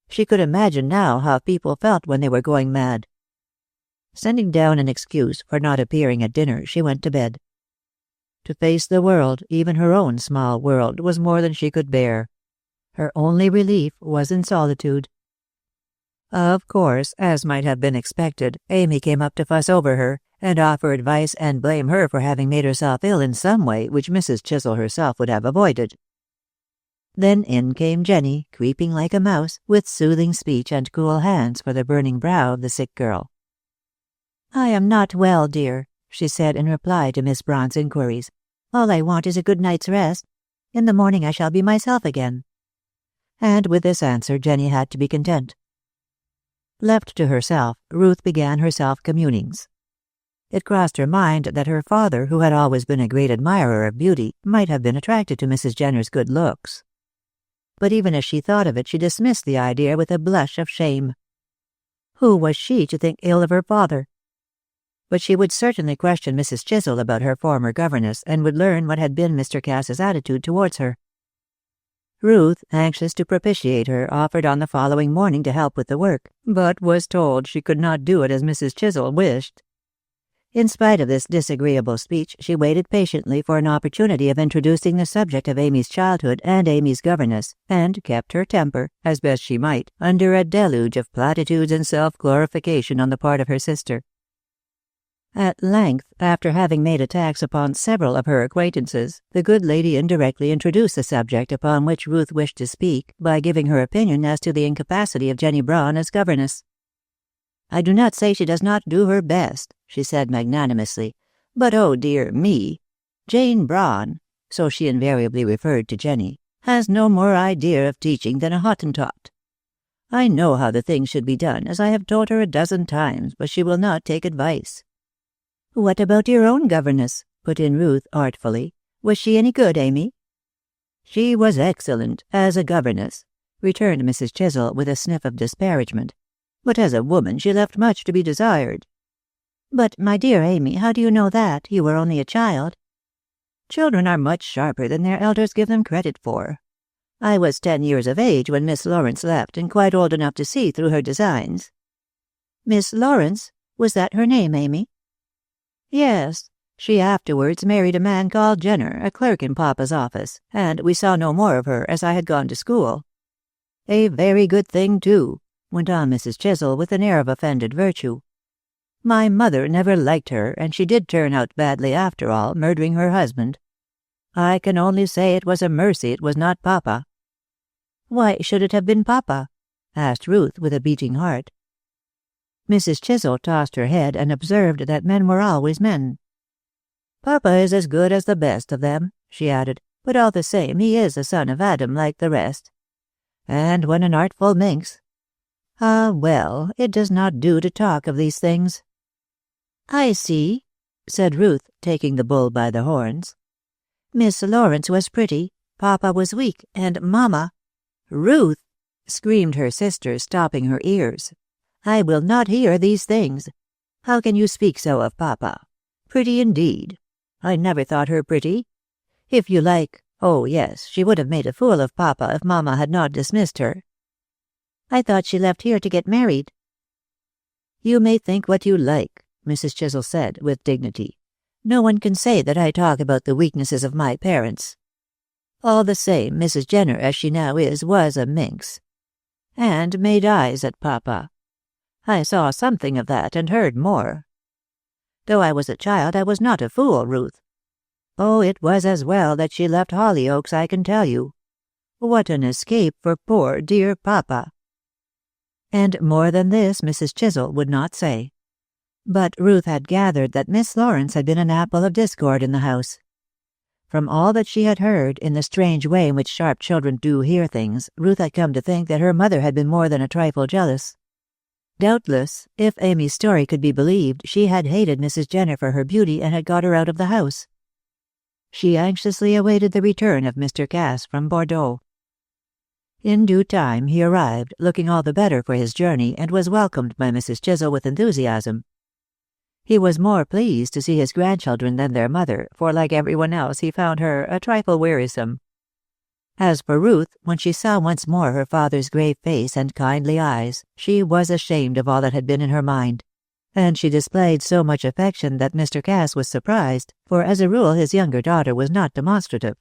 She could imagine now how people felt when they were going mad. Sending down an excuse for not appearing at dinner, she went to bed. To face the world, even her own small world, was more than she could bear. Her only relief was in solitude. Of course, as might have been expected, Amy came up to fuss over her, and offer advice and blame her for having made herself ill in some way which Mrs. Chisel herself would have avoided. Then in came Jenny, creeping like a mouse, with soothing speech and cool hands for the burning brow of the sick girl. "I am not well, dear," she said in reply to Miss Brandt's inquiries. "All I want is a good night's rest. In the morning I shall be myself again." And with this answer Jenny had to be content. Left to herself, Ruth began her self-communings. It crossed her mind that her father, who had always been a great admirer of beauty, might have been attracted to Mrs. Jenner's good looks. But even as she thought of it, she dismissed the idea with a blush of shame. Who was she to think ill of her father? But she would certainly question Mrs. Chisel about her former governess, and would learn what had been Mr. Cass's attitude towards her. Ruth, anxious to propitiate her, offered on the following morning to help with the work, but was told she could not do it as Mrs. Chisel wished. In spite of this disagreeable speech, she waited patiently for an opportunity of introducing the subject of Amy's childhood and Amy's governess, and kept her temper, as best she might, under a deluge of platitudes and self-glorification on the part of her sister. At length, after having made attacks upon several of her acquaintances, the good lady indirectly introduced the subject upon which Ruth wished to speak by giving her opinion as to the incapacity of Jenny Braun as governess. "I do not say she does not do her best," she said magnanimously, "but oh dear me, Jane Braun," so she invariably referred to Jenny, "has no more idea of teaching than a Hottentot. I know how the thing should be done, as I have told her a dozen times, but she will not take advice." "What about your own governess?" put in Ruth artfully. "Was she any good, Amy?" "She was excellent, as a governess," returned Mrs. Chisel with a sniff of disparagement. "But as a woman she left much to be desired." "But, my dear Amy, how do you know that? You were only a child." "Children are much sharper than their elders give them credit for. I was 10 years of age when Miss Lawrence left, and quite old enough to see through her designs." "Miss Lawrence? Was that her name, Amy?" "Yes. She afterwards married a man called Jenner, a clerk in Papa's office, and we saw no more of her, as I had gone to school. A very good thing, too," went on Mrs. Chisel with an air of offended virtue. "My mother never liked her, and she did turn out badly after all, murdering her husband. I can only say it was a mercy it was not Papa." "Why should it have been Papa?" asked Ruth with a beating heart. Mrs. Chisel tossed her head and observed that men were always men. "Papa is as good as the best of them," she added, "but all the same he is a son of Adam like the rest. And when an artful minx— Ah, well, it does not do to talk of these things." "I see," said Ruth, taking the bull by the horns. "Miss Lawrence was pretty, Papa was weak, and Mamma—" "Ruth!" screamed her sister, stopping her ears. "I will not hear these things. How can you speak so of Papa? Pretty indeed. I never thought her pretty. If you like— oh, yes, she would have made a fool of Papa if Mamma had not dismissed her." "I thought she left here to get married." "You may think what you like," Mrs. Chisel said with dignity. "No one can say that I talk about the weaknesses of my parents. All the same, Mrs. Jenner, as she now is, was a minx. And made eyes at Papa. I saw something of that, and heard more. Though I was a child, I was not a fool, Ruth. Oh, it was as well that she left Hollyoaks, I can tell you. What an escape for poor dear Papa." And more than this Mrs. Chisel would not say. But Ruth had gathered that Miss Lawrence had been an apple of discord in the house. From all that she had heard, in the strange way in which sharp children do hear things, Ruth had come to think that her mother had been more than a trifle jealous. Doubtless, if Amy's story could be believed, she had hated Mrs. Jenner for her beauty and had got her out of the house. She anxiously awaited the return of Mr. Cass from Bordeaux. In due time he arrived, looking all the better for his journey, and was welcomed by Mrs. Chisel with enthusiasm. He was more pleased to see his grandchildren than their mother, for like everyone else he found her a trifle wearisome. As for Ruth, when she saw once more her father's grave face and kindly eyes, she was ashamed of all that had been in her mind, and she displayed so much affection that Mr. Cass was surprised, for as a rule his younger daughter was not demonstrative.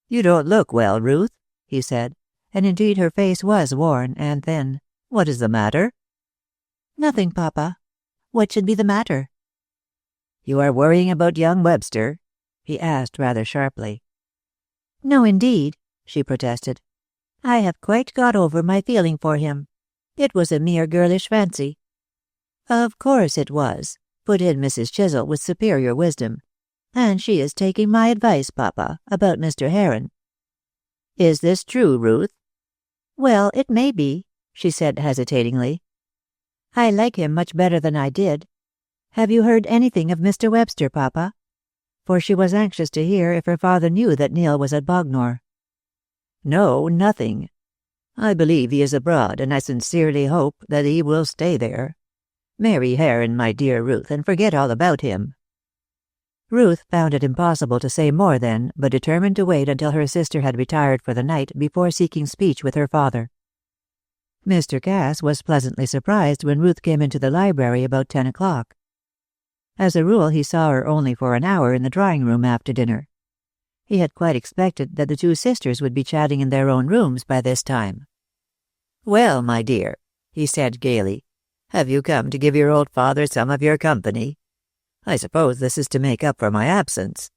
"You don't look well, Ruth," he said, and indeed her face was worn and thin. "What is the matter?" "Nothing, Papa. What should be the matter?" "You are worrying about young Webster?" he asked rather sharply. "No, indeed," she protested. "I have quite got over my feeling for him. It was a mere girlish fancy." "Of course it was," put in Mrs. Chisel with superior wisdom. "And she is taking my advice, Papa, about Mr. Heron." "Is this true, Ruth?" "Well, it may be," she said hesitatingly. "I like him much better than I did. Have you heard anything of Mr. Webster, Papa?" For she was anxious to hear if her father knew that Neil was at Bognor. "No, nothing. I believe he is abroad, and I sincerely hope that he will stay there. Marry Heron, my dear Ruth, and forget all about him." Ruth found it impossible to say more then, but determined to wait until her sister had retired for the night before seeking speech with her father. Mr. Cass was pleasantly surprised when Ruth came into the library about 10 o'clock. As a rule, he saw her only for an hour in the drawing-room after dinner. He had quite expected that the two sisters would be chatting in their own rooms by this time. "Well, my dear," he said gaily, "have you come to give your old father some of your company? I suppose this is to make up for my absence."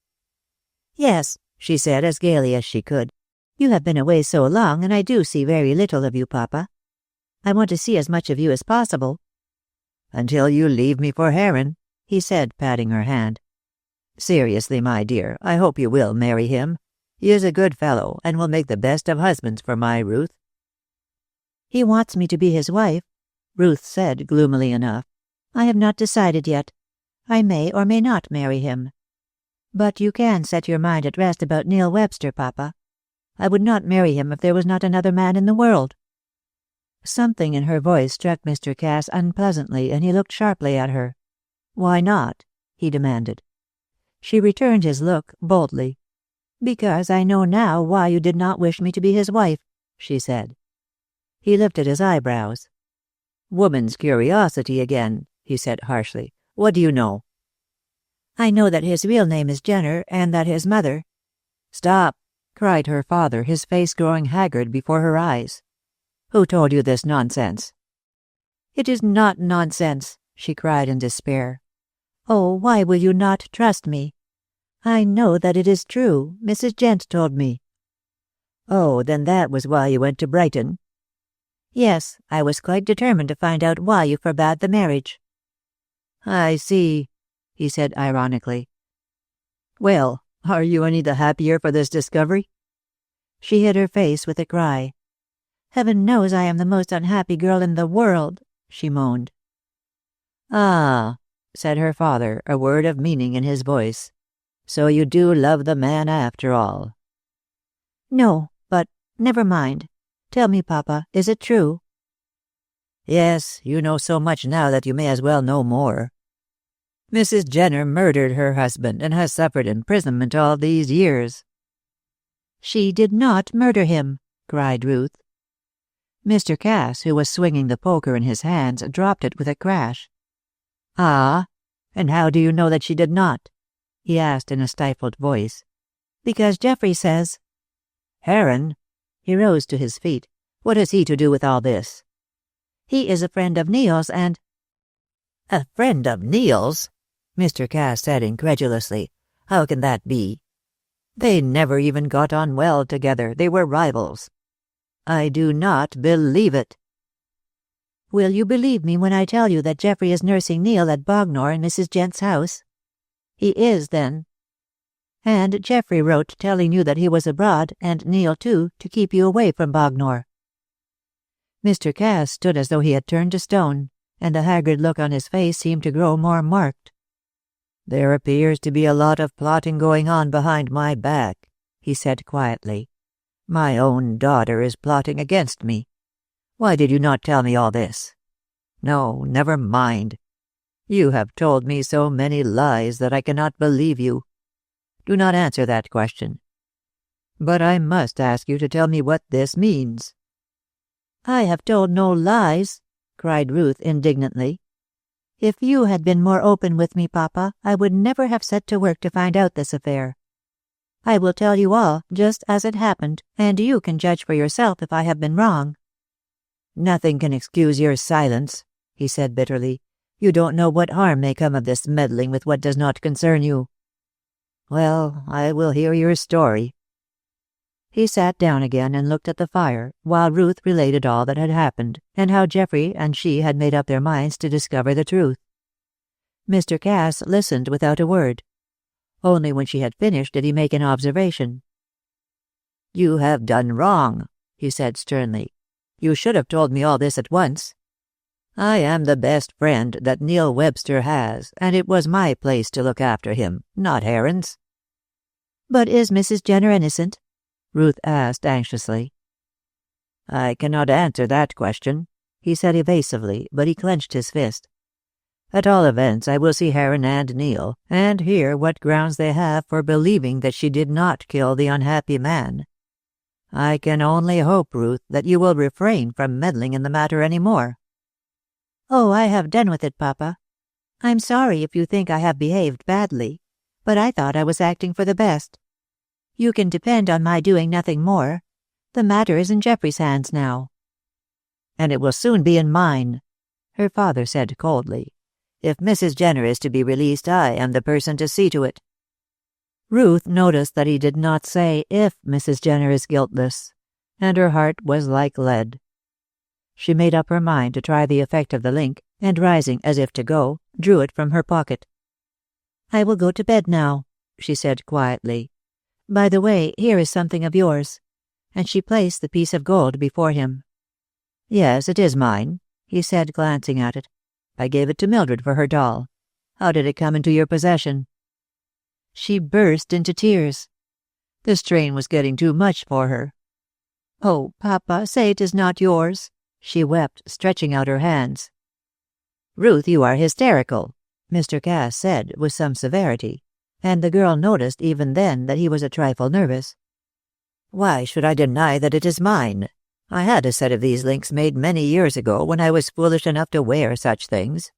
"Yes," she said as gaily as she could. "You have been away so long, and I do see very little of you, Papa. I want to see as much of you as possible." "Until you leave me for Heron," he said, patting her hand. "Seriously, my dear, I hope you will marry him. He is a good fellow, and will make the best of husbands for my Ruth." "He wants me to be his wife," Ruth said gloomily enough. "I have not decided yet. I may or may not marry him. But you can set your mind at rest about Neil Webster, Papa. I would not marry him if there was not another man in the world." Something in her voice struck Mr. Cass unpleasantly, and he looked sharply at her. "Why not?" he demanded. She returned his look boldly. "Because I know now why you did not wish me to be his wife," she said. He lifted his eyebrows. "Woman's curiosity again," he said harshly. "What do you know?" "I know that his real name is Jenner, and that his mother—" "Stop!" cried her father, his face growing haggard before her eyes. "Who told you this nonsense?" "It is not nonsense," she cried in despair. "Oh, why will you not trust me? I know that it is true. Mrs. Gent told me." "Oh, then that was why you went to Brighton?" "Yes, I was quite determined to find out why you forbade the marriage." "I see," he said ironically. "Well, are you any the happier for this discovery?" She hid her face with a cry. "Heaven knows I am the most unhappy girl in the world," she moaned. "Ah," said her father, a word of meaning in his voice. "So you do love the man after all." "No, but never mind. Tell me, Papa, is it true?" "Yes, you know so much now that you may as well know more. Mrs. Jenner murdered her husband and has suffered imprisonment all these years." "She did not murder him," cried Ruth. Mr. Cass, who was swinging the poker in his hands, dropped it with a crash. "Ah? And how do you know that she did not?" he asked in a stifled voice. "Because Geoffrey says—" "Heron?" He rose to his feet. "What has he to do with all this?" "He is a friend of Neil's, and—" "A friend of Neil's?" Mr. Cass said incredulously. "How can that be? They never even got on well together. They were rivals. I do not believe it." "Will you believe me when I tell you that Geoffrey is nursing Neil at Bognor in Mrs. Gent's house? He is, then. And Geoffrey wrote telling you that he was abroad, and Neil too, to keep you away from Bognor." Mr. Cass stood as though he had turned to stone, and the haggard look on his face seemed to grow more marked. "There appears to be a lot of plotting going on behind my back," he said quietly. "My own daughter is plotting against me. Why did you not tell me all this? No, never mind. You have told me so many lies that I cannot believe you. Do not answer that question. But I must ask you to tell me what this means." "I have told no lies," cried Ruth indignantly. "If you had been more open with me, Papa, I would never have set to work to find out this affair. I will tell you all, just as it happened, and you can judge for yourself if I have been wrong." "Nothing can excuse your silence," he said bitterly. "You don't know what harm may come of this meddling with what does not concern you. Well, I will hear your story." He sat down again and looked at the fire, while Ruth related all that had happened, and how Geoffrey and she had made up their minds to discover the truth. Mr. Cass listened without a word. Only when she had finished did he make an observation. "You have done wrong," he said sternly. "You should have told me all this at once. I am the best friend that Neil Webster has, and it was my place to look after him, not Heron's." "But is Mrs. Jenner innocent?" Ruth asked anxiously. "I cannot answer that question," he said evasively, but he clenched his fist. At all events, I will see Heron and Neil, and hear what grounds they have for believing that she did not kill the unhappy man. I can only hope, Ruth, that you will refrain from meddling in the matter any more." "Oh, I have done with it, Papa. I'm sorry if you think I have behaved badly, but I thought I was acting for the best. You can depend on my doing nothing more. The matter is in Geoffrey's hands now." "And it will soon be in mine," her father said coldly. "If Mrs. Jenner is to be released, I am the person to see to it." Ruth noticed that he did not say if Mrs. Jenner is guiltless, and her heart was like lead. She made up her mind to try the effect of the link, and rising as if to go, drew it from her pocket. "I will go to bed now," she said quietly. "By the way, here is something of yours." And she placed the piece of gold before him. "Yes, it is mine," he said, glancing at it. "I gave it to Mildred for her doll. How did it come into your possession?" She burst into tears. The strain was getting too much for her. "Oh, Papa, say it is not yours," she wept, stretching out her hands. "Ruth, you are hysterical," Mr. Cass said with some severity, and the girl noticed even then that he was a trifle nervous. "Why should I deny that it is mine? I had a set of these links made many years ago when I was foolish enough to wear such things.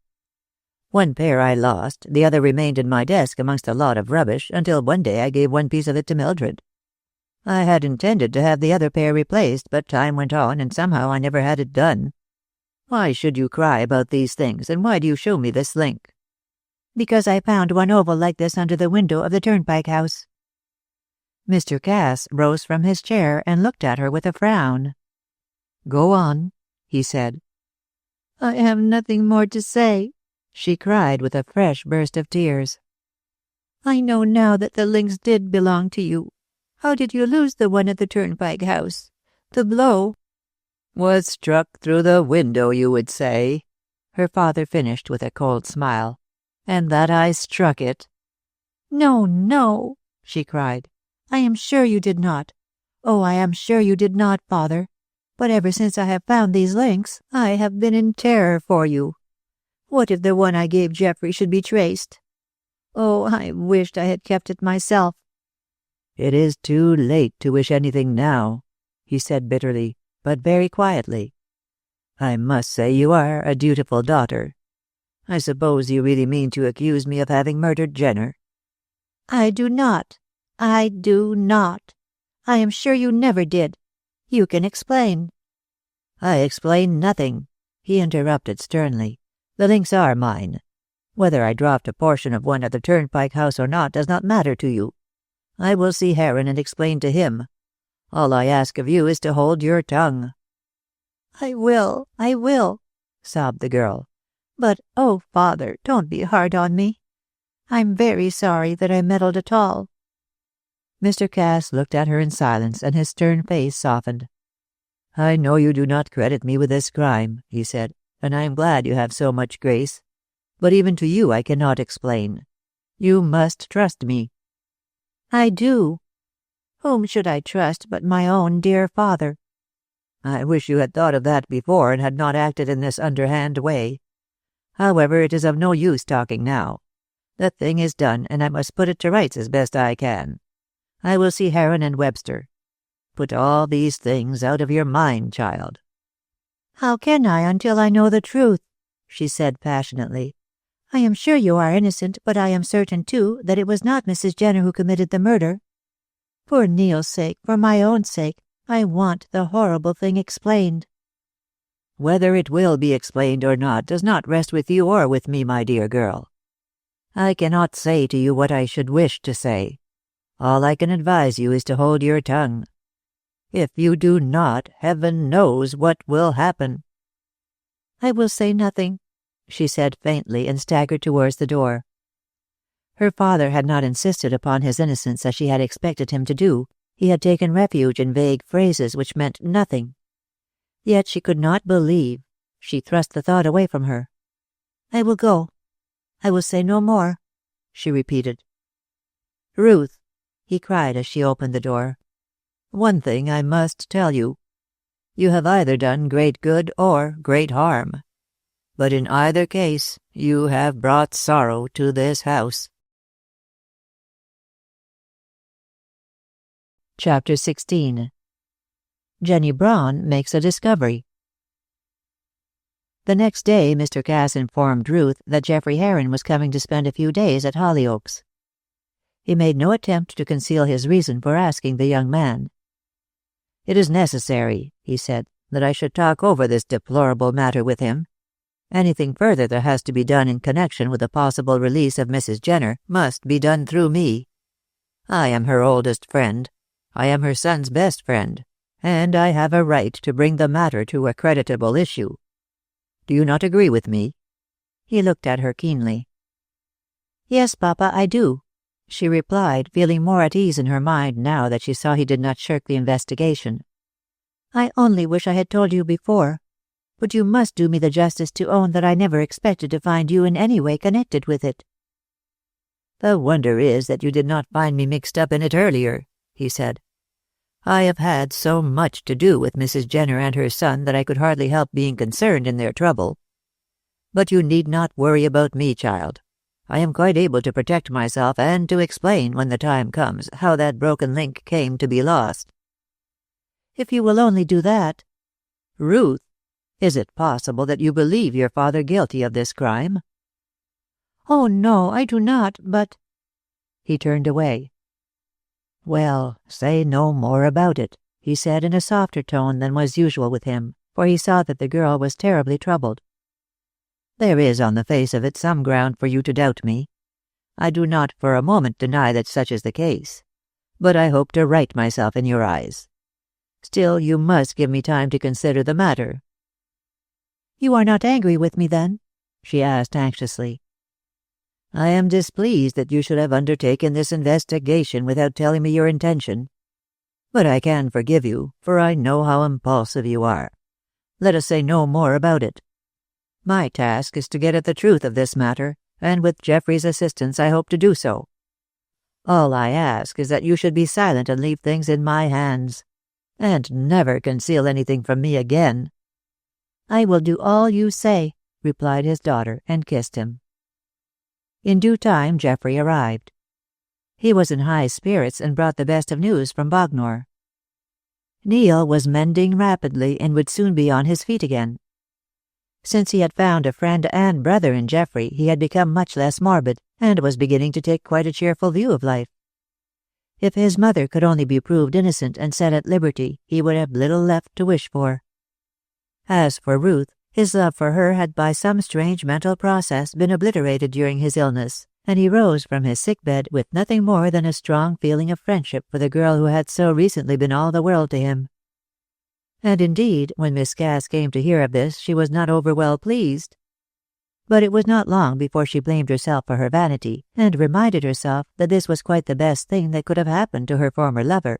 One pair I lost, the other remained in my desk amongst a lot of rubbish until one day I gave one piece of it to Mildred. I had intended to have the other pair replaced, but time went on and somehow I never had it done. Why should you cry about these things, and why do you show me this link?" "Because I found one oval like this under the window of the Turnpike House." Mr. Cass rose from his chair and looked at her with a frown. "Go on," he said. "I have nothing more to say," she cried with a fresh burst of tears. "I know now that the links did belong to you. How did you lose the one at the Turnpike House? The blow—" "Was struck through the window, you would say," her father finished with a cold smile. "And that I struck it." "No, no," she cried. "I am sure you did not. Oh, I am sure you did not, Father. But ever since I have found these links, I have been in terror for you. What if the one I gave Geoffrey should be traced? Oh, I wished I had kept it myself." "It is too late to wish anything now," he said bitterly, but very quietly. "I must say you are a dutiful daughter. I suppose you really mean to accuse me of having murdered Jenner?" "I do not. I do not. I am sure you never did. You can explain." "I explain nothing," he interrupted sternly. "The links are mine. Whether I dropped a portion of one at the Turnpike House or not does not matter to you. I will see Heron and explain to him. All I ask of you is to hold your tongue." I will, sobbed the girl. "But, oh, Father, don't be hard on me. I'm very sorry that I meddled at all." Mr. Cass looked at her in silence, and his stern face softened. "I know you do not credit me with this crime," he said, "and I am glad you have so much grace. But even to you I cannot explain. You must trust me." "I do. Whom should I trust but my own dear father?" "I wish you had thought of that before and had not acted in this underhand way. However, it is of no use talking now. The thing is done, and I must put it to rights as best I can. I will see Heron and Webster. Put all these things out of your mind, child." "How can I until I know the truth?" she said passionately. "I am sure you are innocent, but I am certain, too, that it was not Mrs. Jenner who committed the murder. For Neil's sake, for my own sake, I want the horrible thing explained." "Whether it will be explained or not does not rest with you or with me, my dear girl. I cannot say to you what I should wish to say. All I can advise you is to hold your tongue. If you do not, heaven knows what will happen." "I will say nothing," she said faintly, and staggered towards the door. Her father had not insisted upon his innocence as she had expected him to do. He had taken refuge in vague phrases which meant nothing. Yet she could not believe. She thrust the thought away from her. "I will go. I will say no more," she repeated. "Ruth," he cried as she opened the door, "one thing I must tell you. You have either done great good or great harm. But in either case, you have brought sorrow to this house." Chapter 16. Jenny Braun makes a discovery. The next day Mr. Cass informed Ruth that Geoffrey Heron was coming to spend a few days at Hollyoaks. He made no attempt to conceal his reason for asking the young man. "It is necessary," he said, "that I should talk over this deplorable matter with him. Anything further that has to be done in connection with the possible release of Mrs. Jenner must be done through me. I am her oldest friend. I am her son's best friend, and I have a right to bring the matter to a creditable issue. Do you not agree with me?" He looked at her keenly. "Yes, Papa, I do," she replied, feeling more at ease in her mind now that she saw he did not shirk the investigation. "I only wish I had told you before. But you must do me the justice to own that I never expected to find you in any way connected with it." "The wonder is that you did not find me mixed up in it earlier," he said. "I have had so much to do with Mrs. Jenner and her son that I could hardly help being concerned in their trouble. But you need not worry about me, child. I am quite able to protect myself and to explain, when the time comes, how that broken link came to be lost." "If you will only do that." "Ruth, is it possible that you believe your father guilty of this crime?" "Oh, no, I do not, but—" He turned away. "Well, say no more about it," he said in a softer tone than was usual with him, for he saw that the girl was terribly troubled. "There is on the face of it some ground for you to doubt me. I do not for a moment deny that such is the case, but I hope to right myself in your eyes. Still, you must give me time to consider the matter." "You are not angry with me, then?" she asked anxiously. "I am displeased that you should have undertaken this investigation without telling me your intention. But I can forgive you, for I know how impulsive you are. Let us say no more about it. My task is to get at the truth of this matter, and with Geoffrey's assistance I hope to do so. All I ask is that you should be silent and leave things in my hands, and never conceal anything from me again." "I will do all you say," replied his daughter, and kissed him. In due time Geoffrey arrived. He was in high spirits and brought the best of news from Bognor. Neil was mending rapidly and would soon be on his feet again. Since he had found a friend and brother in Geoffrey, he had become much less morbid, and was beginning to take quite a cheerful view of life. If his mother could only be proved innocent and set at liberty, he would have little left to wish for. As for Ruth, his love for her had by some strange mental process been obliterated during his illness, and he rose from his sickbed with nothing more than a strong feeling of friendship for the girl who had so recently been all the world to him. And indeed, when Miss Cass came to hear of this, she was not over well pleased. But it was not long before she blamed herself for her vanity, and reminded herself that this was quite the best thing that could have happened to her former lover.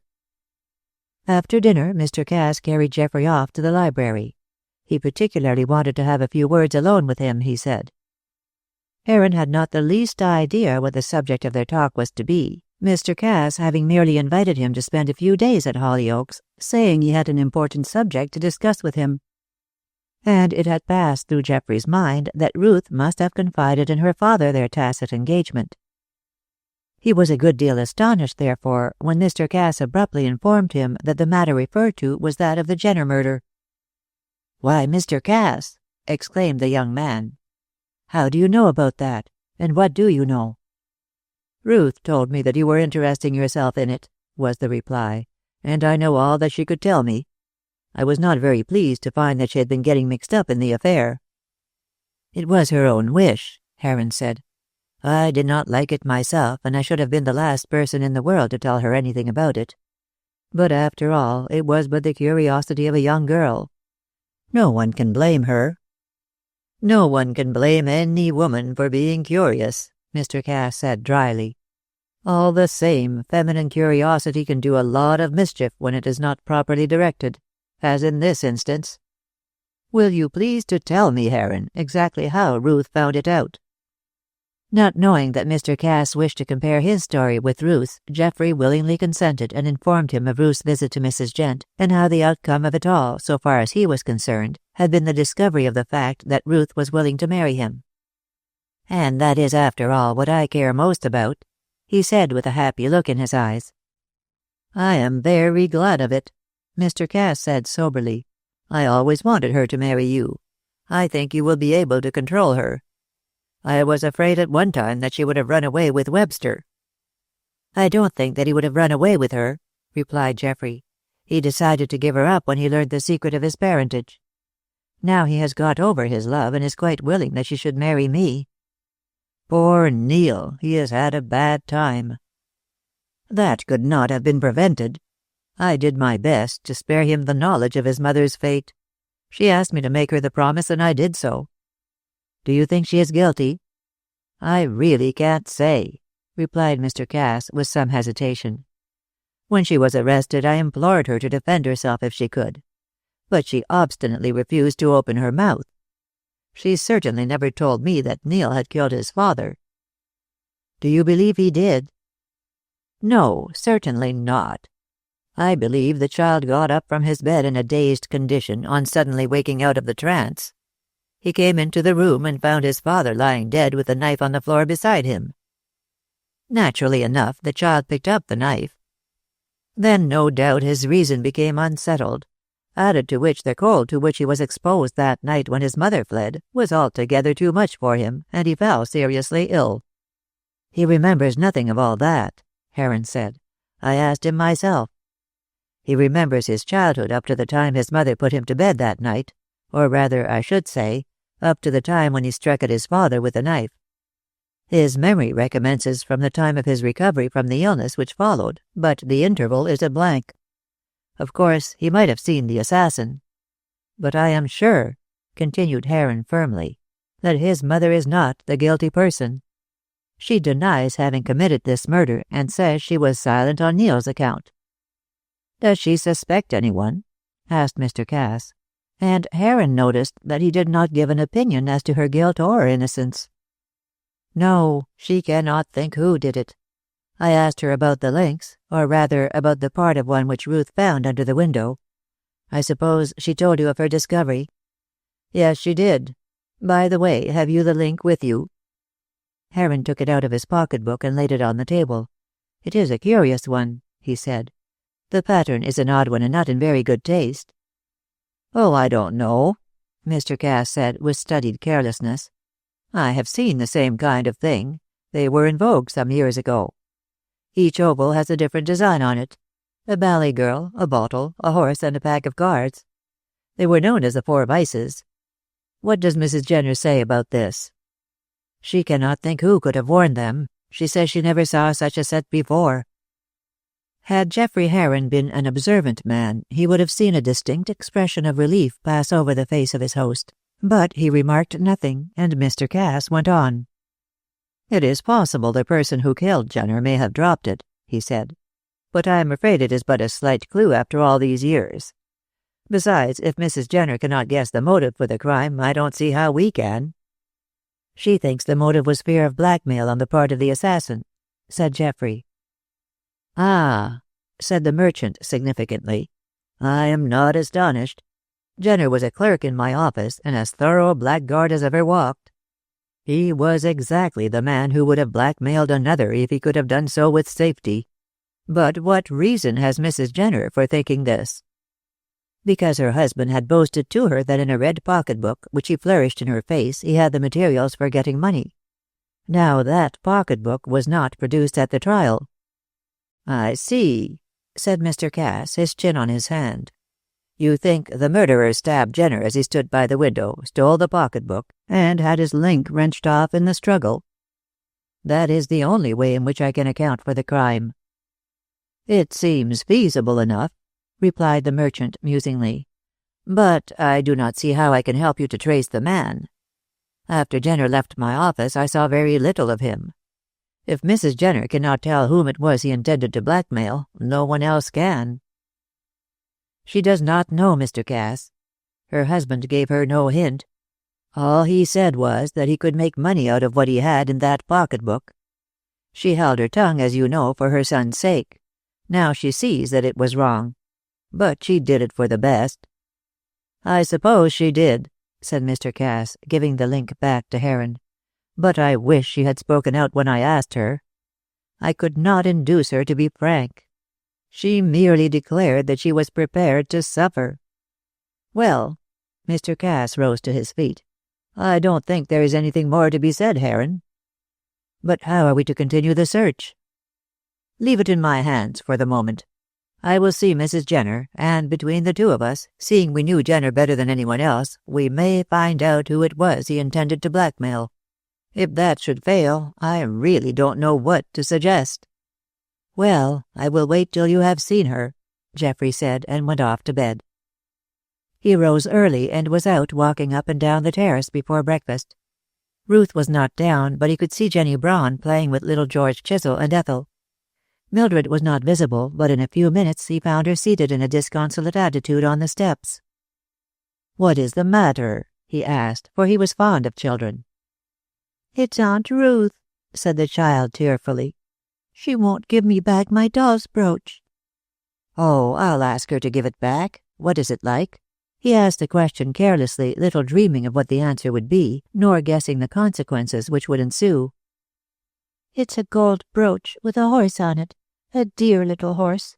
After dinner, Mr. Cass carried Geoffrey off to the library. He particularly wanted to have a few words alone with him, he said. Heron had not the least idea what the subject of their talk was to be, Mr. Cass having merely invited him to spend a few days at Hollyoaks, saying he had an important subject to discuss with him. And it had passed through Geoffrey's mind that Ruth must have confided in her father their tacit engagement. He was a good deal astonished, therefore, when Mr. Cass abruptly informed him that the matter referred to was that of the Jenner murder. "Why, Mr. Cass," exclaimed the young man, "how do you know about that, and what do you know?" "Ruth told me that you were interesting yourself in it," was the reply, "and I know all that she could tell me. I was not very pleased to find that she had been getting mixed up in the affair." "It was her own wish," Heron said. "I did not like it myself, and I should have been the last person in the world to tell her anything about it. But after all, it was but the curiosity of a young girl. No one can blame her." "No one can blame any woman for being curious," Mr. Cass said dryly. "All the same, feminine curiosity can do a lot of mischief when it is not properly directed, as in this instance. Will you please to tell me, Heron, exactly how Ruth found it out?" Not knowing that Mr. Cass wished to compare his story with Ruth's, Geoffrey willingly consented and informed him of Ruth's visit to Mrs. Gent, and how the outcome of it all, so far as he was concerned, had been the discovery of the fact that Ruth was willing to marry him. "And that is, after all, what I care most about," he said with a happy look in his eyes. "I am very glad of it," Mr. Cass said soberly. "I always wanted her to marry you. I think you will be able to control her. I was afraid at one time that she would have run away with Webster." "I don't think that he would have run away with her," replied Geoffrey. "He decided to give her up when he learned the secret of his parentage. Now he has got over his love and is quite willing that she should marry me." "Poor Neil, he has had a bad time." "That could not have been prevented. I did my best to spare him the knowledge of his mother's fate. She asked me to make her the promise, and I did so." "Do you think she is guilty?" "I really can't say," replied Mr. Cass with some hesitation. "When she was arrested, I implored her to defend herself if she could, but she obstinately refused to open her mouth. She certainly never told me that Neil had killed his father." "Do you believe he did?" "No, certainly not. I believe the child got up from his bed in a dazed condition on suddenly waking out of the trance. He came into the room and found his father lying dead with a knife on the floor beside him. Naturally enough, the child picked up the knife. Then no doubt his reason became unsettled, added to which the cold to which he was exposed that night when his mother fled was altogether too much for him, and he fell seriously ill." "He remembers nothing of all that," Heron said. "I asked him myself. He remembers his childhood up to the time his mother put him to bed that night, or rather, I should say, up to the time when he struck at his father with a knife. His memory recommences from the time of his recovery from the illness which followed, but the interval is a blank. Of course, he might have seen the assassin. But I am sure," continued Heron firmly, "that his mother is not the guilty person. She denies having committed this murder and says she was silent on Neil's account." "Does she suspect anyone?" asked Mr. Cass, and Heron noticed that he did not give an opinion as to her guilt or innocence. "No, she cannot think who did it. I asked her about the links, or rather about the part of one which Ruth found under the window. I suppose she told you of her discovery?" "Yes, she did. By the way, have you the link with you?" Heron took it out of his pocketbook and laid it on the table. "It is a curious one," he said. "The pattern is an odd one and not in very good taste." "Oh, I don't know," Mr. Cass said with studied carelessness. "I have seen the same kind of thing. They were in vogue some years ago. Each oval has a different design on it. A ballet girl, a bottle, a horse, and a pack of cards. They were known as the Four Vices. What does Mrs. Jenner say about this?" "She cannot think who could have worn them. She says she never saw such a set before." Had Geoffrey Heron been an observant man, he would have seen a distinct expression of relief pass over the face of his host, but he remarked nothing, and Mr. Cass went on. "It is possible the person who killed Jenner may have dropped it," he said, "but I am afraid it is but a slight clue after all these years. Besides, if Mrs. Jenner cannot guess the motive for the crime, I don't see how we can." "She thinks the motive was fear of blackmail on the part of the assassin," said Geoffrey. "Ah," said the merchant significantly. "I am not astonished. Jenner was a clerk in my office, and as thorough a blackguard as ever walked. He was exactly the man who would have blackmailed another if he could have done so with safety. But what reason has Mrs. Jenner for thinking this?" "Because her husband had boasted to her that in a red pocketbook, which he flourished in her face, he had the materials for getting money. Now that pocketbook was not produced at the trial." "I see," said Mr. Cass, his chin on his hand. "You think the murderer stabbed Jenner as he stood by the window, stole the pocketbook, and had his link wrenched off in the struggle? That is the only way in which I can account for the crime." "It seems feasible enough," replied the merchant musingly. "But I do not see how I can help you to trace the man. After Jenner left my office, I saw very little of him. If Mrs. Jenner cannot tell whom it was he intended to blackmail, no one else can." "She does not know, Mr. Cass. Her husband gave her no hint. All he said was that he could make money out of what he had in that pocketbook. She held her tongue, as you know, for her son's sake. Now she sees that it was wrong. But she did it for the best." "I suppose she did," said Mr. Cass, giving the link back to Heron. "But I wish she had spoken out when I asked her. I could not induce her to be frank. She merely declared that she was prepared to suffer." "Well," Mr. Cass rose to his feet, "I don't think there is anything more to be said, Heron. But how are we to continue the search?" "Leave it in my hands for the moment. I will see Mrs. Jenner, and between the two of us, seeing we knew Jenner better than anyone else, we may find out who it was he intended to blackmail. If that should fail, I really don't know what to suggest." "Well, I will wait till you have seen her," Geoffrey said, and went off to bed. He rose early and was out walking up and down the terrace before breakfast. Ruth was not down, but he could see Jenny Braun playing with little George Chisel and Ethel. Mildred was not visible, but in a few minutes he found her seated in a disconsolate attitude on the steps. "What is the matter?" he asked, for he was fond of children. "It's Aunt Ruth," said the child tearfully. "She won't give me back my doll's brooch." "Oh, I'll ask her to give it back. What is it like?" He asked the question carelessly, little dreaming of what the answer would be, nor guessing the consequences which would ensue. "It's a gold brooch with a horse on it, a dear little horse."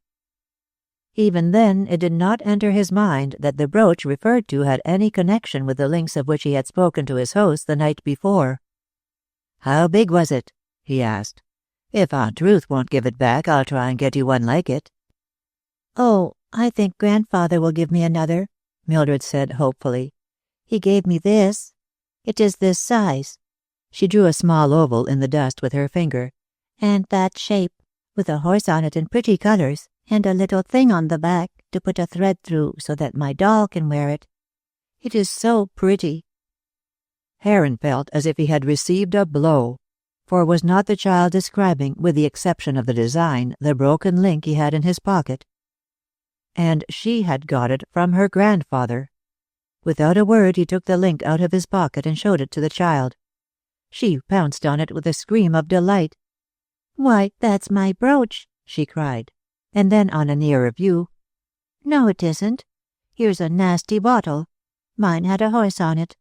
Even then it did not enter his mind that the brooch referred to had any connection with the links of which he had spoken to his host the night before. "How big was it?" he asked. "If Aunt Ruth won't give it back, I'll try and get you one like it." "Oh, I think Grandfather will give me another," Mildred said hopefully. "He gave me this. It is this size." She drew a small oval in the dust with her finger. "And that shape, with a horse on it in pretty colors, and a little thing on the back to put a thread through so that my doll can wear it. It is so pretty." Heron felt as if he had received a blow, for was not the child describing, with the exception of the design, the broken link he had in his pocket? And she had got it from her grandfather. Without a word he took the link out of his pocket and showed it to the child. She pounced on it with a scream of delight. "Why, that's my brooch," she cried, and then on a nearer view, "No, it isn't. Here's a nasty bottle. Mine had a horse on it."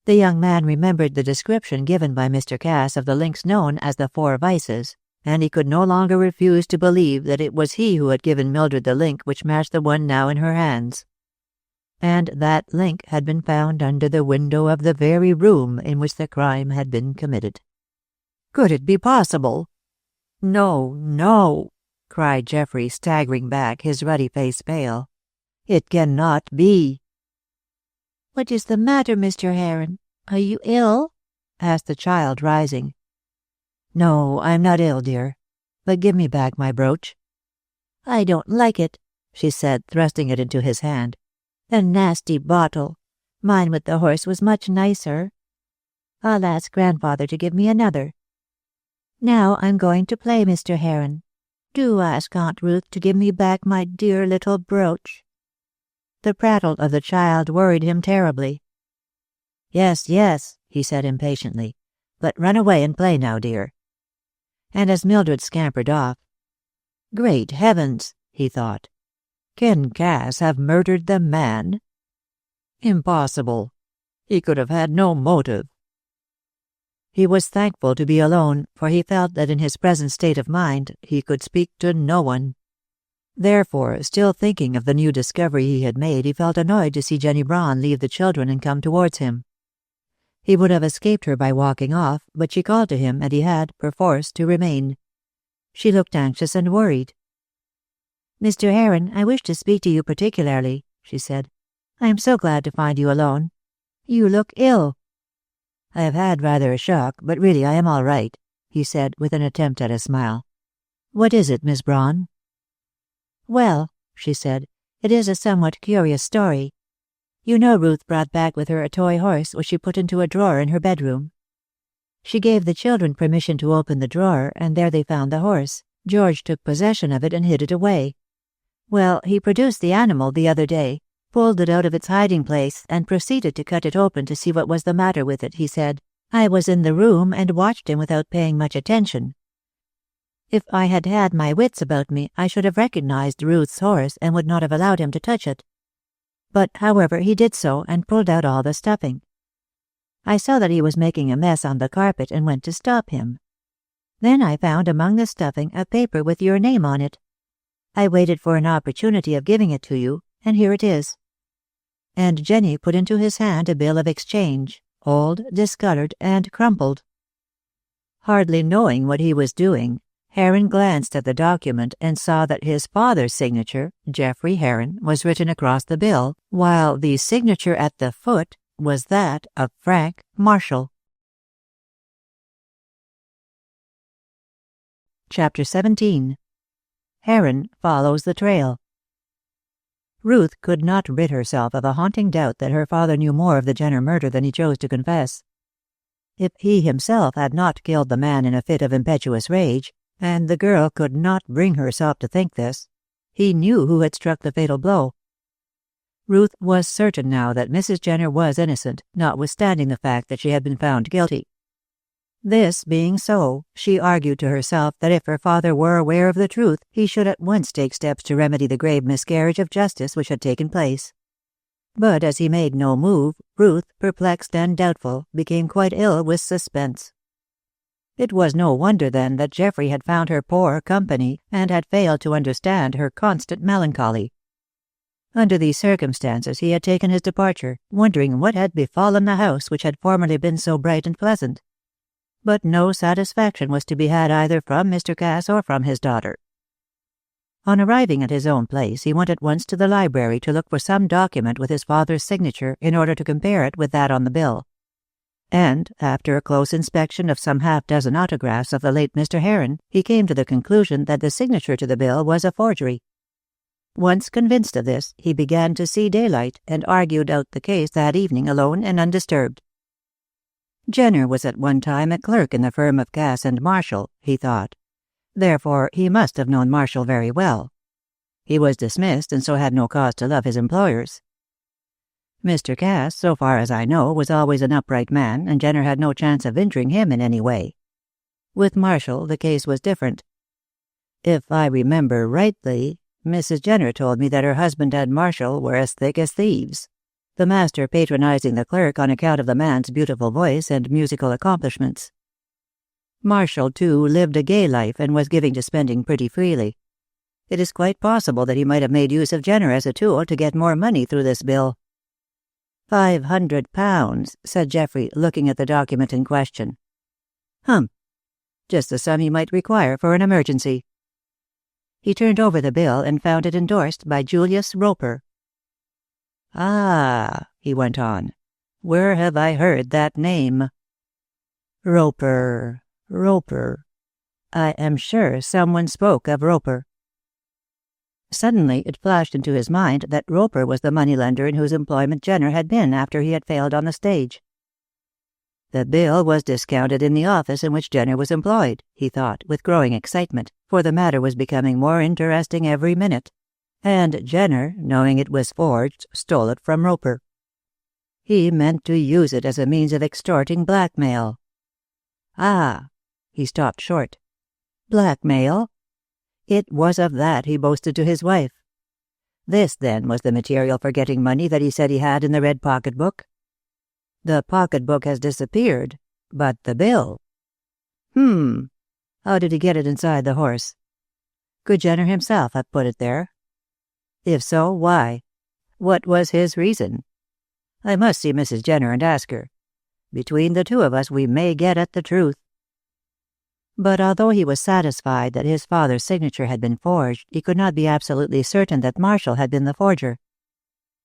The young man remembered the description given by Mr. Cass of the links known as the 4 vices, and he could no longer refuse to believe that it was he who had given Mildred the link which matched the one now in her hands. And that link had been found under the window of the very room in which the crime had been committed. Could it be possible? "No, no," cried Geoffrey, staggering back, his ruddy face pale. "It cannot be." "What is the matter, Mr. Heron? Are you ill?" asked the child, rising. "No, I'm not ill, dear. But give me back my brooch." "I don't like it," she said, thrusting it into his hand. "The nasty bottle. Mine with the horse was much nicer. I'll ask Grandfather to give me another. Now I'm going to play, Mr. Heron. Do ask Aunt Ruth to give me back my dear little brooch." The prattle of the child worried him terribly. "Yes, yes," he said impatiently. "But run away and play now, dear." And as Mildred scampered off, "Great heavens," he thought. "Can Cass have murdered the man? Impossible. He could have had no motive." He was thankful to be alone, for he felt that in his present state of mind he could speak to no one. Therefore, still thinking of the new discovery he had made, he felt annoyed to see Jenny Braun leave the children and come towards him. He would have escaped her by walking off, but she called to him, and he had, perforce, to remain. She looked anxious and worried. "Mr. Heron, I wish to speak to you particularly," she said. "I am so glad to find you alone. You look ill." "I have had rather a shock, but really I am all right," he said, with an attempt at a smile. "What is it, Miss Braun?" "Well," she said, "it is a somewhat curious story. You know Ruth brought back with her a toy horse which she put into a drawer in her bedroom. She gave the children permission to open the drawer, and there they found the horse. George took possession of it and hid it away. Well, he produced the animal the other day, pulled it out of its hiding place, and proceeded to cut it open to see what was the matter with it, he said. I was in the room and watched him without paying much attention. If I had had my wits about me, I should have recognized Ruth's horse and would not have allowed him to touch it. But, however, he did so and pulled out all the stuffing. I saw that he was making a mess on the carpet and went to stop him. Then I found among the stuffing a paper with your name on it. I waited for an opportunity of giving it to you, and here it is." And Jenny put into his hand a bill of exchange, old, discolored, and crumpled. Hardly knowing what he was doing, Heron glanced at the document and saw that his father's signature, Geoffrey Heron, was written across the bill, while the signature at the foot was that of Frank Marshall. Chapter 17. Heron follows the trail. Ruth could not rid herself of a haunting doubt that her father knew more of the Jenner murder than he chose to confess. If he himself had not killed the man in a fit of impetuous rage, and the girl could not bring herself to think this, he knew who had struck the fatal blow. Ruth was certain now that Mrs. Jenner was innocent, notwithstanding the fact that she had been found guilty. This being so, she argued to herself that if her father were aware of the truth, he should at once take steps to remedy the grave miscarriage of justice which had taken place. But as he made no move, Ruth, perplexed and doubtful, became quite ill with suspense. It was no wonder, then, that Geoffrey had found her poor company and had failed to understand her constant melancholy. Under these circumstances he had taken his departure, wondering what had befallen the house which had formerly been so bright and pleasant. But no satisfaction was to be had either from Mr. Cass or from his daughter. On arriving at his own place, he went at once to the library to look for some document with his father's signature in order to compare it with that on the bill. And, after a close inspection of some half-dozen autographs of the late Mr. Heron, he came to the conclusion that the signature to the bill was a forgery. Once convinced of this, he began to see daylight and argued out the case that evening alone and undisturbed. Jenner was at one time a clerk in the firm of Cass and Marshall, he thought. Therefore, he must have known Marshall very well. He was dismissed and so had no cause to love his employers. Mr. Cass, so far as I know, was always an upright man, and Jenner had no chance of injuring him in any way. With Marshall, the case was different. If I remember rightly, Mrs. Jenner told me that her husband and Marshall were as thick as thieves, the master patronizing the clerk on account of the man's beautiful voice and musical accomplishments. Marshall, too, lived a gay life and was given to spending pretty freely. It is quite possible that he might have made use of Jenner as a tool to get more money through this bill. £500, said Geoffrey, looking at the document in question. Just the sum he might require for an emergency. He turned over the bill and found it endorsed by Julius Roper. "Ah," he went on, "where have I heard that name? Roper. I am sure someone spoke of Roper." Suddenly it flashed into his mind that Roper was the moneylender in whose employment Jenner had been after he had failed on the stage. The bill was discounted in the office in which Jenner was employed, he thought, with growing excitement, for the matter was becoming more interesting every minute. And Jenner, knowing it was forged, stole it from Roper. He meant to use it as a means of extorting blackmail. He stopped short. Blackmail? It was of that he boasted to his wife. This, then, was the material for getting money that he said he had in the red pocket-book. The pocket-book has disappeared, but the bill... How did he get it inside the horse? Could Jenner himself have put it there? If so, why? What was his reason? I must see Mrs. Jenner and ask her. Between the two of us we may get at the truth. But although he was satisfied that his father's signature had been forged, he could not be absolutely certain that Marshall had been the forger.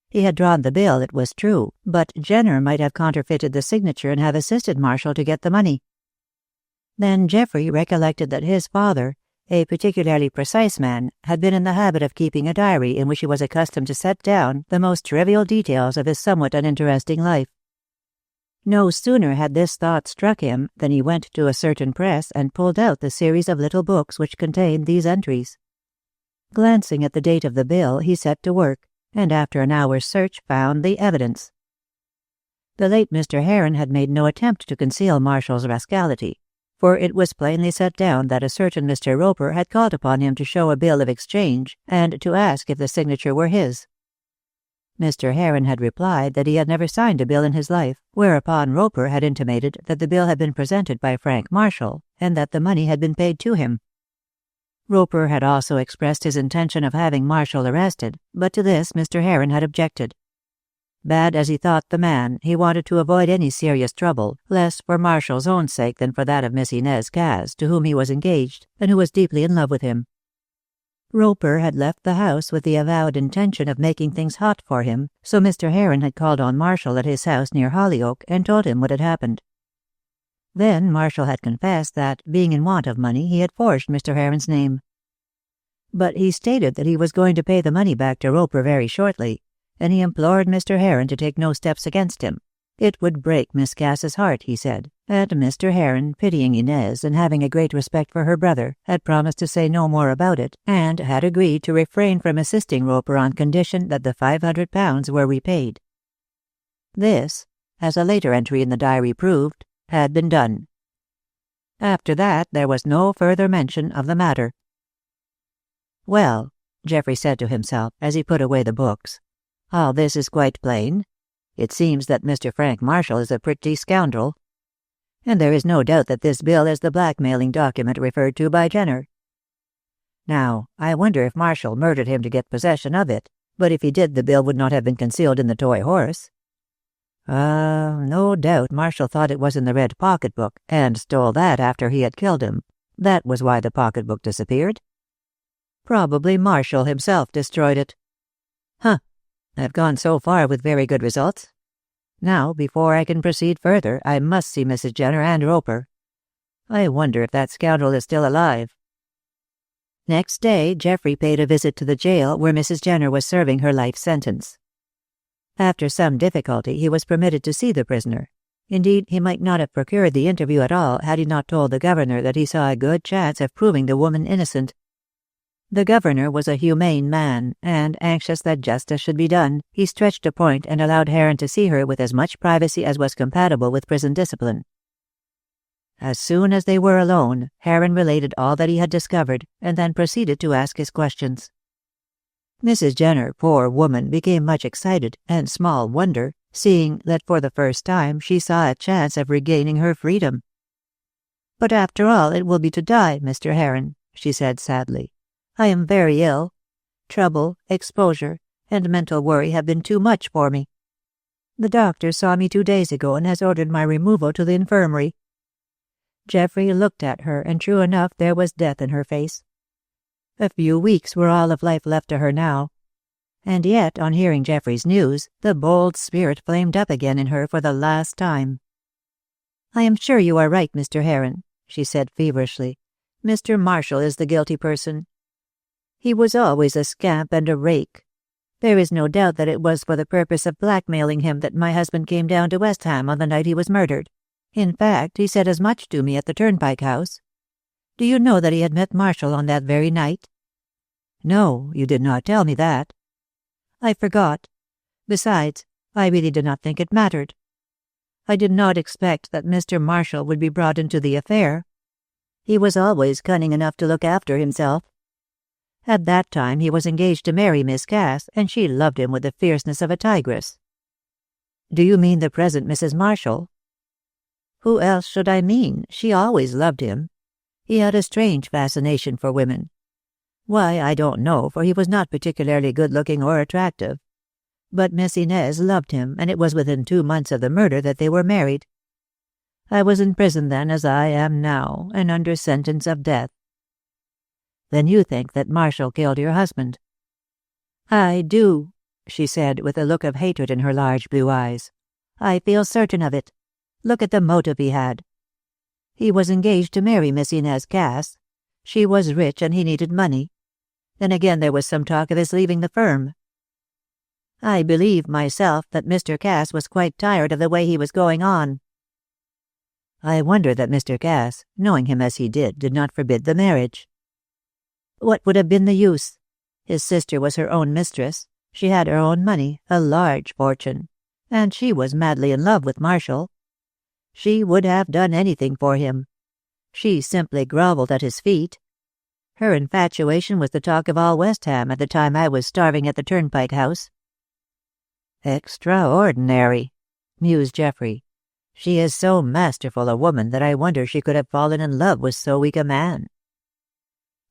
He had drawn the bill, it was true, but Jenner might have counterfeited the signature and have assisted Marshall to get the money. Then Geoffrey recollected that his father, a particularly precise man, had been in the habit of keeping a diary in which he was accustomed to set down the most trivial details of his somewhat uninteresting life. No sooner had this thought struck him than he went to a certain press and pulled out the series of little books which contained these entries. Glancing at the date of the bill, he set to work, and after an hour's search found the evidence. The late Mr. Heron had made no attempt to conceal Marshall's rascality, for it was plainly set down that a certain Mr. Roper had called upon him to show a bill of exchange and to ask if the signature were his. Mr. Heron had replied that he had never signed a bill in his life, whereupon Roper had intimated that the bill had been presented by Frank Marshall, and that the money had been paid to him. Roper had also expressed his intention of having Marshall arrested, but to this Mr. Heron had objected. Bad as he thought the man, he wanted to avoid any serious trouble, less for Marshall's own sake than for that of Miss Inez Cass, to whom he was engaged, and who was deeply in love with him. Roper had left the house with the avowed intention of making things hot for him, so Mr. Heron had called on Marshall at his house near Hollyoak and told him what had happened. Then Marshall had confessed that, being in want of money, he had forged Mr. Heron's name. But he stated that he was going to pay the money back to Roper very shortly, and he implored Mr. Heron to take no steps against him. It would break Miss Cass's heart, he said, and Mr. Heron, pitying Inez and having a great respect for her brother, had promised to say no more about it, and had agreed to refrain from assisting Roper on condition that the £500 were repaid. This, as a later entry in the diary proved, had been done. After that there was no further mention of the matter. "Well," Geoffrey said to himself as he put away the books, "all this is quite plain. It seems that Mr. Frank Marshall is a pretty scoundrel. And there is no doubt that this bill is the blackmailing document referred to by Jenner. Now, I wonder if Marshall murdered him to get possession of it, but if he did, the bill would not have been concealed in the toy horse. No doubt Marshall thought it was in the red pocketbook, and stole that after he had killed him. That was why the pocketbook disappeared. Probably Marshall himself destroyed it. I've gone so far with very good results. Now, before I can proceed further, I must see Mrs. Jenner and Roper. I wonder if that scoundrel is still alive." Next day, Geoffrey paid a visit to the jail where Mrs. Jenner was serving her life sentence. After some difficulty, he was permitted to see the prisoner. Indeed, he might not have procured the interview at all had he not told the governor that he saw a good chance of proving the woman innocent. The governor was a humane man, and, anxious that justice should be done, he stretched a point and allowed Heron to see her with as much privacy as was compatible with prison discipline. As soon as they were alone, Heron related all that he had discovered, and then proceeded to ask his questions. Mrs. Jenner, poor woman, became much excited, and small wonder, seeing that for the first time she saw a chance of regaining her freedom. "But after all, it will be to die, Mr. Heron," she said sadly. "I am very ill. Trouble, exposure, and mental worry have been too much for me. The doctor saw me 2 days ago and has ordered my removal to the infirmary." Geoffrey looked at her, and true enough there was death in her face. A few weeks were all of life left to her now. And yet, on hearing Geoffrey's news, the bold spirit flamed up again in her for the last time. "I am sure you are right, Mr. Heron," she said feverishly. "Mr. Marshall is the guilty person. He was always a scamp and a rake. There is no doubt that it was for the purpose of blackmailing him that my husband came down to West Ham on the night he was murdered. In fact, he said as much to me at the Turnpike House. Do you know that he had met Marshall on that very night?" "No, you did not tell me that." "I forgot. Besides, I really did not think it mattered. I did not expect that Mr. Marshall would be brought into the affair. He was always cunning enough to look after himself. At that time he was engaged to marry Miss Cass, and she loved him with the fierceness of a tigress." "Do you mean the present Mrs. Marshall?" "Who else should I mean? She always loved him. He had a strange fascination for women. Why, I don't know, for he was not particularly good-looking or attractive. But Miss Inez loved him, and it was within 2 months of the murder that they were married. I was in prison then, as I am now, and under sentence of death." "Then you think that Marshall killed your husband?" "I do," she said, with a look of hatred in her large blue eyes. "I feel certain of it. Look at the motive he had. He was engaged to marry Miss Inez Cass. She was rich and he needed money. Then again there was some talk of his leaving the firm. I believe, myself, that Mr. Cass was quite tired of the way he was going on." "I wonder that Mr. Cass, knowing him as he did not forbid the marriage." "What would have been the use? His sister was her own mistress. She had her own money, a large fortune, and she was madly in love with Marshall. She would have done anything for him. She simply grovelled at his feet. Her infatuation was the talk of all West Ham at the time I was starving at the Turnpike House. Extraordinary, mused Geoffrey. She is so masterful a woman that I wonder she could have fallen in love with so weak a man.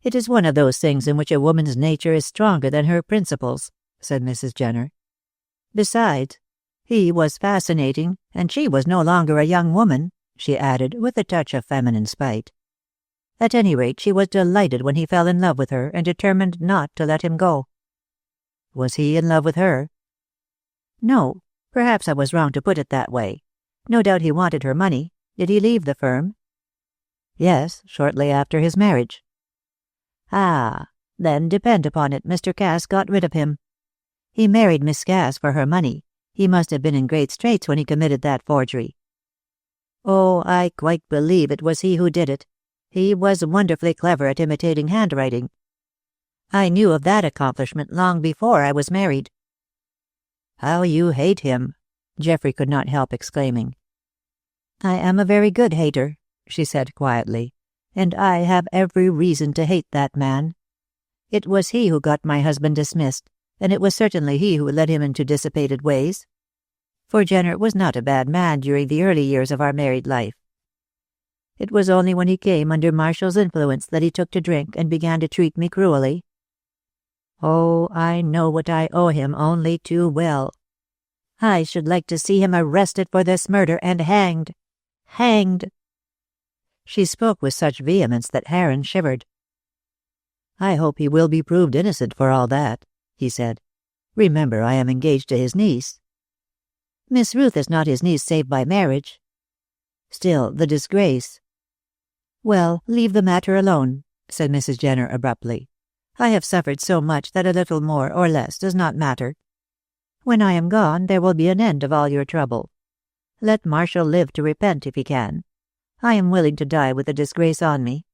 It is one of those things in which a woman's nature is stronger than her principles, said Mrs. Jenner. Besides, he was fascinating, and she was no longer a young woman, she added, with a touch of feminine spite. At any rate, she was delighted when he fell in love with her, and determined not to let him go. Was he in love with her? No, perhaps I was wrong to put it that way. No doubt he wanted her money. Did he leave the firm? Yes, shortly after his marriage. Ah, then depend upon it, Mr. Cass got rid of him. He married Miss Cass for her money. He must have been in great straits when he committed that forgery. Oh, I quite believe it was he who did it. He was wonderfully clever at imitating handwriting. I knew of that accomplishment long before I was married. How you hate him, Geoffrey could not help exclaiming. I am a very good hater, she said quietly, and I have every reason to hate that man. It was he who got my husband dismissed, and it was certainly he who led him into dissipated ways. For Jenner was not a bad man during the early years of our married life. It was only when he came under Marshall's influence that he took to drink and began to treat me cruelly. Oh, I know what I owe him only too well. I should like to see him arrested for this murder and hanged. Hanged! She spoke with such vehemence that Heron shivered. I hope he will be proved innocent for all that, he said. Remember, I am engaged to his niece. Miss Ruth is not his niece save by marriage. Still, the disgrace. Well, leave the matter alone, said Mrs. Jenner abruptly. I have suffered so much that a little more or less does not matter. When I am gone, there will be an end of all your trouble. Let Marshall live to repent if he can. I am willing to die with the disgrace on me.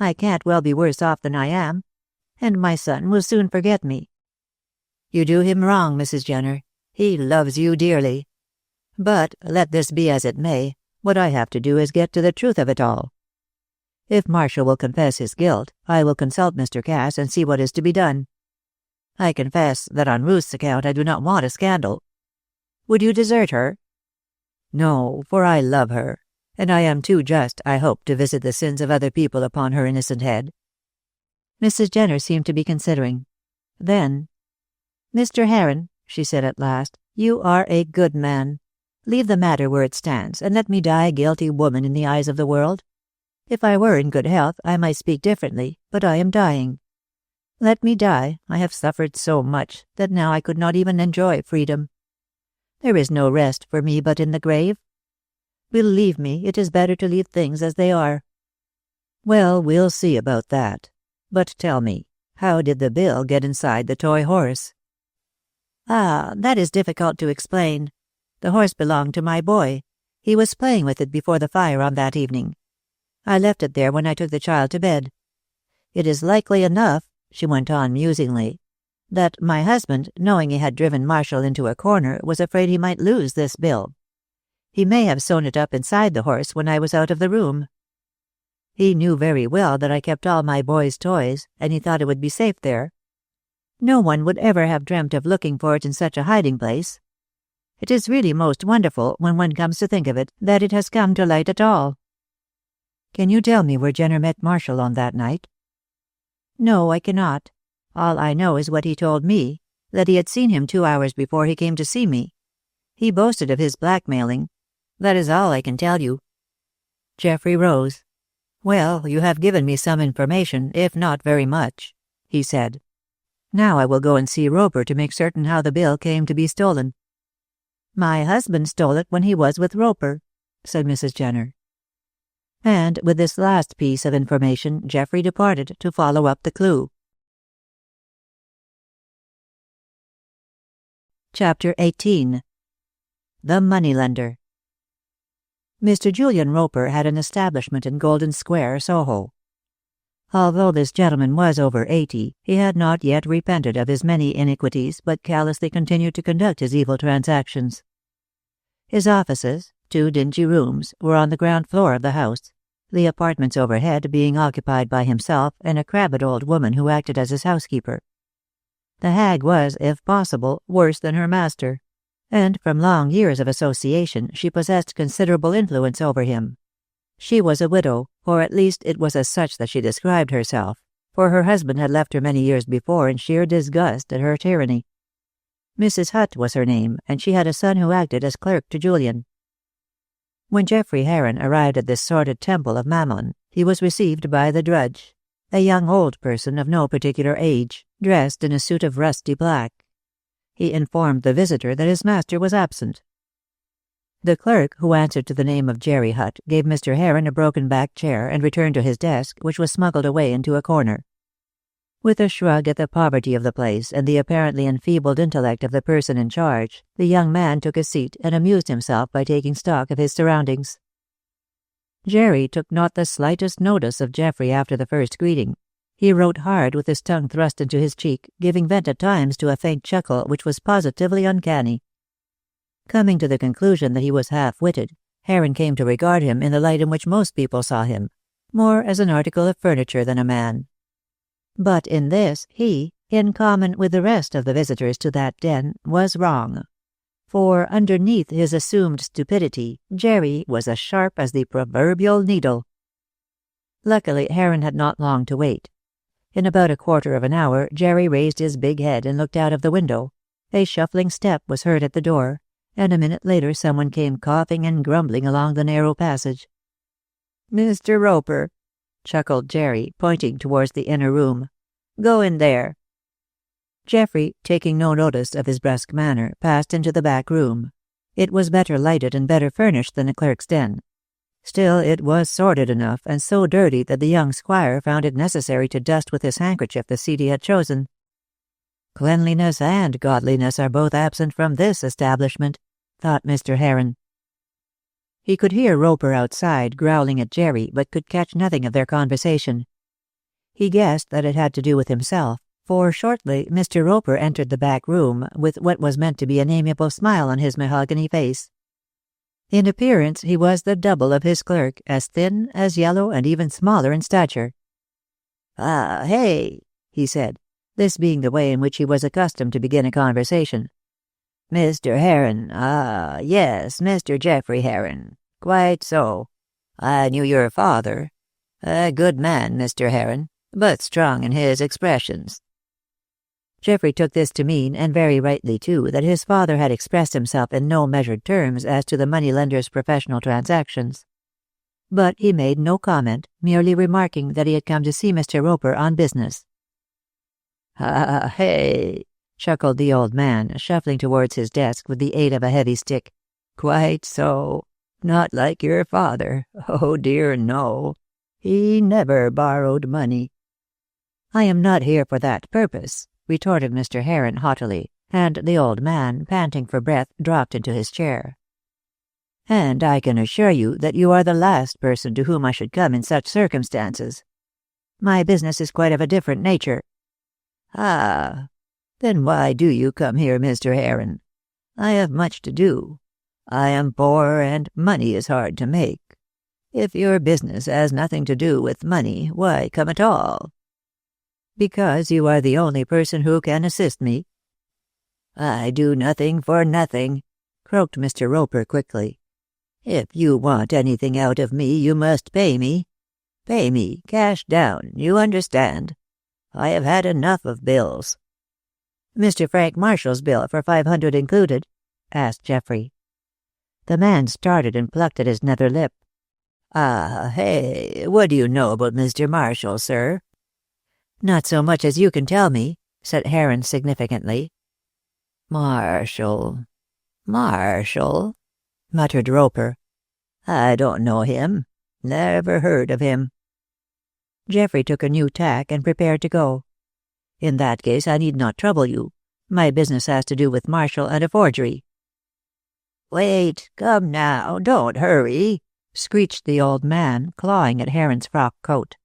I can't well be worse off than I am, and my son will soon forget me. You do him wrong, Mrs. Jenner. He loves you dearly. But, let this be as it may, what I have to do is get to the truth of it all. If Marshall will confess his guilt, I will consult Mr. Cass and see what is to be done. I confess that on Ruth's account I do not want a scandal. Would you desert her? No, for I love her, and I am too just, I hope, to visit the sins of other people upon her innocent head. Mrs. Jenner seemed to be considering. Then, Mr. Heron, she said at last, you are a good man. Leave the matter where it stands, and let me die a guilty woman in the eyes of the world. If I were in good health, I might speak differently, but I am dying. Let me die. I have suffered so much that now I could not even enjoy freedom. There is no rest for me but in the grave. Believe me, it is better to leave things as they are. Well, we'll see about that. But tell me, how did the bill get inside the toy horse? Ah, that is difficult to explain. The horse belonged to my boy. He was playing with it before the fire on that evening. I left it there when I took the child to bed. It is likely enough, she went on musingly, that my husband, knowing he had driven Marshall into a corner, was afraid he might lose this bill. He may have sewn it up inside the horse when I was out of the room. He knew very well that I kept all my boy's toys, and he thought it would be safe there. No one would ever have dreamt of looking for it in such a hiding place. It is really most wonderful, when one comes to think of it, that it has come to light at all. Can you tell me where Jenner met Marshall on that night? No, I cannot. All I know is what he told me, that he had seen him 2 hours before he came to see me. He boasted of his blackmailing. That is all I can tell you. Geoffrey rose. Well, you have given me some information, if not very much, he said. Now I will go and see Roper to make certain how the bill came to be stolen. My husband stole it when he was with Roper, said Mrs. Jenner. And with this last piece of information, Geoffrey departed to follow up the clue. Chapter 18. The Moneylender. Mr. Julian Roper had an establishment in Golden Square, Soho. Although this gentleman was over 80, he had not yet repented of his many iniquities, but callously continued to conduct his evil transactions. His offices, 2 dingy rooms, were on the ground floor of the house, the apartments overhead being occupied by himself and a crabbed old woman who acted as his housekeeper. The hag was, if possible, worse than her master. and from long years of association she possessed considerable influence over him. She was a widow, or at least it was as such that she described herself, for her husband had left her many years before in sheer disgust at her tyranny. Mrs. Hutt was her name, and she had a son who acted as clerk to Julian. When Geoffrey Heron arrived at this sordid temple of Mammon, he was received by the drudge, a young old person of no particular age, dressed in a suit of rusty black. He informed the visitor that his master was absent. The clerk, who answered to the name of Jerry Hutt, gave Mr. Heron a broken-backed chair and returned to his desk, which was smuggled away into a corner. With a shrug at the poverty of the place and the apparently enfeebled intellect of the person in charge, the young man took a seat and amused himself by taking stock of his surroundings. Jerry took not the slightest notice of Geoffrey after the first greeting. He wrote hard with his tongue thrust into his cheek, giving vent at times to a faint chuckle which was positively uncanny. Coming to the conclusion that he was half-witted, Heron came to regard him in the light in which most people saw him, more as an article of furniture than a man. But in this he, in common with the rest of the visitors to that den, was wrong. For underneath his assumed stupidity, Jerry was as sharp as the proverbial needle. Luckily, Heron had not long to wait. In about a quarter of an hour, Jerry raised his big head and looked out of the window. A shuffling step was heard at the door, and a minute later someone came coughing and grumbling along the narrow passage. "Mr. Roper," chuckled Jerry, pointing towards the inner room. "Go in there." Geoffrey, taking no notice of his brusque manner, passed into the back room. It was better lighted and better furnished than the clerk's den. Still, it was sordid enough, and so dirty that the young squire found it necessary to dust with his handkerchief the seat he had chosen. Cleanliness and godliness are both absent from this establishment, thought Mr. Heron. He could hear Roper outside growling at Jerry, but could catch nothing of their conversation. He guessed that it had to do with himself, for shortly Mr. Roper entered the back room with what was meant to be an amiable smile on his mahogany face. In appearance he was the double of his clerk, as thin, as yellow, and even smaller in stature. "Ah, hey," he said, this being the way in which he was accustomed to begin a conversation. "Mr. Heron, yes, Mr. Geoffrey Heron. Quite so. I knew your father. A good man, Mr. Heron, but strong in his expressions." Geoffrey took this to mean, and very rightly too, that his father had expressed himself in no measured terms as to the money-lender's professional transactions. But he made no comment, merely remarking that he had come to see Mr. Roper on business. "Ah, hey," chuckled the old man, shuffling towards his desk with the aid of a heavy stick. "Quite so. Not like your father. Oh dear, no. He never borrowed money." "I am not here for that purpose," retorted Mr. Heron haughtily, and the old man, panting for breath, dropped into his chair. "And I can assure you that you are the last person to whom I should come in such circumstances. My business is quite of a different nature." "Ah, then why do you come here, Mr. Heron? I have much to do. I am poor, and money is hard to make. If your business has nothing to do with money, why come at all?" "Because you are the only person who can assist me." "I do nothing for nothing," croaked Mr. Roper quickly. "If you want anything out of me, you must pay me. Pay me, cash down, you understand. I have had enough of bills." "Mr. Frank Marshall's bill for $500 included?" asked Geoffrey. The man started and plucked at his nether lip. "Ah, hey, what do you know about Mr. Marshall, sir?" "Not so much as you can tell me," said Heron significantly. Marshall, muttered Roper. "I don't know him. Never heard of him." Geoffrey took a new tack and prepared to go. "In that case I need not trouble you. My business has to do with Marshall and a forgery." "Wait, come now, don't hurry," screeched the old man, clawing at Heron's frock coat.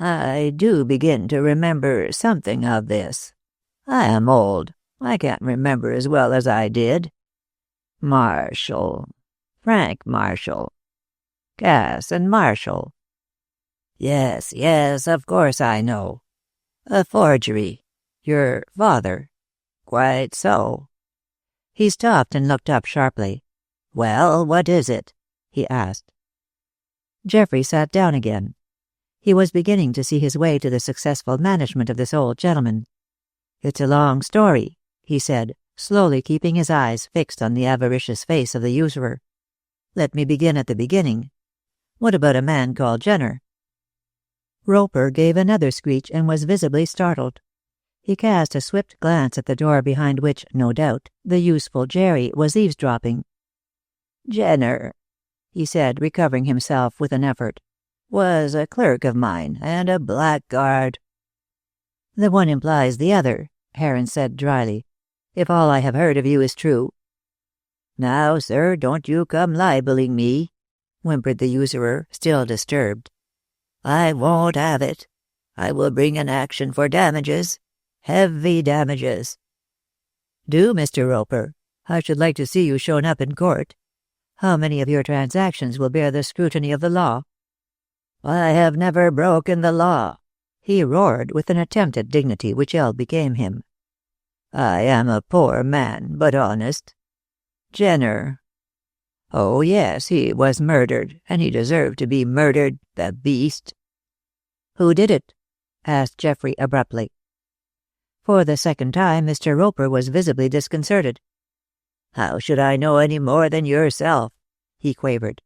"I do begin to remember something of this. I am old. I can't remember as well as I did. Marshall. Frank Marshall. Cass and Marshall. Yes, of course I know. A forgery. Your father. Quite so. He stopped and looked up sharply. "Well, what is it?" he asked. Geoffrey sat down again. He was beginning to see his way to the successful management of this old gentleman. "It's a long story," he said, slowly keeping his eyes fixed on the avaricious face of the usurer. "Let me begin at the beginning. What about a man called Jenner?" Roper gave another screech and was visibly startled. He cast a swift glance at the door behind which, no doubt, the useful Jerry was eavesdropping. "Jenner," he said, recovering himself with an effort, "was a clerk of mine, and a blackguard." "The one implies the other," Heron said dryly, "if all I have heard of you is true." "Now, sir, don't you come libelling me," whimpered the usurer, still disturbed. "I won't have it. I will bring an action for damages. Heavy damages." "Do, Mr. Roper. I should like to see you shown up in court. How many of your transactions will bear the scrutiny of the law?" "I have never broken the law," he roared with an attempt at dignity which ill became him. "I am a poor man, but honest. Jenner. Oh, yes, he was murdered, and he deserved to be murdered, the beast." "Who did it?" asked Geoffrey abruptly. For the second time Mr. Roper was visibly disconcerted. "How should I know any more than yourself?" he quavered.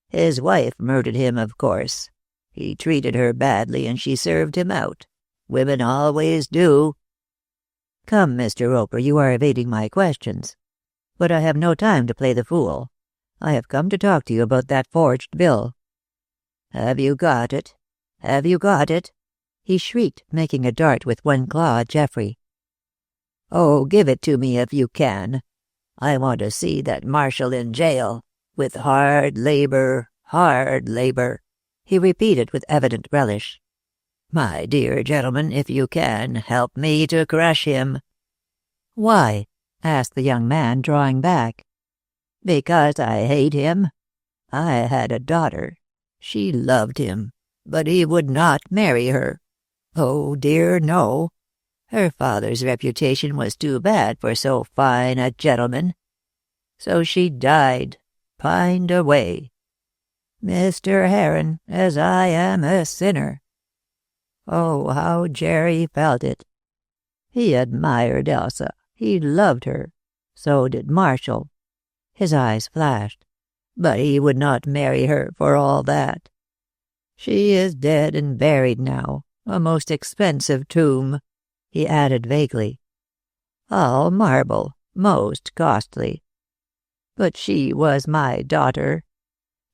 "His wife murdered him, of course. He treated her badly, and she served him out. Women always do." "Come, Mr. Roper, you are evading my questions. But I have no time to play the fool. I have come to talk to you about that forged bill." "Have you got it? Have you got it?" he shrieked, making a dart with one claw at Geoffrey. "Oh, give it to me if you can. I want to see that marshal in jail, with hard labor, he repeated with evident relish. "My dear gentleman, if you can, help me to crush him." "Why?" asked the young man, drawing back. "Because I hate him. I had a daughter. She loved him, but he would not marry her. Oh dear, no. Her father's reputation was too bad for so fine a gentleman. So she died, pined away. Mr. Heron, as I am a sinner." Oh, how Jerry felt it. He admired Elsa. He loved her. So did Marshall. His eyes flashed. But he would not marry her for all that. She is dead and buried now, a most expensive tomb, he added vaguely. All marble, most costly. But she was my daughter.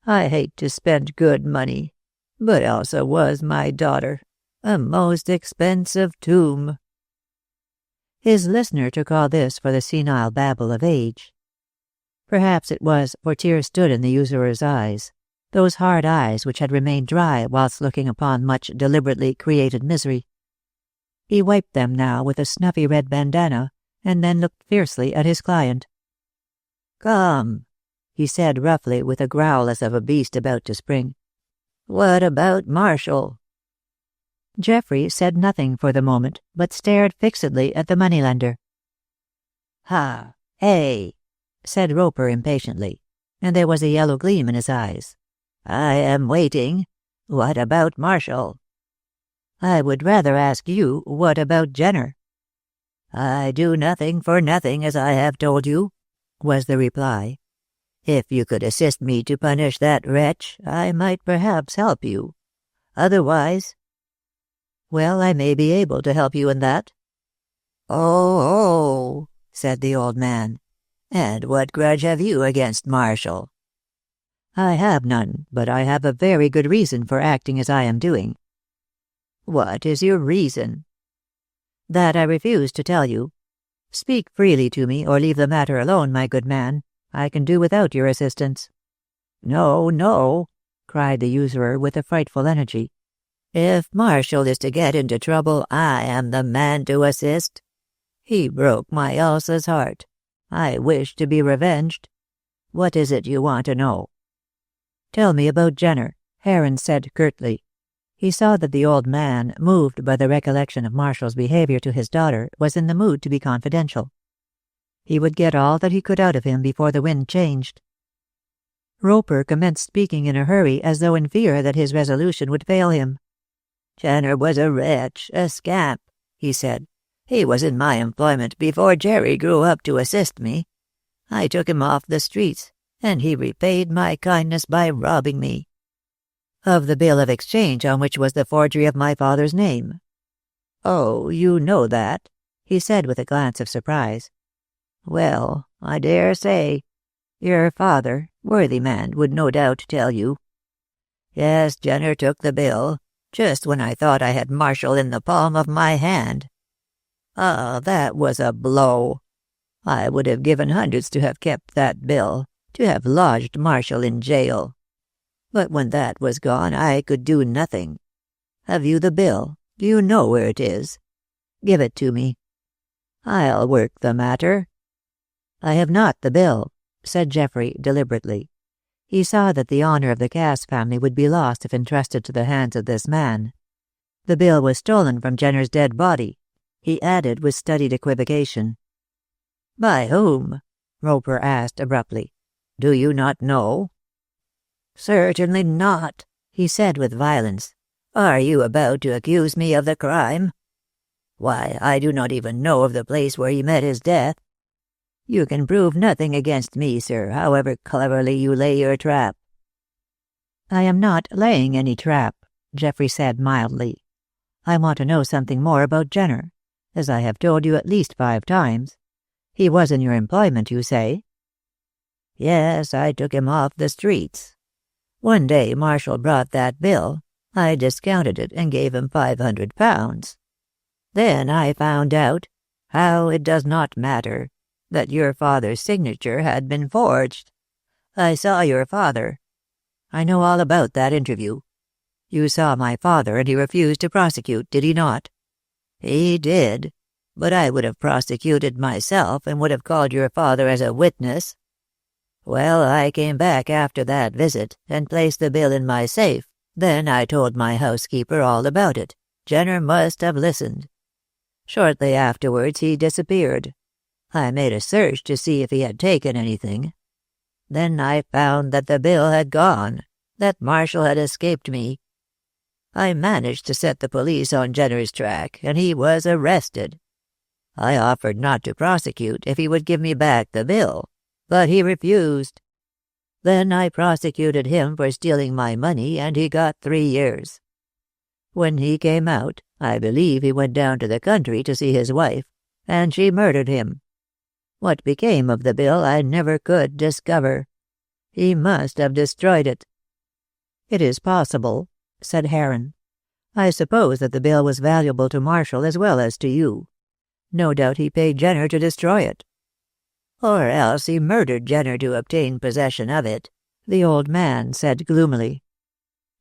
I hate to spend good money, but Elsa was my daughter, a most expensive tomb. His listener took all this for the senile babble of age. Perhaps it was, for tears stood in the usurer's eyes, those hard eyes which had remained dry whilst looking upon much deliberately created misery. He wiped them now with a snuffy red bandana, and then looked fiercely at his client. "Come," he said roughly, with a growl as of a beast about to spring. "What about Marshall?" Geoffrey said nothing for the moment, but stared fixedly at the moneylender. "Ha! Hey!" said Roper impatiently, and there was a yellow gleam in his eyes. "I am waiting. What about Marshall?" "I would rather ask you, what about Jenner?" "I do nothing for nothing, as I have told you," was the reply. "If you could assist me to punish that wretch, I might perhaps help you. Otherwise—" "Well, I may be able to help you in that." Oh, said the old man. "And what grudge have you against Marshall?" "I have none, but I have a very good reason for acting as I am doing." "What is your reason?" "That I refuse to tell you. Speak freely to me, or leave the matter alone, my good man. I can do without your assistance." "No, no," cried the usurer with a frightful energy. "If Marshall is to get into trouble, I am the man to assist. He broke my Elsa's heart. I wish to be revenged. What is it you want to know?" "Tell me about Jenner," Heron said curtly. He saw that the old man, moved by the recollection of Marshall's behaviour to his daughter, was in the mood to be confidential. He would get all that he could out of him before the wind changed. Roper commenced speaking in a hurry, as though in fear that his resolution would fail him. "Jenner was a wretch, a scamp," he said. "He was in my employment before Jerry grew up to assist me. I took him off the streets, and he repaid my kindness by robbing me." "Of the bill of exchange on which was the forgery of my father's name." "Oh, you know that?" he said with a glance of surprise. "Well, I dare say. Your father, worthy man, would no doubt tell you. Yes, Jenner took the bill, just when I thought I had Marshall in the palm of my hand. Ah, that was a blow. I would have given hundreds to have kept that bill, to have lodged Marshall in jail. But when that was gone, I could do nothing. Have you the bill? Do you know where it is? Give it to me. I'll work the matter." "I have not the bill," said Geoffrey deliberately. He saw that the honor of the Cass family would be lost if entrusted to the hands of this man. "The bill was stolen from Jenner's dead body," he added with studied equivocation. "By whom?" Roper asked abruptly. "Do you not know?" "Certainly not," he said with violence. "Are you about to accuse me of the crime? Why, I do not even know of the place where he met his death. You can prove nothing against me, sir, however cleverly you lay your trap." "I am not laying any trap," Geoffrey said mildly. "I want to know something more about Jenner, as I have told you at least 5 times. He was in your employment, you say?" "Yes, I took him off the streets. One day Marshall brought that bill. I discounted it and gave him £500. Then I found out, how it does not matter, that your father's signature had been forged. I saw your father. I know all about that interview. You saw my father, and he refused to prosecute, did he not?" "He did. But I would have prosecuted myself, and would have called your father as a witness. Well, I came back after that visit, and placed the bill in my safe. Then I told my housekeeper all about it. Jenner must have listened. Shortly afterwards he disappeared. I made a search to see if he had taken anything. Then I found that the bill had gone, that Marshall had escaped me. I managed to set the police on Jenner's track, and he was arrested. I offered not to prosecute if he would give me back the bill, but he refused. Then I prosecuted him for stealing my money, and he got 3 years. When he came out, I believe he went down to the country to see his wife, and she murdered him. What became of the bill I never could discover. He must have destroyed it." "It is possible," said Heron. "I suppose that the bill was valuable to Marshall as well as to you. No doubt he paid Jenner to destroy it." "Or else he murdered Jenner to obtain possession of it," the old man said gloomily.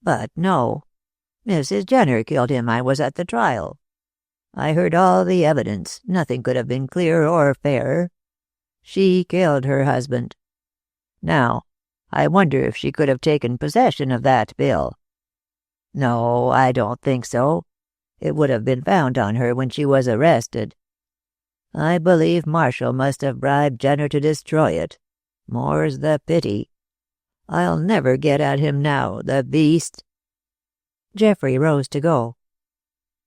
"But no. Mrs. Jenner killed him. I was at the trial. I heard all the evidence. Nothing could have been clearer or fairer. She killed her husband. Now, I wonder if she could have taken possession of that bill. No, I don't think so. It would have been found on her when she was arrested. I believe Marshall must have bribed Jenner to destroy it. More's the pity. I'll never get at him now, the beast." Geoffrey rose to go.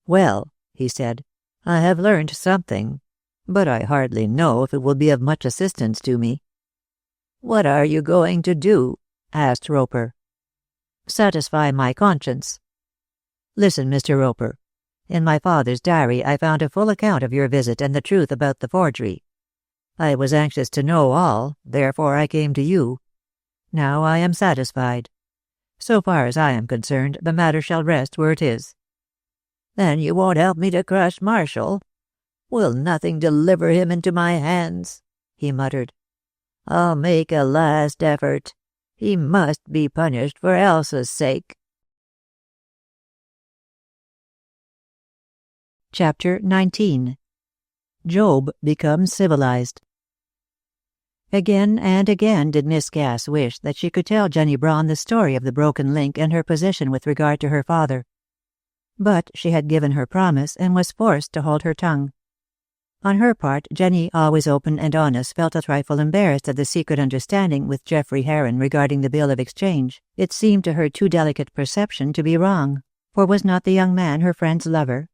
"Well," he said, "I have learned something, but I hardly know if it will be of much assistance to me." "What are you going to do?" asked Roper. "Satisfy my conscience. Listen, Mr. Roper. In my father's diary I found a full account of your visit and the truth about the forgery. I was anxious to know all, therefore I came to you. Now I am satisfied. So far as I am concerned, the matter shall rest where it is." "Then you won't help me to crush Marshall? Will nothing deliver him into my hands?" he muttered. "I'll make a last effort. He must be punished for Elsa's sake." Chapter 19. Job becomes civilized. Again and again did Miss Cass wish that she could tell Jenny Braun the story of the broken link and her position with regard to her father. But she had given her promise and was forced to hold her tongue. On her part, Jenny, always open and honest, felt a trifle embarrassed at the secret understanding with Geoffrey Heron regarding the bill of exchange. It seemed to her too delicate perception to be wrong, for was not the young man her friend's lover?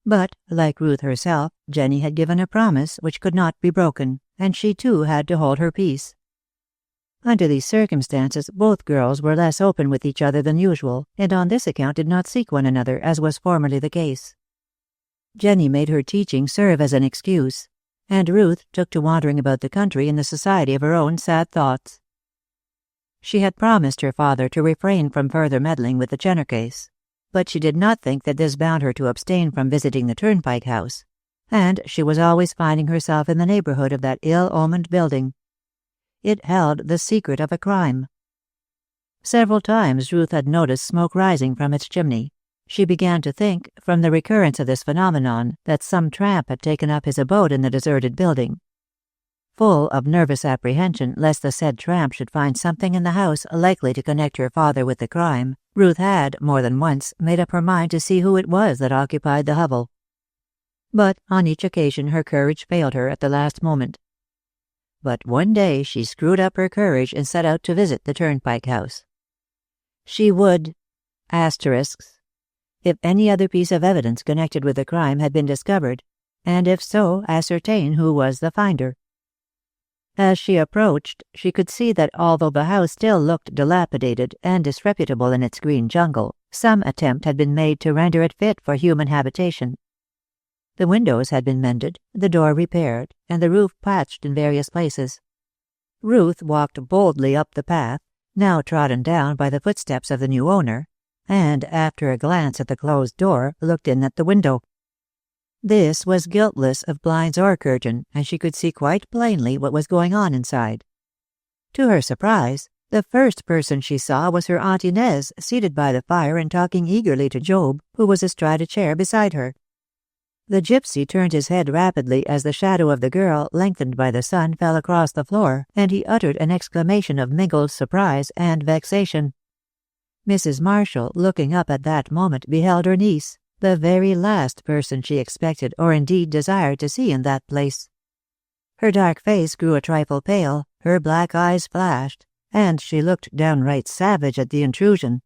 But, like Ruth herself, Jenny had given a promise which could not be broken, and she too had to hold her peace. Under these circumstances, both girls were less open with each other than usual, and on this account did not seek one another, as was formerly the case. Jenny made her teaching serve as an excuse, and Ruth took to wandering about the country in the society of her own sad thoughts. She had promised her father to refrain from further meddling with the Jenner case, but she did not think that this bound her to abstain from visiting the Turnpike House, and she was always finding herself in the neighborhood of that ill-omened building. It held the secret of a crime. Several times Ruth had noticed smoke rising from its chimney. She began to think, from the recurrence of this phenomenon, that some tramp had taken up his abode in the deserted building. Full of nervous apprehension lest the said tramp should find something in the house likely to connect her father with the crime, Ruth had, more than once, made up her mind to see who it was that occupied the hovel. But on each occasion her courage failed her at the last moment. But one day she screwed up her courage and set out to visit the Turnpike House. She would, if any other piece of evidence connected with the crime had been discovered, and if so, ascertain who was the finder. As she approached, she could see that although the house still looked dilapidated and disreputable in its green jungle, some attempt had been made to render it fit for human habitation. The windows had been mended, the door repaired, and the roof patched in various places. Ruth walked boldly up the path, now trodden down by the footsteps of the new owner, and, after a glance at the closed door, looked in at the window. This was guiltless of blinds or curtain, and she could see quite plainly what was going on inside. To her surprise, the first person she saw was her Aunt Inez, seated by the fire and talking eagerly to Job, who was astride a chair beside her. The gypsy turned his head rapidly as the shadow of the girl, lengthened by the sun, fell across the floor, and he uttered an exclamation of mingled surprise and vexation. Mrs. Marshall, looking up at that moment, beheld her niece, the very last person she expected or indeed desired to see in that place. Her dark face grew a trifle pale, her black eyes flashed, and she looked downright savage at the intrusion.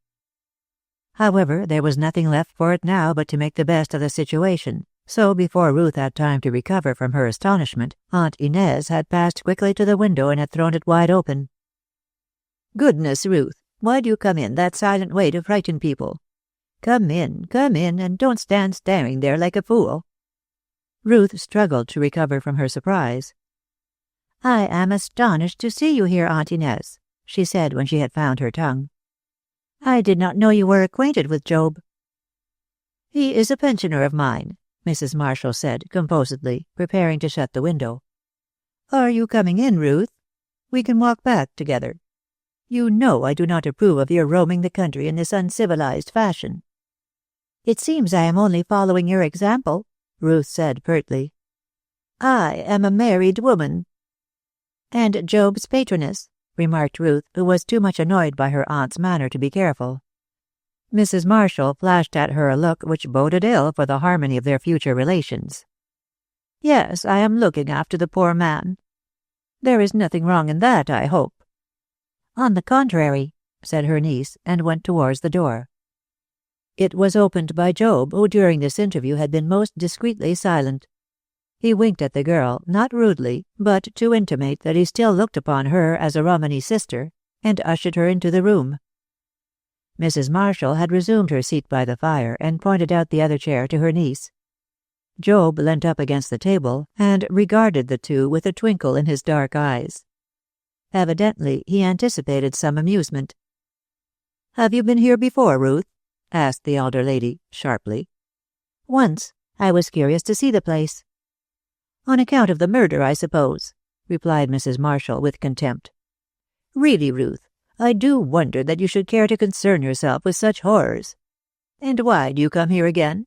However, there was nothing left for it now but to make the best of the situation, so before Ruth had time to recover from her astonishment, Aunt Inez had passed quickly to the window and had thrown it wide open. "Goodness, Ruth! Why do you come in that silent way to frighten people? Come in, and don't stand staring there like a fool." Ruth struggled to recover from her surprise. "I am astonished to see you here, Aunt Inez," she said when she had found her tongue. "I did not know you were acquainted with Job." "He is a pensioner of mine," Mrs. Marshall said composedly, preparing to shut the window. "Are you coming in, Ruth? We can walk back together. You know I do not approve of your roaming the country in this uncivilized fashion." "It seems I am only following your example," Ruth said pertly. "I am a married woman." "And Job's patroness," remarked Ruth, who was too much annoyed by her aunt's manner to be careful. Mrs. Marshall flashed at her a look which boded ill for the harmony of their future relations. "Yes, I am looking after the poor man. There is nothing wrong in that, I hope." "On the contrary," said her niece, and went towards the door. It was opened by Job, who during this interview had been most discreetly silent. He winked at the girl, not rudely, but to intimate that he still looked upon her as a Romany sister, and ushered her into the room. Mrs. Marshall had resumed her seat by the fire, and pointed out the other chair to her niece. Job leant up against the table, and regarded the two with a twinkle in his dark eyes. Evidently he anticipated some amusement. "Have you been here before, Ruth?" asked the elder lady, sharply. "Once. I was curious to see the place." "On account of the murder, I suppose," replied Mrs. Marshall with contempt. "Really, Ruth, I do wonder that you should care to concern yourself with such horrors. And why do you come here again?"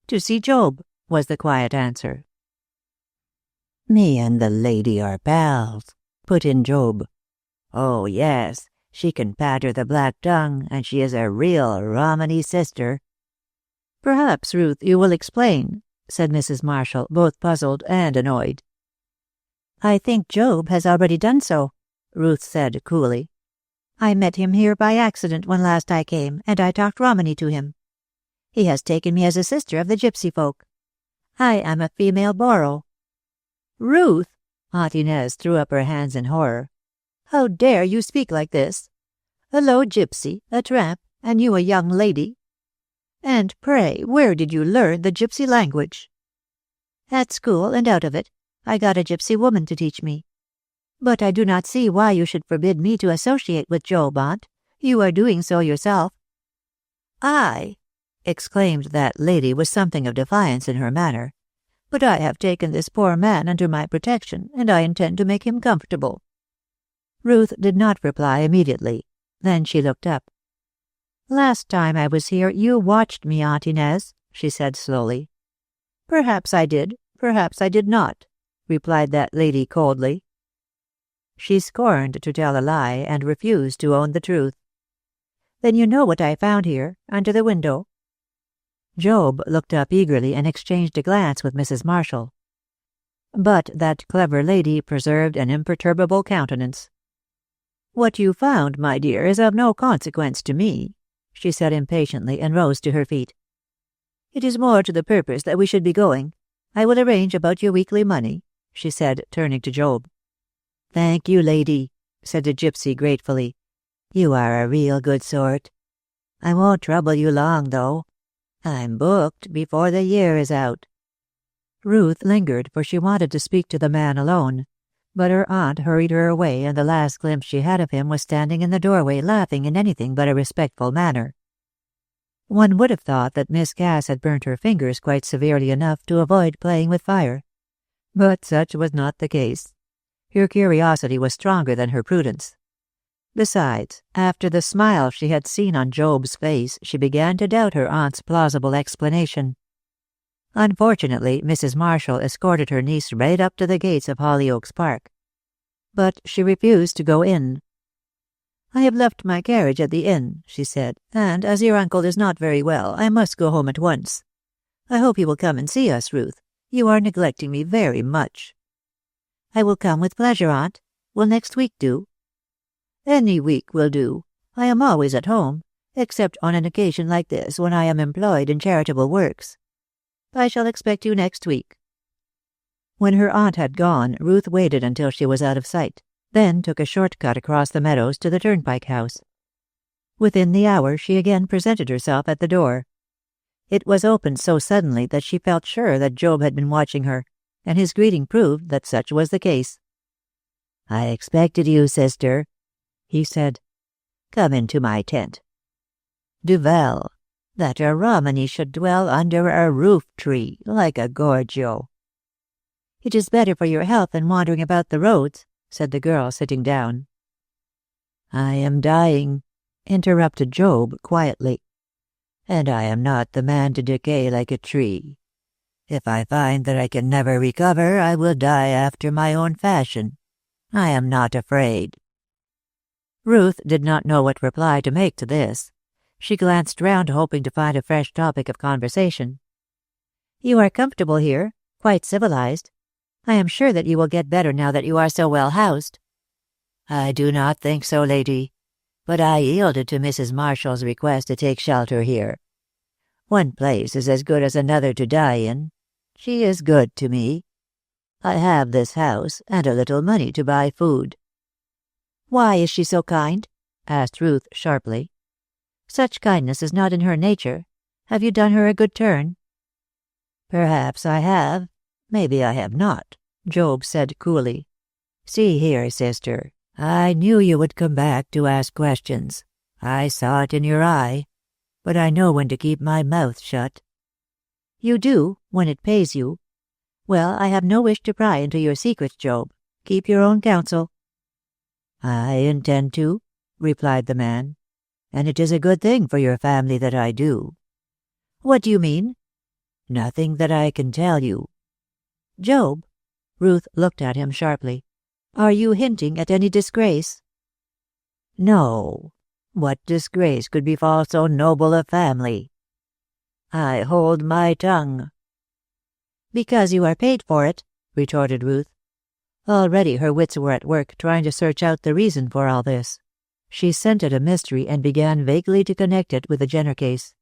"To see Job," was the quiet answer. "Me and the lady are pals," put in Job. "Oh, yes, she can patter the black tongue, and she is a real Romany sister." "Perhaps, Ruth, you will explain," said Mrs. Marshall, both puzzled and annoyed. I think Job has already done so, Ruth said coolly. I met him here by accident when last I came, and I talked Romany to him. He has taken me as a sister of the gypsy folk. I am a female Boro. Ruth! Aunt Inez threw up her hands in horror. How dare you speak like this? A low gypsy, a tramp, and you a young lady? And pray, where did you learn the gypsy language? At school and out of it. I got a gypsy woman to teach me. But I do not see why you should forbid me to associate with Job, Aunt. You are doing so yourself. I, exclaimed that lady with something of defiance in her manner. But I have taken this poor man under my protection, and I intend to make him comfortable. Ruth did not reply immediately. Then she looked up. Last time I was here you watched me, Aunt Inez, she said slowly. Perhaps I did, perhaps I did not, replied that lady coldly. She scorned to tell a lie and refused to own the truth. Then you know what I found here, under the window? Job looked up eagerly and exchanged a glance with Mrs. Marshall. But that clever lady preserved an imperturbable countenance. What you found, my dear, is of no consequence to me, she said impatiently and rose to her feet. It is more to the purpose that we should be going. I will arrange about your weekly money, she said, turning to Job. Thank you, lady, said the gypsy gratefully. You are a real good sort. I won't trouble you long, though. I'm booked before the year is out. Ruth lingered, for she wanted to speak to the man alone. But her aunt hurried her away, and the last glimpse she had of him was standing in the doorway laughing in anything but a respectful manner. One would have thought that Miss Cass had burnt her fingers quite severely enough to avoid playing with fire. But such was not the case. Her curiosity was stronger than her prudence. Besides, after the smile she had seen on Job's face, she began to doubt her aunt's plausible explanation. Unfortunately, Mrs. Marshall escorted her niece right up to the gates of Hollyoaks Park. But she refused to go in. I have left my carriage at the inn, she said, and as your uncle is not very well, I must go home at once. I hope you will come and see us, Ruth. You are neglecting me very much. I will come with pleasure, Aunt. Will next week do? Any week will do. I am always at home, except on an occasion like this when I am employed in charitable works. I shall expect you next week. When her aunt had gone, Ruth waited until she was out of sight, then took a short cut across the meadows to the Turnpike House. Within the hour she again presented herself at the door. It was opened so suddenly that she felt sure that Job had been watching her, and his greeting proved that such was the case. "I expected you, sister," he said. "Come into my tent. Duvel, that a Romany should dwell under a roof-tree like a Gorgio." "It is better for your health than wandering about the roads," said the girl, sitting down. "I am dying," interrupted Job quietly, "and I am not the man to decay like a tree. If I find that I can never recover, I will die after my own fashion. I am not afraid." Ruth did not know what reply to make to this. She glanced round, hoping to find a fresh topic of conversation. "You are comfortable here, quite civilized. I am sure that you will get better now that you are so well housed." "I do not think so, lady, but I yielded to Mrs. Marshall's request to take shelter here. One place is as good as another to die in. She is good to me. I have this house and a little money to buy food." "Why is she so kind?" asked Ruth sharply. "Such kindness is not in her nature. Have you done her a good turn?" "Perhaps I have. Maybe I have not," Job said coolly. "See here, sister, I knew you would come back to ask questions. I saw it in your eye. But I know when to keep my mouth shut." "You do, when it pays you. Well, I have no wish to pry into your secrets, Job. Keep your own counsel." "I intend to," replied the man, "and it is a good thing for your family that I do." "What do you mean?" "Nothing that I can tell you." "Job," Ruth looked at him sharply, "are you hinting at any disgrace?" "No. What disgrace could befall so noble a family? I hold my tongue." Because you are paid for it, retorted Ruth. Already her wits were at work trying to search out the reason for all this. She scented a mystery and began vaguely to connect it with the Jenner case.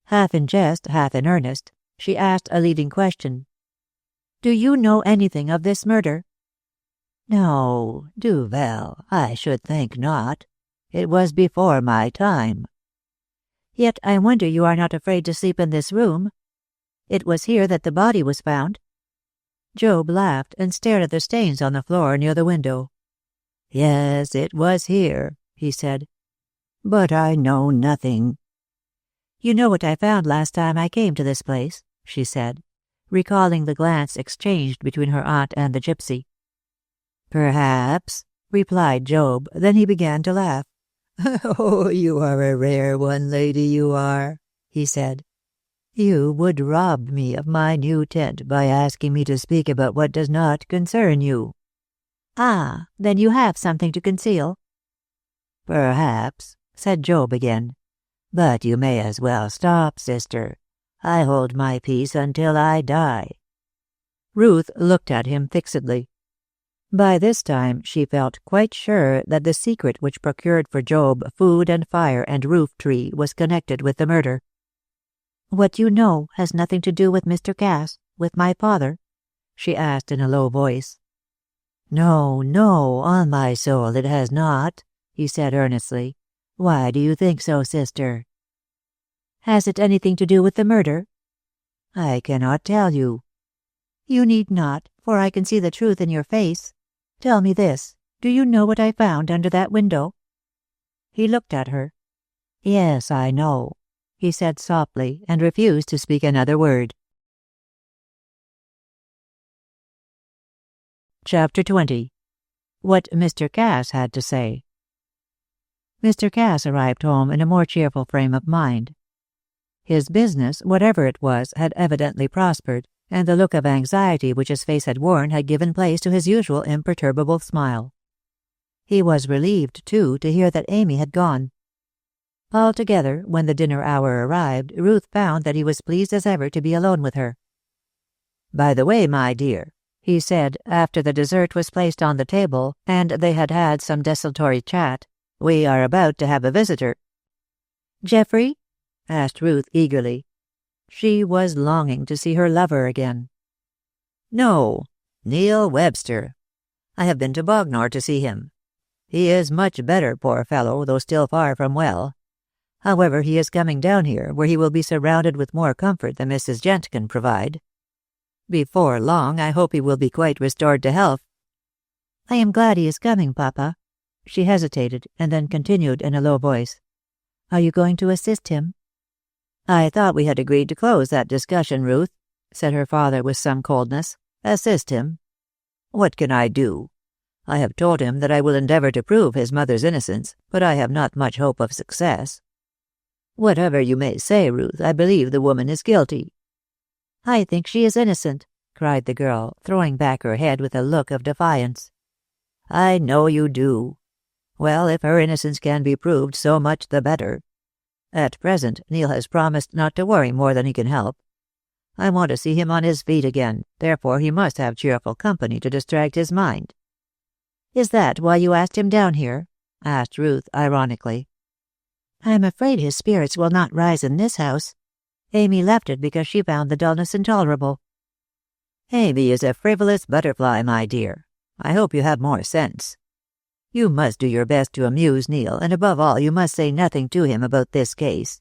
Half in jest, half in earnest, she asked a leading question. "Do you know anything of this murder?" "No, Duvel, I should think not. It was before my time." "Yet I wonder you are not afraid to sleep in this room. It was here that the body was found." Job laughed and stared at the stains on the floor near the window. "Yes, it was here," he said. "But I know nothing." "You know what I found last time I came to this place," she said, recalling the glance exchanged between her aunt and the gypsy. "Perhaps," replied Job, then he began to laugh. "Oh, you are a rare one, lady, you are," he said. "You would rob me of my new tent by asking me to speak about what does not concern you." "Ah, then you have something to conceal?" "Perhaps," said Job again. "But you may as well stop, sister. I hold my peace until I die." Ruth looked at him fixedly. By this time she felt quite sure that the secret which procured for Job food and fire and roof-tree was connected with the murder. "What you know has nothing to do with Mr. Cass, with my father?" she asked in a low voice. "No, no, on my soul it has not," he said earnestly. "Why do you think so, sister?" "Has it anything to do with the murder?" "I cannot tell you." "You need not, for I can see the truth in your face. Tell me this, do you know what I found under that window?" He looked at her. "Yes, I know," he said softly, and refused to speak another word. Chapter 20. What Mr. Cass had to say. Mr. Cass arrived home in a more cheerful frame of mind. His business, whatever it was, had evidently prospered, and the look of anxiety which his face had worn had given place to his usual imperturbable smile. He was relieved, too, to hear that Amy had gone. Altogether, when the dinner hour arrived, Ruth found that he was pleased as ever to be alone with her. "By the way, my dear," he said, after the dessert was placed on the table and they had had some desultory chat, "we are about to have a visitor." "Geoffrey?" asked Ruth eagerly. She was longing to see her lover again. "No, Neil Webster. I have been to Bognor to see him. He is much better, poor fellow, though still far from well. However, he is coming down here, where he will be surrounded with more comfort than Mrs. Gent can provide. Before long, I hope he will be quite restored to health." "I am glad he is coming, Papa." She hesitated, and then continued in a low voice. "Are you going to assist him?" "I thought we had agreed to close that discussion, Ruth," said her father with some coldness. "Assist him? What can I do? I have told him that I will endeavor to prove his mother's innocence, but I have not much hope of success. Whatever you may say, Ruth, I believe the woman is guilty." "I think she is innocent," cried the girl, throwing back her head with a look of defiance. "I know you do. Well, if her innocence can be proved, so much the better. At present, Neil has promised not to worry more than he can help. I want to see him on his feet again, therefore he must have cheerful company to distract his mind." "Is that why you asked him down here?" asked Ruth ironically. "I am afraid his spirits will not rise in this house. Amy left it because she found the dullness intolerable." "Amy is a frivolous butterfly, my dear. I hope you have more sense. You must do your best to amuse Neil, and above all you must say nothing to him about this case.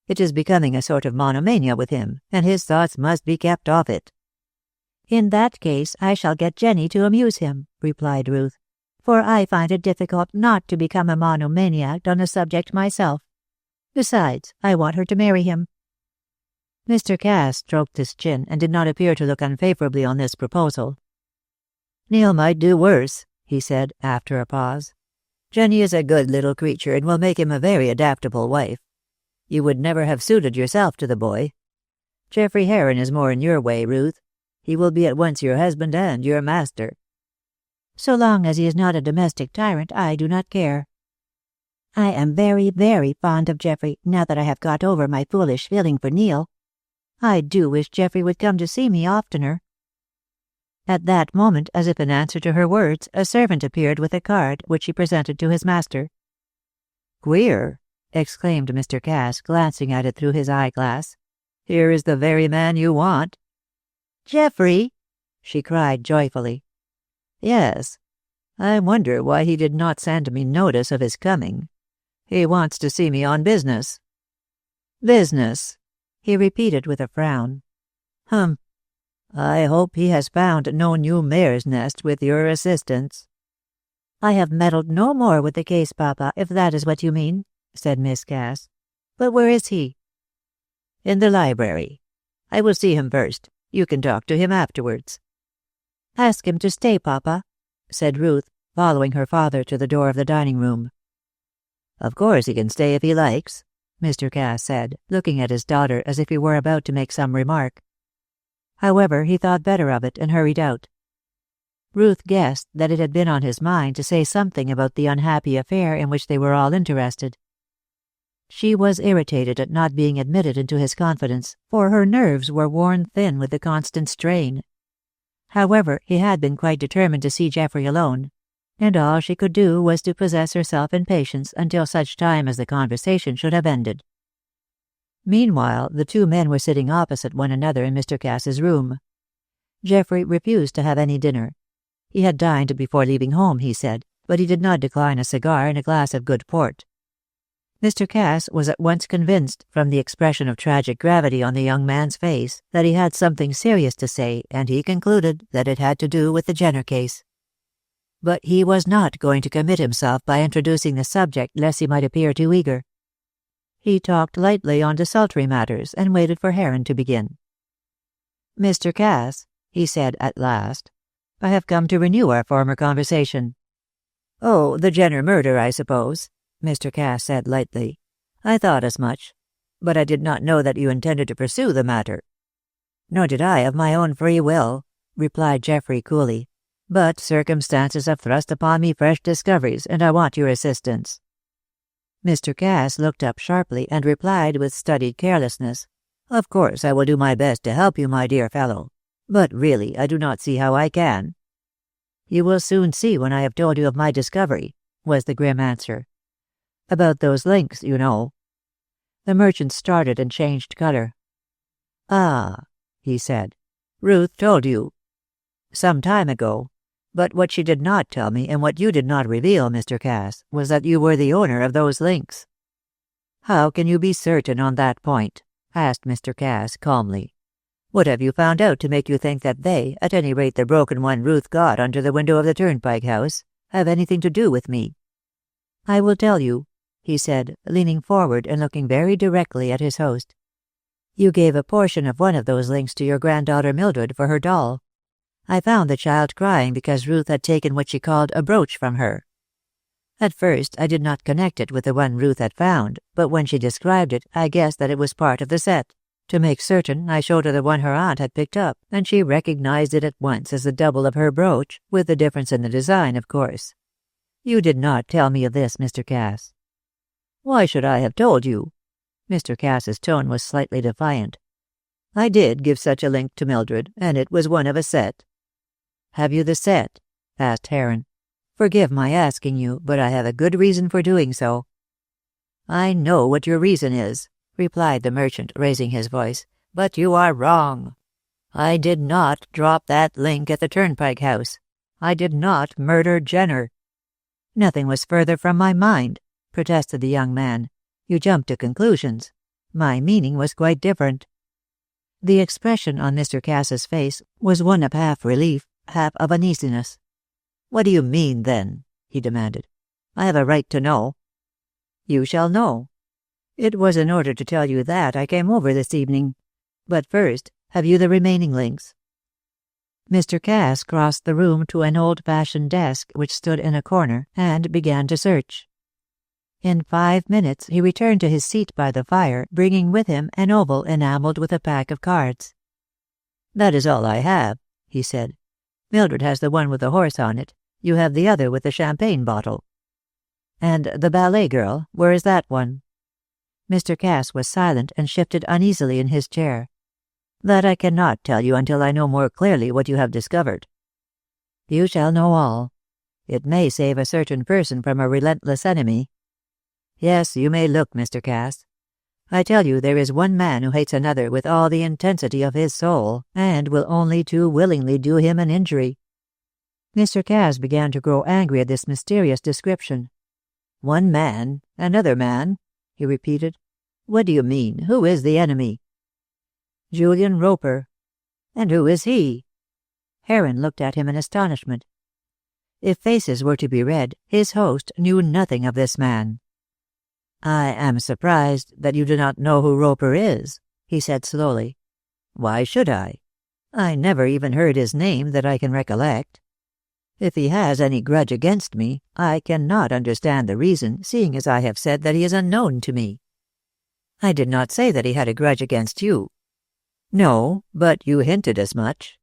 It is becoming a sort of monomania with him, and his thoughts must be kept off it." "In that case I shall get Jenny to amuse him," replied Ruth, "for I find it difficult not to become a monomaniac on the subject myself. Besides, I want her to marry him." Mr. Cass stroked his chin and did not appear to look unfavorably on this proposal. "Neil might do worse," he said, after a pause. "Jenny is a good little creature and will make him a very adaptable wife. You would never have suited yourself to the boy. Geoffrey Heron is more in your way, Ruth. He will be at once your husband and your master." "So long as he is not a domestic tyrant, I do not care. I am very, very fond of Geoffrey, now that I have got over my foolish feeling for Neil. I do wish Geoffrey would come to see me oftener." At that moment, as if in answer to her words, a servant appeared with a card, which he presented to his master. "Queer," exclaimed Mr. Cass, glancing at it through his eyeglass. "Here is the very man you want." "Geoffrey!" she cried joyfully. "Yes. I wonder why he did not send me notice of his coming. He wants to see me on business." "Business," he repeated with a frown. "Humph. I hope he has found no new mare's nest with your assistance." "I have meddled no more with the case, Papa, if that is what you mean," said Miss Cass. "But where is he?" "In the library. I will see him first. You can talk to him afterwards." "Ask him to stay, Papa," said Ruth, following her father to the door of the dining room. "Of course he can stay if he likes," Mr. Cass said, looking at his daughter as if he were about to make some remark. However, he thought better of it and hurried out. Ruth guessed that it had been on his mind to say something about the unhappy affair in which they were all interested. She was irritated at not being admitted into his confidence, for her nerves were worn thin with the constant strain. However, he had been quite determined to see Geoffrey alone, and all she could do was to possess herself in patience until such time as the conversation should have ended. Meanwhile, the two men were sitting opposite one another in Mr. Cass's room. Geoffrey refused to have any dinner. He had dined before leaving home, he said, but he did not decline a cigar and a glass of good port. Mr. Cass was at once convinced, from the expression of tragic gravity on the young man's face, that he had something serious to say, and he concluded that it had to do with the Jenner case. But he was not going to commit himself by introducing the subject lest he might appear too eager. He talked lightly on desultory matters and waited for Heron to begin. "Mr. Cass," he said at last, "I have come to renew our former conversation." "Oh, the Jenner murder, I suppose," Mr. Cass said lightly. "I thought as much. But I did not know that you intended to pursue the matter." "Nor did I of my own free will," replied Geoffrey coolly. "But circumstances have thrust upon me fresh discoveries, and I want your assistance." Mr. Cass looked up sharply and replied with studied carelessness, "Of course I will do my best to help you, my dear fellow. But really I do not see how I can." "You will soon see when I have told you of my discovery," was the grim answer. "About those links, you know." The merchant started and changed color. "Ah," he said. "Ruth told you." "Some time ago. But what she did not tell me, and what you did not reveal, Mr. Cass, was that you were the owner of those links." "How can you be certain on that point?" asked Mr. Cass calmly. "What have you found out to make you think that they, at any rate the broken one Ruth got under the window of the Turnpike House, have anything to do with me?" "I will tell you," he said, leaning forward and looking very directly at his host. "You gave a portion of one of those links to your granddaughter Mildred for her doll. I found the child crying because Ruth had taken what she called a brooch from her. At first I did not connect it with the one Ruth had found, but when she described it, I guessed that it was part of the set. To make certain, I showed her the one her aunt had picked up, and she recognized it at once as the double of her brooch, with the difference in the design, of course. You did not tell me of this, Mr. Cass." "Why should I have told you?" Mr. Cass's tone was slightly defiant. "I did give such a link to Mildred, and it was one of a set." "Have you the set?" asked Heron. "Forgive my asking you, but I have a good reason for doing so." "I know what your reason is," replied the merchant, raising his voice, "but you are wrong. I did not drop that link at the Turnpike House. I did not murder Jenner." "Nothing was further from my mind," protested the young man. "You jumped to conclusions. My meaning was quite different." The expression on Mr. Cass's face was one of half relief, half of uneasiness. "What do you mean, then?" he demanded. "I have a right to know." "You shall know. It was in order to tell you that I came over this evening. But first, have you the remaining links?" Mr. Cass crossed the room to an old-fashioned desk which stood in a corner, and began to search. In 5 minutes he returned to his seat by the fire, bringing with him an oval enameled with a pack of cards. "That is all I have," he said. "Mildred has the one with the horse on it. You have the other with the champagne bottle." "And the ballet girl, where is that one?" Mr. Cass was silent and shifted uneasily in his chair. That I cannot tell you until I know more clearly what you have discovered. You shall know all. It may save a certain person from a relentless enemy. Yes, you may look, Mr. Cass. I tell you there is one man who hates another with all the intensity of his soul, and will only too willingly do him an injury." Mr. Cass began to grow angry at this mysterious description. "One man, another man," he repeated. "What do you mean? Who is the enemy?" "Julian Roper." "And who is he?" Heron looked at him in astonishment. If faces were to be read, his host knew nothing of this man. "I am surprised that you do not know who Roper is," he said slowly. "Why should I? I never even heard his name that I can recollect. If he has any grudge against me, I cannot understand the reason, seeing as I have said that he is unknown to me." "I did not say that he had a grudge against you." "No, but you hinted as much.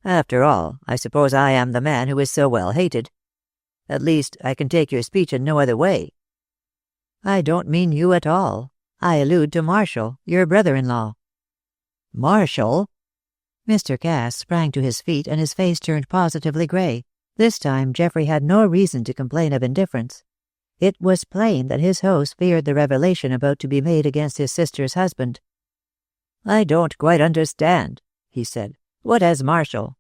After all, I suppose I am the man who is so well hated. At least, I can take your speech in no other way." "I don't mean you at all. I allude to Marshall, your brother-in-law." "Marshall?" Mr. Cass sprang to his feet and his face turned positively grey. This time Geoffrey had no reason to complain of indifference. It was plain that his host feared the revelation about to be made against his sister's husband. "I don't quite understand," he said. "What has Marshall?"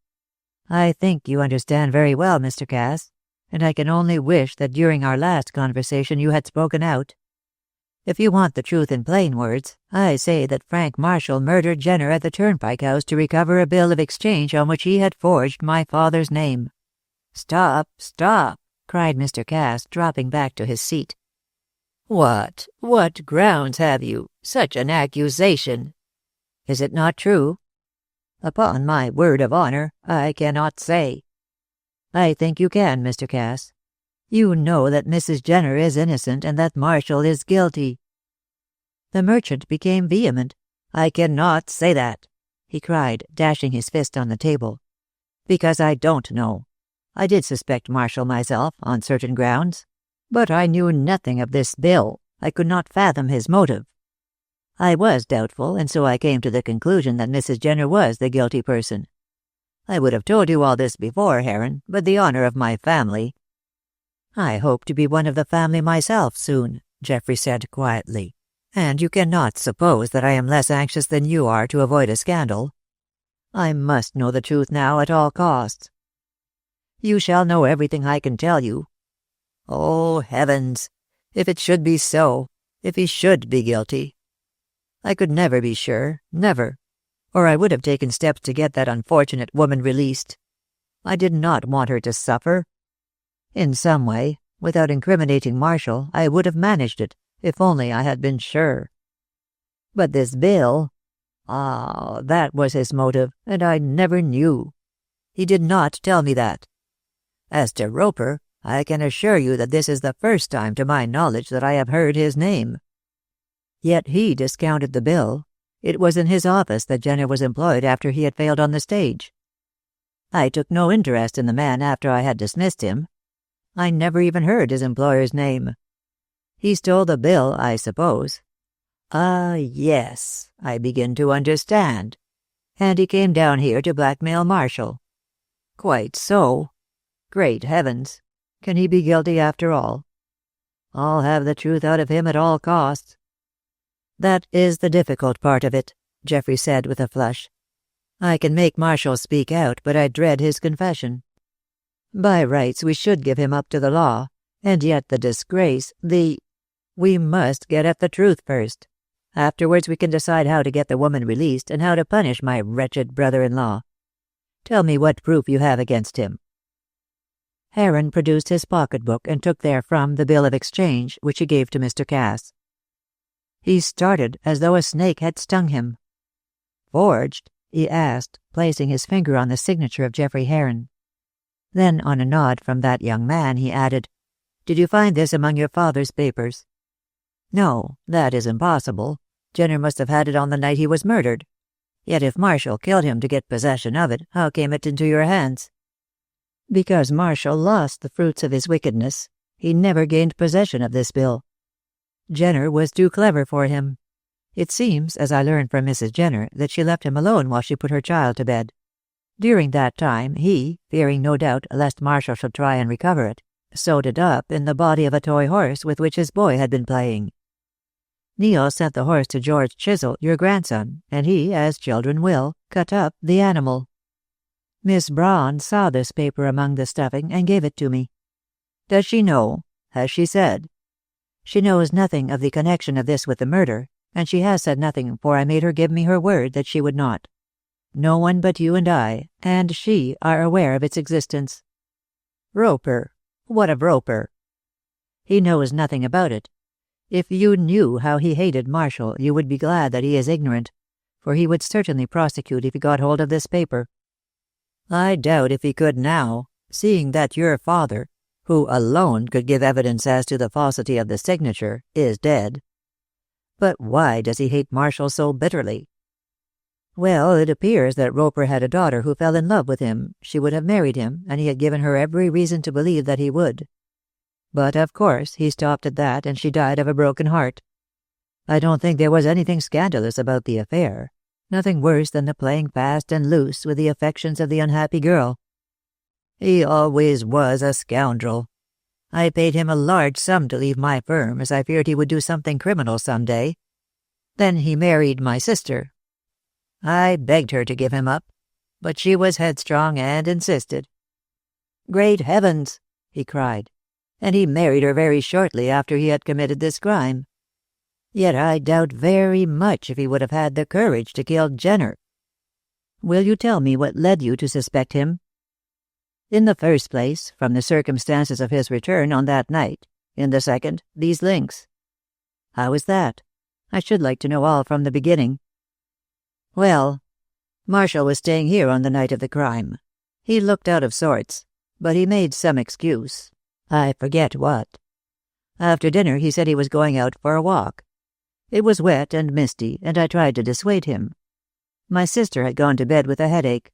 "I think you understand very well, Mr. Cass, and I can only wish that during our last conversation you had spoken out. If you want the truth in plain words, I say that Frank Marshall murdered Jenner at the Turnpike House to recover a bill of exchange on which he had forged my father's name." "Stop, stop," cried Mr. Cass, dropping back to his seat. What grounds have you? Such an accusation! Is it not true?" "Upon my word of honor, I cannot say." "I think you can, Mr. Cass. You know that Mrs. Jenner is innocent and that Marshall is guilty." The merchant became vehement. "I cannot say that," he cried, dashing his fist on the table. "Because I don't know. I did suspect Marshall myself, on certain grounds. But I knew nothing of this bill. I could not fathom his motive. I was doubtful, and so I came to the conclusion that Mrs. Jenner was the guilty person. I would have told you all this before, Heron, but the honor of my family—" "I hope to be one of the family myself soon," Geoffrey said quietly, "and you cannot suppose that I am less anxious than you are to avoid a scandal. I must know the truth now at all costs." "You shall know everything I can tell you. Oh, heavens! If it should be so, if he should be guilty! I could never be sure, never, or I would have taken steps to get that unfortunate woman released. I did not want her to suffer. In some way, without incriminating Marshall, I would have managed it, if only I had been sure. But this bill— that was his motive, and I never knew. He did not tell me that. As to Roper, I can assure you that this is the first time to my knowledge that I have heard his name. Yet he discounted the bill. It was in his office that Jenner was employed after he had failed on the stage. I took no interest in the man after I had dismissed him. I never even heard his employer's name. He stole the bill, I suppose. Ah, yes, I begin to understand. And he came down here to blackmail Marshall. Quite so. Great heavens! Can he be guilty after all? I'll have the truth out of him at all costs." "That is the difficult part of it," Geoffrey said with a flush. "I can make Marshall speak out, but I dread his confession. By rights we should give him up to the law, and yet the disgrace, We must get at the truth first. Afterwards we can decide how to get the woman released and how to punish my wretched brother-in-law. Tell me what proof you have against him." Heron produced his pocketbook and took therefrom the bill of exchange, which he gave to Mr. Cass. He started as though a snake had stung him. "Forged?" he asked, placing his finger on the signature of Geoffrey Heron. Then, on a nod from that young man, he added, "Did you find this among your father's papers?" "No, that is impossible. Jenner must have had it on the night he was murdered. Yet if Marshall killed him to get possession of it, how came it into your hands?" "Because Marshall lost the fruits of his wickedness. He never gained possession of this bill. Jenner was too clever for him. It seems, as I learned from Mrs. Jenner, that she left him alone while she put her child to bed. During that time he, fearing no doubt lest Marshall should try and recover it, sewed it up in the body of a toy horse with which his boy had been playing. Neil sent the horse to George Chisel, your grandson, and he, as children will, cut up the animal. Miss Braun saw this paper among the stuffing and gave it to me. Does she know? Has she said? She knows nothing of the connection of this with the murder, and she has said nothing, for I made her give me her word that she would not. No one but you and I, and she, are aware of its existence. Roper. What of Roper? He knows nothing about it. If you knew how he hated Marshall, you would be glad that he is ignorant, for he would certainly prosecute if he got hold of this paper. I doubt if he could now, seeing that your father, who alone could give evidence as to the falsity of the signature, is dead. But why does he hate Marshall so bitterly? Well, it appears that Roper had a daughter who fell in love with him. She would have married him, and he had given her every reason to believe that he would. But, of course, he stopped at that, and she died of a broken heart. I don't think there was anything scandalous about the affair, nothing worse than the playing fast and loose with the affections of the unhappy girl. He always was a scoundrel. I paid him a large sum to leave my firm, as I feared he would do something criminal some day. Then he married my sister. I begged her to give him up, but she was headstrong and insisted. Great heavens! He cried. And he married her very shortly after he had committed this crime. Yet I doubt very much if he would have had the courage to kill Jenner. Will you tell me what led you to suspect him? In the first place, from the circumstances of his return on that night. In the second, these links. How is that? I should like to know all from the beginning. Well, Marshall was staying here on the night of the crime. He looked out of sorts, but he made some excuse. I forget what. After dinner he said he was going out for a walk. It was wet and misty, and I tried to dissuade him. My sister had gone to bed with a headache.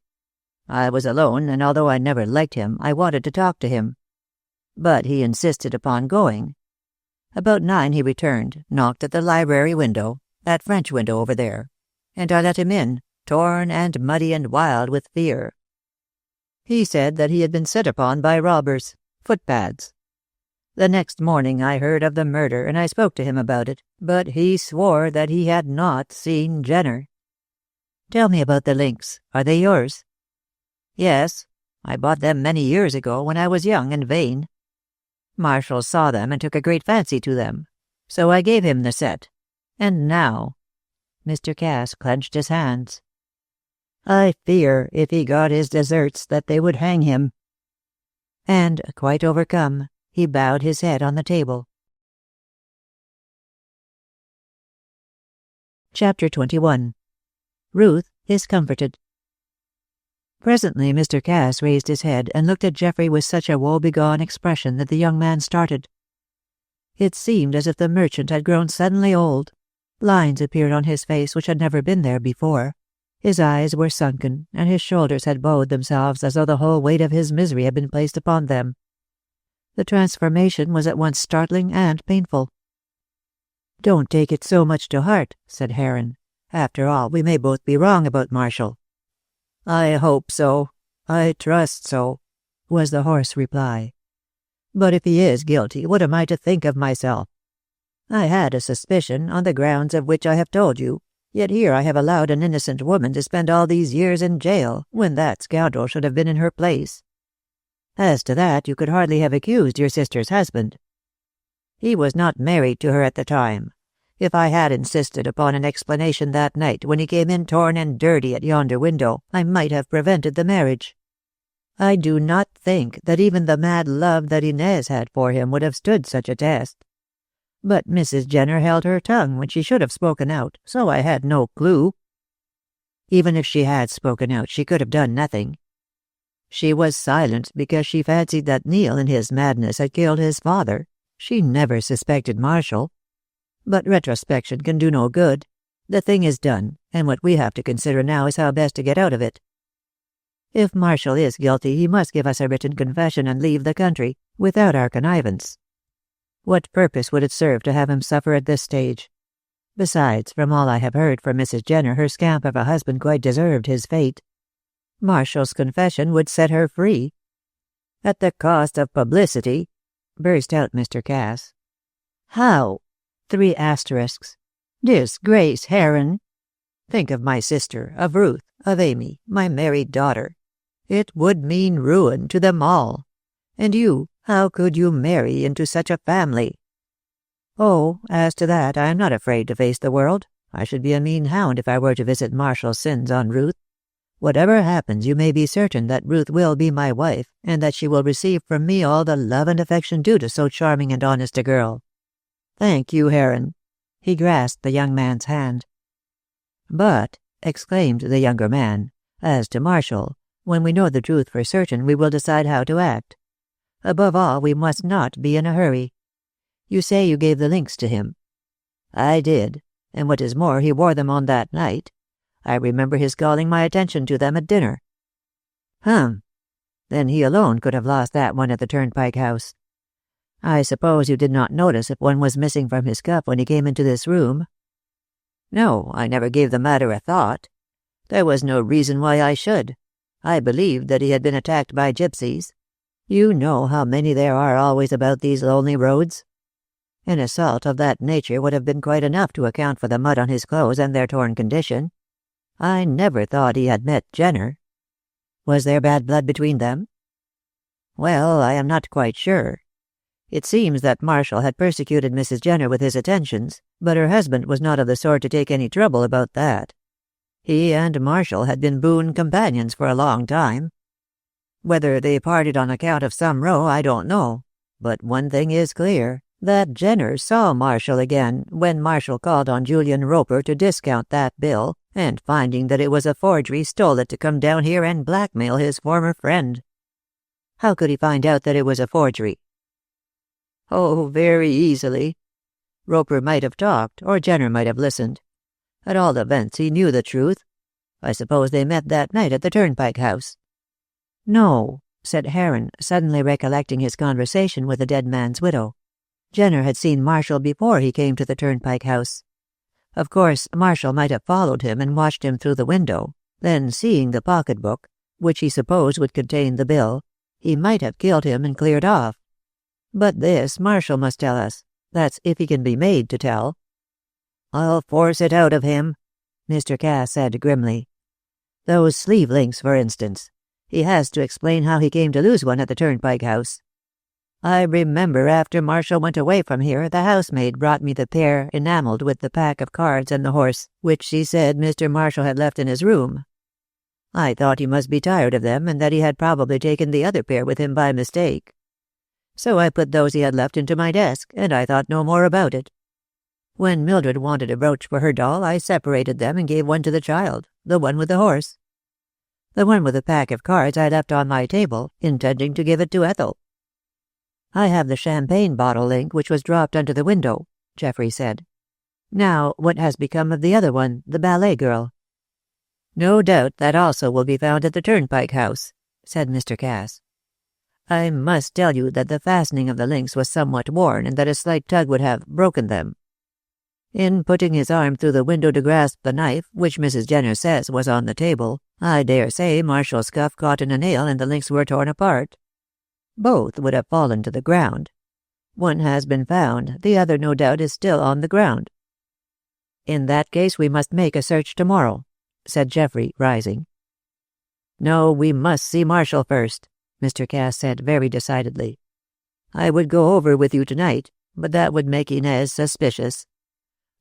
I was alone, and although I never liked him, I wanted to talk to him. But he insisted upon going. About 9 he returned, knocked at the library window, that French window over there, and I let him in, torn and muddy and wild with fear. He said that he had been set upon by robbers, footpads. The next morning I heard of the murder, and I spoke to him about it, but he swore that he had not seen Jenner. Tell me about the links. Are they yours? Yes. I bought them many years ago when I was young and vain. Marshall saw them and took a great fancy to them, so I gave him the set. And now... Mr. Cass clenched his hands. I fear, if he got his deserts, that they would hang him. And, quite overcome, he bowed his head on the table. Chapter 21. Ruth is comforted. Presently Mr. Cass raised his head and looked at Geoffrey with such a woe-begone expression that the young man started. It seemed as if the merchant had grown suddenly old. Lines appeared on his face which had never been there before. His eyes were sunken, and his shoulders had bowed themselves as though the whole weight of his misery had been placed upon them. The transformation was at once startling and painful. "Don't take it so much to heart," said Heron. "After all, we may both be wrong about Marshall." "I hope so. I trust so," was the hoarse reply. "But if he is guilty, what am I to think of myself? I had a suspicion, on the grounds of which I have told you, yet here I have allowed an innocent woman to spend all these years in jail, when that scoundrel should have been in her place. As to that, you could hardly have accused your sister's husband. He was not married to her at the time. If I had insisted upon an explanation that night when he came in torn and dirty at yonder window, I might have prevented the marriage. I do not think that even the mad love that Inez had for him would have stood such a test. But Mrs. Jenner held her tongue when she should have spoken out, so I had no clue. Even if she had spoken out, she could have done nothing. She was silent because she fancied that Neil in his madness had killed his father. She never suspected Marshall. But retrospection can do no good. The thing is done, and what we have to consider now is how best to get out of it. If Marshall is guilty, he must give us a written confession and leave the country, without our connivance. What purpose would it serve to have him suffer at this stage? Besides, from all I have heard from Mrs. Jenner, her scamp of a husband quite deserved his fate. Marshall's confession would set her free." "At the cost of publicity," burst out Mr. Cass. "How? 3 asterisks. Disgrace, Heron. Think of my sister, of Ruth, of Amy, my married daughter. It would mean ruin to them all. And you, how could you marry into such a family?" "Oh, as to that, I am not afraid to face the world. I should be a mean hound if I were to visit Marshall's sins on Ruth. Whatever happens, you may be certain that Ruth will be my wife, and that she will receive from me all the love and affection due to so charming and honest a girl." "Thank you, Heron." He grasped the young man's hand. "But," exclaimed the younger man, "as to Marshall, when we know the truth for certain, we will decide how to act. Above all, we must not be in a hurry. You say you gave the links to him." "I did, and what is more, he wore them on that night. I remember his calling my attention to them at dinner." "Hum. Then he alone could have lost that one at the Turnpike House. I suppose you did not notice if one was missing from his cuff when he came into this room?" "No, I never gave the matter a thought. There was no reason why I should. I believed that he had been attacked by gypsies. You know how many there are always about these lonely roads. An assault of that nature would have been quite enough to account for the mud on his clothes and their torn condition. I never thought he had met Jenner." "Was there bad blood between them?" "Well, I am not quite sure. It seems that Marshall had persecuted Mrs. Jenner with his attentions, but her husband was not of the sort to take any trouble about that. He and Marshall had been boon companions for a long time. Whether they parted on account of some row, I don't know, but one thing is clear, that Jenner saw Marshall again when Marshall called on Julian Roper to discount that bill, and finding that it was a forgery, stole it to come down here and blackmail his former friend." "How could he find out that it was a forgery?" "Oh, very easily. Roper might have talked, or Jenner might have listened. At all events, he knew the truth. I suppose they met that night at the Turnpike House." "No," said Heron, suddenly recollecting his conversation with the dead man's widow. Jenner had seen Marshall before he came to the Turnpike House. Of course, Marshall might have followed him and watched him through the window, then seeing the pocketbook, which he supposed would contain the bill, he might have killed him and cleared off. But this Marshall must tell us. That's if he can be made to tell." "I'll force it out of him," Mr. Cass said grimly. "Those sleeve links, for instance. He has to explain how he came to lose one at the Turnpike House. I remember after Marshall went away from here, the housemaid brought me the pair enameled with the pack of cards and the horse, which she said Mr. Marshall had left in his room. I thought he must be tired of them, and that he had probably taken the other pair with him by mistake. So I put those he had left into my desk, and I thought no more about it. When Mildred wanted a brooch for her doll, I separated them and gave one to the child, the one with the horse. The one with the pack of cards I left on my table, intending to give it to Ethel." "I have the champagne bottle link which was dropped under the window," Geoffrey said. "Now, what has become of the other one, the ballet girl?" "No doubt that also will be found at the Turnpike House," said Mr. Cass. "I must tell you that the fastening of the links was somewhat worn, and that a slight tug would have broken them. In putting his arm through the window to grasp the knife, which Mrs. Jenner says was on the table, I dare say Marshall's cuff caught in a nail and the links were torn apart. Both would have fallen to the ground. One has been found, the other no doubt is still on the ground." "In that case we must make a search tomorrow," said Geoffrey, rising. "No, we must see Marshall first," Mr. Cass said very decidedly. "I would go over with you tonight, but that would make Inez suspicious.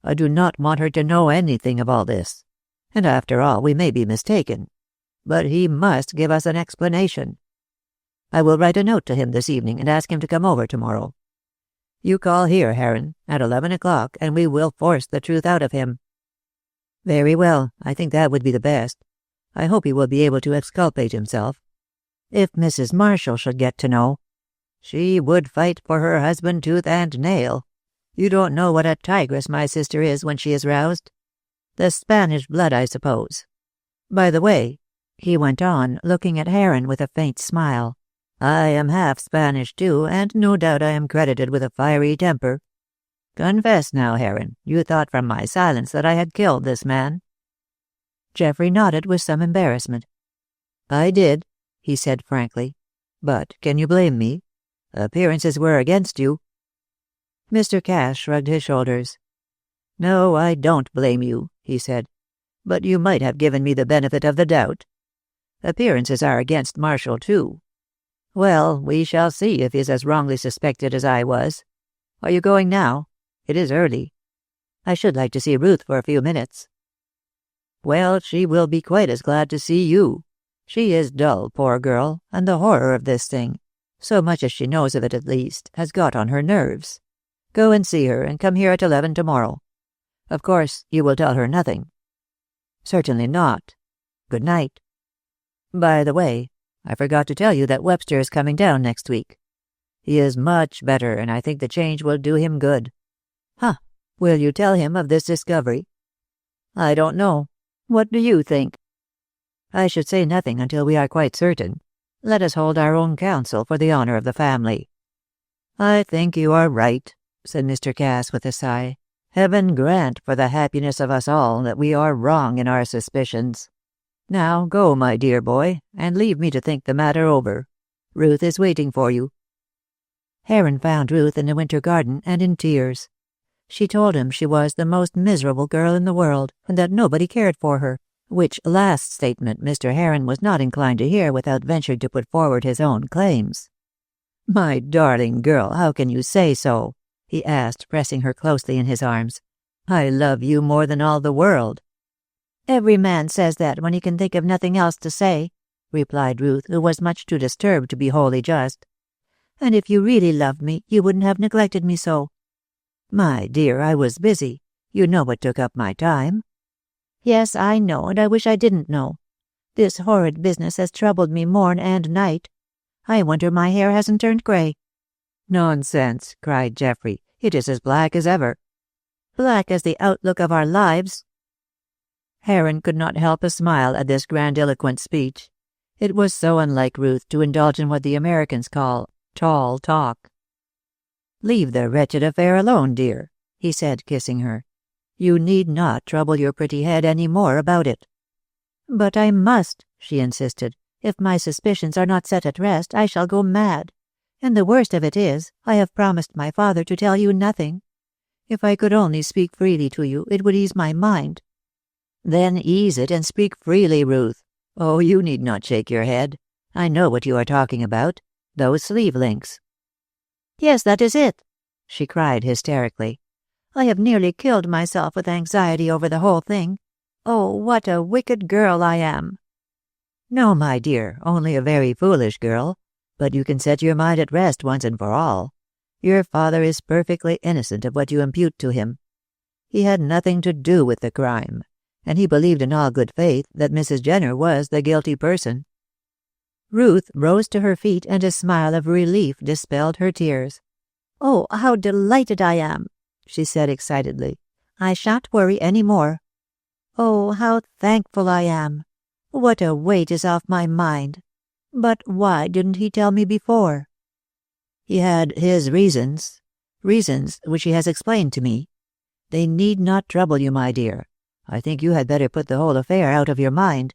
I do not want her to know anything of all this. And after all, we may be mistaken. But he must give us an explanation. I will write a note to him this evening and ask him to come over tomorrow. You call here, Heron, at 11 o'clock, and we will force the truth out of him." "Very well. I think that would be the best. I hope he will be able to exculpate himself. If Mrs. Marshall should get to know—" "She would fight for her husband tooth and nail. You don't know what a tigress my sister is when she is roused. The Spanish blood, I suppose. By the way," he went on, looking at Heron with a faint smile, "I am half Spanish too, and no doubt I am credited with a fiery temper. Confess now, Heron, you thought from my silence that I had killed this man." Geoffrey nodded with some embarrassment. "I did," he said frankly. "But can you blame me? Appearances were against you." Mr. Cass shrugged his shoulders. "No, I don't blame you," he said. "But you might have given me the benefit of the doubt. Appearances are against Marshall, too. Well, we shall see if he's as wrongly suspected as I was. Are you going now? It is early. I should like to see Ruth for a few minutes." "Well, she will be quite as glad to see you. She is dull, poor girl, and the horror of this thing, so much as she knows of it at least, has got on her nerves. Go and see her, and come here at 11 tomorrow. Of course, you will tell her nothing." "Certainly not. Good night. By the way, I forgot to tell you that Webster is coming down next week. He is much better, and I think the change will do him good." "Huh. Will you tell him of this discovery?" "I don't know. What do you think?" "I should say nothing until we are quite certain. Let us hold our own counsel for the honor of the family." "I think you are right," said Mr. Cass with a sigh. "Heaven grant for the happiness of us all that we are wrong in our suspicions. Now go, my dear boy, and leave me to think the matter over. Ruth is waiting for you." Heron found Ruth in the winter garden and in tears. She told him she was the most miserable girl in the world, and that nobody cared for her, which last statement Mr. Heron was not inclined to hear without venturing to put forward his own claims. "My darling girl, how can you say so?" he asked, pressing her closely in his arms. "I love you more than all the world." "Every man says that when he can think of nothing else to say," replied Ruth, who was much too disturbed to be wholly just. "And if you really loved me, you wouldn't have neglected me so." "My dear, I was busy. You know what took up my time." "Yes, I know, and I wish I didn't know. This horrid business has troubled me morn and night. I wonder my hair hasn't turned grey." "Nonsense," cried Geoffrey. "It is as black as ever." "Black as the outlook of our lives." Heron could not help a smile at this grandiloquent speech. It was so unlike Ruth to indulge in what the Americans call tall talk. "Leave the wretched affair alone, dear," he said, kissing her. "You need not trouble your pretty head any more about it." "But I must," she insisted. "If my suspicions are not set at rest, I shall go mad. And the worst of it is, I have promised my father to tell you nothing. If I could only speak freely to you, it would ease my mind." "Then ease it and speak freely, Ruth. Oh, you need not shake your head. I know what you are talking about. Those sleeve links." "Yes, that is it," she cried hysterically. "I have nearly killed myself with anxiety over the whole thing. Oh, what a wicked girl I am." "No, my dear, only a very foolish girl. But you can set your mind at rest once and for all. Your father is perfectly innocent of what you impute to him. He had nothing to do with the crime, and he believed in all good faith that Mrs. Jenner was the guilty person." Ruth rose to her feet, and a smile of relief dispelled her tears. "Oh, how delighted I am," she said excitedly. "I shan't worry any more. Oh, how thankful I am. What a weight is off my mind. But why didn't he tell me before?" "He had his reasons which he has explained to me. They need not trouble you, my dear. I think you had better put the whole affair out of your mind."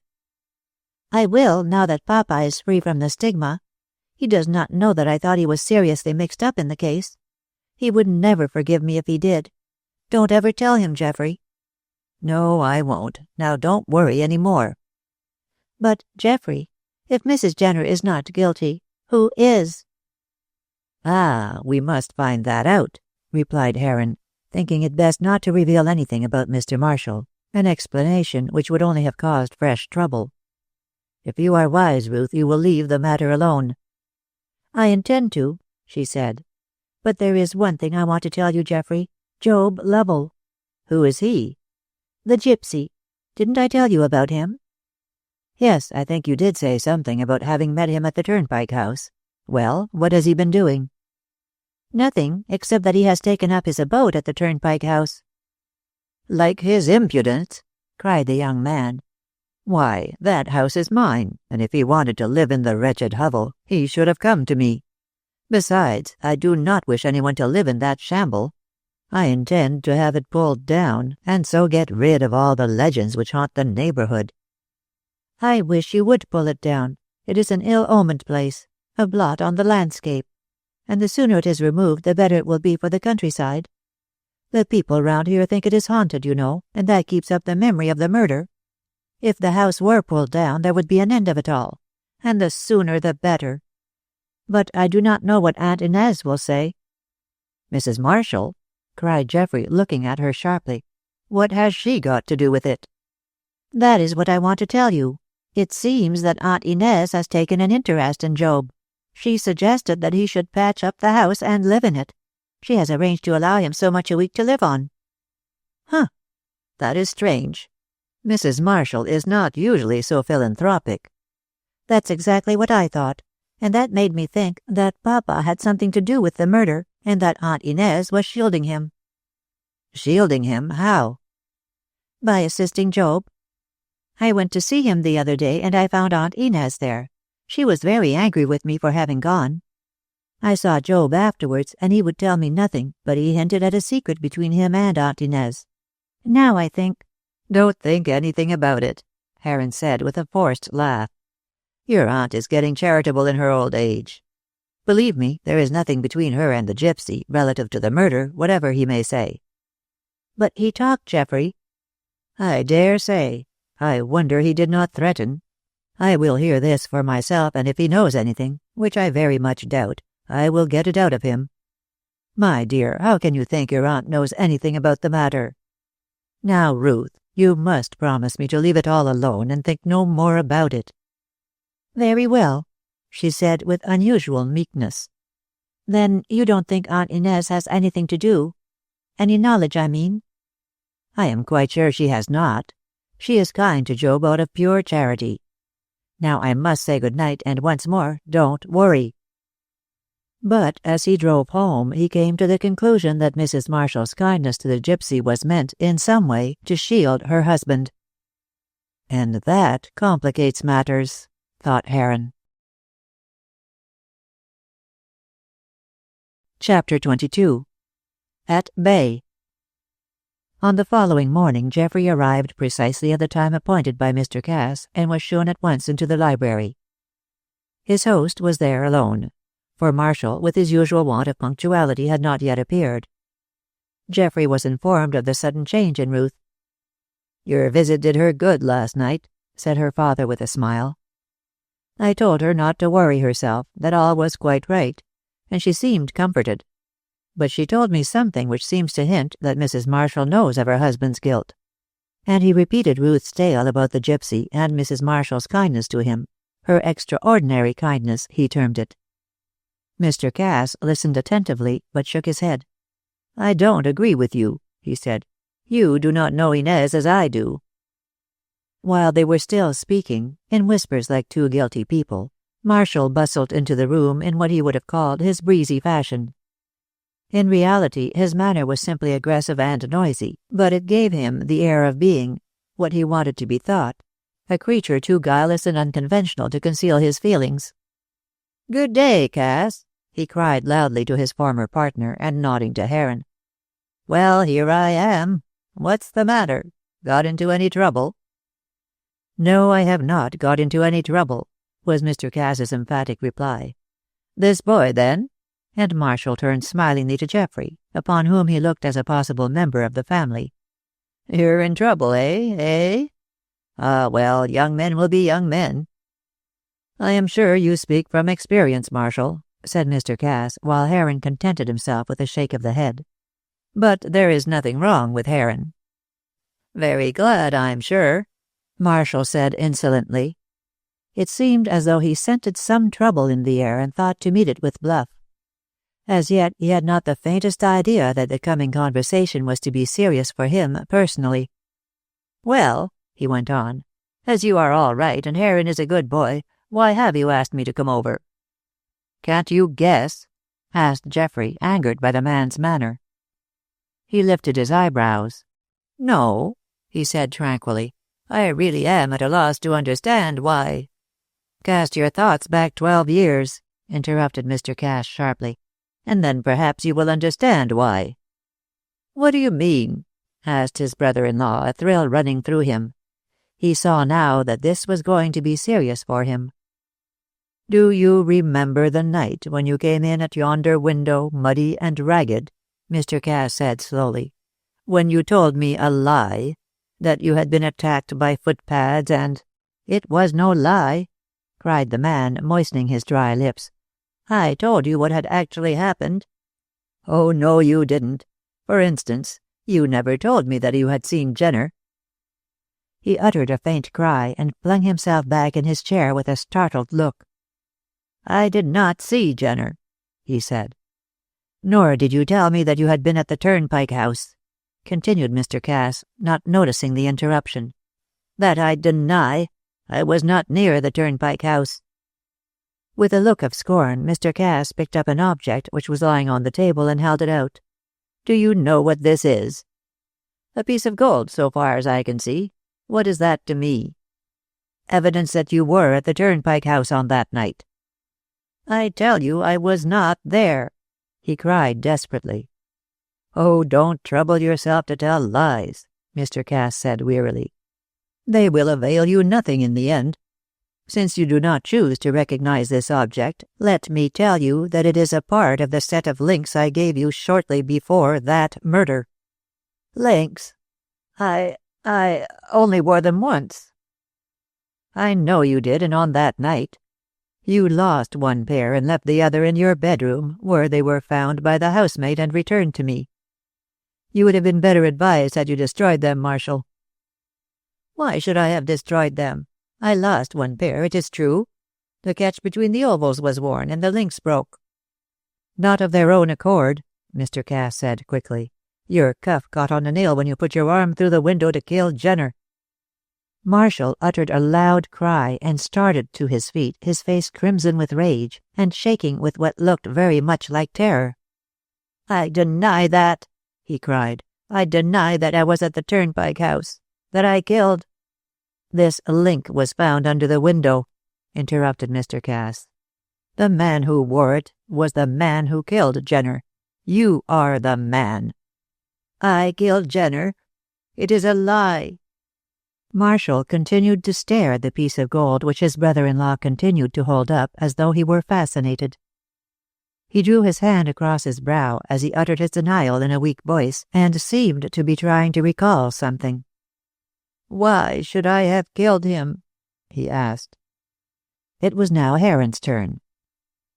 "I will, now that Papa is free from the stigma. He does not know that I thought he was seriously mixed up in the case. He would never forgive me if he did. Don't ever tell him, Geoffrey." "No, I won't. Now don't worry any more." "But, Geoffrey, if Mrs. Jenner is not guilty, who is?" "Ah, we must find that out," replied Heron, thinking it best not to reveal anything about Mr. Marshall, an explanation which would only have caused fresh trouble. "If you are wise, Ruth, you will leave the matter alone." "I intend to," she said. "But there is one thing I want to tell you, Geoffrey. Job Lovell." "Who is he?" "The gypsy. Didn't I tell you about him?" "Yes, I think you did say something about having met him at the Turnpike House. Well, what has he been doing?" "Nothing, except that he has taken up his abode at the Turnpike House." "Like his impudence!" cried the young man. "Why, that house is mine, and if he wanted to live in the wretched hovel, he should have come to me. Besides, I do not wish anyone to live in that shamble. I intend to have it pulled down, and so get rid of all the legends which haunt the neighborhood." "I wish you would pull it down. It is an ill-omened place, a blot on the landscape, and the sooner it is removed the better it will be for the countryside. The people round here think it is haunted, you know, and that keeps up the memory of the murder. If the house were pulled down there would be an end of it all, and the sooner the better. But I do not know what Aunt Inez will say." "Mrs. Marshall?" cried Geoffrey, looking at her sharply. "What has she got to do with it?" "That is what I want to tell you. It seems that Aunt Inez has taken an interest in Job. She suggested that he should patch up the house and live in it. She has arranged to allow him so much a week to live on." "Huh. That is strange. Mrs. Marshall is not usually so philanthropic." "That's exactly what I thought, and that made me think that Papa had something to do with the murder, and that Aunt Inez was shielding him." "Shielding him? How?" "By assisting Job. I went to see him the other day, and I found Aunt Inez there. She was very angry with me for having gone. I saw Job afterwards, and he would tell me nothing, but he hinted at a secret between him and Aunt Inez. Now I think—" "Don't think anything about it," Heron said with a forced laugh. "Your aunt is getting charitable in her old age. Believe me, there is nothing between her and the gypsy, relative to the murder, whatever he may say." "But he talked, Geoffrey." "I dare say. I wonder he did not threaten. I will hear this for myself, and if he knows anything, which I very much doubt, I will get it out of him. My dear, how can you think your aunt knows anything about the matter? Now, Ruth, you must promise me to leave it all alone and think no more about it." "Very well," she said with unusual meekness. "Then you don't think Aunt Inez has anything to do? Any knowledge, I mean?" "I am quite sure she has not. She is kind to Job out of pure charity. Now I must say good night, and once more, don't worry." But as he drove home, he came to the conclusion that Mrs. Marshall's kindness to the gypsy was meant, in some way, to shield her husband. "And that complicates matters," thought Heron. Chapter 22. At Bay. On the following morning Geoffrey arrived precisely at the time appointed by Mr. Cass, and was shown at once into the library. His host was there alone, for Marshall, with his usual want of punctuality, had not yet appeared. Geoffrey was informed of the sudden change in Ruth. "Your visit did her good last night," said her father with a smile. "I told her not to worry herself, that all was quite right, and she seemed comforted. But she told me something which seems to hint that Mrs. Marshall knows of her husband's guilt." And he repeated Ruth's tale about the gypsy and Mrs. Marshall's kindness to him, her extraordinary kindness, he termed it. Mr. Cass listened attentively, but shook his head. "I don't agree with you," he said. "You do not know Inez as I do." While they were still speaking, in whispers like two guilty people, Marshall bustled into the room in what he would have called his breezy fashion. In reality, his manner was simply aggressive and noisy, but it gave him the air of being, what he wanted to be thought, a creature too guileless and unconventional to conceal his feelings. "Good day, Cass," he cried loudly to his former partner, and nodding to Heron. "Well, here I am. What's the matter? Got into any trouble?" "No, I have not got into any trouble," was Mr. Cass's emphatic reply. "This boy, then?" And Marshall turned smilingly to Geoffrey, upon whom he looked as a possible member of the family. "You're in trouble, eh? Ah, well, young men will be young men." "I am sure you speak from experience, Marshall," said Mr. Cass, while Heron contented himself with a shake of the head. "But there is nothing wrong with Heron." "Very glad, I'm sure," Marshall said insolently. It seemed as though he scented some trouble in the air and thought to meet it with bluff. As yet he had not the faintest idea that the coming conversation was to be serious for him personally. "Well," he went on, "as you are all right and Heron is a good boy, why have you asked me to come over?" "Can't you guess?" asked Geoffrey, angered by the man's manner. He lifted his eyebrows. "No," he said tranquilly. "I really am at a loss to understand why—" "Cast your thoughts back 12 years," interrupted Mr. Cass sharply, "and then perhaps you will understand why." "What do you mean?" asked his brother-in-law, a thrill running through him. He saw now that this was going to be serious for him. "Do you remember the night when you came in at yonder window, muddy and ragged," Mr. Cass said slowly, "when you told me a lie, that you had been attacked by footpads and—" "It was no lie," cried the man, moistening his dry lips. "I told you what had actually happened." "Oh, no, you didn't. For instance, you never told me that you had seen Jenner." He uttered a faint cry and flung himself back in his chair with a startled look. "I did not see Jenner," he said. "Nor did you tell me that you had been at the Turnpike House," continued Mr. Cass, not noticing the interruption. "That I deny. I was not near the Turnpike House." With a look of scorn, Mr. Cass picked up an object which was lying on the table and held it out. "Do you know what this is?" "A piece of gold, so far as I can see. What is that to me?" "Evidence that you were at the Turnpike House on that night." "I tell you I was not there," he cried desperately. "Oh, don't trouble yourself to tell lies," Mr. Cass said wearily. "They will avail you nothing in the end. Since you do not choose to recognize this object, let me tell you that it is a part of the set of links I gave you shortly before that murder." "Links? I only wore them once." "I know you did, and on that night. You lost one pair and left the other in your bedroom, where they were found by the housemaid and returned to me. You would have been better advised had you destroyed them, Marshall." "Why should I have destroyed them? I lost one pair, it is true. The catch between the ovals was worn, and the links broke." "Not of their own accord," Mr. Cass said quickly. "Your cuff caught on a nail when you put your arm through the window to kill Jenner." Marshall uttered a loud cry and started to his feet, his face crimson with rage, and shaking with what looked very much like terror. "I deny that," he cried. "I deny that I was at the Turnpike House. That I killed—" "This link was found under the window," interrupted Mr. Cass. "The man who wore it was the man who killed Jenner. You are the man." "I killed Jenner? It is a lie." Marshall continued to stare at the piece of gold which his brother-in-law continued to hold up as though he were fascinated. He drew his hand across his brow as he uttered his denial in a weak voice, and seemed to be trying to recall something. "Why should I have killed him?" he asked. It was now Heron's turn.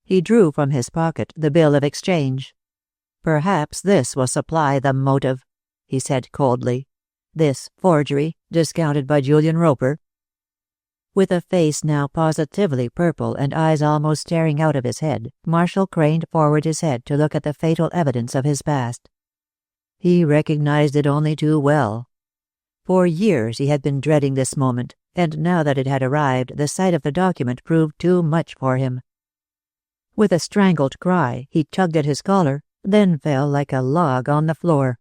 He drew from his pocket the bill of exchange. "Perhaps this will supply the motive," he said coldly. "This forgery, discounted by Julian Roper." With a face now positively purple and eyes almost staring out of his head, Marshall craned forward his head to look at the fatal evidence of his past. He recognized it only too well. For years he had been dreading this moment, and now that it had arrived, the sight of the document proved too much for him. With a strangled cry, he tugged at his collar, then fell like a log on the floor.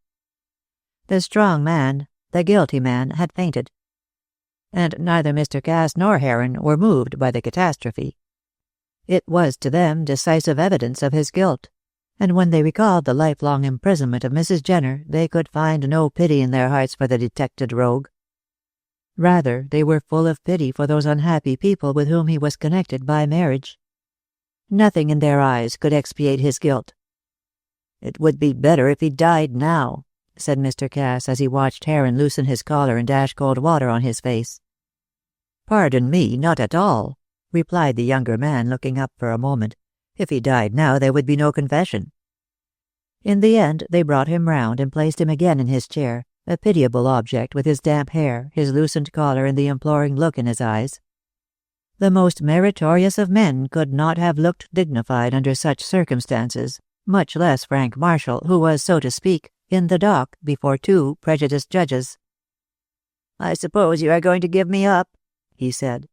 The strong man, the guilty man, had fainted. And neither Mr. Cass nor Heron were moved by the catastrophe. It was to them decisive evidence of his guilt, and when they recalled the lifelong imprisonment of Mrs. Jenner, they could find no pity in their hearts for the detected rogue. Rather, they were full of pity for those unhappy people with whom he was connected by marriage. Nothing in their eyes could expiate his guilt. "It would be better if he died now," said Mr. Cass as he watched Heron loosen his collar and dash cold water on his face. "Pardon me, not at all," replied the younger man, looking up for a moment. "If he died now, there would be no confession." In the end they brought him round and placed him again in his chair, a pitiable object with his damp hair, his loosened collar, and the imploring look in his eyes. The most meritorious of men could not have looked dignified under such circumstances, much less Frank Marshall, who was, so to speak, in the dock before two prejudiced judges. "I suppose you are going to give me up," he said.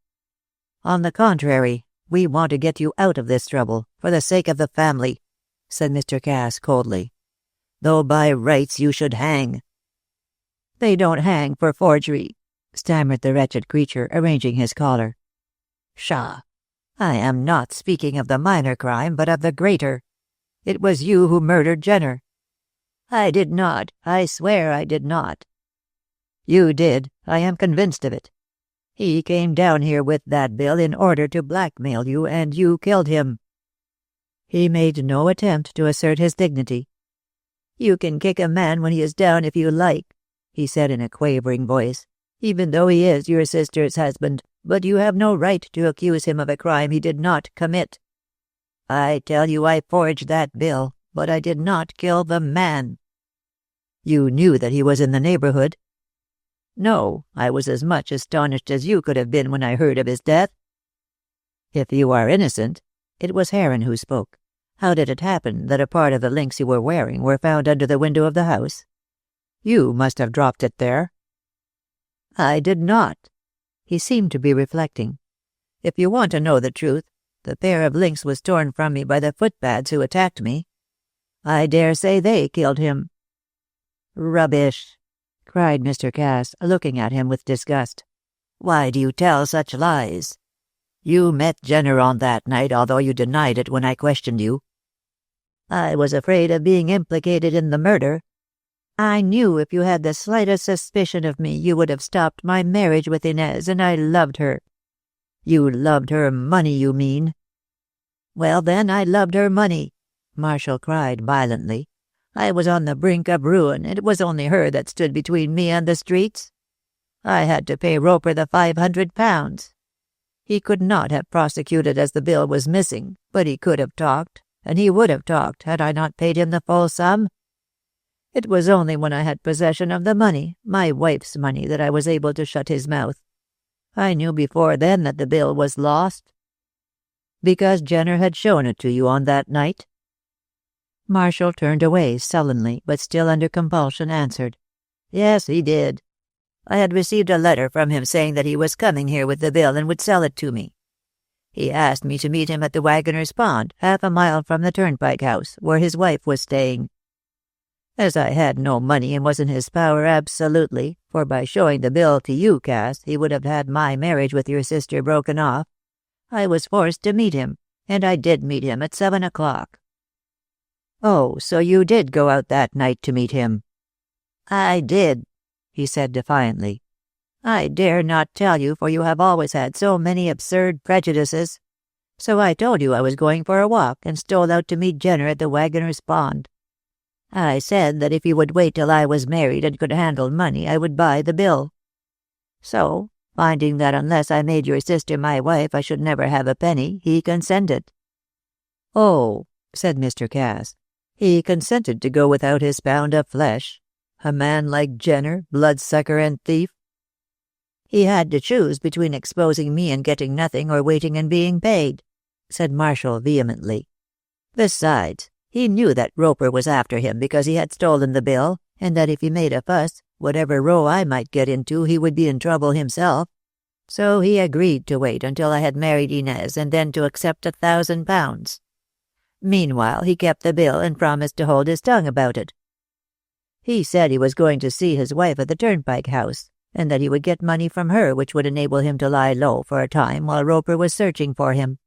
"On the contrary, we want to get you out of this trouble, for the sake of the family," said Mr. Cass coldly. "Though by rights you should hang." "They don't hang for forgery," stammered the wretched creature, arranging his collar. "Pshaw! I am not speaking of the minor crime, but of the greater. It was you who murdered Jenner." I did not. I swear I did not." "You did. I am convinced of it. He came down here with that bill in order to blackmail you, and you killed him." He made no attempt to assert his dignity. "You can kick a man when he is down if you like," he said in a quavering voice, "even though he is your sister's husband, but you have no right to accuse him of a crime he did not commit. I tell you I forged that bill, but I did not kill the man." "You knew that he was in the neighborhood?" "No, I was as much astonished as you could have been when I heard of his death." "If you are innocent," it was Heron who spoke, "how did it happen that a part of the links you were wearing were found under the window of the house? You must have dropped it there." "I did not." He seemed to be reflecting. "If you want to know the truth, the pair of links was torn from me by the footpads who attacked me. I dare say they killed him." "Rubbish!" cried Mr. Cass, looking at him with disgust. "Why do you tell such lies? You met Jenner on that night, although you denied it when I questioned you." "I was afraid of being implicated in the murder. I knew if you had the slightest suspicion of me you would have stopped my marriage with Inez, and I loved her." "You loved her money, you mean." "Well, then, I loved her money," Marshall cried violently. "I was on the brink of ruin, and it was only her that stood between me and the streets. I had to pay Roper the £500. He could not have prosecuted as the bill was missing, but he could have talked, and he would have talked had I not paid him the full sum. It was only when I had possession of the money, my wife's money, that I was able to shut his mouth. I knew before then that the bill was lost." "Because Jenner had shown it to you on that night?" Marshall turned away sullenly, but still under compulsion answered, "Yes, he did. I had received a letter from him saying that he was coming here with the bill and would sell it to me. He asked me to meet him at the Waggoner's Pond, half a mile from the Turnpike House, where his wife was staying. As I had no money and was in his power absolutely, for by showing the bill to you, Cass, he would have had my marriage with your sister broken off, I was forced to meet him, and I did meet him at 7 o'clock. "Oh, so you did go out that night to meet him?" "I did," he said defiantly. "I dare not tell you, for you have always had so many absurd prejudices. So I told you I was going for a walk, and stole out to meet Jenner at the Waggoner's Pond. I said that if he would wait till I was married and could handle money, I would buy the bill. So, finding that unless I made your sister my wife I should never have a penny, he consented." "Oh," said Mr. Cass, "he consented to go without his pound of flesh? A man like Jenner, bloodsucker and thief?" "He had to choose between exposing me and getting nothing or waiting and being paid," said Marshall vehemently. "Besides, he knew that Roper was after him because he had stolen the bill, and that if he made a fuss, whatever row I might get into, he would be in trouble himself. So he agreed to wait until I had married Inez and then to accept £1,000. Meanwhile, he kept the bill and promised to hold his tongue about it. He said he was going to see his wife at the Turnpike House, and that he would get money from her which would enable him to lie low for a time while Roper was searching for him.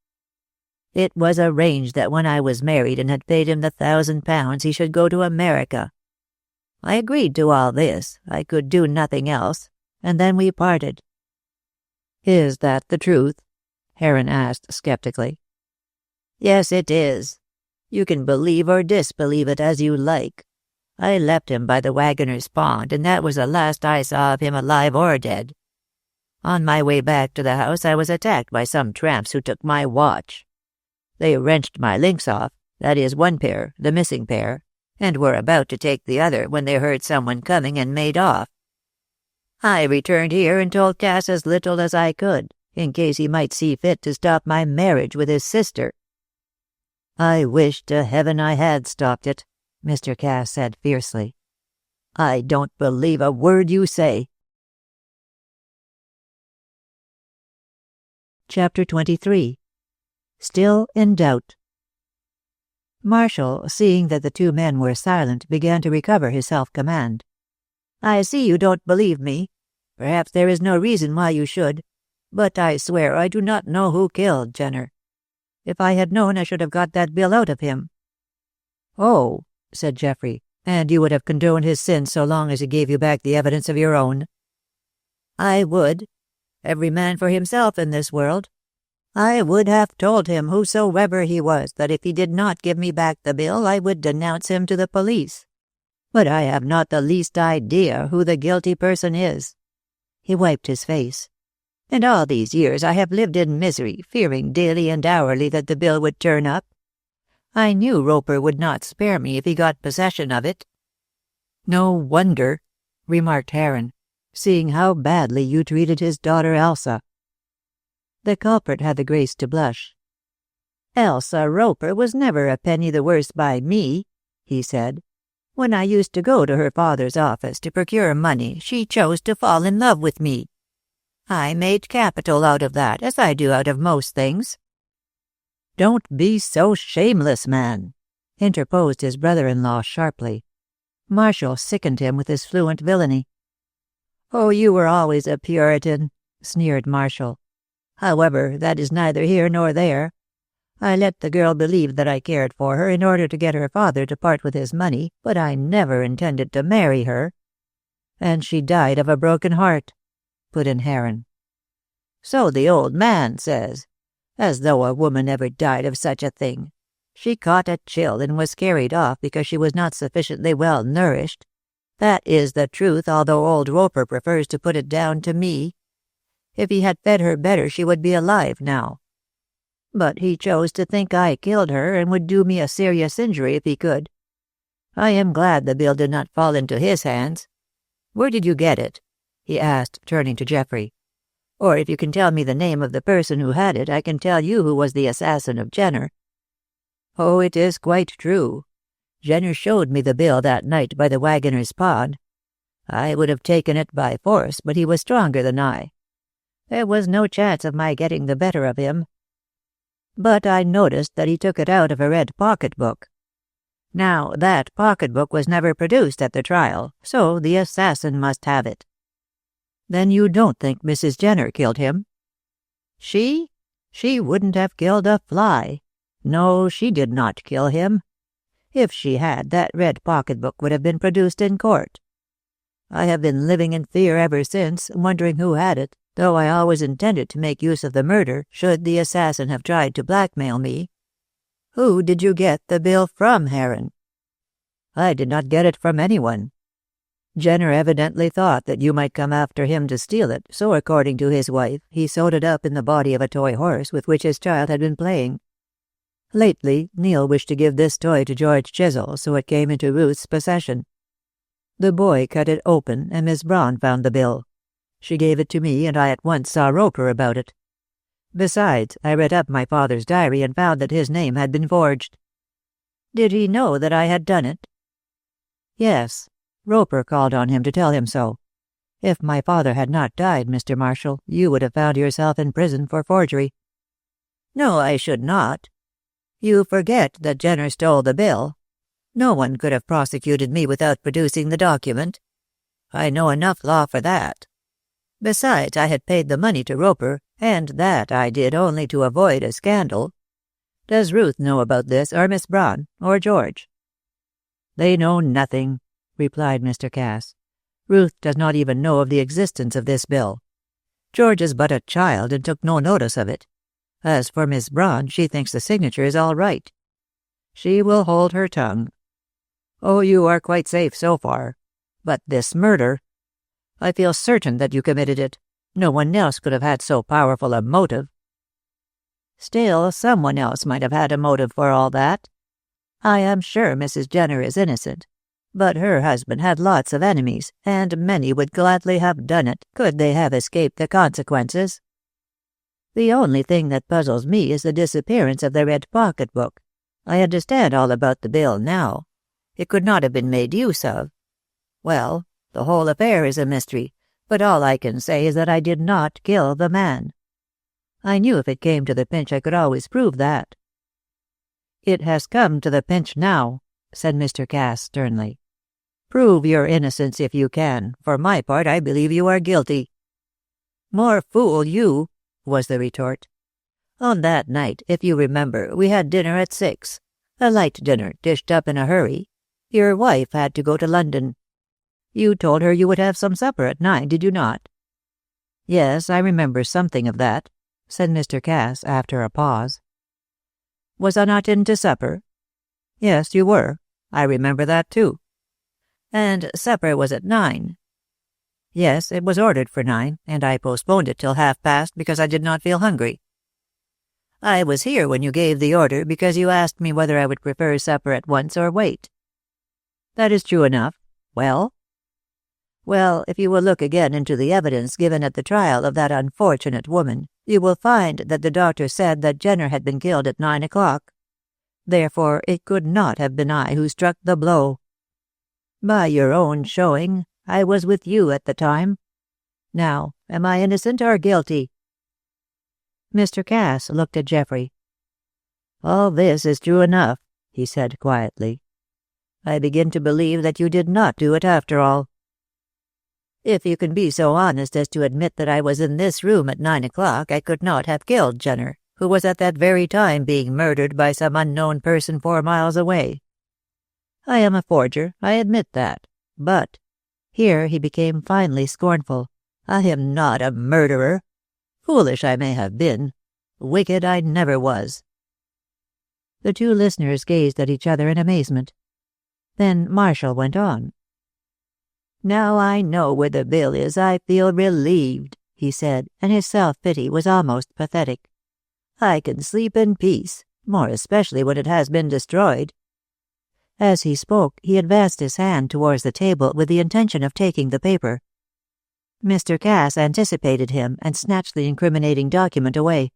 It was arranged that when I was married and had paid him the £1,000 he should go to America. I agreed to all this, I could do nothing else, and then we parted." "Is that the truth?" Heron asked skeptically. "Yes, it is. You can believe or disbelieve it as you like. I left him by the Waggoner's Pond, and that was the last I saw of him alive or dead. On my way back to the house I was attacked by some tramps who took my watch. They wrenched my links off, that is one pair, the missing pair, and were about to take the other when they heard someone coming and made off. I returned here and told Cass as little as I could, in case he might see fit to stop my marriage with his sister." "I wish to heaven I had stopped it," Mr. Cass said fiercely. "I don't believe a word you say." Chapter 23. Still in Doubt. Marshall, seeing that the two men were silent, began to recover his self-command. "I see you don't believe me. Perhaps there is no reason why you should. But I swear I do not know who killed Jenner. If I had known, I should have got that bill out of him." "Oh," said Geoffrey, And you would have condoned his sins so long as he gave you back the evidence of your own? I would. Every man for himself in this world. I would have told him, whosoever he was, that if he did not give me back the bill, I would denounce him to the police. But I have not the least idea who the guilty person is." He wiped his face. "And all these years I have lived in misery, fearing daily and hourly that the bill would turn up. I knew Roper would not spare me if he got possession of it." "No wonder," remarked Heron, "seeing how badly you treated his daughter Elsa." The culprit had the grace to blush. "Elsa Roper was never a penny the worse by me," he said. "When I used to go to her father's office to procure money, she chose to fall in love with me. I made capital out of that, as I do out of most things." "Don't be so shameless, man," interposed his brother-in-law sharply. Marshall sickened him with his fluent villainy. "Oh, you were always a Puritan," sneered Marshall. "However, that is neither here nor there. I let the girl believe that I cared for her in order to get her father to part with his money, but I never intended to marry her." "And she died of a broken heart," put in Heron. "So the old man says. As though a woman ever died of such a thing. She caught a chill and was carried off because she was not sufficiently well nourished. That is the truth, although old Roper prefers to put it down to me. If he had fed her better, she would be alive now. But he chose to think I killed her, and would do me a serious injury if he could. I am glad the bill did not fall into his hands. Where did you get it?" he asked, turning to Geoffrey. "Or if you can tell me the name of the person who had it, I can tell you who was the assassin of Jenner." "Oh, it is quite true. Jenner showed me the bill that night by the Wagoner's Pond. I would have taken it by force, but he was stronger than I. There was no chance of my getting the better of him. But I noticed that he took it out of a red pocketbook. Now, that pocketbook was never produced at the trial, so the assassin must have it." "Then you don't think Mrs. Jenner killed him?" "She? She wouldn't have killed a fly. No, she did not kill him. If she had, that red pocketbook would have been produced in court. I have been living in fear ever since, wondering who had it, though I always intended to make use of the murder, should the assassin have tried to blackmail me." "Who did you get the bill from, Heron?" "I did not get it from anyone. Jenner evidently thought that you might come after him to steal it, so according to his wife, he sewed it up in the body of a toy horse with which his child had been playing. Lately, Neil wished to give this toy to George Chisel, so it came into Ruth's possession. The boy cut it open, and Miss Braun found the bill. She gave it to me, and I at once saw Roper about it. Besides, I read up my father's diary and found that his name had been forged." "Did he know that I had done it?" "Yes. Roper called on him to tell him so. If my father had not died, Mr. Marshall, you would have found yourself in prison for forgery." "No, I should not. You forget that Jenner stole the bill. No one could have prosecuted me without producing the document. I know enough law for that. Besides, I had paid the money to Roper, and that I did only to avoid a scandal. Does Ruth know about this, or Miss Braun, or George?" "They know nothing," replied Mr. Cass. "Ruth does not even know of the existence of this bill. George is but a child and took no notice of it. As for Miss Braun, she thinks the signature is all right. She will hold her tongue. Oh, you are quite safe so far. But this murder, I feel certain that you committed it. No one else could have had so powerful a motive." "Still, someone else might have had a motive for all that. I am sure Mrs. Jenner is innocent. But her husband had lots of enemies, and many would gladly have done it, could they have escaped the consequences. The only thing that puzzles me is the disappearance of the red pocketbook. I understand all about the bill now. It could not have been made use of. Well, the whole affair is a mystery, but all I can say is that I did not kill the man. I knew if it came to the pinch I could always prove that." "It has come to the pinch now," said Mr. Cass sternly. "Prove your innocence if you can. For my part, I believe you are guilty." "More fool you," was the retort. "On that night, if you remember, we had dinner at 6. A light dinner, dished up in a hurry. Your wife had to go to London. You told her you would have some supper at 9, did you not?" "Yes, I remember something of that," said Mr. Cass after a pause. "Was I not in to supper?" "Yes, you were. I remember that too." "And supper was at 9. "Yes, it was ordered for 9, and I postponed it till past because I did not feel hungry." "I was here when you gave the order because you asked me whether I would prefer supper at once or wait." "That is true enough. Well?" "Well, if you will look again into the evidence given at the trial of that unfortunate woman, you will find that the doctor said that Jenner had been killed at 9 o'clock. Therefore it could not have been I who struck the blow. By your own showing, I was with you at the time. Now, am I innocent or guilty?" Mr. Cass looked at Geoffrey. "All this is true enough," he said quietly. "I begin to believe that you did not do it after all. If you can be so honest as to admit that I was in this room at 9 o'clock, I could not have killed Jenner, who was at that very time being murdered by some unknown person 4 miles away. I am a forger, I admit that, but," here he became finely scornful, "I am not a murderer. Foolish I may have been. Wicked I never was." The two listeners gazed at each other in amazement. Then Marshall went on. "Now I know where the bill is, I feel relieved," he said, and his self-pity was almost pathetic. "I can sleep in peace, more especially when it has been destroyed." As he spoke, he advanced his hand towards the table with the intention of taking the paper. Mr. Cass anticipated him and snatched the incriminating document away.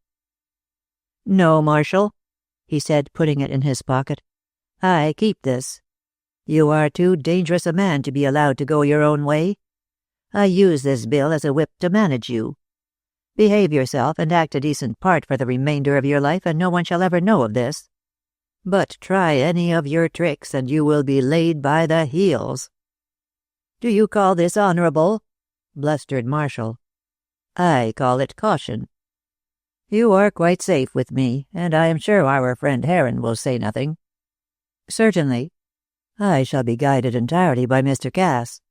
"No, Marshall," he said, putting it in his pocket. "I keep this. You are too dangerous a man to be allowed to go your own way. I use this bill as a whip to manage you. Behave yourself and act a decent part for the remainder of your life, and no one shall ever know of this. But try any of your tricks, and you will be laid by the heels." "Do you call this honorable?" blustered Marshall. "I call it caution. You are quite safe with me, and I am sure our friend Heron will say nothing." "Certainly." "I shall be guided entirely by Mr. Cass."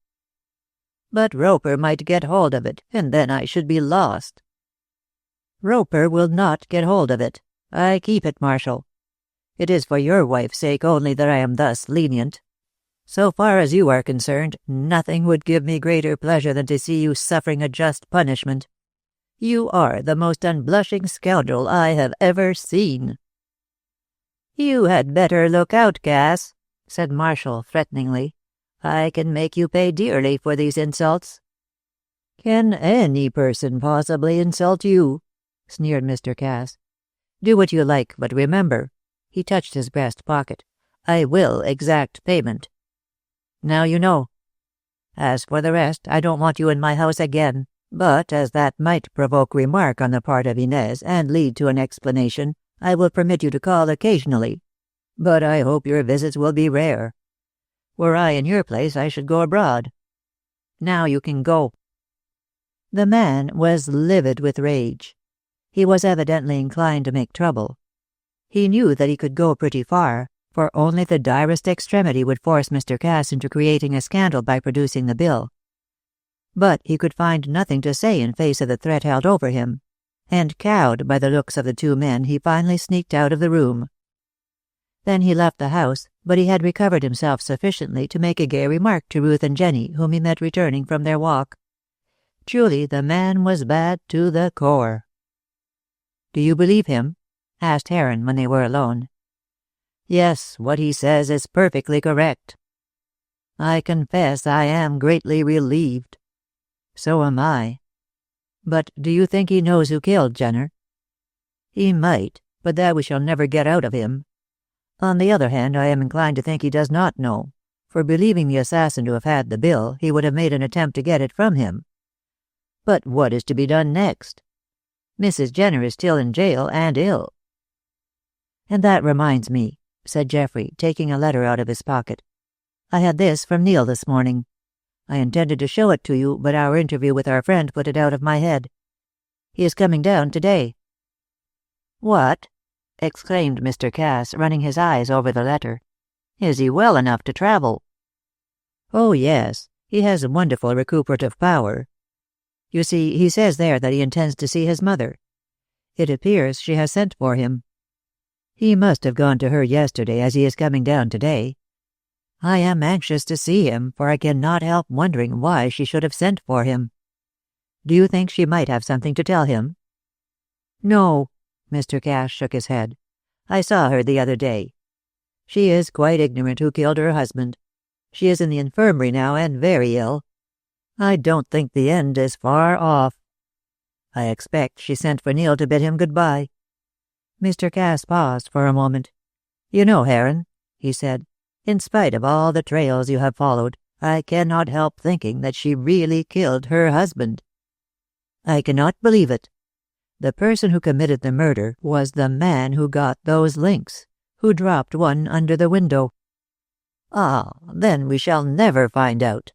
"But Roper might get hold of it, and then I should be lost." "Roper will not get hold of it. I keep it, Marshall. It is for your wife's sake only that I am thus lenient. So far as you are concerned, nothing would give me greater pleasure than to see you suffering a just punishment. You are the most unblushing scoundrel I have ever seen." "You had better look out, Cass," said Marshall threateningly. "I can make you pay dearly for these insults." "Can any person possibly insult you?" sneered Mr. Cass. "Do what you like, but remember," he touched his breast pocket, "I will exact payment. Now you know. As for the rest, I don't want you in my house again, but as that might provoke remark on the part of Inez and lead to an explanation, I will permit you to call occasionally. But I hope your visits will be rare. Were I in your place, I should go abroad. Now you can go." The man was livid with rage. He was evidently inclined to make trouble. He knew that he could go pretty far, for only the direst extremity would force Mr. Cass into creating a scandal by producing the bill. But he could find nothing to say in face of the threat held over him, and cowed by the looks of the two men, he finally sneaked out of the room. Then he left the house, but he had recovered himself sufficiently to make a gay remark to Ruth and Jenny, whom he met returning from their walk. Truly, the man was bad to the core. "Do you believe him?" asked Heron when they were alone. "Yes, what he says is perfectly correct. I confess I am greatly relieved. So am I. But do you think he knows who killed Jenner?" "He might, but that we shall never get out of him. On the other hand, I am inclined to think he does not know, for believing the assassin to have had the bill, he would have made an attempt to get it from him. But what is to be done next? Mrs. Jenner is still in jail and ill." "And that reminds me," said Geoffrey, taking a letter out of his pocket. "I had this from Neil this morning. I intended to show it to you, but our interview with our friend put it out of my head. He is coming down today." "What?" exclaimed Mr. Cass, running his eyes over the letter. Is he well enough to travel?" "Oh, yes. He has wonderful recuperative power. You see, he says there that he intends to see his mother. It appears she has sent for him. He must have gone to her yesterday, as he is coming down today. I am anxious to see him, for I cannot help wondering why she should have sent for him. Do you think she might have something to tell him?" "No," Mr. Cash shook his head. "I saw her the other day. She is quite ignorant who killed her husband. She is in the infirmary now, and very ill. I don't think the end is far off. I expect she sent for Neil to bid him goodbye." Mr. Cass paused for a moment. "You know, Heron," he said, "in spite of all the trails you have followed, I cannot help thinking that she really killed her husband. I cannot believe it. The person who committed the murder was the man who got those links, who dropped one under the window." "Ah, then we shall never find out."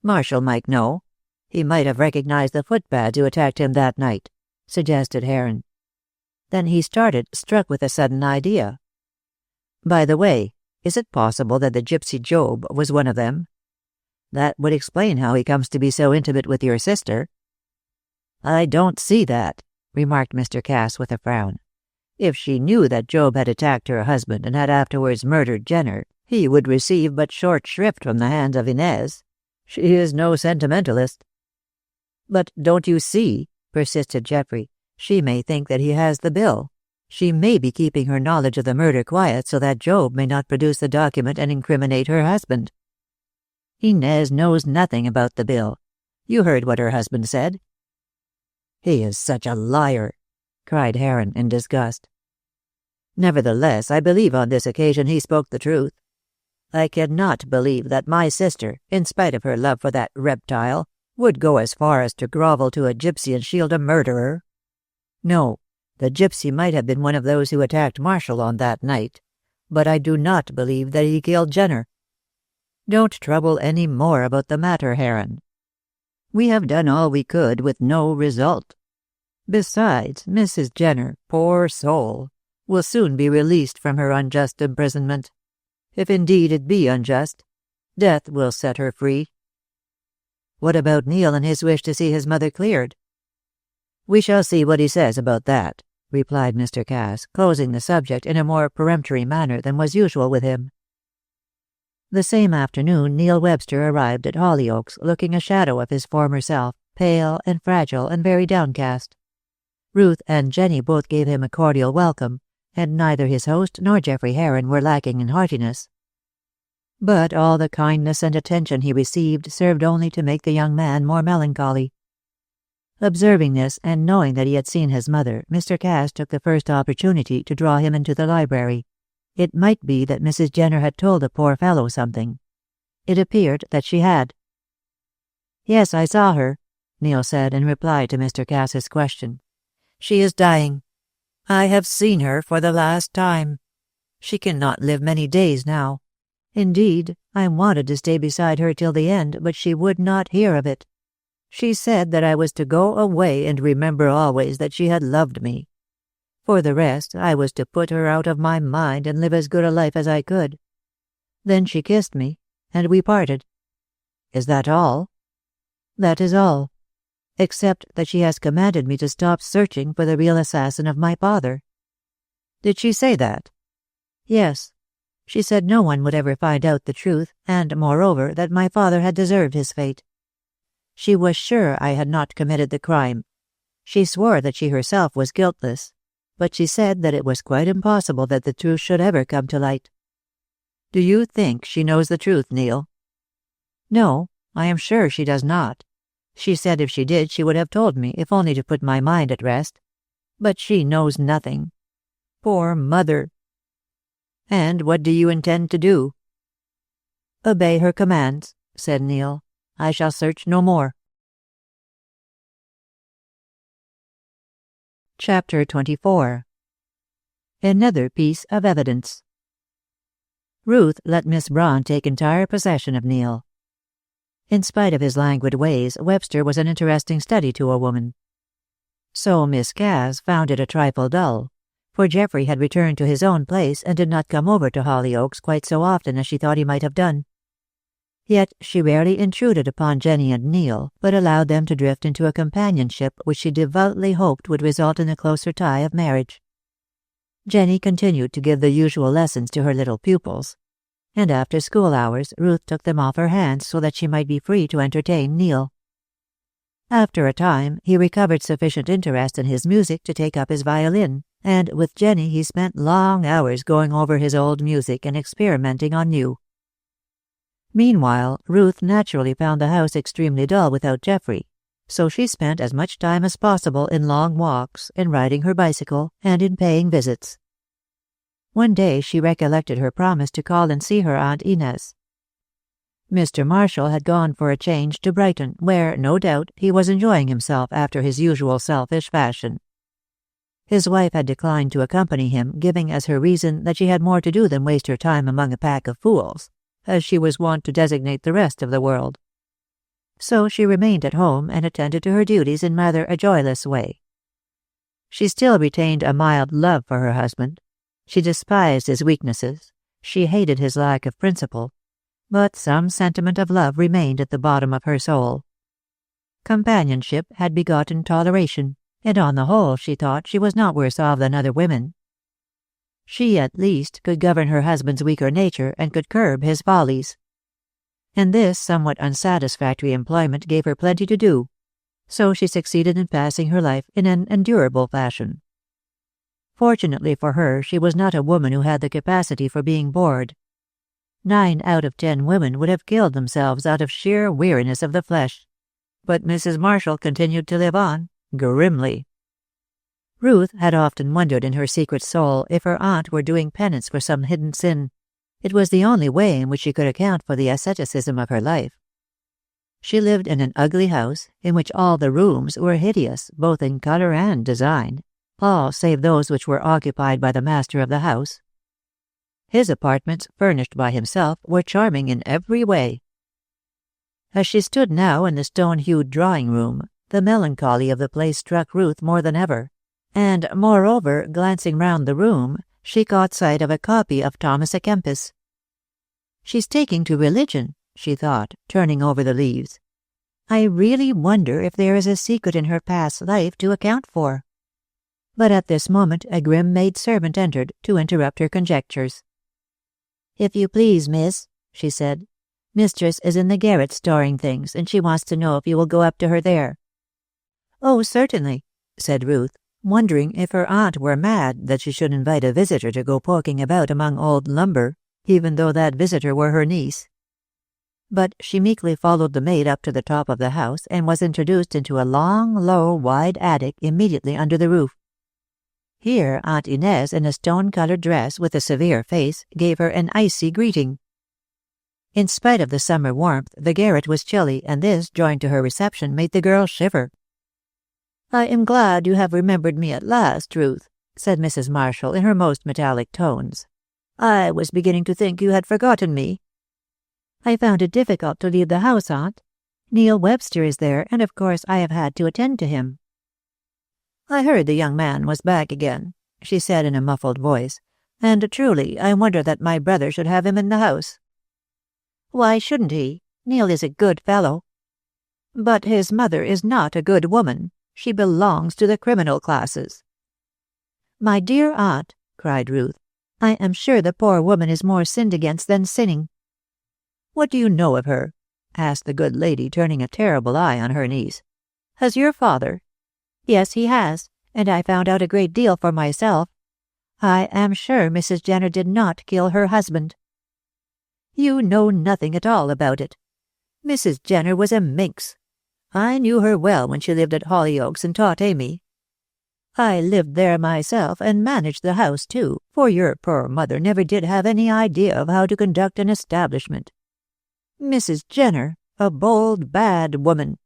"Marshall might know. He might have recognized the footpads who attacked him that night," suggested Heron. Then he started, struck with a sudden idea. "By the way, is it possible that the gypsy Job was one of them? That would explain how he comes to be so intimate with your sister." "I don't see that," remarked Mr. Cass with a frown. "If she knew that Job had attacked her husband and had afterwards murdered Jenner, he would receive but short shrift from the hands of Inez. She is no sentimentalist." "But don't you see," persisted Geoffrey, "she may think that he has the bill. She may be keeping her knowledge of the murder quiet so that Job may not produce the document and incriminate her husband." "Inez knows nothing about the bill. You heard what her husband said." "He is such a liar," cried Heron in disgust. "Nevertheless, I believe on this occasion he spoke the truth. I cannot believe that my sister, in spite of her love for that reptile, would go as far as to grovel to a gypsy and shield a murderer. No, the gypsy might have been one of those who attacked Marshall on that night, but I do not believe that he killed Jenner. Don't trouble any more about the matter, Heron. We have done all we could with no result. Besides, Mrs. Jenner, poor soul, will soon be released from her unjust imprisonment. If indeed it be unjust, death will set her free." "What about Neil and his wish to see his mother cleared?" "We shall see what he says about that," replied Mr. Cass, closing the subject in a more peremptory manner than was usual with him. The same afternoon Neil Webster arrived at Hollyoaks, looking a shadow of his former self, pale and fragile and very downcast. Ruth and Jenny both gave him a cordial welcome, and neither his host nor Geoffrey Heron were lacking in heartiness. But all the kindness and attention he received served only to make the young man more melancholy. Observing this, and knowing that he had seen his mother, Mr. Cass took the first opportunity to draw him into the library. It might be that Mrs. Jenner had told the poor fellow something. It appeared that she had. "Yes, I saw her," Neil said in reply to Mr. Cass's question. "She is dying. I have seen her for the last time. She cannot live many days now. Indeed, I wanted to stay beside her till the end, but she would not hear of it. She said that I was to go away and remember always that she had loved me. For the rest, I was to put her out of my mind and live as good a life as I could. Then she kissed me, and we parted." "Is that all?" "That is all. Except that she has commanded me to stop searching for the real assassin of my father." "Did she say that?" "Yes. She said no one would ever find out the truth, and, moreover, that my father had deserved his fate. She was sure I had not committed the crime. She swore that she herself was guiltless, but she said that it was quite impossible that the truth should ever come to light." "Do you think she knows the truth, Neil?" "No, I am sure she does not. She said if she did she would have told me, if only to put my mind at rest. But she knows nothing. Poor mother!" "And what do you intend to do?" "Obey her commands," said Neil. "I shall search no more." Chapter 24. Another piece of evidence. Ruth let Miss Braun take entire possession of Neil. In spite of his languid ways, Webster was an interesting study to a woman. So Miss Cass found it a trifle dull, for Geoffrey had returned to his own place and did not come over to Hollyoaks quite so often as she thought he might have done. Yet she rarely intruded upon Jenny and Neil, but allowed them to drift into a companionship which she devoutly hoped would result in a closer tie of marriage. Jenny continued to give the usual lessons to her little pupils, and after school hours Ruth took them off her hands so that she might be free to entertain Neil. After a time he recovered sufficient interest in his music to take up his violin, and with Jenny he spent long hours going over his old music and experimenting on new. Meanwhile, Ruth naturally found the house extremely dull without Geoffrey, so she spent as much time as possible in long walks, in riding her bicycle, and in paying visits. One day she recollected her promise to call and see her Aunt Inez. Mr. Marshall had gone for a change to Brighton, where, no doubt, he was enjoying himself after his usual selfish fashion. His wife had declined to accompany him, giving as her reason that she had more to do than waste her time among a pack of fools, as she was wont to designate the rest of the world. So she remained at home and attended to her duties in rather a joyless way. She still retained a mild love for her husband. She despised his weaknesses. She hated his lack of principle. But some sentiment of love remained at the bottom of her soul. Companionship had begotten toleration, and on the whole she thought she was not worse off than other women. She, at least, could govern her husband's weaker nature and could curb his follies. And this somewhat unsatisfactory employment gave her plenty to do, so she succeeded in passing her life in an endurable fashion. Fortunately for her, she was not a woman who had the capacity for being bored. 9 out of 10 women would have killed themselves out of sheer weariness of the flesh. But Mrs. Marshall continued to live on, grimly. Ruth had often wondered in her secret soul if her aunt were doing penance for some hidden sin. It was the only way in which she could account for the asceticism of her life. She lived in an ugly house in which all the rooms were hideous, both in color and design, all save those which were occupied by the master of the house. His apartments, furnished by himself, were charming in every way. As she stood now in the stone-hued drawing-room, the melancholy of the place struck Ruth more than ever, and, moreover, glancing round the room, she caught sight of a copy of Thomas à Kempis. "She's taking to religion," she thought, turning over the leaves. "I really wonder if there is a secret in her past life to account for." But at this moment a grim maid-servant entered to interrupt her conjectures. "If you please, miss," she said, "mistress is in the garret storing things, and she wants to know if you will go up to her there." "Oh, certainly," said Ruth, wondering if her aunt were mad that she should invite a visitor to go poking about among old lumber, even though that visitor were her niece. But she meekly followed the maid up to the top of the house and was introduced into a long, low, wide attic immediately under the roof. Here Aunt Inez, in a stone-colored dress with a severe face, gave her an icy greeting. In spite of the summer warmth, the garret was chilly, and this, joined to her reception, made the girl shiver. "I am glad you have remembered me at last, Ruth," said Mrs. Marshall in her most metallic tones. "I was beginning to think you had forgotten me." "I found it difficult to leave the house, Aunt. Neil Webster is there, and of course I have had to attend to him." "I heard the young man was back again," she said in a muffled voice, "and truly I wonder that my brother should have him in the house." "Why shouldn't he? Neil is a good fellow." "But his mother is not a good woman. She belongs to the criminal classes." "My dear aunt," cried Ruth, "I am sure the poor woman is more sinned against than sinning." "What do you know of her?" asked the good lady, turning a terrible eye on her niece. "Has your father—" "Yes, he has, and I found out a great deal for myself. I am sure Mrs. Jenner did not kill her husband." "You know nothing at all about it. Mrs. Jenner was a minx. I knew her well when she lived at Hollyoaks and taught Amy. I lived there myself and managed the house too, for your poor mother never did have any idea of how to conduct an establishment. Mrs. Jenner, a bold, bad woman.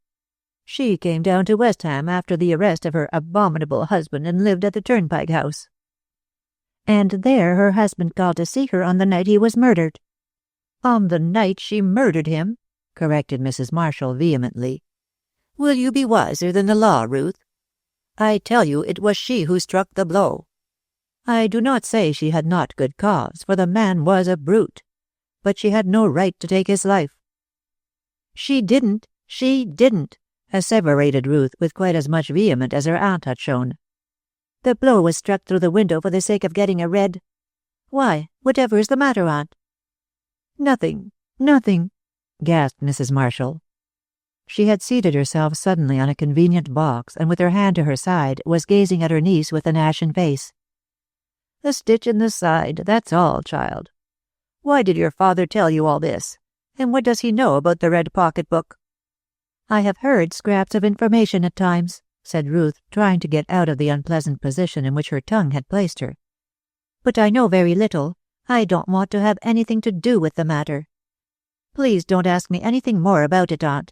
She came down to West Ham after the arrest of her abominable husband and lived at the Turnpike House." "And there her husband called to see her on the night he was murdered." "On the night she murdered him," corrected Mrs. Marshall vehemently. "Will you be wiser than the law, Ruth? I tell you it was she who struck the blow. I do not say she had not good cause, for the man was a brute, but she had no right to take his life." "She didn't, asseverated Ruth with quite as much vehement as her aunt had shown. "The blow was struck through the window for the sake of getting a red—" "Why, whatever is the matter, aunt?" Nothing, gasped Mrs. Marshall. She had seated herself suddenly on a convenient box, and with her hand to her side was gazing at her niece with an ashen face. "A stitch in the side, that's all, child. Why did your father tell you all this? And what does he know about the red pocket-book?" "I have heard scraps of information at times," said Ruth, trying to get out of the unpleasant position in which her tongue had placed her. "But I know very little. I don't want to have anything to do with the matter. Please don't ask me anything more about it, aunt."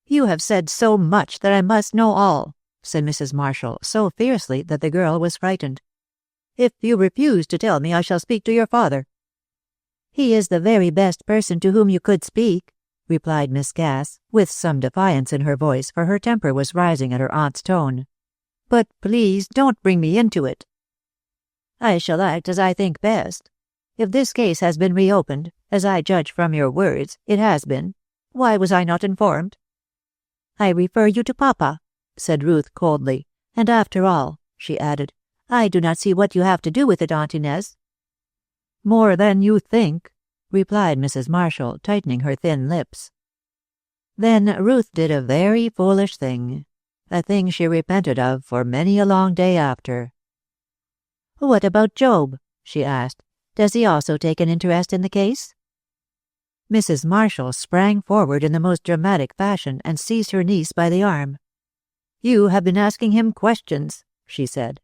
"You have said so much that I must know all," said Mrs. Marshall so fiercely that the girl was frightened. "If you refuse to tell me, I shall speak to your father." "He is the very best person to whom you could speak," replied Miss Cass, with some defiance in her voice, for her temper was rising at her aunt's tone. "But please don't bring me into it." "I shall act as I think best. If this case has been reopened, as I judge from your words, it has been, why was I not informed?" "I refer you to Papa," said Ruth coldly. "And after all," she added, "I do not see what you have to do with it, Aunt Inez." "More than you think," replied Mrs. Marshall, tightening her thin lips. Then Ruth did a very foolish thing, a thing she repented of for many a long day after. "What about Job?" she asked. "Does he also take an interest in the case?" Mrs. Marshall sprang forward in the most dramatic fashion and seized her niece by the arm. "You have been asking him questions," she said.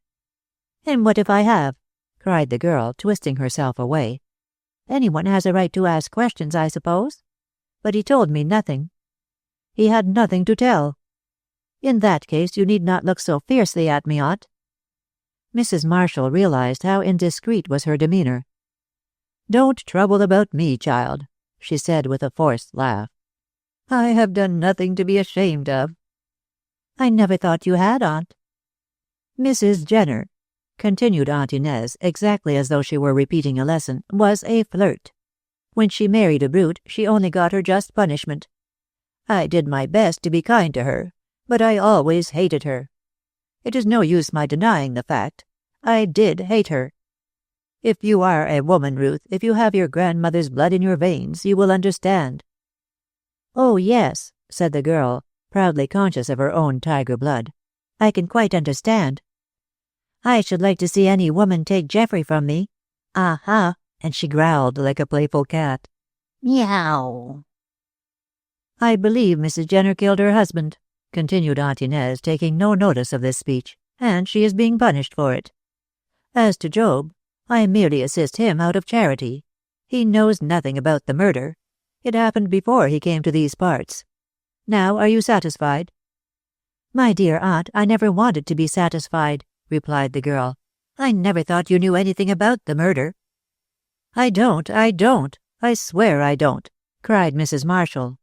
"And what if I have?" cried the girl, twisting herself away. "Anyone has a right to ask questions, I suppose. But he told me nothing. He had nothing to tell. In that case you need not look so fiercely at me, aunt." Mrs. Marshall realized how indiscreet was her demeanor. "Don't trouble about me, child," she said with a forced laugh. "I have done nothing to be ashamed of." "I never thought you had, aunt." "Mrs. Jenner," continued Aunt Inez, exactly as though she were repeating a lesson, "was a flirt. When she married a brute, she only got her just punishment. I did my best to be kind to her, but I always hated her. It is no use my denying the fact. I did hate her. If you are a woman, Ruth, if you have your grandmother's blood in your veins, you will understand." "Oh, yes," said the girl, proudly conscious of her own tiger blood. "I can quite understand. I should like to see any woman take Geoffrey from me. Aha!" and she growled like a playful cat. "Meow." "I believe Mrs. Jenner killed her husband," continued Aunt Inez, taking no notice of this speech, "and she is being punished for it. As to Job, I merely assist him out of charity. He knows nothing about the murder. It happened before he came to these parts. Now, are you satisfied?" "My dear aunt, I never wanted to be satisfied," replied the girl. "I never thought you knew anything about the murder." I don't. I swear I don't," cried Mrs. Marshall.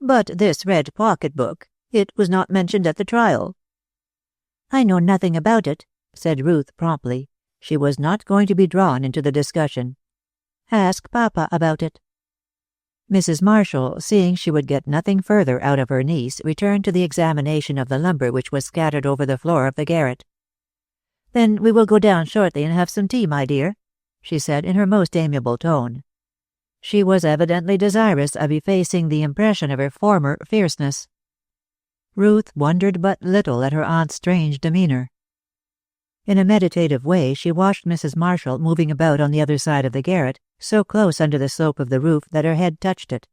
"But this red pocket-book, it was not mentioned at the trial." "I know nothing about it," said Ruth promptly. She was not going to be drawn into the discussion. "Ask Papa about it." Mrs. Marshall, seeing she would get nothing further out of her niece, returned to the examination of the lumber which was scattered over the floor of the garret. "Then we will go down shortly and have some tea, my dear," she said in her most amiable tone. She was evidently desirous of effacing the impression of her former fierceness. Ruth wondered but little at her aunt's strange demeanor. In a meditative way she watched Mrs. Marshall moving about on the other side of the garret, so close under the slope of the roof that her head touched it.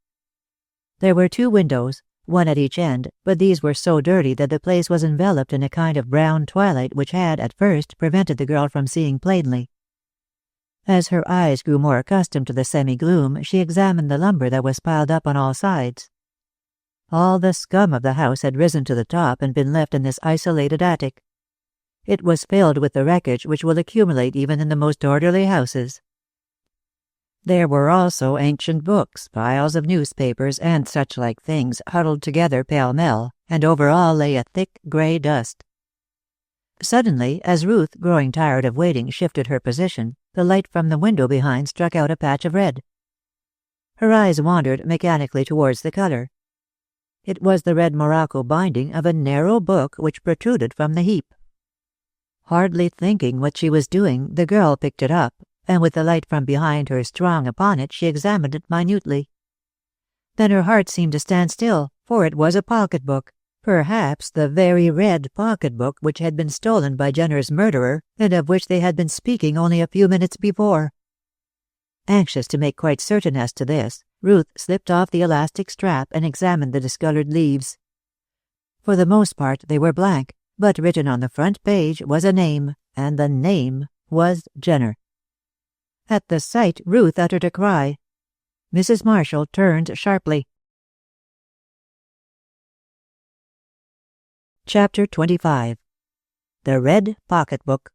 There were 2 windows, one at each end, but these were so dirty that the place was enveloped in a kind of brown twilight which had, at first, prevented the girl from seeing plainly. As her eyes grew more accustomed to the semi-gloom, she examined the lumber that was piled up on all sides. All the scum of the house had risen to the top and been left in this isolated attic. It was filled with the wreckage which will accumulate even in the most orderly houses. There were also ancient books, piles of newspapers, and such-like things huddled together pell-mell, and over all lay a thick grey dust. Suddenly, as Ruth, growing tired of waiting, shifted her position, the light from the window behind struck out a patch of red. Her eyes wandered mechanically towards the color. It was the red morocco binding of a narrow book which protruded from the heap. Hardly thinking what she was doing, the girl picked it up, and with the light from behind her strong upon it, she examined it minutely. Then her heart seemed to stand still, for it was a pocket-book, perhaps the very red pocket-book which had been stolen by Jenner's murderer, and of which they had been speaking only a few minutes before. Anxious to make quite certain as to this, Ruth slipped off the elastic strap and examined the discolored leaves. For the most part they were blank, but written on the front page was a name, and the name was Jenner. At the sight, Ruth uttered a cry. Mrs. Marshall turned sharply. Chapter 25. The Red Pocketbook.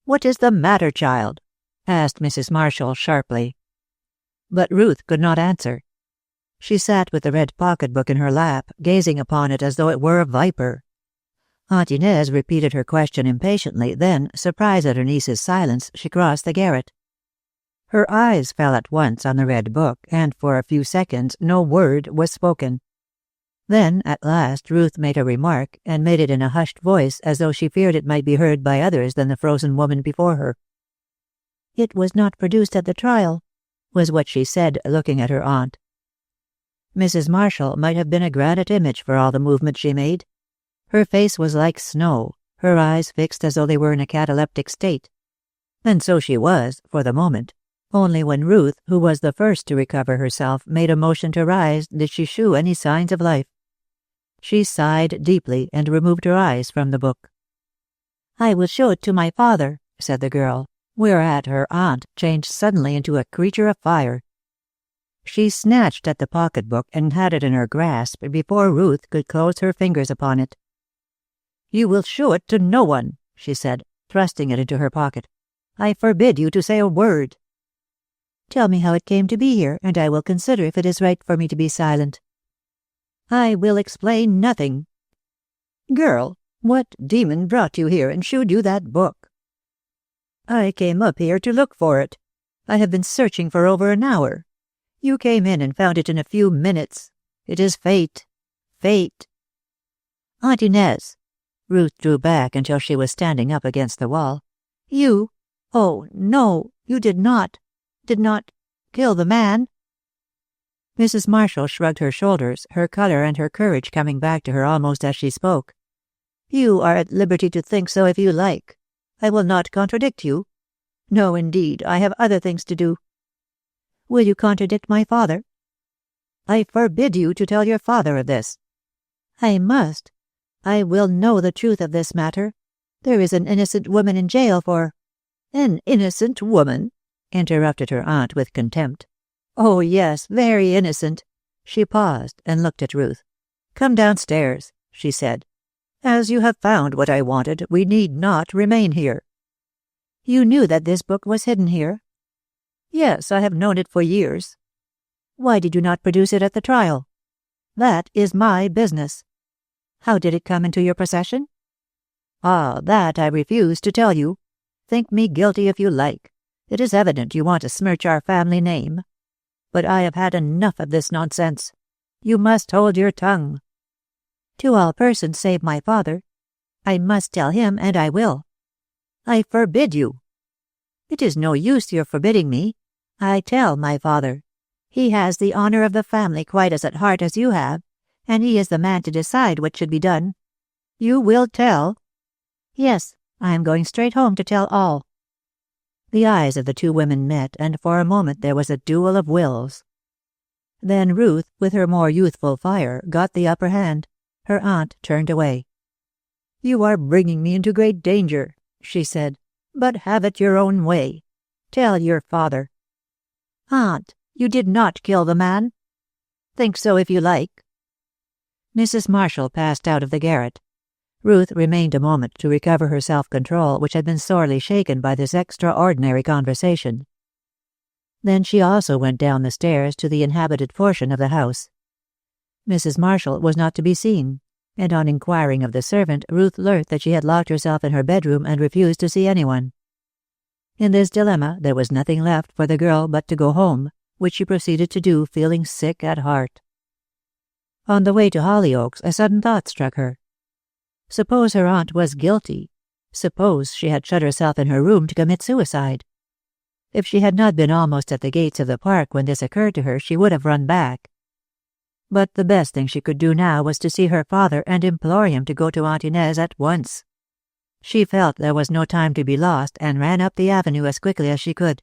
"What is the matter, child?" asked Mrs. Marshall sharply. But Ruth could not answer. She sat with the red pocketbook in her lap, gazing upon it as though it were a viper. Aunt Inez repeated her question impatiently, then, surprised at her niece's silence, she crossed the garret. Her eyes fell at once on the red book, and for a few seconds no word was spoken. Then, at last, Ruth made a remark, and made it in a hushed voice, as though she feared it might be heard by others than the frozen woman before her. "It was not produced at the trial," was what she said, looking at her aunt. Mrs. Marshall might have been a granite image for all the movement she made. Her face was like snow, her eyes fixed as though they were in a cataleptic state. And so she was, for the moment. Only when Ruth, who was the first to recover herself, made a motion to rise, did she shew any signs of life. She sighed deeply and removed her eyes from the book. "I will show it to my father," said the girl, whereat her aunt changed suddenly into a creature of fire. She snatched at the pocketbook and had it in her grasp before Ruth could close her fingers upon it. "You will show it to no one," she said, thrusting it into her pocket. "I forbid you to say a word." "Tell me how it came to be here, and I will consider if it is right for me to be silent." "I will explain nothing. Girl, what demon brought you here and shewed you that book?" "I came up here to look for it. I have been searching for over an hour. You came in and found it in a few minutes. It is fate. Fate." "Aunt Inez." Ruth drew back until she was standing up against the wall. "You? Oh, no, you did not kill the man?" Mrs. Marshall shrugged her shoulders, her color and her courage coming back to her almost as she spoke. "You are at liberty to think so if you like. I will not contradict you. No, indeed, I have other things to do." "Will you contradict my father?" "I forbid you to tell your father of this." "I must. I will know the truth of this matter. There is an innocent woman in jail for—" "An innocent woman?" interrupted her aunt with contempt. "Oh, yes, very innocent." She paused and looked at Ruth. "Come downstairs," she said. "As you have found what I wanted, we need not remain here." "You knew that this book was hidden here?" "Yes, I have known it for years." "Why did you not produce it at the trial?" "That is my business." "How did it come into your possession?" "Ah, that I refuse to tell you. Think me guilty if you like. It is evident you want to smirch our family name. But I have had enough of this nonsense. You must hold your tongue." "To all persons save my father. I must tell him, and I will." "I forbid you." "It is no use your forbidding me. I tell my father. He has the honor of the family quite as at heart as you have, and he is the man to decide what should be done. You will tell?" "Yes, I am going straight home to tell all." The eyes of the two women met, and for a moment there was a duel of wills. Then Ruth, with her more youthful fire, got the upper hand. Her aunt turned away. "You are bringing me into great danger," she said, "but have it your own way. Tell your father." "Aunt, you did not kill the man." "Think so if you like." Mrs. Marshall passed out of the garret. Ruth remained a moment to recover her self-control, which had been sorely shaken by this extraordinary conversation. Then she also went down the stairs to the inhabited portion of the house. Mrs. Marshall was not to be seen, and on inquiring of the servant, Ruth learnt that she had locked herself in her bedroom and refused to see anyone. In this dilemma, there was nothing left for the girl but to go home, which she proceeded to do, feeling sick at heart. On the way to Hollyoaks, a sudden thought struck her. Suppose her aunt was guilty. Suppose she had shut herself in her room to commit suicide. If she had not been almost at the gates of the park when this occurred to her, she would have run back. But the best thing she could do now was to see her father and implore him to go to Aunt Inez at once. She felt there was no time to be lost and ran up the avenue as quickly as she could.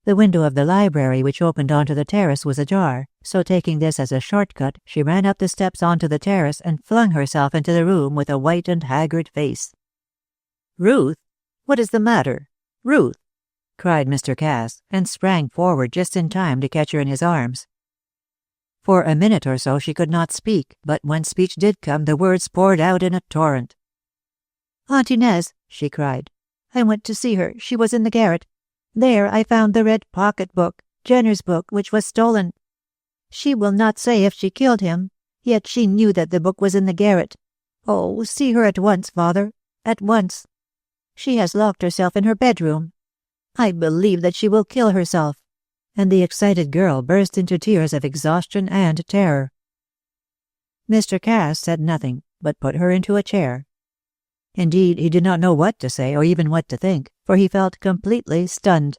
The window of the library which opened onto the terrace was ajar, so taking this as a shortcut, she ran up the steps onto the terrace and flung herself into the room with a white and haggard face. "Ruth! What is the matter? Ruth!" cried Mr. Cass, and sprang forward just in time to catch her in his arms. For a minute or so she could not speak, but when speech did come, the words poured out in a torrent. "Aunt Inez," she cried. "I went to see her. She was in the garret. There I found the red pocket-book, Jenner's book, which was stolen. She will not say if she killed him, yet she knew that the book was in the garret. Oh, see her at once, father, at once. She has locked herself in her bedroom. I believe that she will kill herself." And the excited girl burst into tears of exhaustion and terror. Mr. Cass said nothing, but put her into a chair. Indeed, he did not know what to say or even what to think, for he felt completely stunned.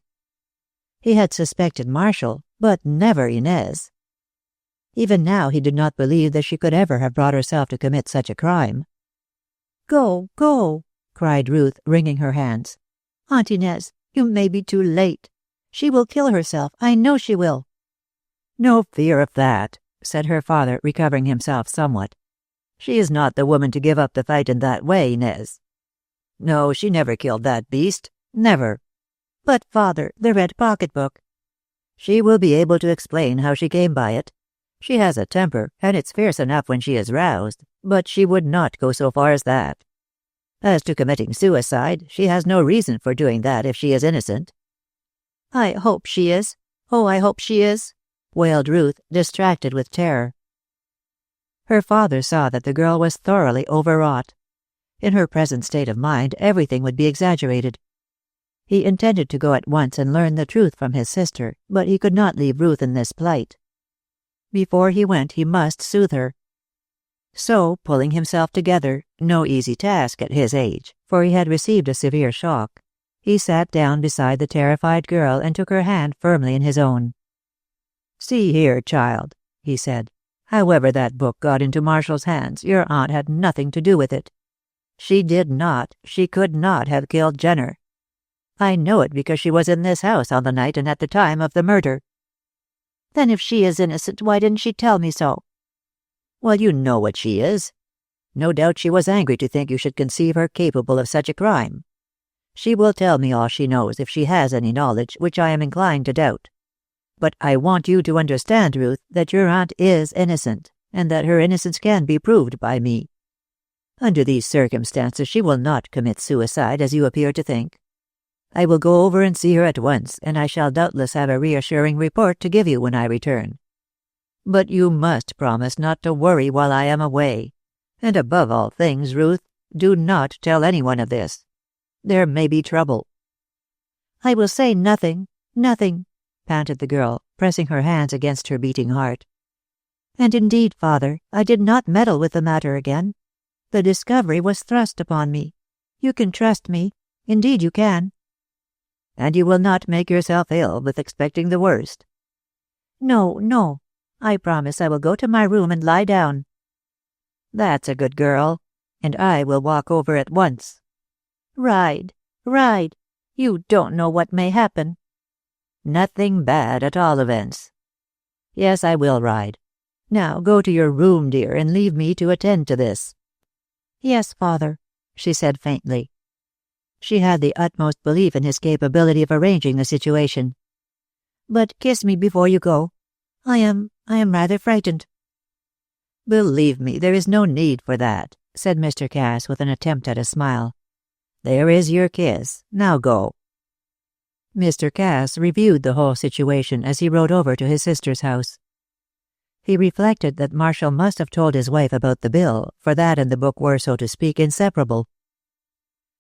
He had suspected Marshall, but never Inez. Even now he did not believe that she could ever have brought herself to commit such a crime. "Go, go," cried Ruth, wringing her hands. "Aunt Inez, you may be too late. She will kill herself. I know she will." "No fear of that," said her father, recovering himself somewhat. "She is not the woman to give up the fight in that way, Inez. No, she never killed that beast. Never." "But, father, the red pocketbook—" "She will be able to explain how she came by it. She has a temper, and it's fierce enough when she is roused, but she would not go so far as that. As to committing suicide, she has no reason for doing that if she is innocent." "I hope she is. Oh, I hope she is," wailed Ruth, distracted with terror. Her father saw that the girl was thoroughly overwrought. In her present state of mind, everything would be exaggerated. He intended to go at once and learn the truth from his sister, but he could not leave Ruth in this plight. Before he went, he must soothe her. So, pulling himself together, no easy task at his age, for he had received a severe shock, he sat down beside the terrified girl and took her hand firmly in his own. "See here, child," he said. "However that book got into Marshall's hands, your aunt had nothing to do with it. She did not, she could not have killed Jenner. I know it because she was in this house on the night and at the time of the murder." "Then if she is innocent, why didn't she tell me so?" "Well, you know what she is. No doubt she was angry to think you should conceive her capable of such a crime. She will tell me all she knows if she has any knowledge, which I am inclined to doubt. But I want you to understand, Ruth, that your aunt is innocent, and that her innocence can be proved by me. Under these circumstances she will not commit suicide, as you appear to think. I will go over and see her at once, and I shall doubtless have a reassuring report to give you when I return. But you must promise not to worry while I am away. And above all things, Ruth, do not tell anyone of this. There may be trouble." "I will say nothing, nothing," panted the girl, pressing her hands against her beating heart. "And indeed, father, I did not meddle with the matter again. The discovery was thrust upon me. You can trust me. Indeed you can." "And you will not make yourself ill with expecting the worst?" "No, no. I promise I will go to my room and lie down." "That's a good girl. And I will walk over at once." "Ride, ride. You don't know what may happen." "Nothing bad, at all events." "Yes, I will ride. Now go to your room, dear, and leave me to attend to this." "Yes, father," she said faintly. She had the utmost belief in his capability of arranging the situation. "But kiss me before you go. I am rather frightened." "Believe me, there is no need for that," said Mr. Cass with an attempt at a smile. "There is your kiss. Now go." Mr. Cass reviewed the whole situation as he rode over to his sister's house. He reflected that Marshall must have told his wife about the bill, for that and the book were, so to speak, inseparable.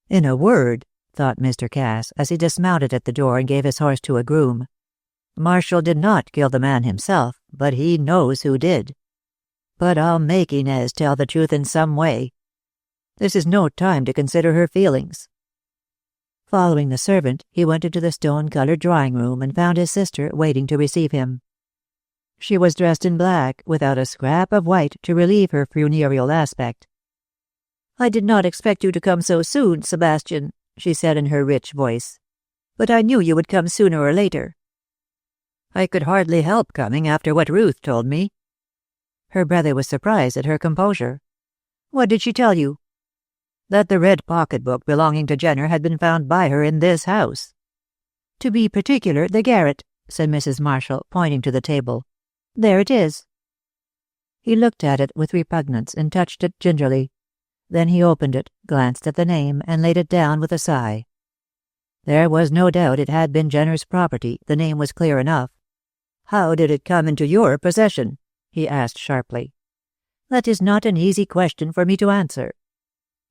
In a word, thought Mr. Cass, as he dismounted at the door and gave his horse to a groom, Marshall did not kill the man himself, but he knows who did. But I'll make Inez tell the truth in some way. This is no time to consider her feelings. Following the servant, he went into the stone-colored drawing-room and found his sister waiting to receive him. She was dressed in black, without a scrap of white to relieve her funereal aspect. "I did not expect you to come so soon, Sebastian," she said in her rich voice. "But I knew you would come sooner or later." "I could hardly help coming after what Ruth told me." Her brother was surprised at her composure. "What did she tell you?" "That the red pocketbook belonging to Jenner had been found by her in this house." "To be particular, the garret," said Mrs. Marshall, pointing to the table. "There it is." He looked at it with repugnance and touched it gingerly. Then he opened it, glanced at the name, and laid it down with a sigh. There was no doubt it had been Jenner's property. The name was clear enough. "How did it come into your possession?" he asked sharply. "That is not an easy question for me to answer."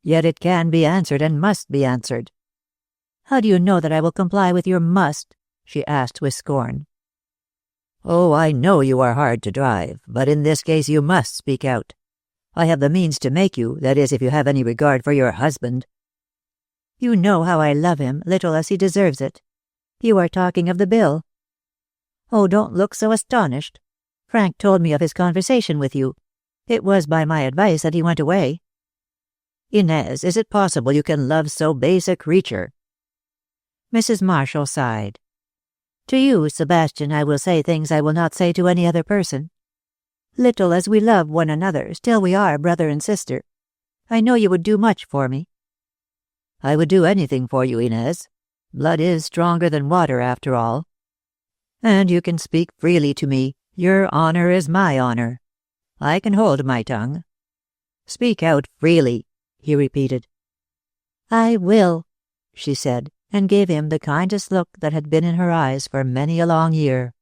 "Yet it can be answered and must be answered." "How do you know that I will comply with your must?" she asked with scorn. "Oh, I know you are hard to drive, but in this case you must speak out. I have the means to make you, that is, if you have any regard for your husband." "You know how I love him, little as he deserves it. You are talking of the bill." "Oh, don't look so astonished. Frank told me of his conversation with you. It was by my advice that he went away." "Inez, is it possible you can love so base a creature?" Mrs. Marshall sighed. "To you, Sebastian, I will say things I will not say to any other person. Little as we love one another, still we are brother and sister. I know you would do much for me." "I would do anything for you, Inez. Blood is stronger than water, after all. And you can speak freely to me. Your honor is my honor. I can hold my tongue." "Speak out freely," he repeated. "I will," she said, and gave him the kindest look that had been in her eyes for many a long year.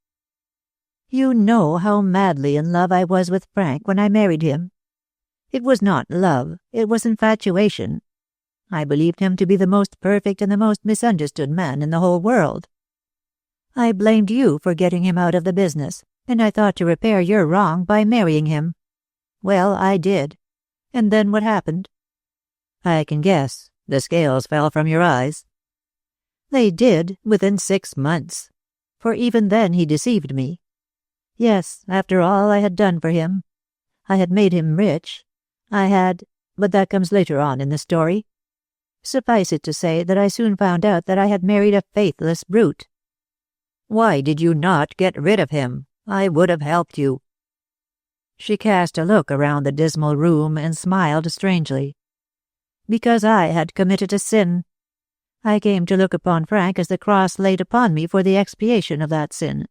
"You know how madly in love I was with Frank when I married him. It was not love, it was infatuation. I believed him to be the most perfect and the most misunderstood man in the whole world. I blamed you for getting him out of the business, and I thought to repair your wrong by marrying him. Well, I did. And then what happened?" "I can guess. The scales fell from your eyes." "They did, within 6 months. For even then he deceived me. Yes, after all I had done for him. I had made him rich. But that comes later on in the story. Suffice it to say that I soon found out that I had married a faithless brute." "Why did you not get rid of him? I would have helped you." She cast a look around the dismal room and smiled strangely. "Because I had committed a sin. I came to look upon Frank as the cross laid upon me for the expiation of that sin."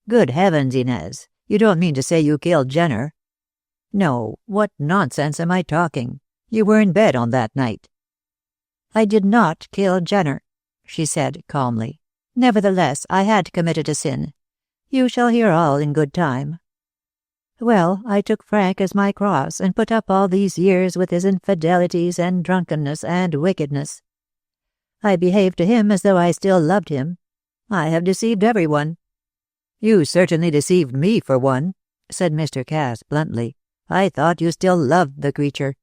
"Good heavens, Inez, you don't mean to say you killed Jenner?" "No, what nonsense am I talking? You were in bed on that night." "I did not kill Jenner," she said calmly. "Nevertheless, I had committed a sin. You shall hear all in good time. Well, I took Frank as my cross, and put up all these years with his infidelities and drunkenness and wickedness. I behaved to him as though I still loved him. I have deceived everyone." "You certainly deceived me, for one," said Mr. Cass bluntly. "I thought you still loved the creature."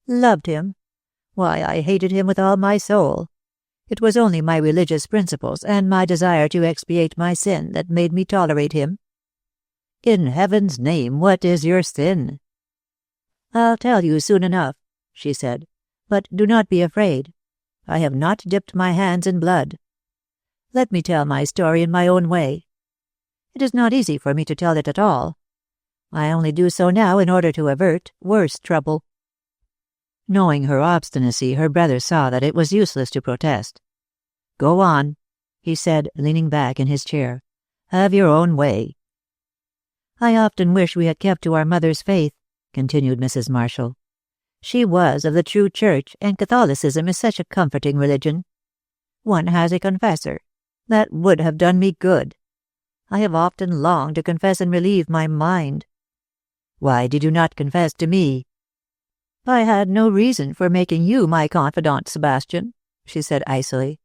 "Loved him? Why, I hated him with all my soul. It was only my religious principles and my desire to expiate my sin that made me tolerate him." "In heaven's name, what is your sin?" "I'll tell you soon enough," she said. "But do not be afraid. I have not dipped my hands in blood. Let me tell my story in my own way. It is not easy for me to tell it at all. I only do so now in order to avert worse trouble." Knowing her obstinacy, her brother saw that it was useless to protest. "Go on," he said, leaning back in his chair. "Have your own way." "I often wish we had kept to our mother's faith," continued Mrs. Marshall. "She was of the true church, and Catholicism is such a comforting religion. One has a confessor. That would have done me good. I have often longed to confess and relieve my mind." "Why did you not confess to me?" "I had no reason for making you my confidant, Sebastian," she said icily.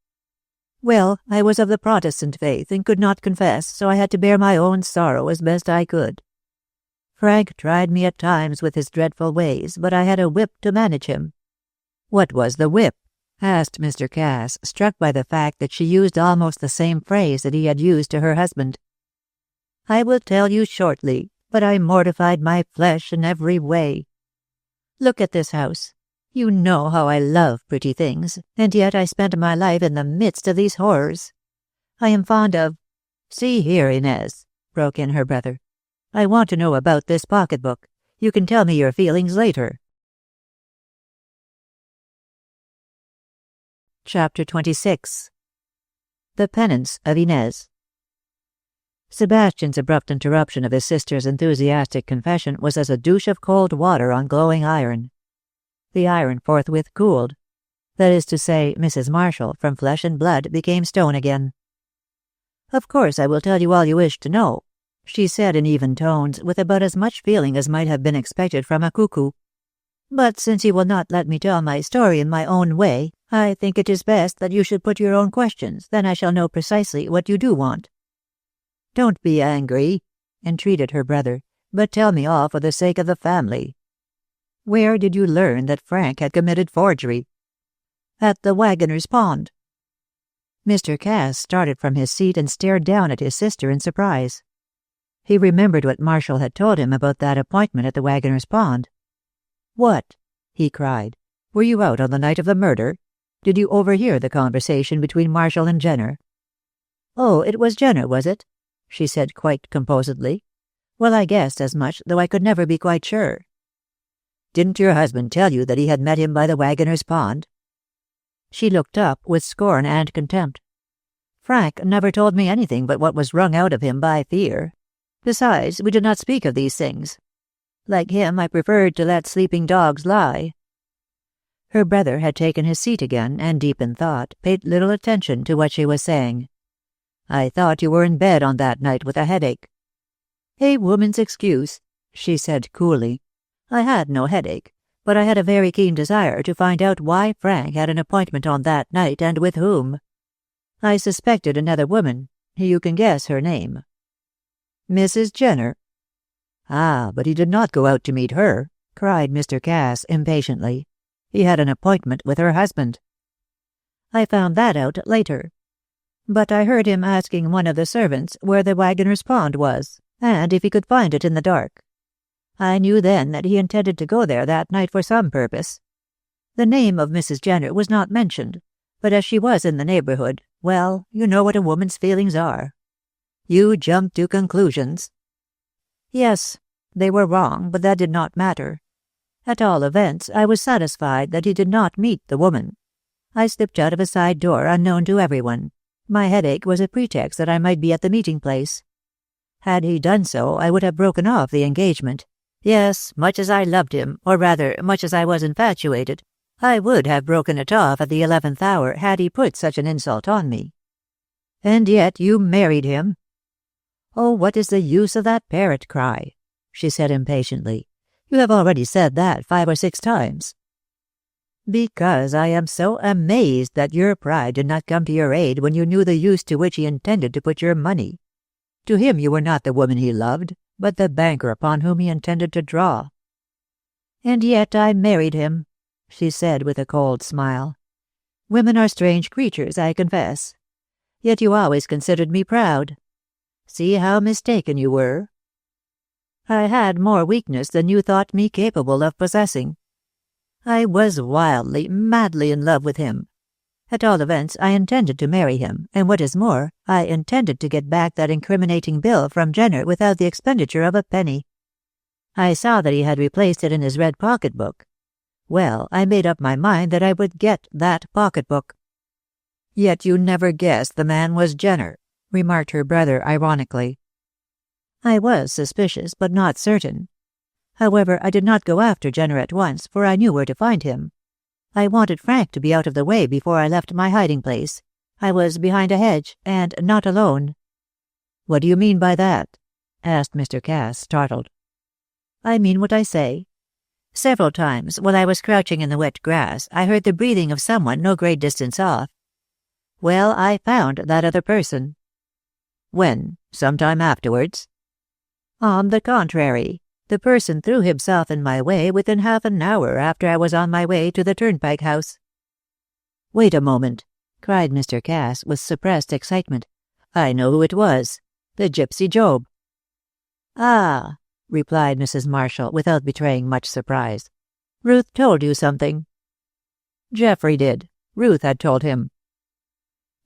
"Well, I was of the Protestant faith and could not confess, so I had to bear my own sorrow as best I could. Frank tried me at times with his dreadful ways, but I had a whip to manage him." "What was the whip?" asked Mr. Cass, struck by the fact that she used almost the same phrase that he had used to her husband. "I will tell you shortly, but I mortified my flesh in every way. Look at this house. You know how I love pretty things, and yet I spent my life in the midst of these horrors. I am fond of—" "See here, Inez," broke in her brother. "I want to know about this pocketbook. You can tell me your feelings later." Chapter 26. The Penance of Inez. Sebastian's abrupt interruption of his sister's enthusiastic confession was as a douche of cold water on glowing iron. The iron forthwith cooled. That is to say, Mrs. Marshall, from flesh and blood, became stone again. "Of course I will tell you all you wish to know," she said in even tones, with about as much feeling as might have been expected from a cuckoo. "But since you will not let me tell my story in my own way, I think it is best that you should put your own questions, then I shall know precisely what you do want." "Don't be angry," entreated her brother, "but tell me all for the sake of the family. Where did you learn that Frank had committed forgery?" "At the Wagoner's Pond." Mr. Cass started from his seat and stared down at his sister in surprise. He remembered what Marshall had told him about that appointment at the Wagoner's Pond. "What?" he cried. "Were you out on the night of the murder? Did you overhear the conversation between Marshall and Jenner?" "Oh, it was Jenner, was it?" she said quite composedly. "Well, I guessed as much, though I could never be quite sure." "Didn't your husband tell you that he had met him by the Wagoner's Pond?" She looked up with scorn and contempt. "Frank never told me anything but what was wrung out of him by fear. Besides, we did not speak of these things. Like him, I preferred to let sleeping dogs lie." Her brother had taken his seat again, and, deep in thought, paid little attention to what she was saying. "I thought you were in bed on that night with a headache." "A woman's excuse," she said coolly. "I had no headache, but I had a very keen desire to find out why Frank had an appointment on that night and with whom. I suspected another woman. You can guess her name." "Mrs. Jenner." "Ah, but he did not go out to meet her," cried Mr. Cass impatiently. "He had an appointment with her husband." "I found that out later. But I heard him asking one of the servants where the Wagoner's Pond was, and if he could find it in the dark. I knew then that he intended to go there that night for some purpose. The name of Mrs. Jenner was not mentioned, but as she was in the neighborhood, well, you know what a woman's feelings are. You jumped to conclusions." "Yes, they were wrong, but that did not matter. At all events, I was satisfied that he did not meet the woman. I slipped out of a side door unknown to everyone. My headache was a pretext that I might be at the meeting place. Had he done so, I would have broken off the engagement. Yes, much as I loved him, or rather, much as I was infatuated, I would have broken it off at the 11th hour had he put such an insult on me." "And yet you married him." "Oh, what is the use of that parrot cry?" she said impatiently. "You have already said that 5 or 6 times." "Because I am so amazed that your pride did not come to your aid when you knew the use to which he intended to put your money. To him you were not the woman he loved, but the banker upon whom he intended to draw." "And yet I married him," she said with a cold smile. "Women are strange creatures, I confess. Yet you always considered me proud. See how mistaken you were. I had more weakness than you thought me capable of possessing. I was wildly, madly in love with him. At all events, I intended to marry him, and what is more, I intended to get back that incriminating bill from Jenner without the expenditure of a penny. I saw that he had replaced it in his red pocketbook. Well, I made up my mind that I would get that pocketbook." "Yet you never guessed the man was Jenner," remarked her brother ironically. "I was suspicious, but not certain. However, I did not go after Jenner at once, for I knew where to find him. I wanted Frank to be out of the way before I left my hiding place. I was behind a hedge, and not alone." What do you mean by that? Asked Mr. Cass, startled. I mean what I say. Several times, while I was crouching in the wet grass, I heard the breathing of someone no great distance off. Well, I found that other person. When? Some time afterwards? On the contrary, the person threw himself in my way within half an hour after I was on my way to the Turnpike House. Wait a moment, cried Mr. Cass with suppressed excitement. I know who it was. The gypsy Job. Ah, replied Mrs. Marshall without betraying much surprise. Ruth told you something. Geoffrey did. Ruth had told him.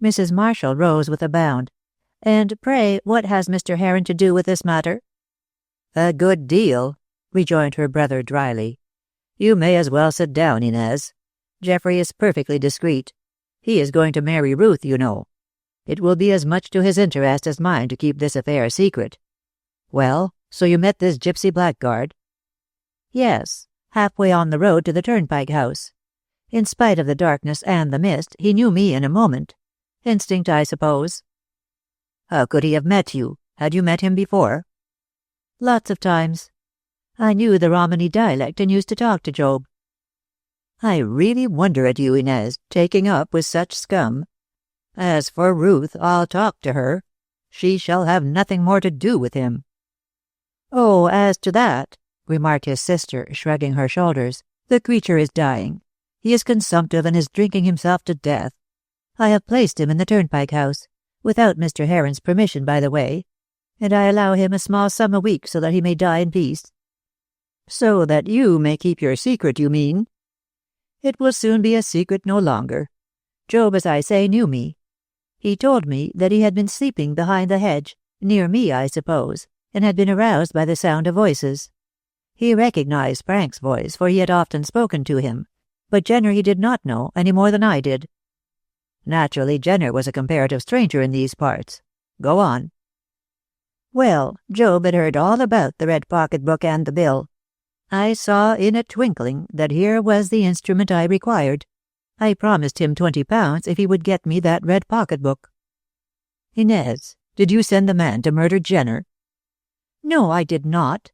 Mrs. Marshall rose with a bound. And pray, what has Mr. Heron to do with this matter? A good deal, rejoined her brother dryly. You may as well sit down, Inez. Geoffrey is perfectly discreet. He is going to marry Ruth, you know. It will be as much to his interest as mine to keep this affair secret. Well, so you met this gypsy blackguard? Yes, halfway on the road to the Turnpike House. In spite of the darkness and the mist, he knew me in a moment. Instinct, I suppose. How could he have met you? Had you met him before? Lots of times. I knew the Romany dialect and used to talk to Job. I really wonder at you, Inez, taking up with such scum. As for Ruth, I'll talk to her. She shall have nothing more to do with him. Oh, as to that, remarked his sister, shrugging her shoulders, the creature is dying. He is consumptive and is drinking himself to death. I have placed him in the Turnpike House, without Mr. Heron's permission, by the way, and I allow him a small sum a week so that he may die in peace. So that you may keep your secret, you mean? It will soon be a secret no longer. Job, as I say, knew me. He told me that he had been sleeping behind the hedge, near me, I suppose, and had been aroused by the sound of voices. He recognized Frank's voice, for he had often spoken to him, but Jenner he did not know any more than I did. Naturally, Jenner was a comparative stranger in these parts. Go on. Well, Job had heard all about the red pocket-book and the bill. I saw in a twinkling that here was the instrument I required. I promised him £20 if he would get me that red pocket-book. Inez, did you send the man to murder Jenner? No, I did not.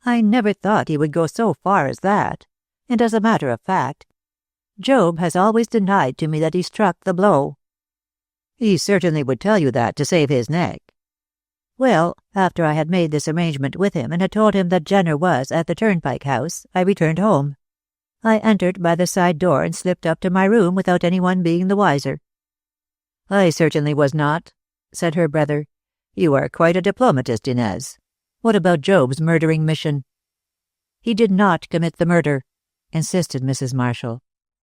I never thought he would go so far as that. And as a matter of fact, Job has always denied to me that he struck the blow. He certainly would tell you that to save his neck. Well, after I had made this arrangement with him and had told him that Jenner was at the Turnpike House, I returned home. I entered by the side door and slipped up to my room without anyone being the wiser. I certainly was not, said her brother. You are quite a diplomatist, Inez. What about Job's murdering mission? He did not commit the murder, insisted Mrs. Marshall.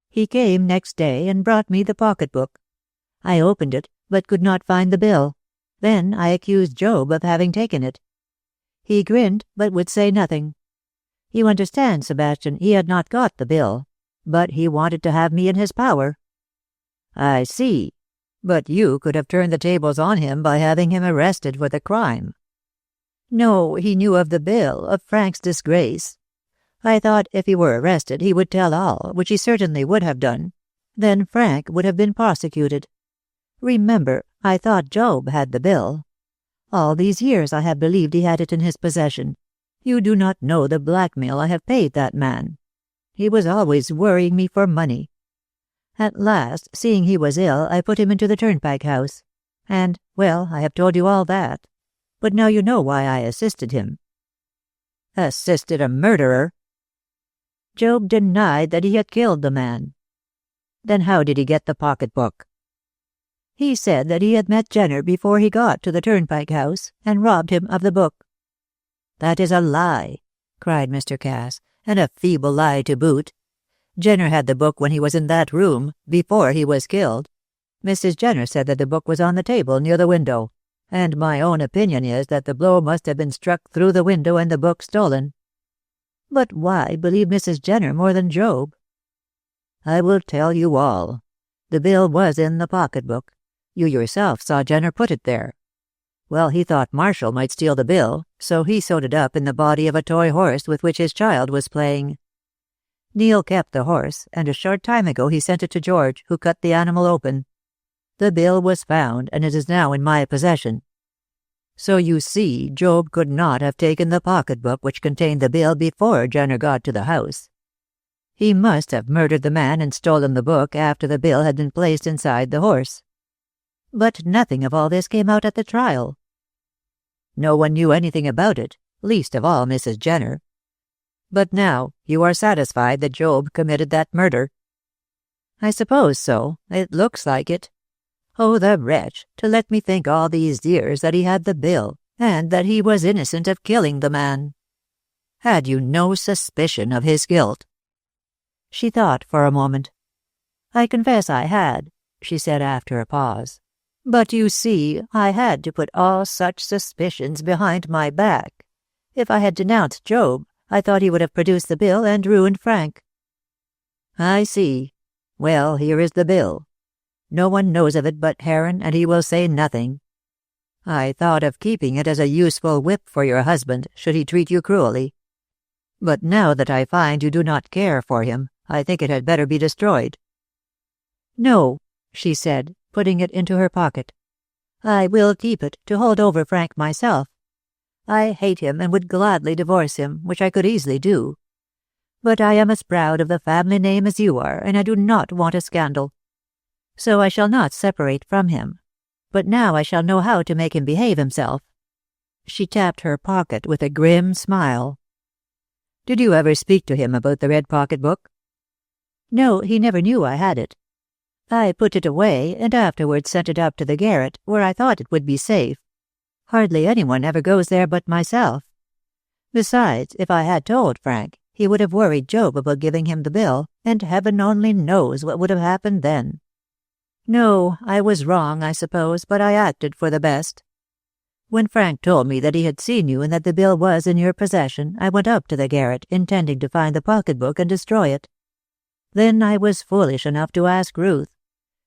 He came next day and brought me the pocket-book. I opened it, but could not find the bill. Then I accused Job of having taken it. He grinned, but would say nothing. You understand, Sebastian, he had not got the bill, but he wanted to have me in his power. I see. But you could have turned the tables on him by having him arrested for the crime. No, he knew of the bill, of Frank's disgrace. I thought if he were arrested he would tell all, which he certainly would have done. Then Frank would have been prosecuted. Remember, I thought Job had the bill. All these years I have believed he had it in his possession. You do not know the blackmail I have paid that man. He was always worrying me for money. At last, seeing he was ill, I put him into the Turnpike House. And, well, I have told you all that. But now you know why I assisted him. Assisted a murderer? Job denied that he had killed the man. Then how did he get the pocket-book? He said that he had met Jenner before he got to the Turnpike House, and robbed him of the book. That is a lie, cried Mr. Cass, and a feeble lie to boot. Jenner had the book when he was in that room, before he was killed. Mrs. Jenner said that the book was on the table near the window, and my own opinion is that the blow must have been struck through the window and the book stolen. But why believe Mrs. Jenner more than Job? I will tell you all. The bill was in the pocket-book. You yourself saw Jenner put it there. Well, he thought Marshall might steal the bill, so he sewed it up in the body of a toy horse with which his child was playing. Neil kept the horse, and a short time ago he sent it to George, who cut the animal open. The bill was found, and it is now in my possession. So you see, Job could not have taken the pocketbook which contained the bill before Jenner got to the house. He must have murdered the man and stolen the book after the bill had been placed inside the horse. But nothing of all this came out at the trial. No one knew anything about it, least of all Mrs. Jenner. But now you are satisfied that Job committed that murder? I suppose so. It looks like it. Oh, the wretch, to let me think all these years that he had the bill, and that he was innocent of killing the man. Had you no suspicion of his guilt? She thought for a moment. I confess I had, she said after a pause. But you see, I had to put all such suspicions behind my back. If I had denounced Job, I thought he would have produced the bill and ruined Frank. I see. Well, here is the bill. No one knows of it but Heron, and he will say nothing. I thought of keeping it as a useful whip for your husband, should he treat you cruelly. But now that I find you do not care for him, I think it had better be destroyed. No, she said, putting it into her pocket. I will keep it, to hold over Frank myself. I hate him and would gladly divorce him, which I could easily do. But I am as proud of the family name as you are, and I do not want a scandal. So I shall not separate from him. But now I shall know how to make him behave himself. She tapped her pocket with a grim smile. Did you ever speak to him about the red pocketbook? No, he never knew I had it. I put it away, and afterwards sent it up to the garret, where I thought it would be safe. Hardly anyone ever goes there but myself. Besides, if I had told Frank, he would have worried Job about giving him the bill, and heaven only knows what would have happened then. No, I was wrong, I suppose, but I acted for the best. When Frank told me that he had seen you and that the bill was in your possession, I went up to the garret, intending to find the pocketbook and destroy it. Then I was foolish enough to ask Ruth.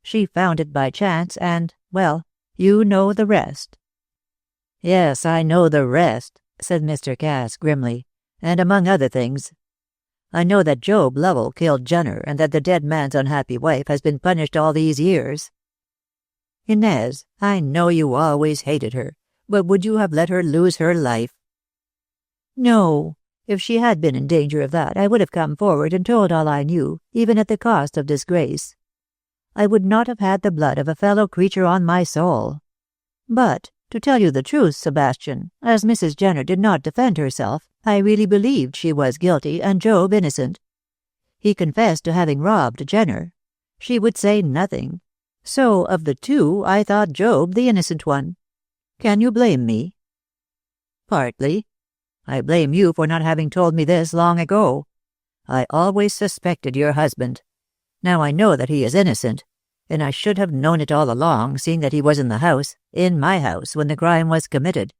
She found it by chance, and, well, you know the rest. Yes, I know the rest, said Mr. Cass grimly, and among other things. I know that Job Lovell killed Jenner, and that the dead man's unhappy wife has been punished all these years. Inez, I know you always hated her, but would you have let her lose her life? No. If she had been in danger of that, I would have come forward and told all I knew, even at the cost of disgrace. I would not have had the blood of a fellow creature on my soul. But, to tell you the truth, Sebastian, as Mrs. Jenner did not defend herself, I really believed she was guilty and Job innocent. He confessed to having robbed Jenner. She would say nothing. So, of the two, I thought Job the innocent one. Can you blame me? Partly. I blame you for not having told me this long ago. I always suspected your husband. Now I know that he is innocent, and I should have known it all along, seeing that he was in the house, in my house, when the crime was committed.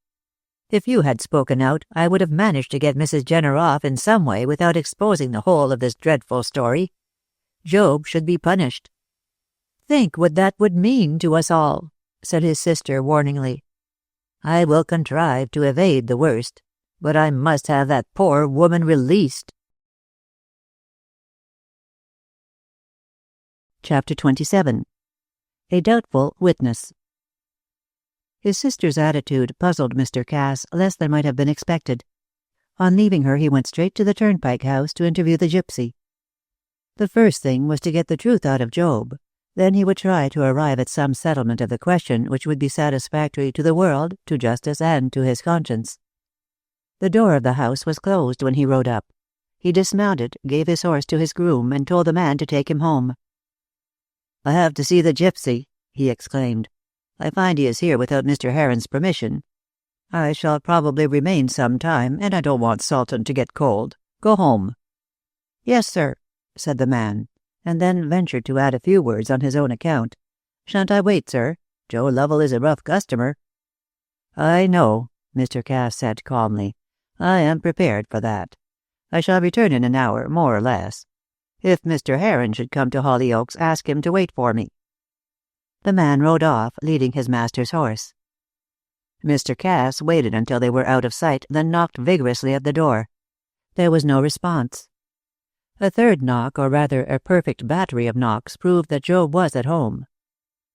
If you had spoken out, I would have managed to get Mrs. Jenner off in some way without exposing the whole of this dreadful story. Job should be punished. Think what that would mean to us all, said his sister warningly. I will contrive to evade the worst, but I must have that poor woman released. Chapter 27. A Doubtful Witness. His sister's attitude puzzled Mr. Cass less than might have been expected. On leaving her, he went straight to the Turnpike House to interview the gypsy. The first thing was to get the truth out of Job. Then he would try to arrive at some settlement of the question which would be satisfactory to the world, to justice, and to his conscience. The door of the house was closed when he rode up. He dismounted, gave his horse to his groom, and told the man to take him home. I have to see the gypsy, he exclaimed. I find he is here without Mr. Heron's permission. I shall probably remain some time, and I don't want Sultan to get cold. Go home. Yes, sir, said the man, and then ventured to add a few words on his own account. Shan't I wait, sir? Joe Lovell is a rough customer. I know, Mr. Cass said calmly. I am prepared for that. I shall return in an hour, more or less. If Mr. Heron should come to Hollyoaks, ask him to wait for me. The man rode off, leading his master's horse. Mr. Cass waited until they were out of sight, then knocked vigorously at the door. There was no response. A third knock, or rather a perfect battery of knocks, proved that Job was at home.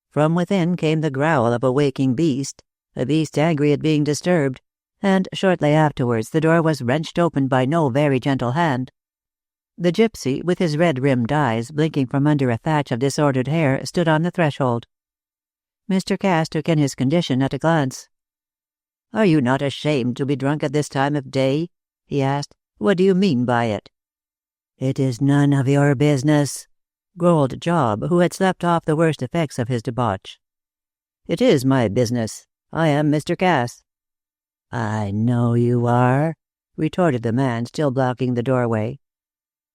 From within came the growl of a waking beast, the beast angry at being disturbed, and shortly afterwards the door was wrenched open by no very gentle hand. The gypsy, with his red-rimmed eyes blinking from under a thatch of disordered hair, stood on the threshold. Mr. Cass took in his condition at a glance. "Are you not ashamed to be drunk at this time of day?" he asked. "What do you mean by it?" "It is none of your business," growled Job, who had slept off the worst effects of his debauch. "It is my business. I am Mr. Cass." "I know you are," retorted the man, still blocking the doorway.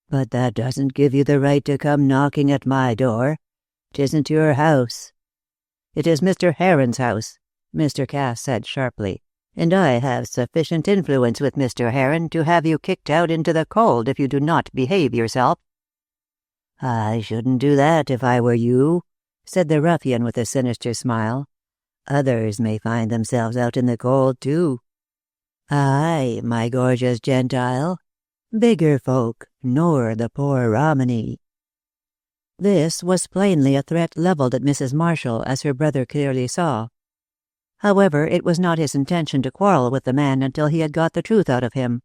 "But that doesn't give you the right to come knocking at my door. 'Tisn't your house." "It is Mr. Heron's house," Mr. Cass said sharply, "and I have sufficient influence with Mr. Heron to have you kicked out into the cold if you do not behave yourself." "I shouldn't do that if I were you," said the ruffian with a sinister smile. "Others may find themselves out in the cold, too. Aye, my gorgeous Gentile. Bigger folk, nor the poor Romany." This was plainly a threat levelled at Mrs. Marshall, as her brother clearly saw. However, it was not his intention to quarrel with the man until he had got the truth out of him.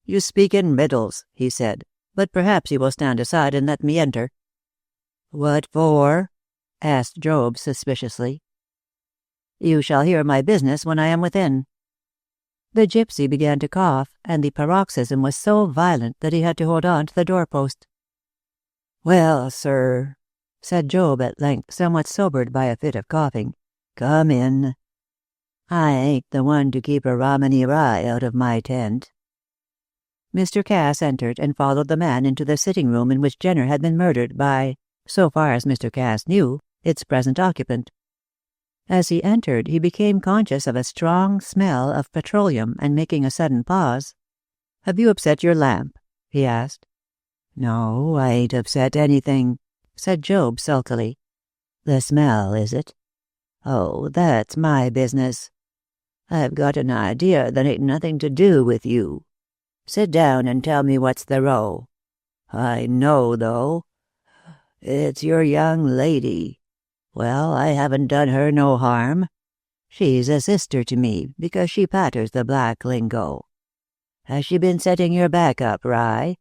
"You speak in riddles," he said, "but perhaps you will stand aside and let me enter." "What for?" asked Job suspiciously. "You shall hear my business when I am within." The gypsy began to cough, and the paroxysm was so violent that he had to hold on to the doorpost. "Well, sir," said Job at length, somewhat sobered by a fit of coughing, "come in. I ain't the one to keep a Romany rye out of my tent." Mr. Cass entered and followed the man into the sitting-room in which Jenner had been murdered by, so far as Mr. Cass knew, its present occupant. As he entered, he became conscious of a strong smell of petroleum, and making a sudden pause. "Have you upset your lamp?" he asked. "No, I ain't upset anything," said Job sulkily. "The smell, is it? Oh, that's my business. I've got an idea that ain't nothing to do with you. Sit down and tell me what's the row. I know, though. It's your young lady. Well, I haven't done her no harm. She's a sister to me, because she patters the black lingo. Has she been setting your back up, Rye?"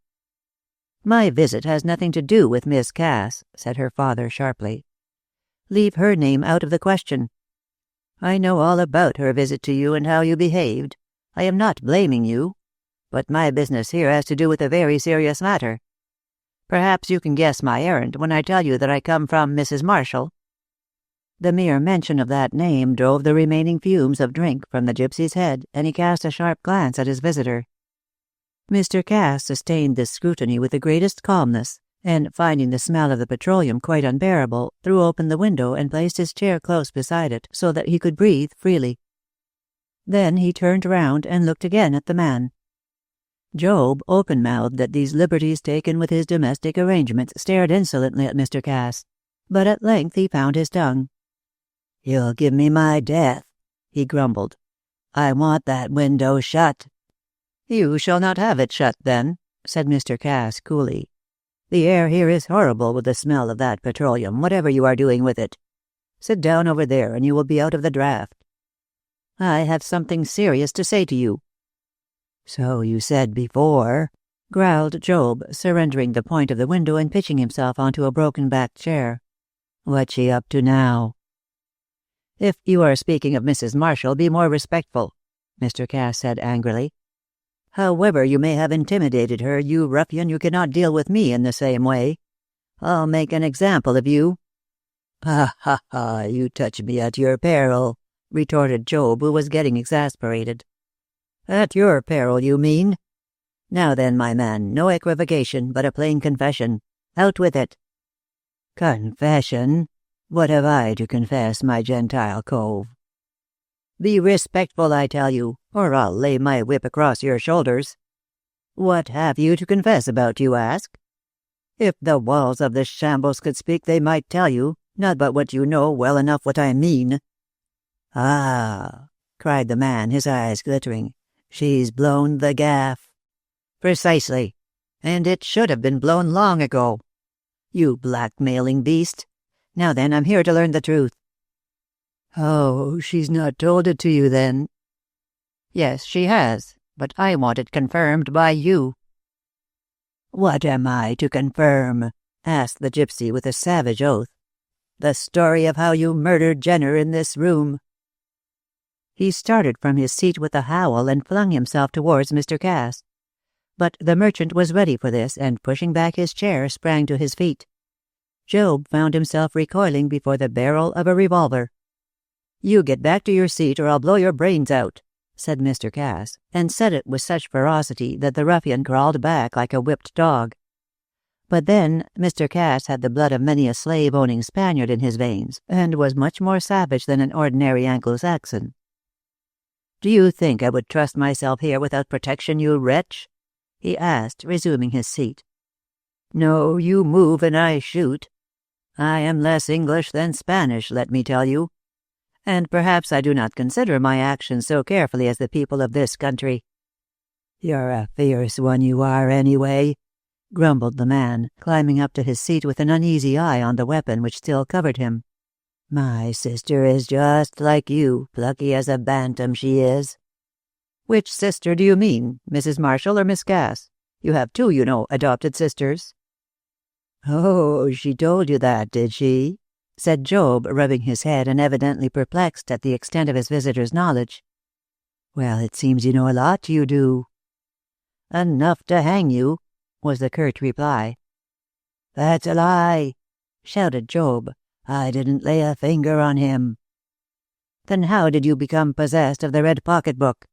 "My visit has nothing to do with Miss Cass," said her father sharply. "Leave her name out of the question. I know all about her visit to you and how you behaved. I am not blaming you. But my business here has to do with a very serious matter. Perhaps you can guess my errand when I tell you that I come from Mrs. Marshall." The mere mention of that name drove the remaining fumes of drink from the gypsy's head, and he cast a sharp glance at his visitor. Mr. Cass sustained this scrutiny with the greatest calmness, and, finding the smell of the petroleum quite unbearable, threw open the window and placed his chair close beside it so that he could breathe freely. Then he turned round and looked again at the man. Job, open-mouthed at these liberties taken with his domestic arrangements, stared insolently at Mr. Cass, but at length he found his tongue. "You'll give me my death," he grumbled. "I want that window shut." "You shall not have it shut, then," said Mr. Cass coolly. "The air here is horrible with the smell of that petroleum, whatever you are doing with it. Sit down over there, and you will be out of the draught. I have something serious to say to you." "So you said before," growled Job, surrendering the point of the window and pitching himself onto a broken-backed chair. "What's she up to now?" "If you are speaking of Mrs. Marshall, be more respectful," Mr. Cass said angrily. "However you may have intimidated her, you ruffian, you cannot deal with me in the same way. I'll make an example of you." "Ha, ha, ha, you touch me at your peril," retorted Job, who was getting exasperated. "At your peril, you mean? Now then, my man, no equivocation, but a plain confession. Out with it." "Confession? What have I to confess, my Gentile cove?" "Be respectful, I tell you, or I'll lay my whip across your shoulders. What have you to confess about, you ask? If the walls of this shambles could speak, they might tell you, not but what you know well enough what I mean." "Ah," cried the man, his eyes glittering, "she's blown the gaff." "Precisely. And it should have been blown long ago. You blackmailing beast. Now then, I'm here to learn the truth." Oh, she's not told it to you, then? Yes, she has, but I want it confirmed by you. What am I to confirm? Asked the gypsy with a savage oath. The story of how you murdered Jenner in this room. He started from his seat with a howl and flung himself towards Mr. Cass. But the merchant was ready for this, and pushing back his chair, sprang to his feet. Job found himself recoiling before the barrel of a revolver. "You get back to your seat, or I'll blow your brains out," said Mr. Cass, and said it with such ferocity that the ruffian crawled back like a whipped dog. But then Mr. Cass had the blood of many a slave-owning Spaniard in his veins, and was much more savage than an ordinary Anglo-Saxon. "Do you think I would trust myself here without protection, you wretch?" he asked, resuming his seat. "No, you move and I shoot. I am less English than Spanish, let me tell you. And perhaps I do not consider my actions so carefully as the people of this country." "You're a fierce one, you are, anyway," grumbled the man, climbing up to his seat with an uneasy eye on the weapon which still covered him. "My sister is just like you, plucky as a bantam she is." "Which sister do you mean, Mrs. Marshall or Miss Cass? You have two, you know, adopted sisters." "Oh, she told you that, did she?" said Job, rubbing his head and evidently perplexed at the extent of his visitor's knowledge. "Well, it seems you know a lot, you do." "Enough to hang you," was the curt reply. "That's a lie," shouted Job. "I didn't lay a finger on him." "Then how did you become possessed of the red pocketbook?"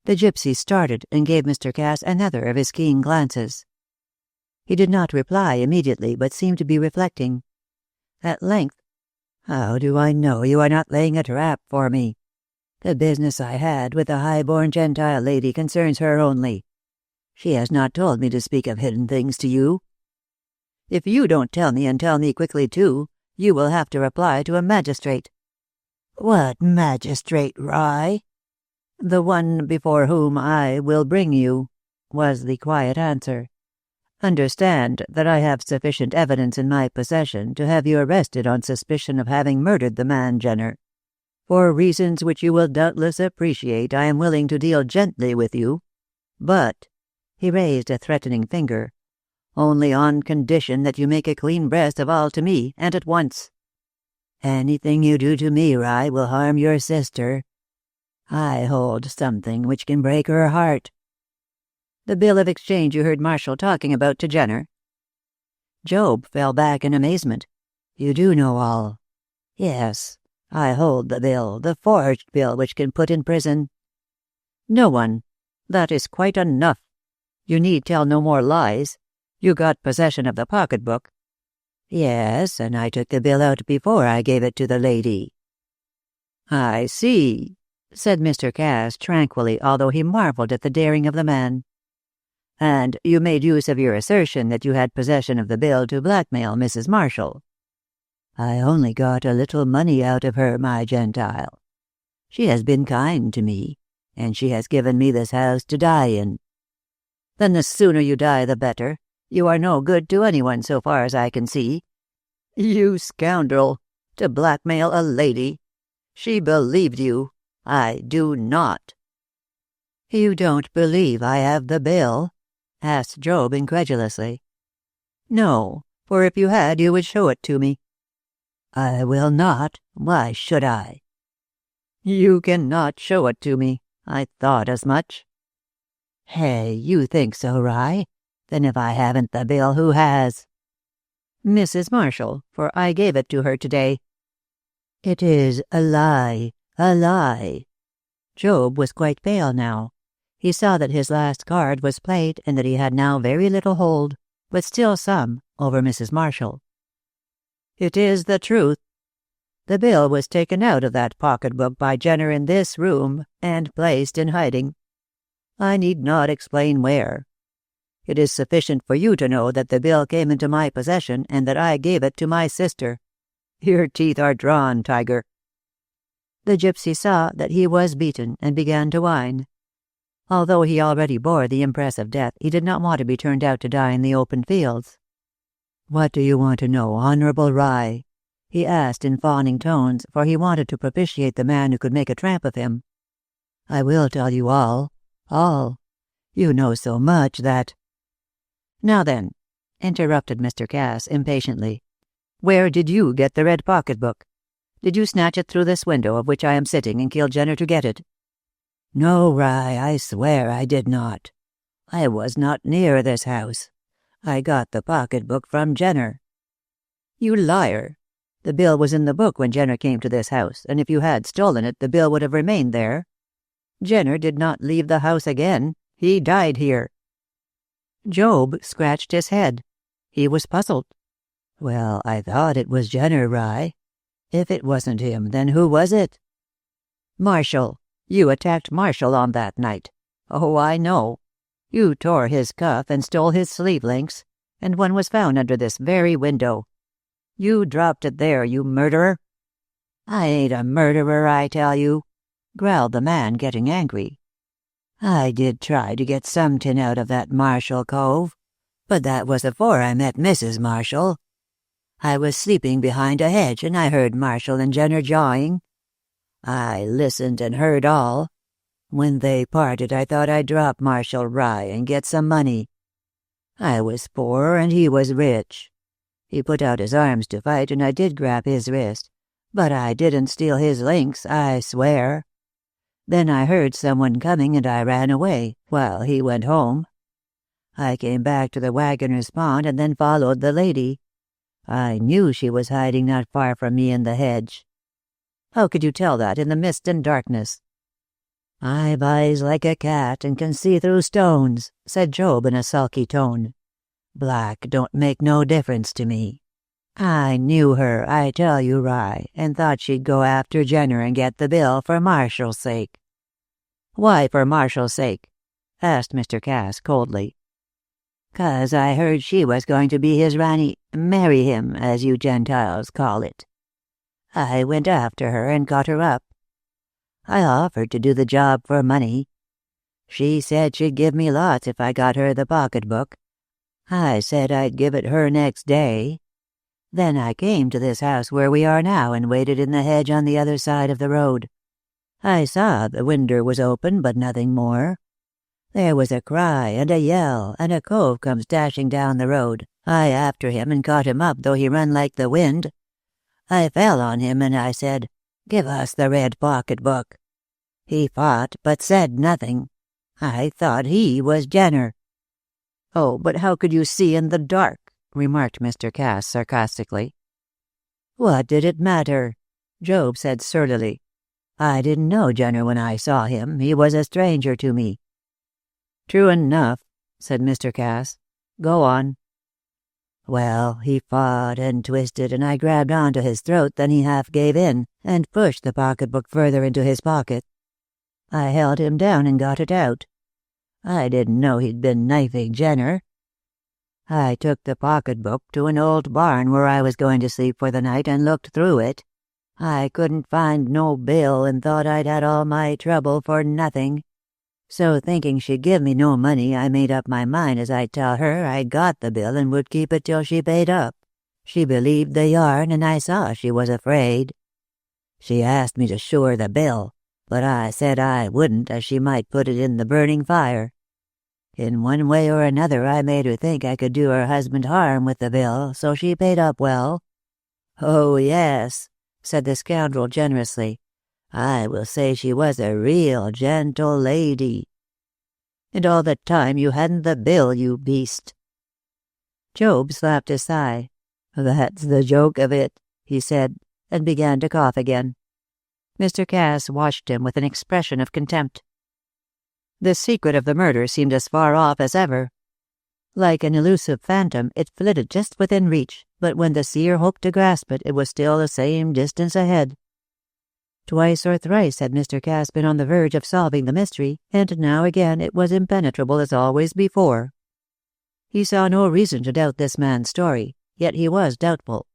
The gypsy started and gave Mr. Cass another of his keen glances. He did not reply immediately, but seemed to be reflecting. At length, "How do I know you are not laying a trap for me? The business I had with the high-born Gentile lady concerns her only. She has not told me to speak of hidden things to you." "If you don't tell me, and tell me quickly too, you will have to reply to a magistrate." "What magistrate, Rye?" "The one before whom I will bring you," was the quiet answer. "Understand that I have sufficient evidence in my possession to have you arrested on suspicion of having murdered the man Jenner. For reasons which you will doubtless appreciate, I am willing to deal gently with you. But," he raised a threatening finger, "only on condition that you make a clean breast of all to me, and at once." "Anything you do to me, Rye, will harm your sister. I hold something which can break her heart." "The bill of exchange you heard Marshall talking about to Jenner?" Job fell back in amazement. "You do know all?" "Yes, I hold the bill, the forged bill which can put in prison." "No one. That is quite enough. You need tell no more lies. You got possession of the pocketbook." "Yes, and I took the bill out before I gave it to the lady." "I see," said Mr. Cass tranquilly, although he marveled at the daring of the man. "And you made use of your assertion that you had possession of the bill to blackmail Mrs. Marshall." "I only got a little money out of her, my Gentile. She has been kind to me, and she has given me this house to die in." "Then the sooner you die the better. You are no good to anyone so far as I can see." "You scoundrel! To blackmail a lady! She believed you. I do not." "You don't believe I have the bill?" asked Job incredulously. "No, for if you had you would show it to me." "I will not. Why should I?" "You cannot show it to me. I thought as much." "Hey, you think so, Rye? Then if I haven't the bill, who has?" "Mrs. Marshall, for I gave it to her today." "It is a lie, a lie." Job was quite pale now. He saw that his last card was played, and that he had now very little hold, but still some, over Mrs. Marshall. "It is the truth. The bill was taken out of that pocketbook by Jenner in this room, and placed in hiding. I need not explain where. It is sufficient for you to know that the bill came into my possession, and that I gave it to my sister. Your teeth are drawn, Tiger." The gypsy saw that he was beaten, and began to whine. Although he already bore the impress of death, he did not want to be turned out to die in the open fields. "What do you want to know, Honorable Rye?" he asked in fawning tones, for he wanted to propitiate the man who could make a tramp of him. "I will tell you all. All. You know so much that—" "Now then," interrupted Mr. Cass impatiently, "where did you get the red pocketbook? Did you snatch it through this window of which I am sitting and kill Jenner to get it?" "No, Rye, I swear I did not. I was not near this house. I got the pocketbook from Jenner." "You liar! The bill was in the book when Jenner came to this house, and if you had stolen it, the bill would have remained there. Jenner did not leave the house again. He died here." Job scratched his head. He was puzzled. "Well, I thought it was Jenner, Rye. If it wasn't him, then who was it?" "Marshall. You attacked Marshall on that night. Oh, I know. You tore his cuff and stole his sleeve links, and one was found under this very window. You dropped it there, you murderer." "I ain't a murderer, I tell you," growled the man, getting angry. "I did try to get some tin out of that Marshall cove, but that was afore I met Mrs. Marshall. I was sleeping behind a hedge, and I heard Marshall and Jenner jawing. I listened and heard all. When they parted, I thought I'd drop Marshall, Rye, and get some money. I was poor and he was rich. He put out his arms to fight, and I did grab his wrist, but I didn't steal his links, I swear. Then I heard someone coming, and I ran away, while he went home. I came back to the Wagoner's Pond and then followed the lady. I knew she was hiding not far from me in the hedge." "How could you tell that in the mist and darkness?" "I've eyes like a cat and can see through stones," said Job in a sulky tone. "Black don't make no difference to me. I knew her, I tell you, Rye, and thought she'd go after Jenner and get the bill for Marshall's sake." "Why for Marshall's sake?" asked Mr. Cass coldly. "'Cause I heard she was going to be his Ranny, marry him, as you Gentiles call it. I went after her and caught her up. I offered to do the job for money. She said she'd give me lots if I got her the pocketbook. I said I'd give it her next day. Then I came to this house where we are now and waited in the hedge on the other side of the road. I saw the winder was open, but nothing more. There was a cry and a yell, and a cove comes dashing down the road. I after him and caught him up, though he run like the wind. I fell on him and I said, 'Give us the red pocketbook.' He fought, but said nothing. I thought he was Jenner." "Oh, but how could you see in the dark?" remarked Mr. Cass sarcastically. "What did it matter?" Job said surlily. "I didn't know Jenner when I saw him. He was a stranger to me." "True enough," said Mr. Cass. "Go on." "Well, he fought and twisted, and I grabbed onto his throat, then he half gave in, and pushed the pocketbook further into his pocket. I held him down and got it out. I didn't know he'd been knifing Jenner. I took the pocketbook to an old barn where I was going to sleep for the night and looked through it. I couldn't find no bill and thought I'd had all my trouble for nothing. So thinking she'd give me no money, I made up my mind as I'd tell her I'd got the bill and would keep it till she paid up. She believed the yarn, and I saw she was afraid. She asked me to show her the bill, but I said I wouldn't, as she might put it in the burning fire. In one way or another I made her think I could do her husband harm with the bill, so she paid up well. Oh, yes," said the scoundrel generously. "I will say she was a real gentle lady." "And all the time you hadn't the bill, you beast." Job slapped his thigh. "That's the joke of it," he said, and began to cough again. Mr. Cass watched him with an expression of contempt. The secret of the murder seemed as far off as ever. Like an elusive phantom, it flitted just within reach, but when the seer hoped to grasp it, it was still the same distance ahead. Twice or thrice had Mr. Cass been on the verge of solving the mystery, and now again it was impenetrable as always before. He saw no reason to doubt this man's story, yet he was doubtful.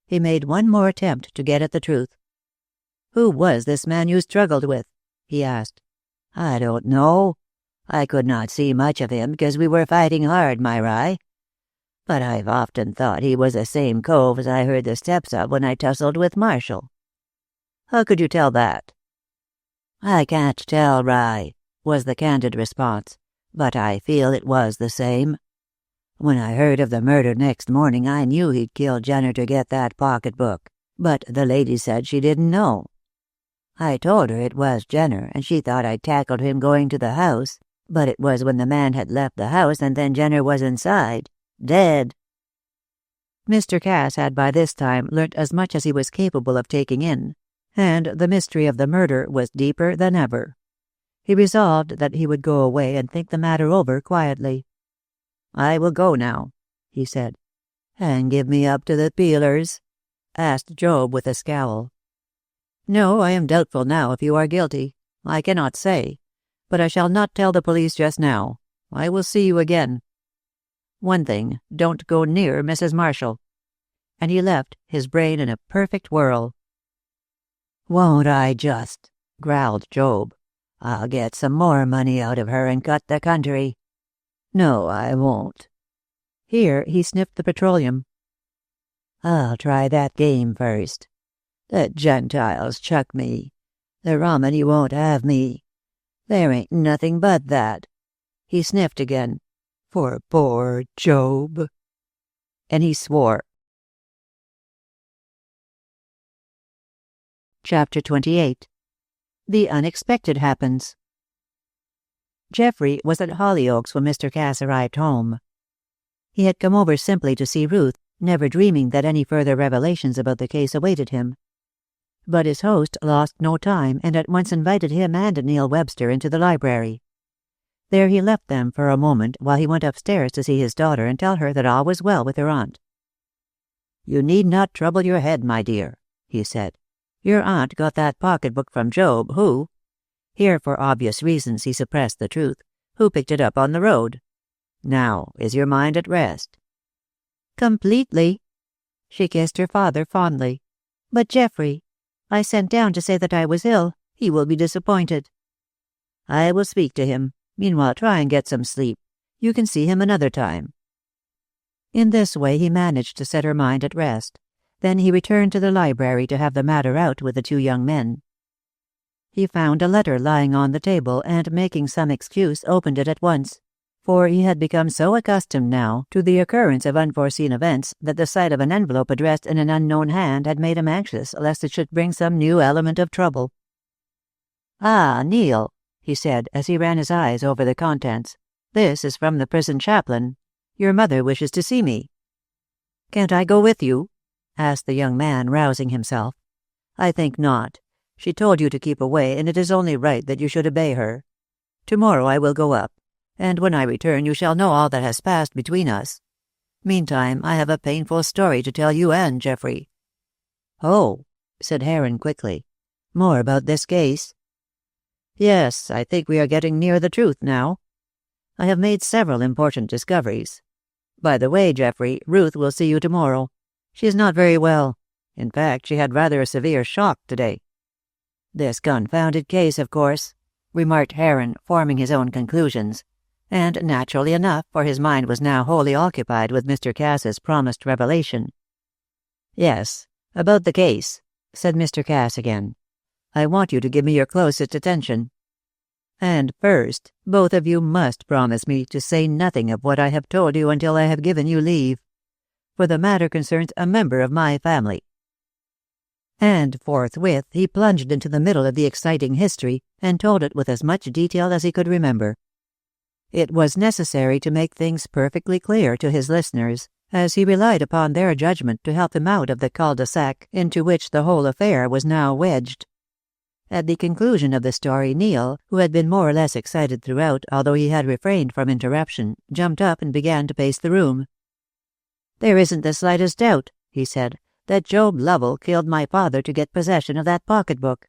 He made one more attempt to get at the truth. "Who was this man you struggled with?" he asked. "I don't know. I could not see much of him, because we were fighting hard, my Rye. but I've often thought he was the same cove as I heard the steps of when I tussled with Marshall." "How could you tell that?" "I can't tell, Rye," was the candid response, "but I feel it was the same. When I heard of the murder next morning, I knew he'd killed Jenner to get that pocketbook, but the lady said she didn't know. I told her it was Jenner, and she thought I'd tackled him going to the house, but it was when the man had left the house and then Jenner was inside, dead." Mr. Cass had by this time learnt as much as he was capable of taking in, and the mystery of the murder was deeper than ever. He resolved that he would go away and think the matter over quietly. "I will go now," he said. "And give me up to the peelers?" asked Job with a scowl. "No, I am doubtful now if you are guilty. I cannot say. But I shall not tell the police just now. I will see you again. One thing, don't go near Mrs. Marshall." And he left, his brain in a perfect whirl. "Won't I just?" growled Job. "I'll get some more money out of her and cut the country. No, I won't." Here he sniffed the petroleum. "I'll try that game first. The Gentiles chuck me. The Romany won't have me. There ain't nothing but that." He sniffed again. "For poor Job." And he swore. Chapter 28. The Unexpected Happens. Geoffrey was at Hollyoaks when Mr. Cass arrived home. He had come over simply to see Ruth, never dreaming that any further revelations about the case awaited him. But his host lost no time and at once invited him and Neil Webster into the library. There he left them for a moment while he went upstairs to see his daughter and tell her that all was well with her aunt. "You need not trouble your head, my dear," he said. "Your aunt got that pocketbook from Job, who—" here for obvious reasons he suppressed the truth— "who picked it up on the road. Now, is your mind at rest?" "Completely." She kissed her father fondly. "But Geoffrey, I sent down to say that I was ill. He will be disappointed." "I will speak to him. Meanwhile, try and get some sleep. You can see him another time." In this way he managed to set her mind at rest. Then he returned to the library to have the matter out with the two young men. He found a letter lying on the table and, making some excuse, opened it at once, for he had become so accustomed now to the occurrence of unforeseen events that the sight of an envelope addressed in an unknown hand had made him anxious lest it should bring some new element of trouble. "Ah, Neil," he said as he ran his eyes over the contents. "This is from the prison chaplain. Your mother wishes to see me." "Can't I go with you?" asked the young man, rousing himself. "I think not. She told you to keep away, and it is only right that you should obey her. Tomorrow I will go up, and when I return you shall know all that has passed between us. Meantime, I have a painful story to tell you and Geoffrey." "Oh," said Heron quickly. "More about this case?" "Yes, I think we are getting near the truth now. I have made several important discoveries. By the way, Geoffrey, Ruth will see you tomorrow. She is not very well. In fact, she had rather a severe shock today." "This confounded case, of course," remarked Heron, forming his own conclusions, and naturally enough, for his mind was now wholly occupied with Mr. Cass's promised revelation. "Yes, about the case," said Mr. Cass again. "I want you to give me your closest attention. And first, both of you must promise me to say nothing of what I have told you until I have given you leave. For the matter concerns a member of my family." And forthwith he plunged into the middle of the exciting history, and told it with as much detail as he could remember. It was necessary to make things perfectly clear to his listeners, as he relied upon their judgment to help him out of the cul-de-sac into which the whole affair was now wedged. At the conclusion of the story, Neil, who had been more or less excited throughout, although he had refrained from interruption, jumped up and began to pace the room. "There isn't the slightest doubt," he said, "that Job Lovell killed my father to get possession of that pocketbook."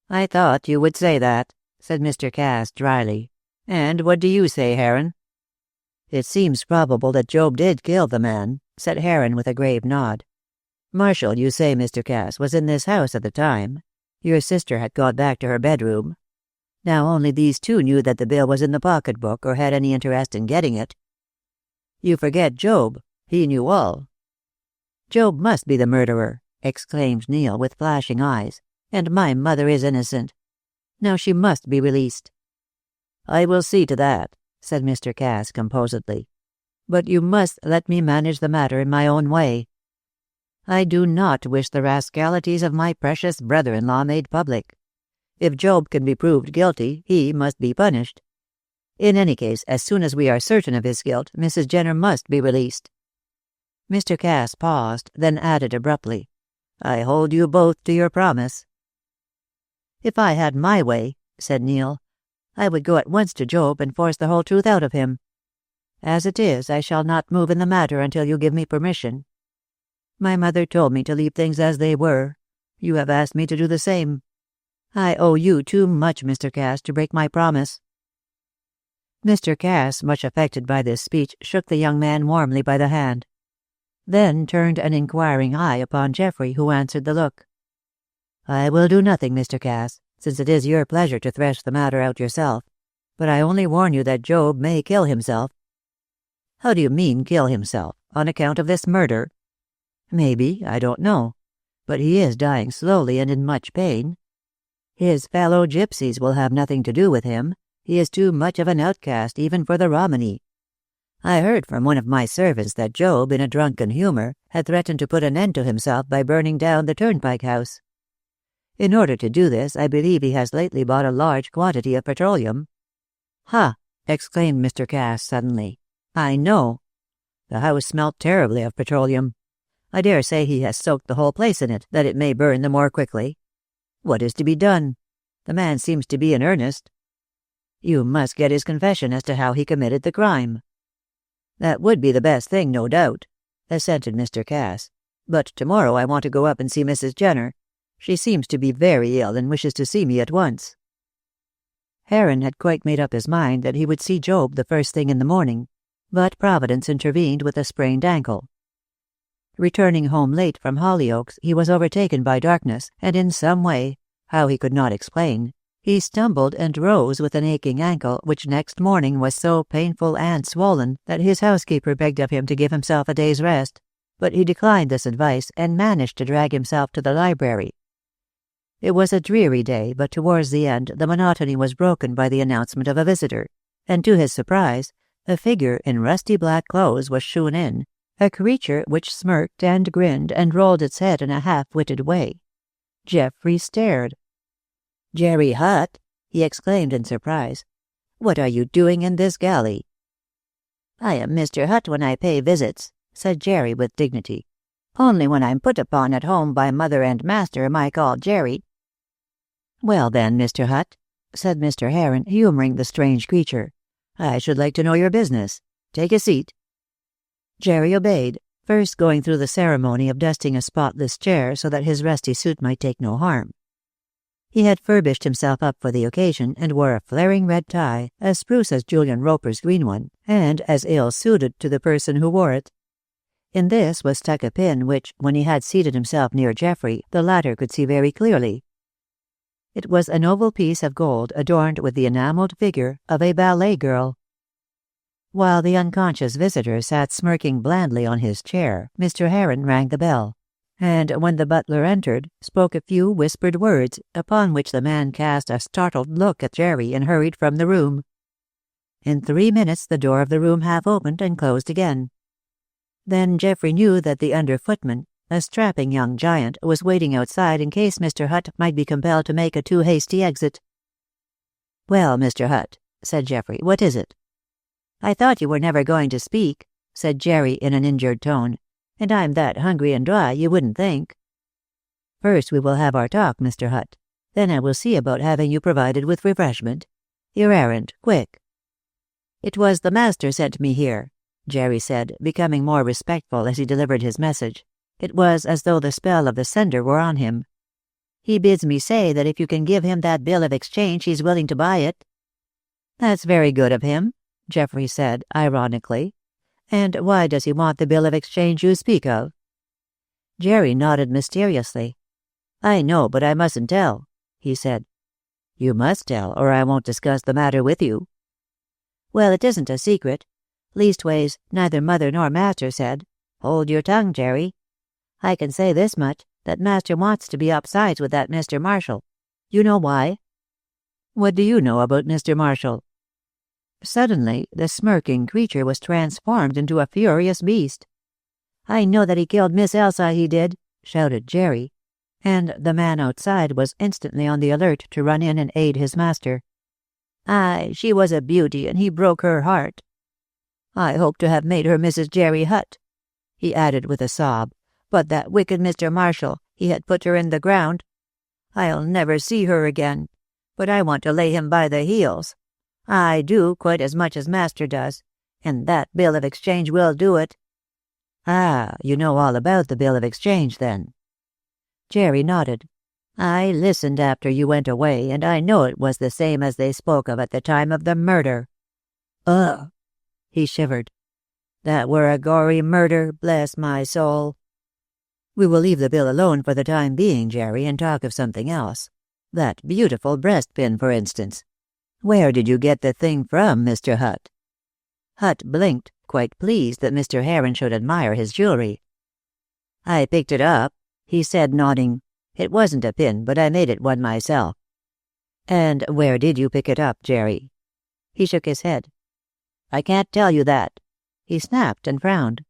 "I thought you would say that," said Mr. Cass dryly. "And what do you say, Heron?" "It seems probable that Job did kill the man," said Heron with a grave nod. "Marshall, you say, Mr. Cass, was in this house at the time. Your sister had got back to her bedroom. Now only these two knew that the bill was in the pocketbook or had any interest in getting it." You forget Job. He knew all." "Job must be the murderer," exclaimed Neil with flashing eyes, "and my mother is innocent. Now she must be released." "I will see to that," said Mr. Cass composedly. "But you must let me manage the matter in my own way. I do not wish the rascalities of my precious brother-in-law made public. If Job can be proved guilty, he must be punished. In any case, as soon as we are certain of his guilt, Mrs. Jenner must be released." Mr. Cass paused, then added abruptly, "I hold you both to your promise." "If I had my way," said Neil, "I would go at once to Job and force the whole truth out of him. As it is, I shall not move in the matter until you give me permission. My mother told me to leave things as they were. You have asked me to do the same. I owe you too much, Mr. Cass, to break my promise." Mr. Cass, much affected by this speech, shook the young man warmly by the hand. Then turned an inquiring eye upon Geoffrey, who answered the look. "I will do nothing, Mr. Cass, since it is your pleasure to thresh the matter out yourself. But I only warn you that Job may kill himself." "How do you mean, kill himself? On account of this murder?" "Maybe, I don't know. But he is dying slowly and in much pain. His fellow gypsies will have nothing to do with him. He is too much of an outcast even for the Romany. I heard from one of my servants that Job, in a drunken humor, had threatened to put an end to himself by burning down the Turnpike House. In order to do this, I believe he has lately bought a large quantity of petroleum." "Ha!" exclaimed Mr. Cass suddenly. "I know. The house smelt terribly of petroleum. I dare say he has soaked the whole place in it, that it may burn the more quickly. What is to be done? The man seems to be in earnest." "You must get his confession as to how he committed the crime." "That would be the best thing, no doubt," assented Mr. Cass. "But tomorrow I want to go up and see Mrs. Jenner. She seems to be very ill and wishes to see me at once." Heron had quite made up his mind that he would see Job the first thing in the morning, but Providence intervened with a sprained ankle. Returning home late from Hollyoaks, he was overtaken by darkness, and in some way, how he could not explain, he stumbled and rose with an aching ankle, which next morning was so painful and swollen that his housekeeper begged of him to give himself a day's rest, but he declined this advice and managed to drag himself to the library. It was a dreary day, but towards the end the monotony was broken by the announcement of a visitor, and to his surprise, a figure in rusty black clothes was shewn in, a creature which smirked and grinned and rolled its head in a half-witted way. Geoffrey stared. "Jerry Hutt!" he exclaimed in surprise. "What are you doing in this galley?" "I am Mr. Hutt when I pay visits," said Jerry with dignity. "Only when I'm put upon at home by mother and master am I called Jerry." "Well then, Mr. Hutt," said Mr. Heron, humoring the strange creature, "I should like to know your business. Take a seat." Jerry obeyed, first going through the ceremony of dusting a spotless chair so that his rusty suit might take no harm. He had furbished himself up for the occasion, and wore a flaring red tie, as spruce as Julian Roper's green one, and as ill-suited to the person who wore it. In this was stuck a pin which, when he had seated himself near Geoffrey, the latter could see very clearly. It was an oval piece of gold adorned with the enamelled figure of a ballet girl. While the unconscious visitor sat smirking blandly on his chair, Mr. Heron rang the bell, and when the butler entered, spoke a few whispered words, upon which the man cast a startled look at Jerry and hurried from the room. In 3 minutes the door of the room half opened and closed again. Then Geoffrey knew that the under-footman, a strapping young giant, was waiting outside in case Mr. Hutt might be compelled to make a too hasty exit. "Well, Mr. Hutt," said Geoffrey, "what is it?" "I thought you were never going to speak," said Jerry in an injured tone, "and I'm that hungry and dry you wouldn't think." "First we will have our talk, Mr. Hutt. Then I will see about having you provided with refreshment. Your errand, quick." "It was the master sent me here," Jerry said, becoming more respectful as he delivered his message. It was as though the spell of the sender were on him. "He bids me say that if you can give him that bill of exchange he's willing to buy it." "That's very good of him," Geoffrey said, ironically. "And why does he want the bill of exchange you speak of?" Jerry nodded mysteriously. "I know, but I mustn't tell," he said. "You must tell, or I won't discuss the matter with you." "Well, it isn't a secret. Leastways, neither mother nor master said, 'Hold your tongue, Jerry.' I can say this much, that master wants to be upsides with that Mr. Marshall. You know why?" "What do you know about Mr. Marshall?" Suddenly, the smirking creature was transformed into a furious beast. "I know that he killed Miss Elsa, he did," shouted Jerry, and the man outside was instantly on the alert to run in and aid his master. "Aye, she was a beauty, and he broke her heart. I hope to have made her Mrs. Jerry Hutt," he added with a sob, "but that wicked Mr. Marshall, he had put her in the ground. I'll never see her again, but I want to lay him by the heels. I do, quite as much as master does, and that bill of exchange will do it." "Ah, you know all about the bill of exchange, then?" Jerry nodded. "I listened after you went away, and I know it was the same as they spoke of at the time of the murder." "Ugh!" he shivered. "That were a gory murder, bless my soul." "We will leave the bill alone for the time being, Jerry, and talk of something else. That beautiful breastpin, for instance. Where did you get the thing from, Mr. Hutt?" Hutt blinked, quite pleased that Mr. Heron should admire his jewelry. "I picked it up," he said, nodding. "It wasn't a pin, but I made it one myself." "And where did you pick it up, Jerry?" He shook his head. "I can't tell you that." He snapped and frowned.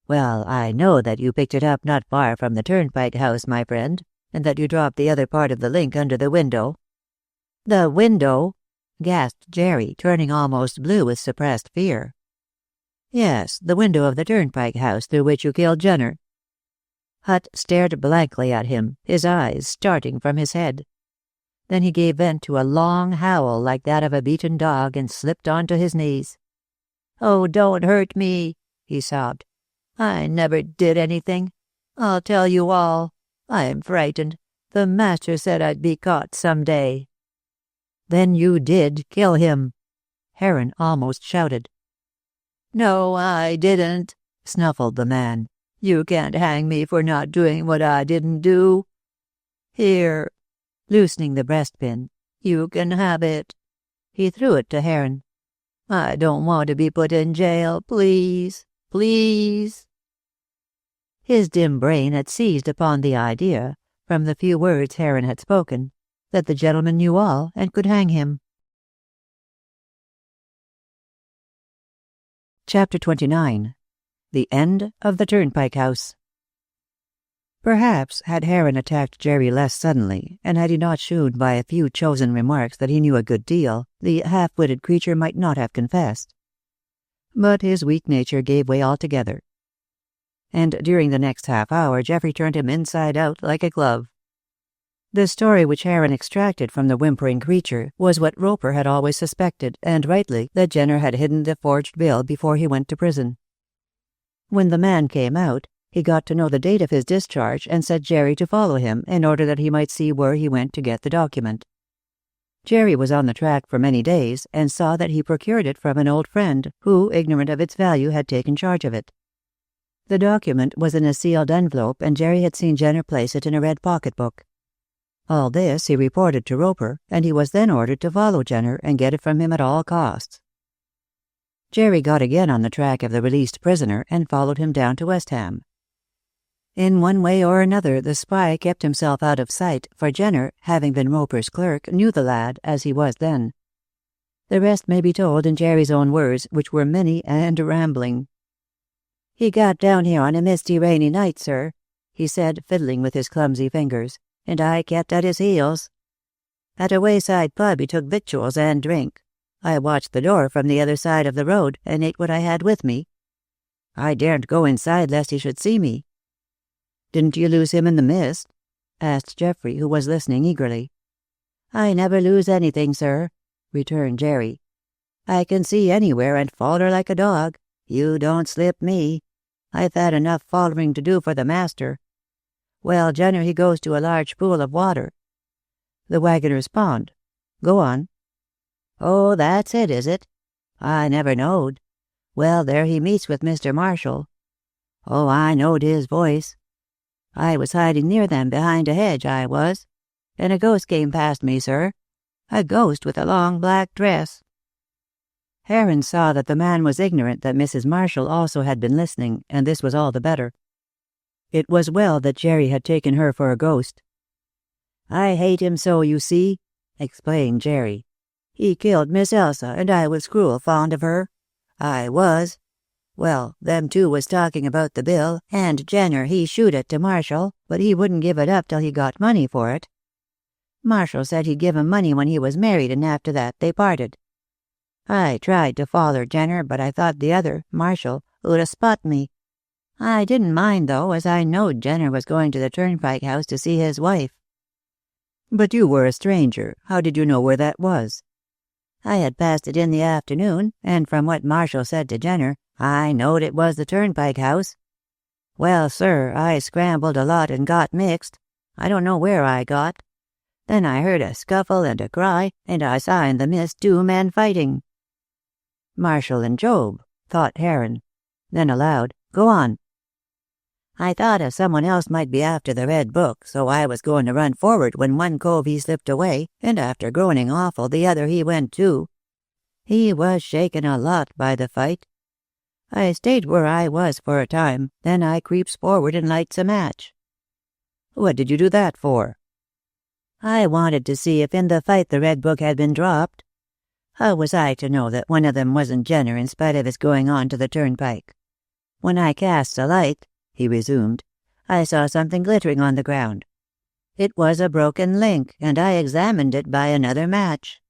"Well, I know that you picked it up not far from the Turnpike House, my friend, and that you dropped the other part of the link under the window." "The window?" gasped Jerry, turning almost blue with suppressed fear. "Yes, the window of the Turnpike House through which you killed Jenner." Hutt stared blankly at him, his eyes starting from his head. Then he gave vent to a long howl like that of a beaten dog and slipped onto his knees. "Oh, don't hurt me," he sobbed. "I never did anything. I'll tell you all. I'm frightened. The master said I'd be caught some day." "Then you did kill him," Heron almost shouted. "No, I didn't," snuffled the man. "You can't hang me for not doing what I didn't do. Here," loosening the breastpin, "you can have it." He threw it to Heron. "I don't want to be put in jail, please, please." His dim brain had seized upon the idea, from the few words Heron had spoken, that the gentleman knew all and could hang him. Chapter 29. The End of the Turnpike House. Perhaps had Heron attacked Jerry less suddenly, and had he not shewn by a few chosen remarks that he knew a good deal, the half-witted creature might not have confessed. But his weak nature gave way altogether. And during the next half-hour Geoffrey turned him inside out like a glove. The story which Heron extracted from the whimpering creature was what Roper had always suspected, and rightly, that Jenner had hidden the forged bill before he went to prison. When the man came out, he got to know the date of his discharge and set Jerry to follow him in order that he might see where he went to get the document. Jerry was on the track for many days and saw that he procured it from an old friend who, ignorant of its value, had taken charge of it. The document was in a sealed envelope, and Jerry had seen Jenner place it in a red pocketbook. All this he reported to Roper, and he was then ordered to follow Jenner and get it from him at all costs. Jerry got again on the track of the released prisoner and followed him down to West Ham. In one way or another the spy kept himself out of sight, for Jenner, having been Roper's clerk, knew the lad, as he was then. The rest may be told in Jerry's own words, which were many and rambling. "He got down here on a misty, rainy night, sir," he said, fiddling with his clumsy fingers, "and I kept at his heels. At a wayside pub he took victuals and drink. I watched the door from the other side of the road, and ate what I had with me. I daren't go inside lest he should see me." "Didn't you lose him in the mist?" asked Geoffrey, who was listening eagerly. "I never lose anything, sir," returned Jerry. "I can see anywhere and follow like a dog. You don't slip me. I've had enough following to do for the master. Well, Jenner, he goes to a large pool of water." "The Wagoner's Pond. Go on." "Oh, that's it, is it? I never knowed. Well, there he meets with Mr. Marshall. Oh, I knowed his voice. I was hiding near them behind a hedge, I was, and a ghost came past me, sir. A ghost with a long black dress." Heron saw that the man was ignorant that Mrs. Marshall also had been listening, and this was all the better. It was well that Jerry had taken her for a ghost. "I hate him so, you see," explained Jerry. "He killed Miss Elsa, and I was cruel fond of her. I was. Well, them two was talking about the bill, and Jenner he shewed it to Marshall, but he wouldn't give it up till he got money for it. Marshall said he'd give him money when he was married, and after that they parted. I tried to foller Jenner, but I thought the other, Marshall, would a spot me. I didn't mind, though, as I knowed Jenner was going to the Turnpike House to see his wife." "But you were a stranger. How did you know where that was?" "I had passed it in the afternoon, and from what Marshall said to Jenner, I knowed it was the Turnpike House. Well, sir, I scrambled a lot and got mixed. I don't know where I got. Then I heard a scuffle and a cry, and I saw in the mist 2 men fighting." "Marshall and Job," thought Heron. Then aloud, "Go on." "I thought as someone else might be after the red book, so I was going to run forward when one cove he slipped away, and after groaning awful the other he went too. He was shaken a lot by the fight. I stayed where I was for a time, then I creeps forward and lights a match." "What did you do that for?" "I wanted to see if in the fight the red book had been dropped. How was I to know that one of them wasn't Jenner in spite of his going on to the turnpike? When I cast a light," he resumed, "I saw something glittering on the ground. It was a broken link, and I examined it by another match.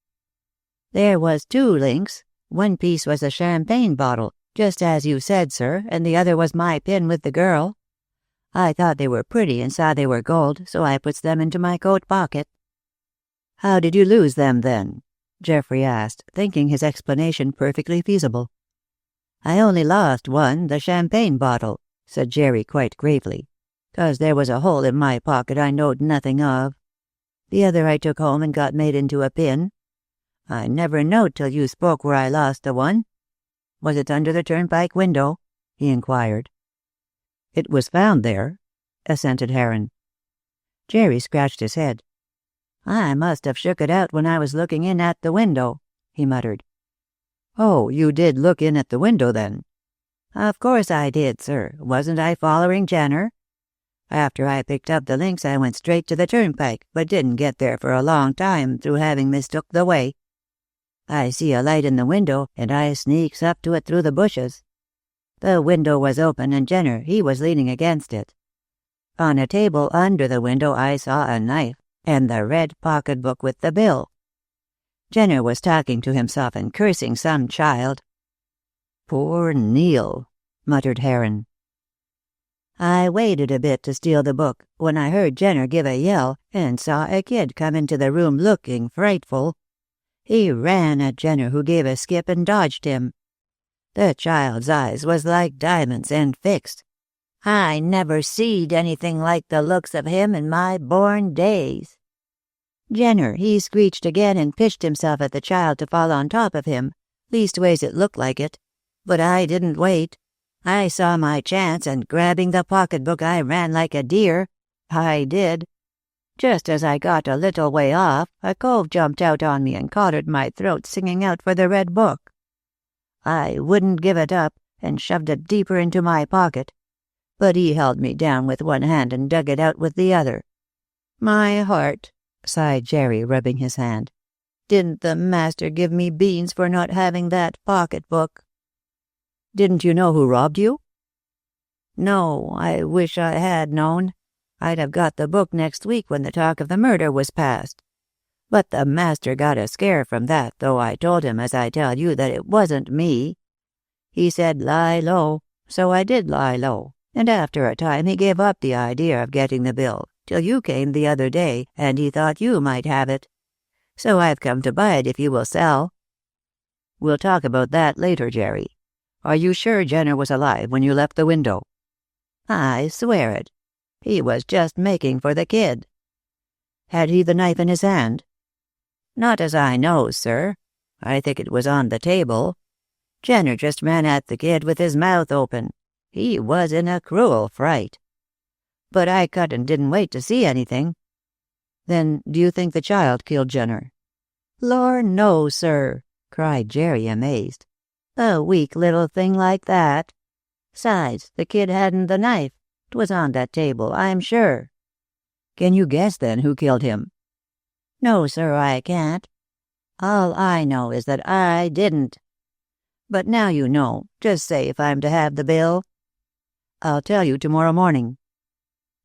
There was 2 links. One piece was a champagne bottle, just as you said, sir, and the other was my pin with the girl. I thought they were pretty and saw they were gold, so I puts them into my coat pocket." "How did you lose them, then?" Geoffrey asked, thinking his explanation perfectly feasible. "I only lost one, the champagne bottle," said Jerry quite gravely, "'cause there was a hole in my pocket I knowed nothing of. The other I took home and got made into a pin. I never knowed till you spoke where I lost the one. Was it under the turnpike window?" he inquired. "It was found there," assented Heron. Jerry scratched his head. "I must have shook it out when I was looking in at the window," he muttered. "Oh, you did look in at the window, then?" "Of course I did, sir. Wasn't I follering Jenner? After I picked up the links I went straight to the turnpike, but didn't get there for a long time through having mistook the way. I see a light in the window, and I sneaks up to it through the bushes. The window was open, and Jenner, he was leaning against it. On a table under the window I saw a knife, and the red pocketbook with the bill. Jenner was talking to himself and cursing some child." "Poor Neil," muttered Heron. "I waited a bit to steal the book, when I heard Jenner give a yell, and saw a kid come into the room looking frightful. He ran at Jenner, who gave a skip and dodged him. The child's eyes was like diamonds and fixed. I never seed anything like the looks of him in my born days. Jenner, he screeched again and pitched himself at the child to fall on top of him. Leastways it looked like it. But I didn't wait. I saw my chance, and grabbing the pocketbook I ran like a deer. I did. Just as I got a little way off, a cove jumped out on me and collared my throat, singing out for the red book. I wouldn't give it up, and shoved it deeper into my pocket. But he held me down with one hand and dug it out with the other. My heart," sighed Jerry, rubbing his hand. "Didn't the master give me beans for not having that pocketbook?" "Didn't you know who robbed you?" "No, I wish I had known. I'd have got the book next week when the talk of the murder was past. But the master got a scare from that, though I told him, as I tell you, that it wasn't me. He said lie low, so I did lie low, and after a time he gave up the idea of getting the bill, till you came the other day, and he thought you might have it. So I've come to buy it if you will sell." "We'll talk about that later, Jerry. Are you sure Jenner was alive when you left the window?" "I swear it. He was just making for the kid." "Had he the knife in his hand?" "Not as I knows, sir. I think it was on the table. Jenner just ran at the kid with his mouth open. He was in a cruel fright. But I cut and didn't wait to see anything." "Then do you think the child killed Jenner?" "Lor, no, sir," cried Jerry, amazed. A weak little thing like that. 'Sides, the kid hadn't the knife. 'Twas on that table, I'm sure." "Can you guess, then, who killed him?" "No, sir, I can't. All I know is that I didn't. But now you know, just say if I'm to have the bill." "I'll tell you tomorrow morning."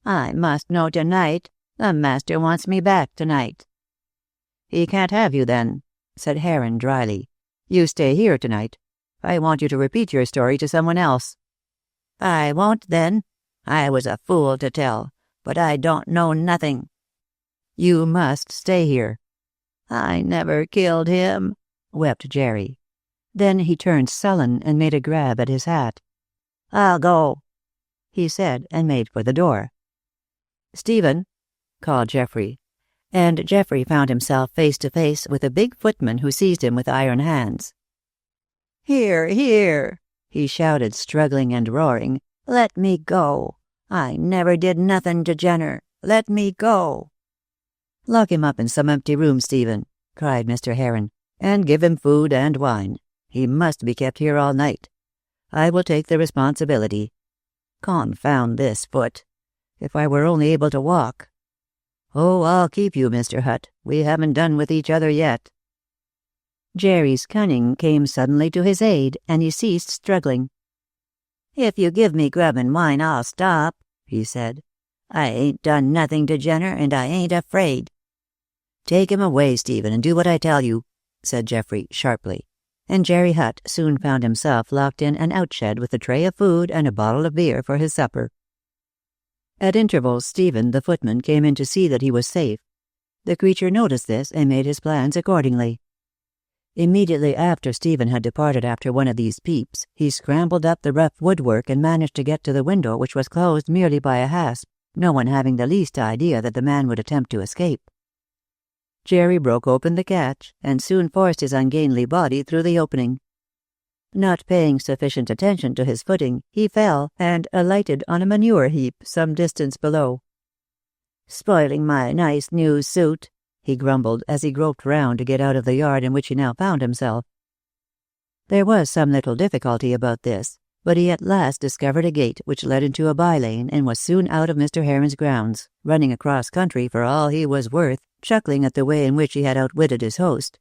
"I must know tonight. The master wants me back tonight." "He can't have you, then," said Heron dryly. "You stay here tonight. I want you to repeat your story to someone else." "I won't, then. I was a fool to tell, but I don't know nothing." "You must stay here." "I never killed him," wept Jerry. Then he turned sullen and made a grab at his hat. "I'll go," he said, and made for the door. "Stephen," called Geoffrey, and Geoffrey found himself face to face with a big footman who seized him with iron hands. "Here, here," he shouted, struggling and roaring. "Let me go. I never did nothin' to Jenner. Let me go." "Lock him up in some empty room, Stephen," cried Mr. Heron, "and give him food and wine. He must be kept here all night. I will take the responsibility. Confound this foot. If I were only able to walk. Oh, I'll keep you, Mr. Hutt. We haven't done with each other yet." Jerry's cunning came suddenly to his aid, and he ceased struggling. "If you give me grub and wine, I'll stop," he said. "I ain't done nothing to Jenner, and I ain't afraid." "Take him away, Stephen, and do what I tell you," said Geoffrey sharply, and Jerry Hutt soon found himself locked in an outshed with a tray of food and a bottle of beer for his supper. At intervals, Stephen, the footman, came in to see that he was safe. The creature noticed this and made his plans accordingly. Immediately after Stephen had departed after one of these peeps, he scrambled up the rough woodwork and managed to get to the window, which was closed merely by a hasp, no one having the least idea that the man would attempt to escape. Jerry broke open the catch, and soon forced his ungainly body through the opening. Not paying sufficient attention to his footing, he fell and alighted on a manure heap some distance below. "Spoiling my nice new suit," he grumbled as he groped round to get out of the yard in which he now found himself. There was some little difficulty about this, but he at last discovered a gate which led into a by-lane and was soon out of Mr. Heron's grounds, running across country for all he was worth, chuckling at the way in which he had outwitted his host.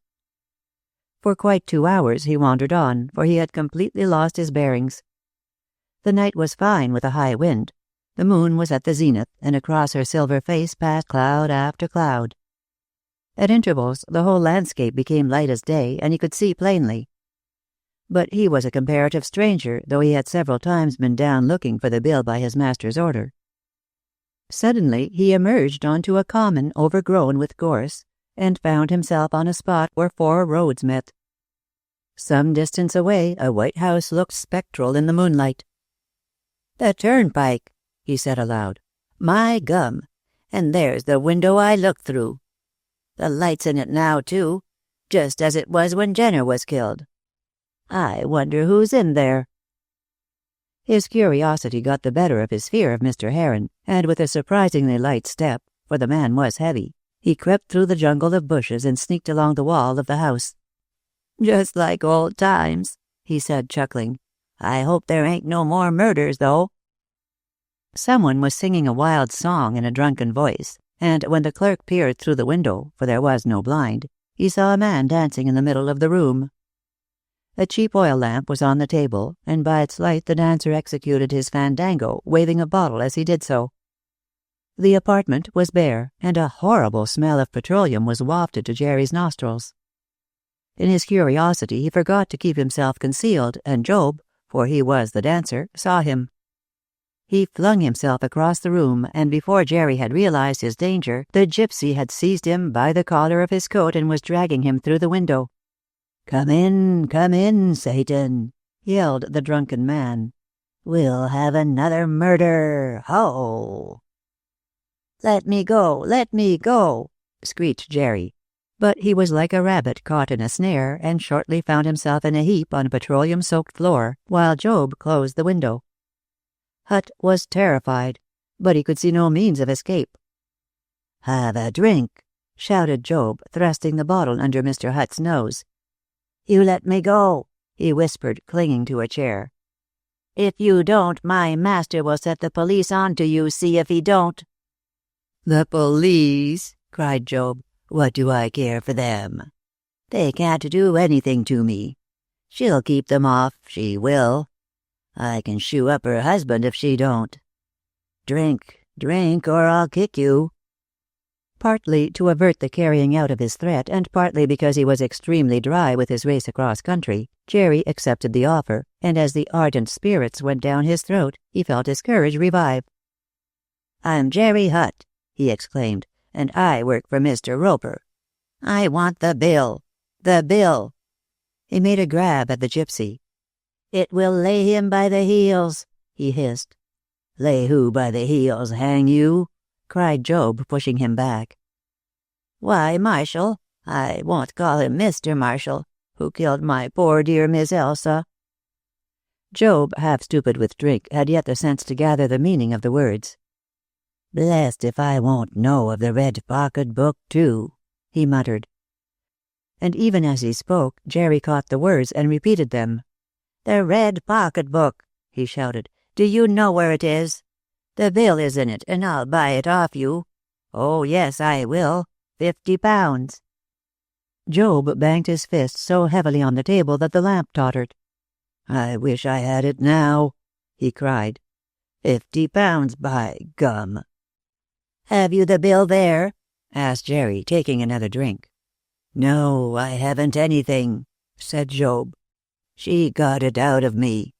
For quite 2 hours he wandered on, for he had completely lost his bearings. The night was fine with a high wind. The moon was at the zenith, and across her silver face passed cloud after cloud. At intervals the whole landscape became light as day, and he could see plainly. But he was a comparative stranger, though he had several times been down looking for the bill by his master's order. Suddenly he emerged onto a common overgrown with gorse, and found himself on a spot where 4 roads met. Some distance away a white house looked spectral in the moonlight. "The Turnpike," he said aloud. "My gum! And there's the window I looked through. The light's in it now, too, just as it was when Jenner was killed. I wonder who's in there." His curiosity got the better of his fear of Mr. Heron, and with a surprisingly light step, for the man was heavy, he crept through the jungle of bushes and sneaked along the wall of the house. "Just like old times," he said, chuckling. "I hope there ain't no more murders, though." Someone was singing a wild song in a drunken voice, and when the clerk peered through the window, for there was no blind, he saw a man dancing in the middle of the room. A cheap oil lamp was on the table, and by its light the dancer executed his fandango, waving a bottle as he did so. The apartment was bare, and a horrible smell of petroleum was wafted to Jerry's nostrils. In his curiosity he forgot to keep himself concealed, and Job, for he was the dancer, saw him. He flung himself across the room, and before Jerry had realized his danger, the gypsy had seized him by the collar of his coat and was dragging him through the window. Come in, Satan," yelled the drunken man. "We'll have another murder, ho!" Let me go," screeched Jerry. But he was like a rabbit caught in a snare, and shortly found himself in a heap on a petroleum-soaked floor, while Job closed the window. Hutt was terrified, but he could see no means of escape. "Have a drink," shouted Job, thrusting the bottle under Mr. Hutt's nose. "You let me go," he whispered, clinging to a chair. "If you don't, my master will set the police on to you, see if he don't." "The police?" cried Job. "What do I care for them? They can't do anything to me. She'll keep them off, she will. I can shoe up her husband if she don't. Drink, drink, or I'll kick you." Partly to avert the carrying out of his threat, and partly because he was extremely dry with his race across country, Jerry accepted the offer, and as the ardent spirits went down his throat, he felt his courage revive. "I'm Jerry Hutt," he exclaimed, "and I work for Mr. Roper. I want the bill. The bill." He made a grab at the gypsy. "It will lay him by the heels," he hissed. "Lay who by the heels, hang you?" cried Job, pushing him back. "Why, Marshall. I won't call him Mr. Marshall, who killed my poor dear Miss Elsa." Job, half stupid with drink, had yet the sense to gather the meaning of the words. "Blessed if I won't know of the red pocket-book, too," he muttered. And even as he spoke, Jerry caught the words and repeated them. "The red pocket-book," he shouted. "Do you know where it is? The bill is in it, and I'll buy it off you. Oh, yes, I will. £50. Job banged his fist so heavily on the table that the lamp tottered. "I wish I had it now," he cried. £50, by gum." "Have you the bill there?" asked Jerry, taking another drink. "No, I haven't anything," said Job. "She got it out of me."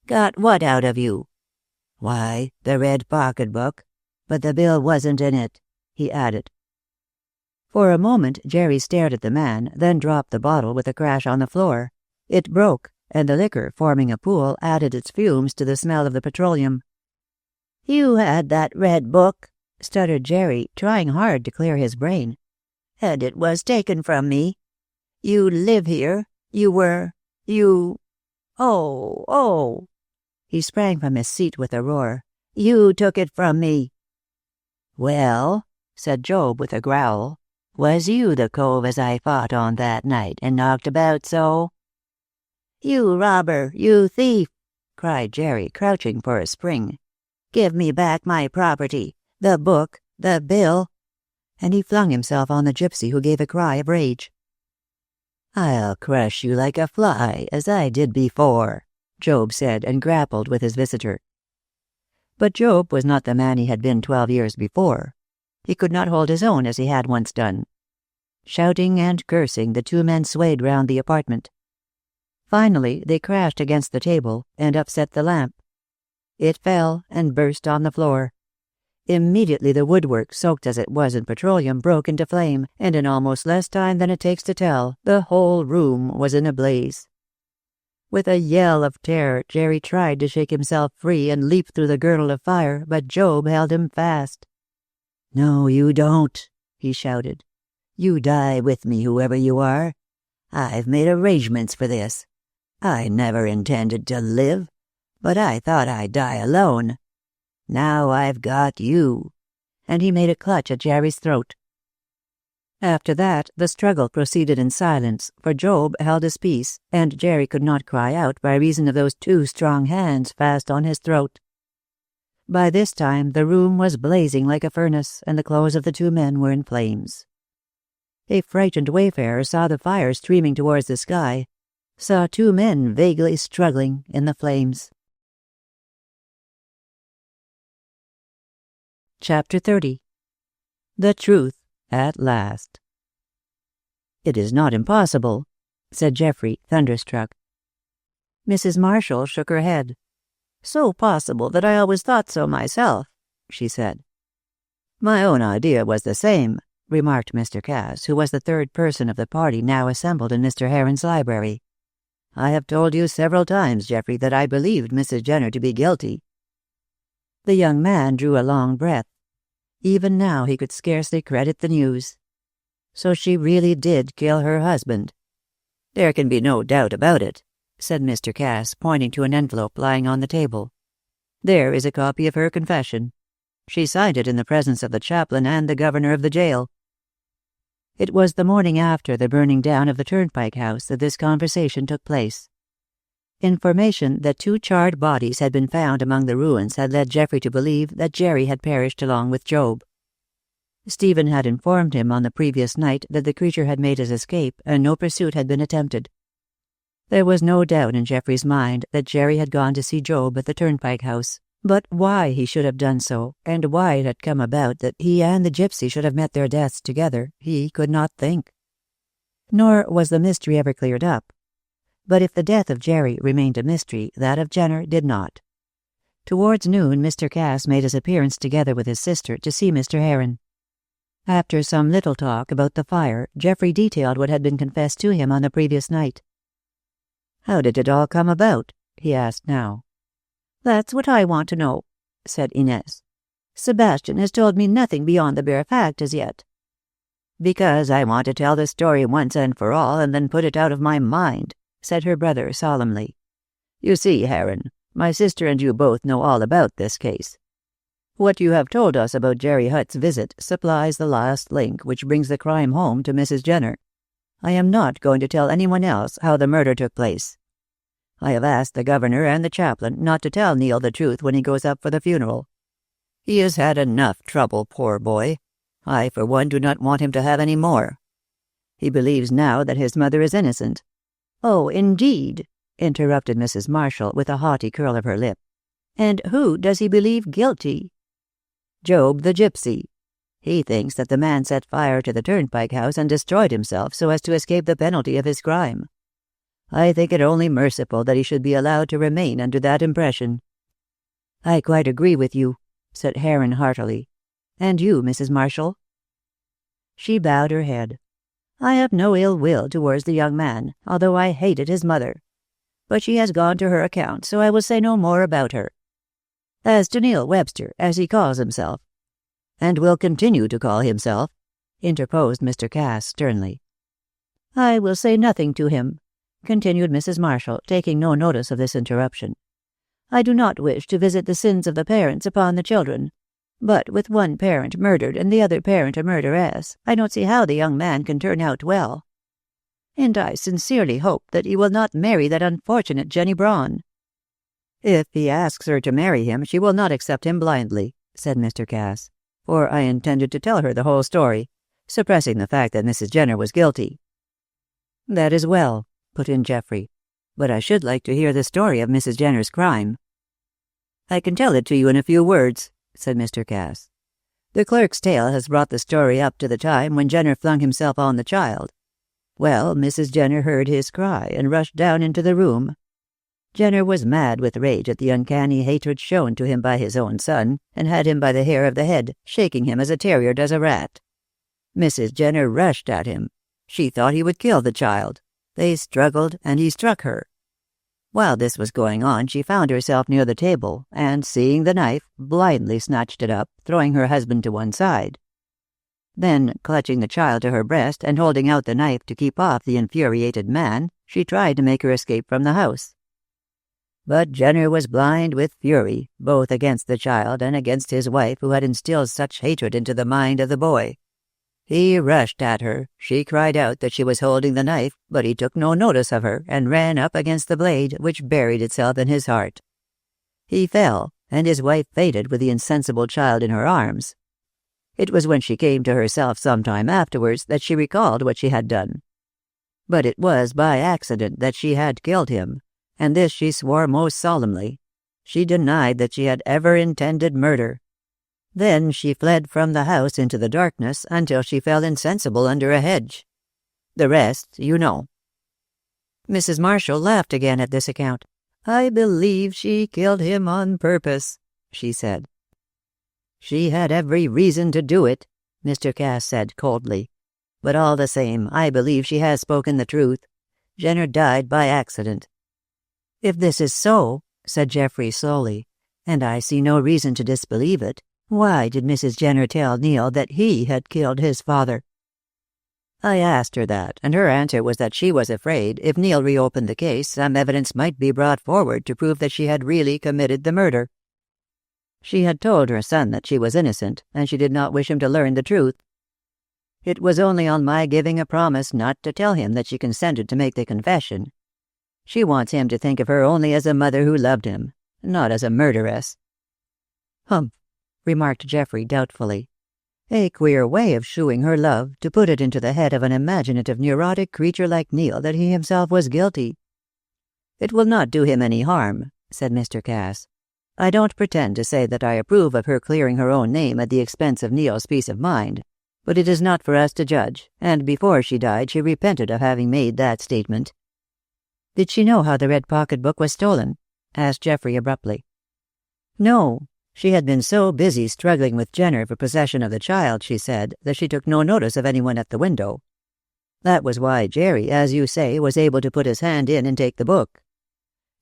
"Got what out of you?" "Why, the red pocketbook. But the bill wasn't in it," he added. For a moment Jerry stared at the man, then dropped the bottle with a crash on the floor. It broke, and the liquor, forming a pool, added its fumes to the smell of the petroleum. "You had that red book," stuttered Jerry, trying hard to clear his brain. "And it was taken from me. You live here. You... Oh! He sprang from his seat with a roar. "You took it from me." "Well," said Job with a growl, "was you the cove as I fought on that night and knocked about so?" "You robber! You thief!" cried Jerry, crouching for a spring. "Give me back my property, the book, the bill," and he flung himself on the gypsy, who gave a cry of rage. "I'll crush you like a fly, as I did before," Job said, and grappled with his visitor. But Job was not the man he had been 12 years before. He could not hold his own as he had once done. Shouting and cursing, the two men swayed round the apartment. Finally, they crashed against the table and upset the lamp. It fell and burst on the floor. Immediately the woodwork, soaked as it was in petroleum, broke into flame, and in almost less time than it takes to tell, the whole room was in a blaze. With a yell of terror, Jerry tried to shake himself free and leap through the girdle of fire, but Job held him fast. "No, you don't," he shouted. "You die with me, whoever you are. I've made arrangements for this. I never intended to live, but I thought I'd die alone. Now I've got you." And he made a clutch at Jerry's throat. After that, the struggle proceeded in silence, for Job held his peace, and Jerry could not cry out by reason of those two strong hands fast on his throat. By this time the room was blazing like a furnace, and the clothes of the two men were in flames. A frightened wayfarer saw the fire streaming towards the sky, saw two men vaguely struggling in the flames. Chapter 30. The Truth at Last. "It is not impossible," said Geoffrey, thunderstruck. Mrs. Marshall shook her head. "So possible that I always thought so myself," she said. "My own idea was the same," remarked Mr. Cass, who was the third person of the party now assembled in Mr. Heron's library. "I have told you several times, Geoffrey, that I believed Mrs. Jenner to be guilty." The young man drew a long breath. Even now he could scarcely credit the news. So she really did kill her husband. "There can be no doubt about it," said Mr. Cass, pointing to an envelope lying on the table. "There is a copy of her confession. She signed it in the presence of the chaplain and the governor of the jail." It was the morning after the burning down of the Turnpike House that this conversation took place. Information that 2 charred bodies had been found among the ruins had led Geoffrey to believe that Jerry had perished along with Job. Stephen had informed him on the previous night that the creature had made his escape and no pursuit had been attempted. There was no doubt in Geoffrey's mind that Jerry had gone to see Job at the Turnpike House, but why he should have done so, and why it had come about that he and the gypsy should have met their deaths together, he could not think. Nor was the mystery ever cleared up. But if the death of Jerry remained a mystery, that of Jenner did not. Towards noon, Mr. Cass made his appearance together with his sister to see Mr. Heron. After some little talk about the fire, Geoffrey detailed what had been confessed to him on the previous night. "How did it all come about?" he asked now. "That's what I want to know," said Inez. "Sebastian has told me nothing beyond the bare fact as yet." "Because I want to tell the story once and for all and then put it out of my mind," said her brother solemnly. "You see, Heron, my sister and you both know all about this case. What you have told us about Jerry Hutt's visit supplies the last link which brings the crime home to Mrs. Jenner. I am not going to tell anyone else how the murder took place. I have asked the governor and the chaplain not to tell Neil the truth when he goes up for the funeral. He has had enough trouble, poor boy. I, for one, do not want him to have any more. He believes now that his mother is innocent." "Oh, indeed," interrupted Mrs. Marshall with a haughty curl of her lip. "And who does he believe guilty?" "Job the gypsy. He thinks that the man set fire to the Turnpike House and destroyed himself so as to escape the penalty of his crime. I think it only merciful that he should be allowed to remain under that impression." "I quite agree with you," said Heron heartily. "And you, Mrs. Marshall?" She bowed her head. "I have no ill will towards the young man, although I hated his mother. But she has gone to her account, so I will say no more about her. As to Neil Webster, as he calls himself—" "And will continue to call himself," interposed Mr. Cass sternly. "I will say nothing to him," continued Mrs. Marshall, taking no notice of this interruption. "I do not wish to visit the sins of the parents upon the children. But with one parent murdered and the other parent a murderess, I don't see how the young man can turn out well. And I sincerely hope that he will not marry that unfortunate Jenny Braun." "If he asks her to marry him, she will not accept him blindly," said Mr. Cass, "for I intended to tell her the whole story, suppressing the fact that Mrs. Jenner was guilty." "That is well," put in Geoffrey, "but I should like to hear the story of Mrs. Jenner's crime." "I can tell it to you in a few words," said Mr. Cass. "The clerk's tale has brought the story up to the time when Jenner flung himself on the child. Well, Mrs. Jenner heard his cry and rushed down into the room. Jenner was mad with rage at the uncanny hatred shown to him by his own son, and had him by the hair of the head, shaking him as a terrier does a rat. Mrs. Jenner rushed at him. She thought he would kill the child. They struggled, and he struck her. While this was going on, she found herself near the table, and, seeing the knife, blindly snatched it up, throwing her husband to one side. Then, clutching the child to her breast and holding out the knife to keep off the infuriated man, she tried to make her escape from the house. But Jenner was blind with fury, both against the child and against his wife who had instilled such hatred into the mind of the boy. He rushed at her. She cried out that she was holding the knife, but he took no notice of her and ran up against the blade, which buried itself in his heart. He fell, and his wife fainted with the insensible child in her arms. It was when she came to herself some time afterwards that she recalled what she had done. But it was by accident that she had killed him, and this she swore most solemnly. She denied that she had ever intended murder. Then she fled from the house into the darkness until she fell insensible under a hedge. The rest you know." Mrs. Marshall laughed again at this account. "I believe she killed him on purpose," she said. "She had every reason to do it," Mr. Cass said coldly. "But all the same, I believe she has spoken the truth. Jenner died by accident." "If this is so," said Geoffrey slowly, "and I see no reason to disbelieve it, why did Mrs. Jenner tell Neil that he had killed his father?" "I asked her that, and her answer was that she was afraid, if Neil reopened the case, some evidence might be brought forward to prove that she had really committed the murder. She had told her son that she was innocent, and she did not wish him to learn the truth. It was only on my giving a promise not to tell him that she consented to make the confession. She wants him to think of her only as a mother who loved him, not as a murderess." "Humph," remarked Geoffrey doubtfully. "A queer way of shewing her love, to put it into the head of an imaginative, neurotic creature like Neil that he himself was guilty." "It will not do him any harm," said Mr. Cass. "I don't pretend to say that I approve of her clearing her own name at the expense of Neil's peace of mind, but it is not for us to judge, and before she died she repented of having made that statement." "Did she know how the red pocket-book was stolen?" asked Geoffrey abruptly. "No. She had been so busy struggling with Jenner for possession of the child, she said, that she took no notice of anyone at the window. That was why Jerry, as you say, was able to put his hand in and take the book.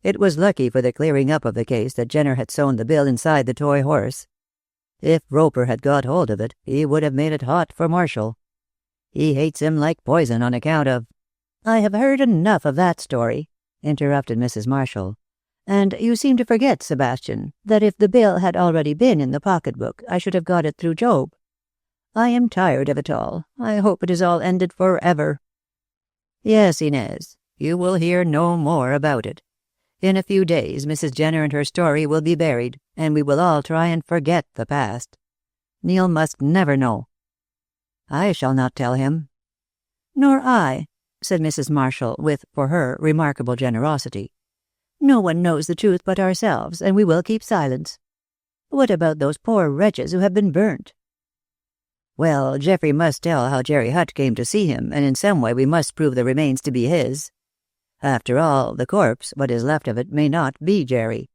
It was lucky for the clearing up of the case that Jenner had sewn the bill inside the toy horse. If Roper had got hold of it, he would have made it hot for Marshall. He hates him like poison on account of—" "I have heard enough of that story," interrupted Mrs. Marshall. "And you seem to forget, Sebastian, that if the bill had already been in the pocket-book, I should have got it through Job. I am tired of it all. I hope it is all ended forever." "Yes, Inez, you will hear no more about it. In a few days Mrs. Jenner and her story will be buried, and we will all try and forget the past. Neil must never know." "I shall not tell him." "Nor I," said Mrs. Marshall with, for her, remarkable generosity. "No one knows the truth but ourselves, and we will keep silence. What about those poor wretches who have been burnt?" "Well, Geoffrey must tell how Jerry Hutt came to see him, and in some way we must prove the remains to be his. After all, the corpse, what is left of it, may not be Jerry."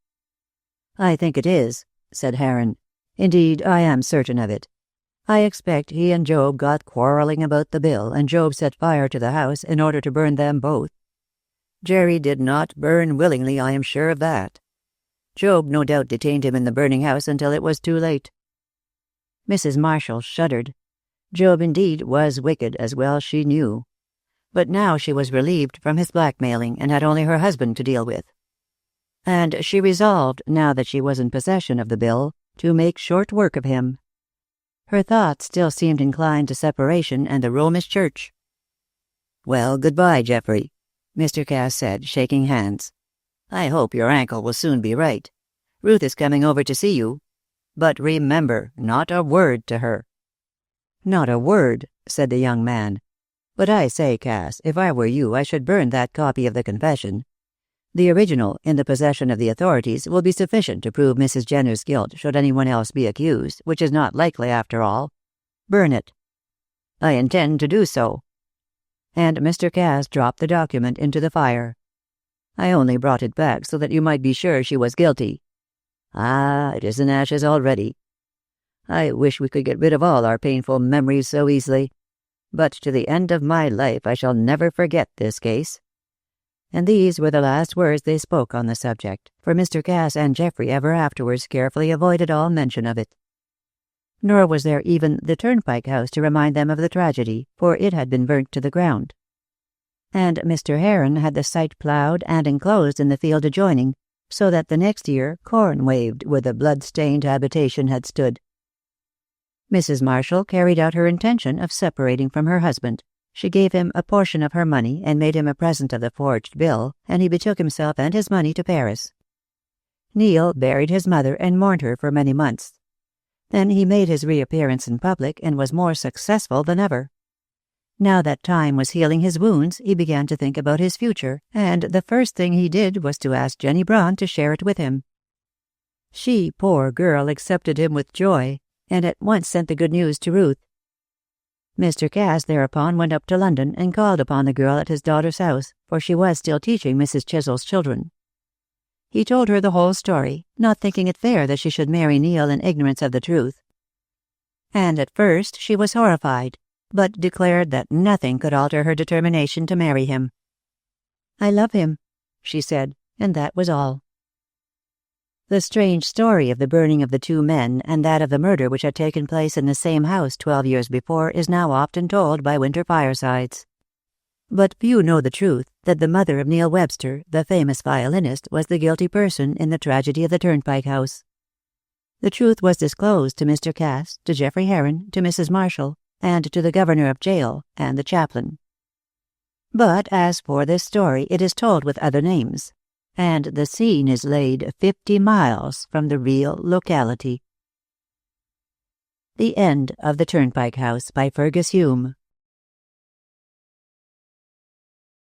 "I think it is," said Heron. "Indeed, I am certain of it. I expect he and Job got quarreling about the bill, and Job set fire to the house in order to burn them both. Jerry did not burn willingly, I am sure of that. Job no doubt detained him in the burning house until it was too late." Mrs. Marshall shuddered. Job indeed was wicked, as well she knew. But now she was relieved from his blackmailing, and had only her husband to deal with. And she resolved, now that she was in possession of the bill, to make short work of him. Her thoughts still seemed inclined to separation and the Romish Church. "Well, goodbye, Geoffrey," Mr. Cass said, shaking hands. "I hope your ankle will soon be right. Ruth is coming over to see you. But remember, not a word to her." "Not a word," said the young man. "But I say, Cass, if I were you, I should burn that copy of the confession. The original, in the possession of the authorities, will be sufficient to prove Mrs. Jenner's guilt should anyone else be accused, which is not likely after all. Burn it." "I intend to do so." And Mr. Cass dropped the document into the fire. "I only brought it back so that you might be sure she was guilty. Ah, it is in ashes already. I wish we could get rid of all our painful memories so easily. But to the end of my life I shall never forget this case." And these were the last words they spoke on the subject, for Mr. Cass and Geoffrey ever afterwards carefully avoided all mention of it. Nor was there even the Turnpike House to remind them of the tragedy, for it had been burnt to the ground. And Mr. Heron had the site ploughed and enclosed in the field adjoining, so that the next year corn waved where the blood-stained habitation had stood. Mrs. Marshall carried out her intention of separating from her husband. She gave him a portion of her money and made him a present of the forged bill, and he betook himself and his money to Paris. Neil buried his mother and mourned her for many months. Then he made his reappearance in public and was more successful than ever. Now that time was healing his wounds, he began to think about his future, and the first thing he did was to ask Jenny Braun to share it with him. She, poor girl, accepted him with joy, and at once sent the good news to Ruth. Mr. Cass thereupon went up to London and called upon the girl at his daughter's house, for she was still teaching Mrs. Chisel's children. He told her the whole story, not thinking it fair that she should marry Neil in ignorance of the truth. And at first she was horrified, but declared that nothing could alter her determination to marry him. "I love him," she said, and that was all. The strange story of the burning of the two men and that of the murder which had taken place in the same house 12 years before is now often told by winter firesides. But few know the truth, that the mother of Neil Webster, the famous violinist, was the guilty person in the tragedy of the Turnpike House. The truth was disclosed to Mr. Cass, to Geoffrey Heron, to Mrs. Marshall, and to the governor of jail and the chaplain. But as for this story, it is told with other names, and the scene is laid 50 miles from the real locality. The End of the Turnpike House by Fergus Hume.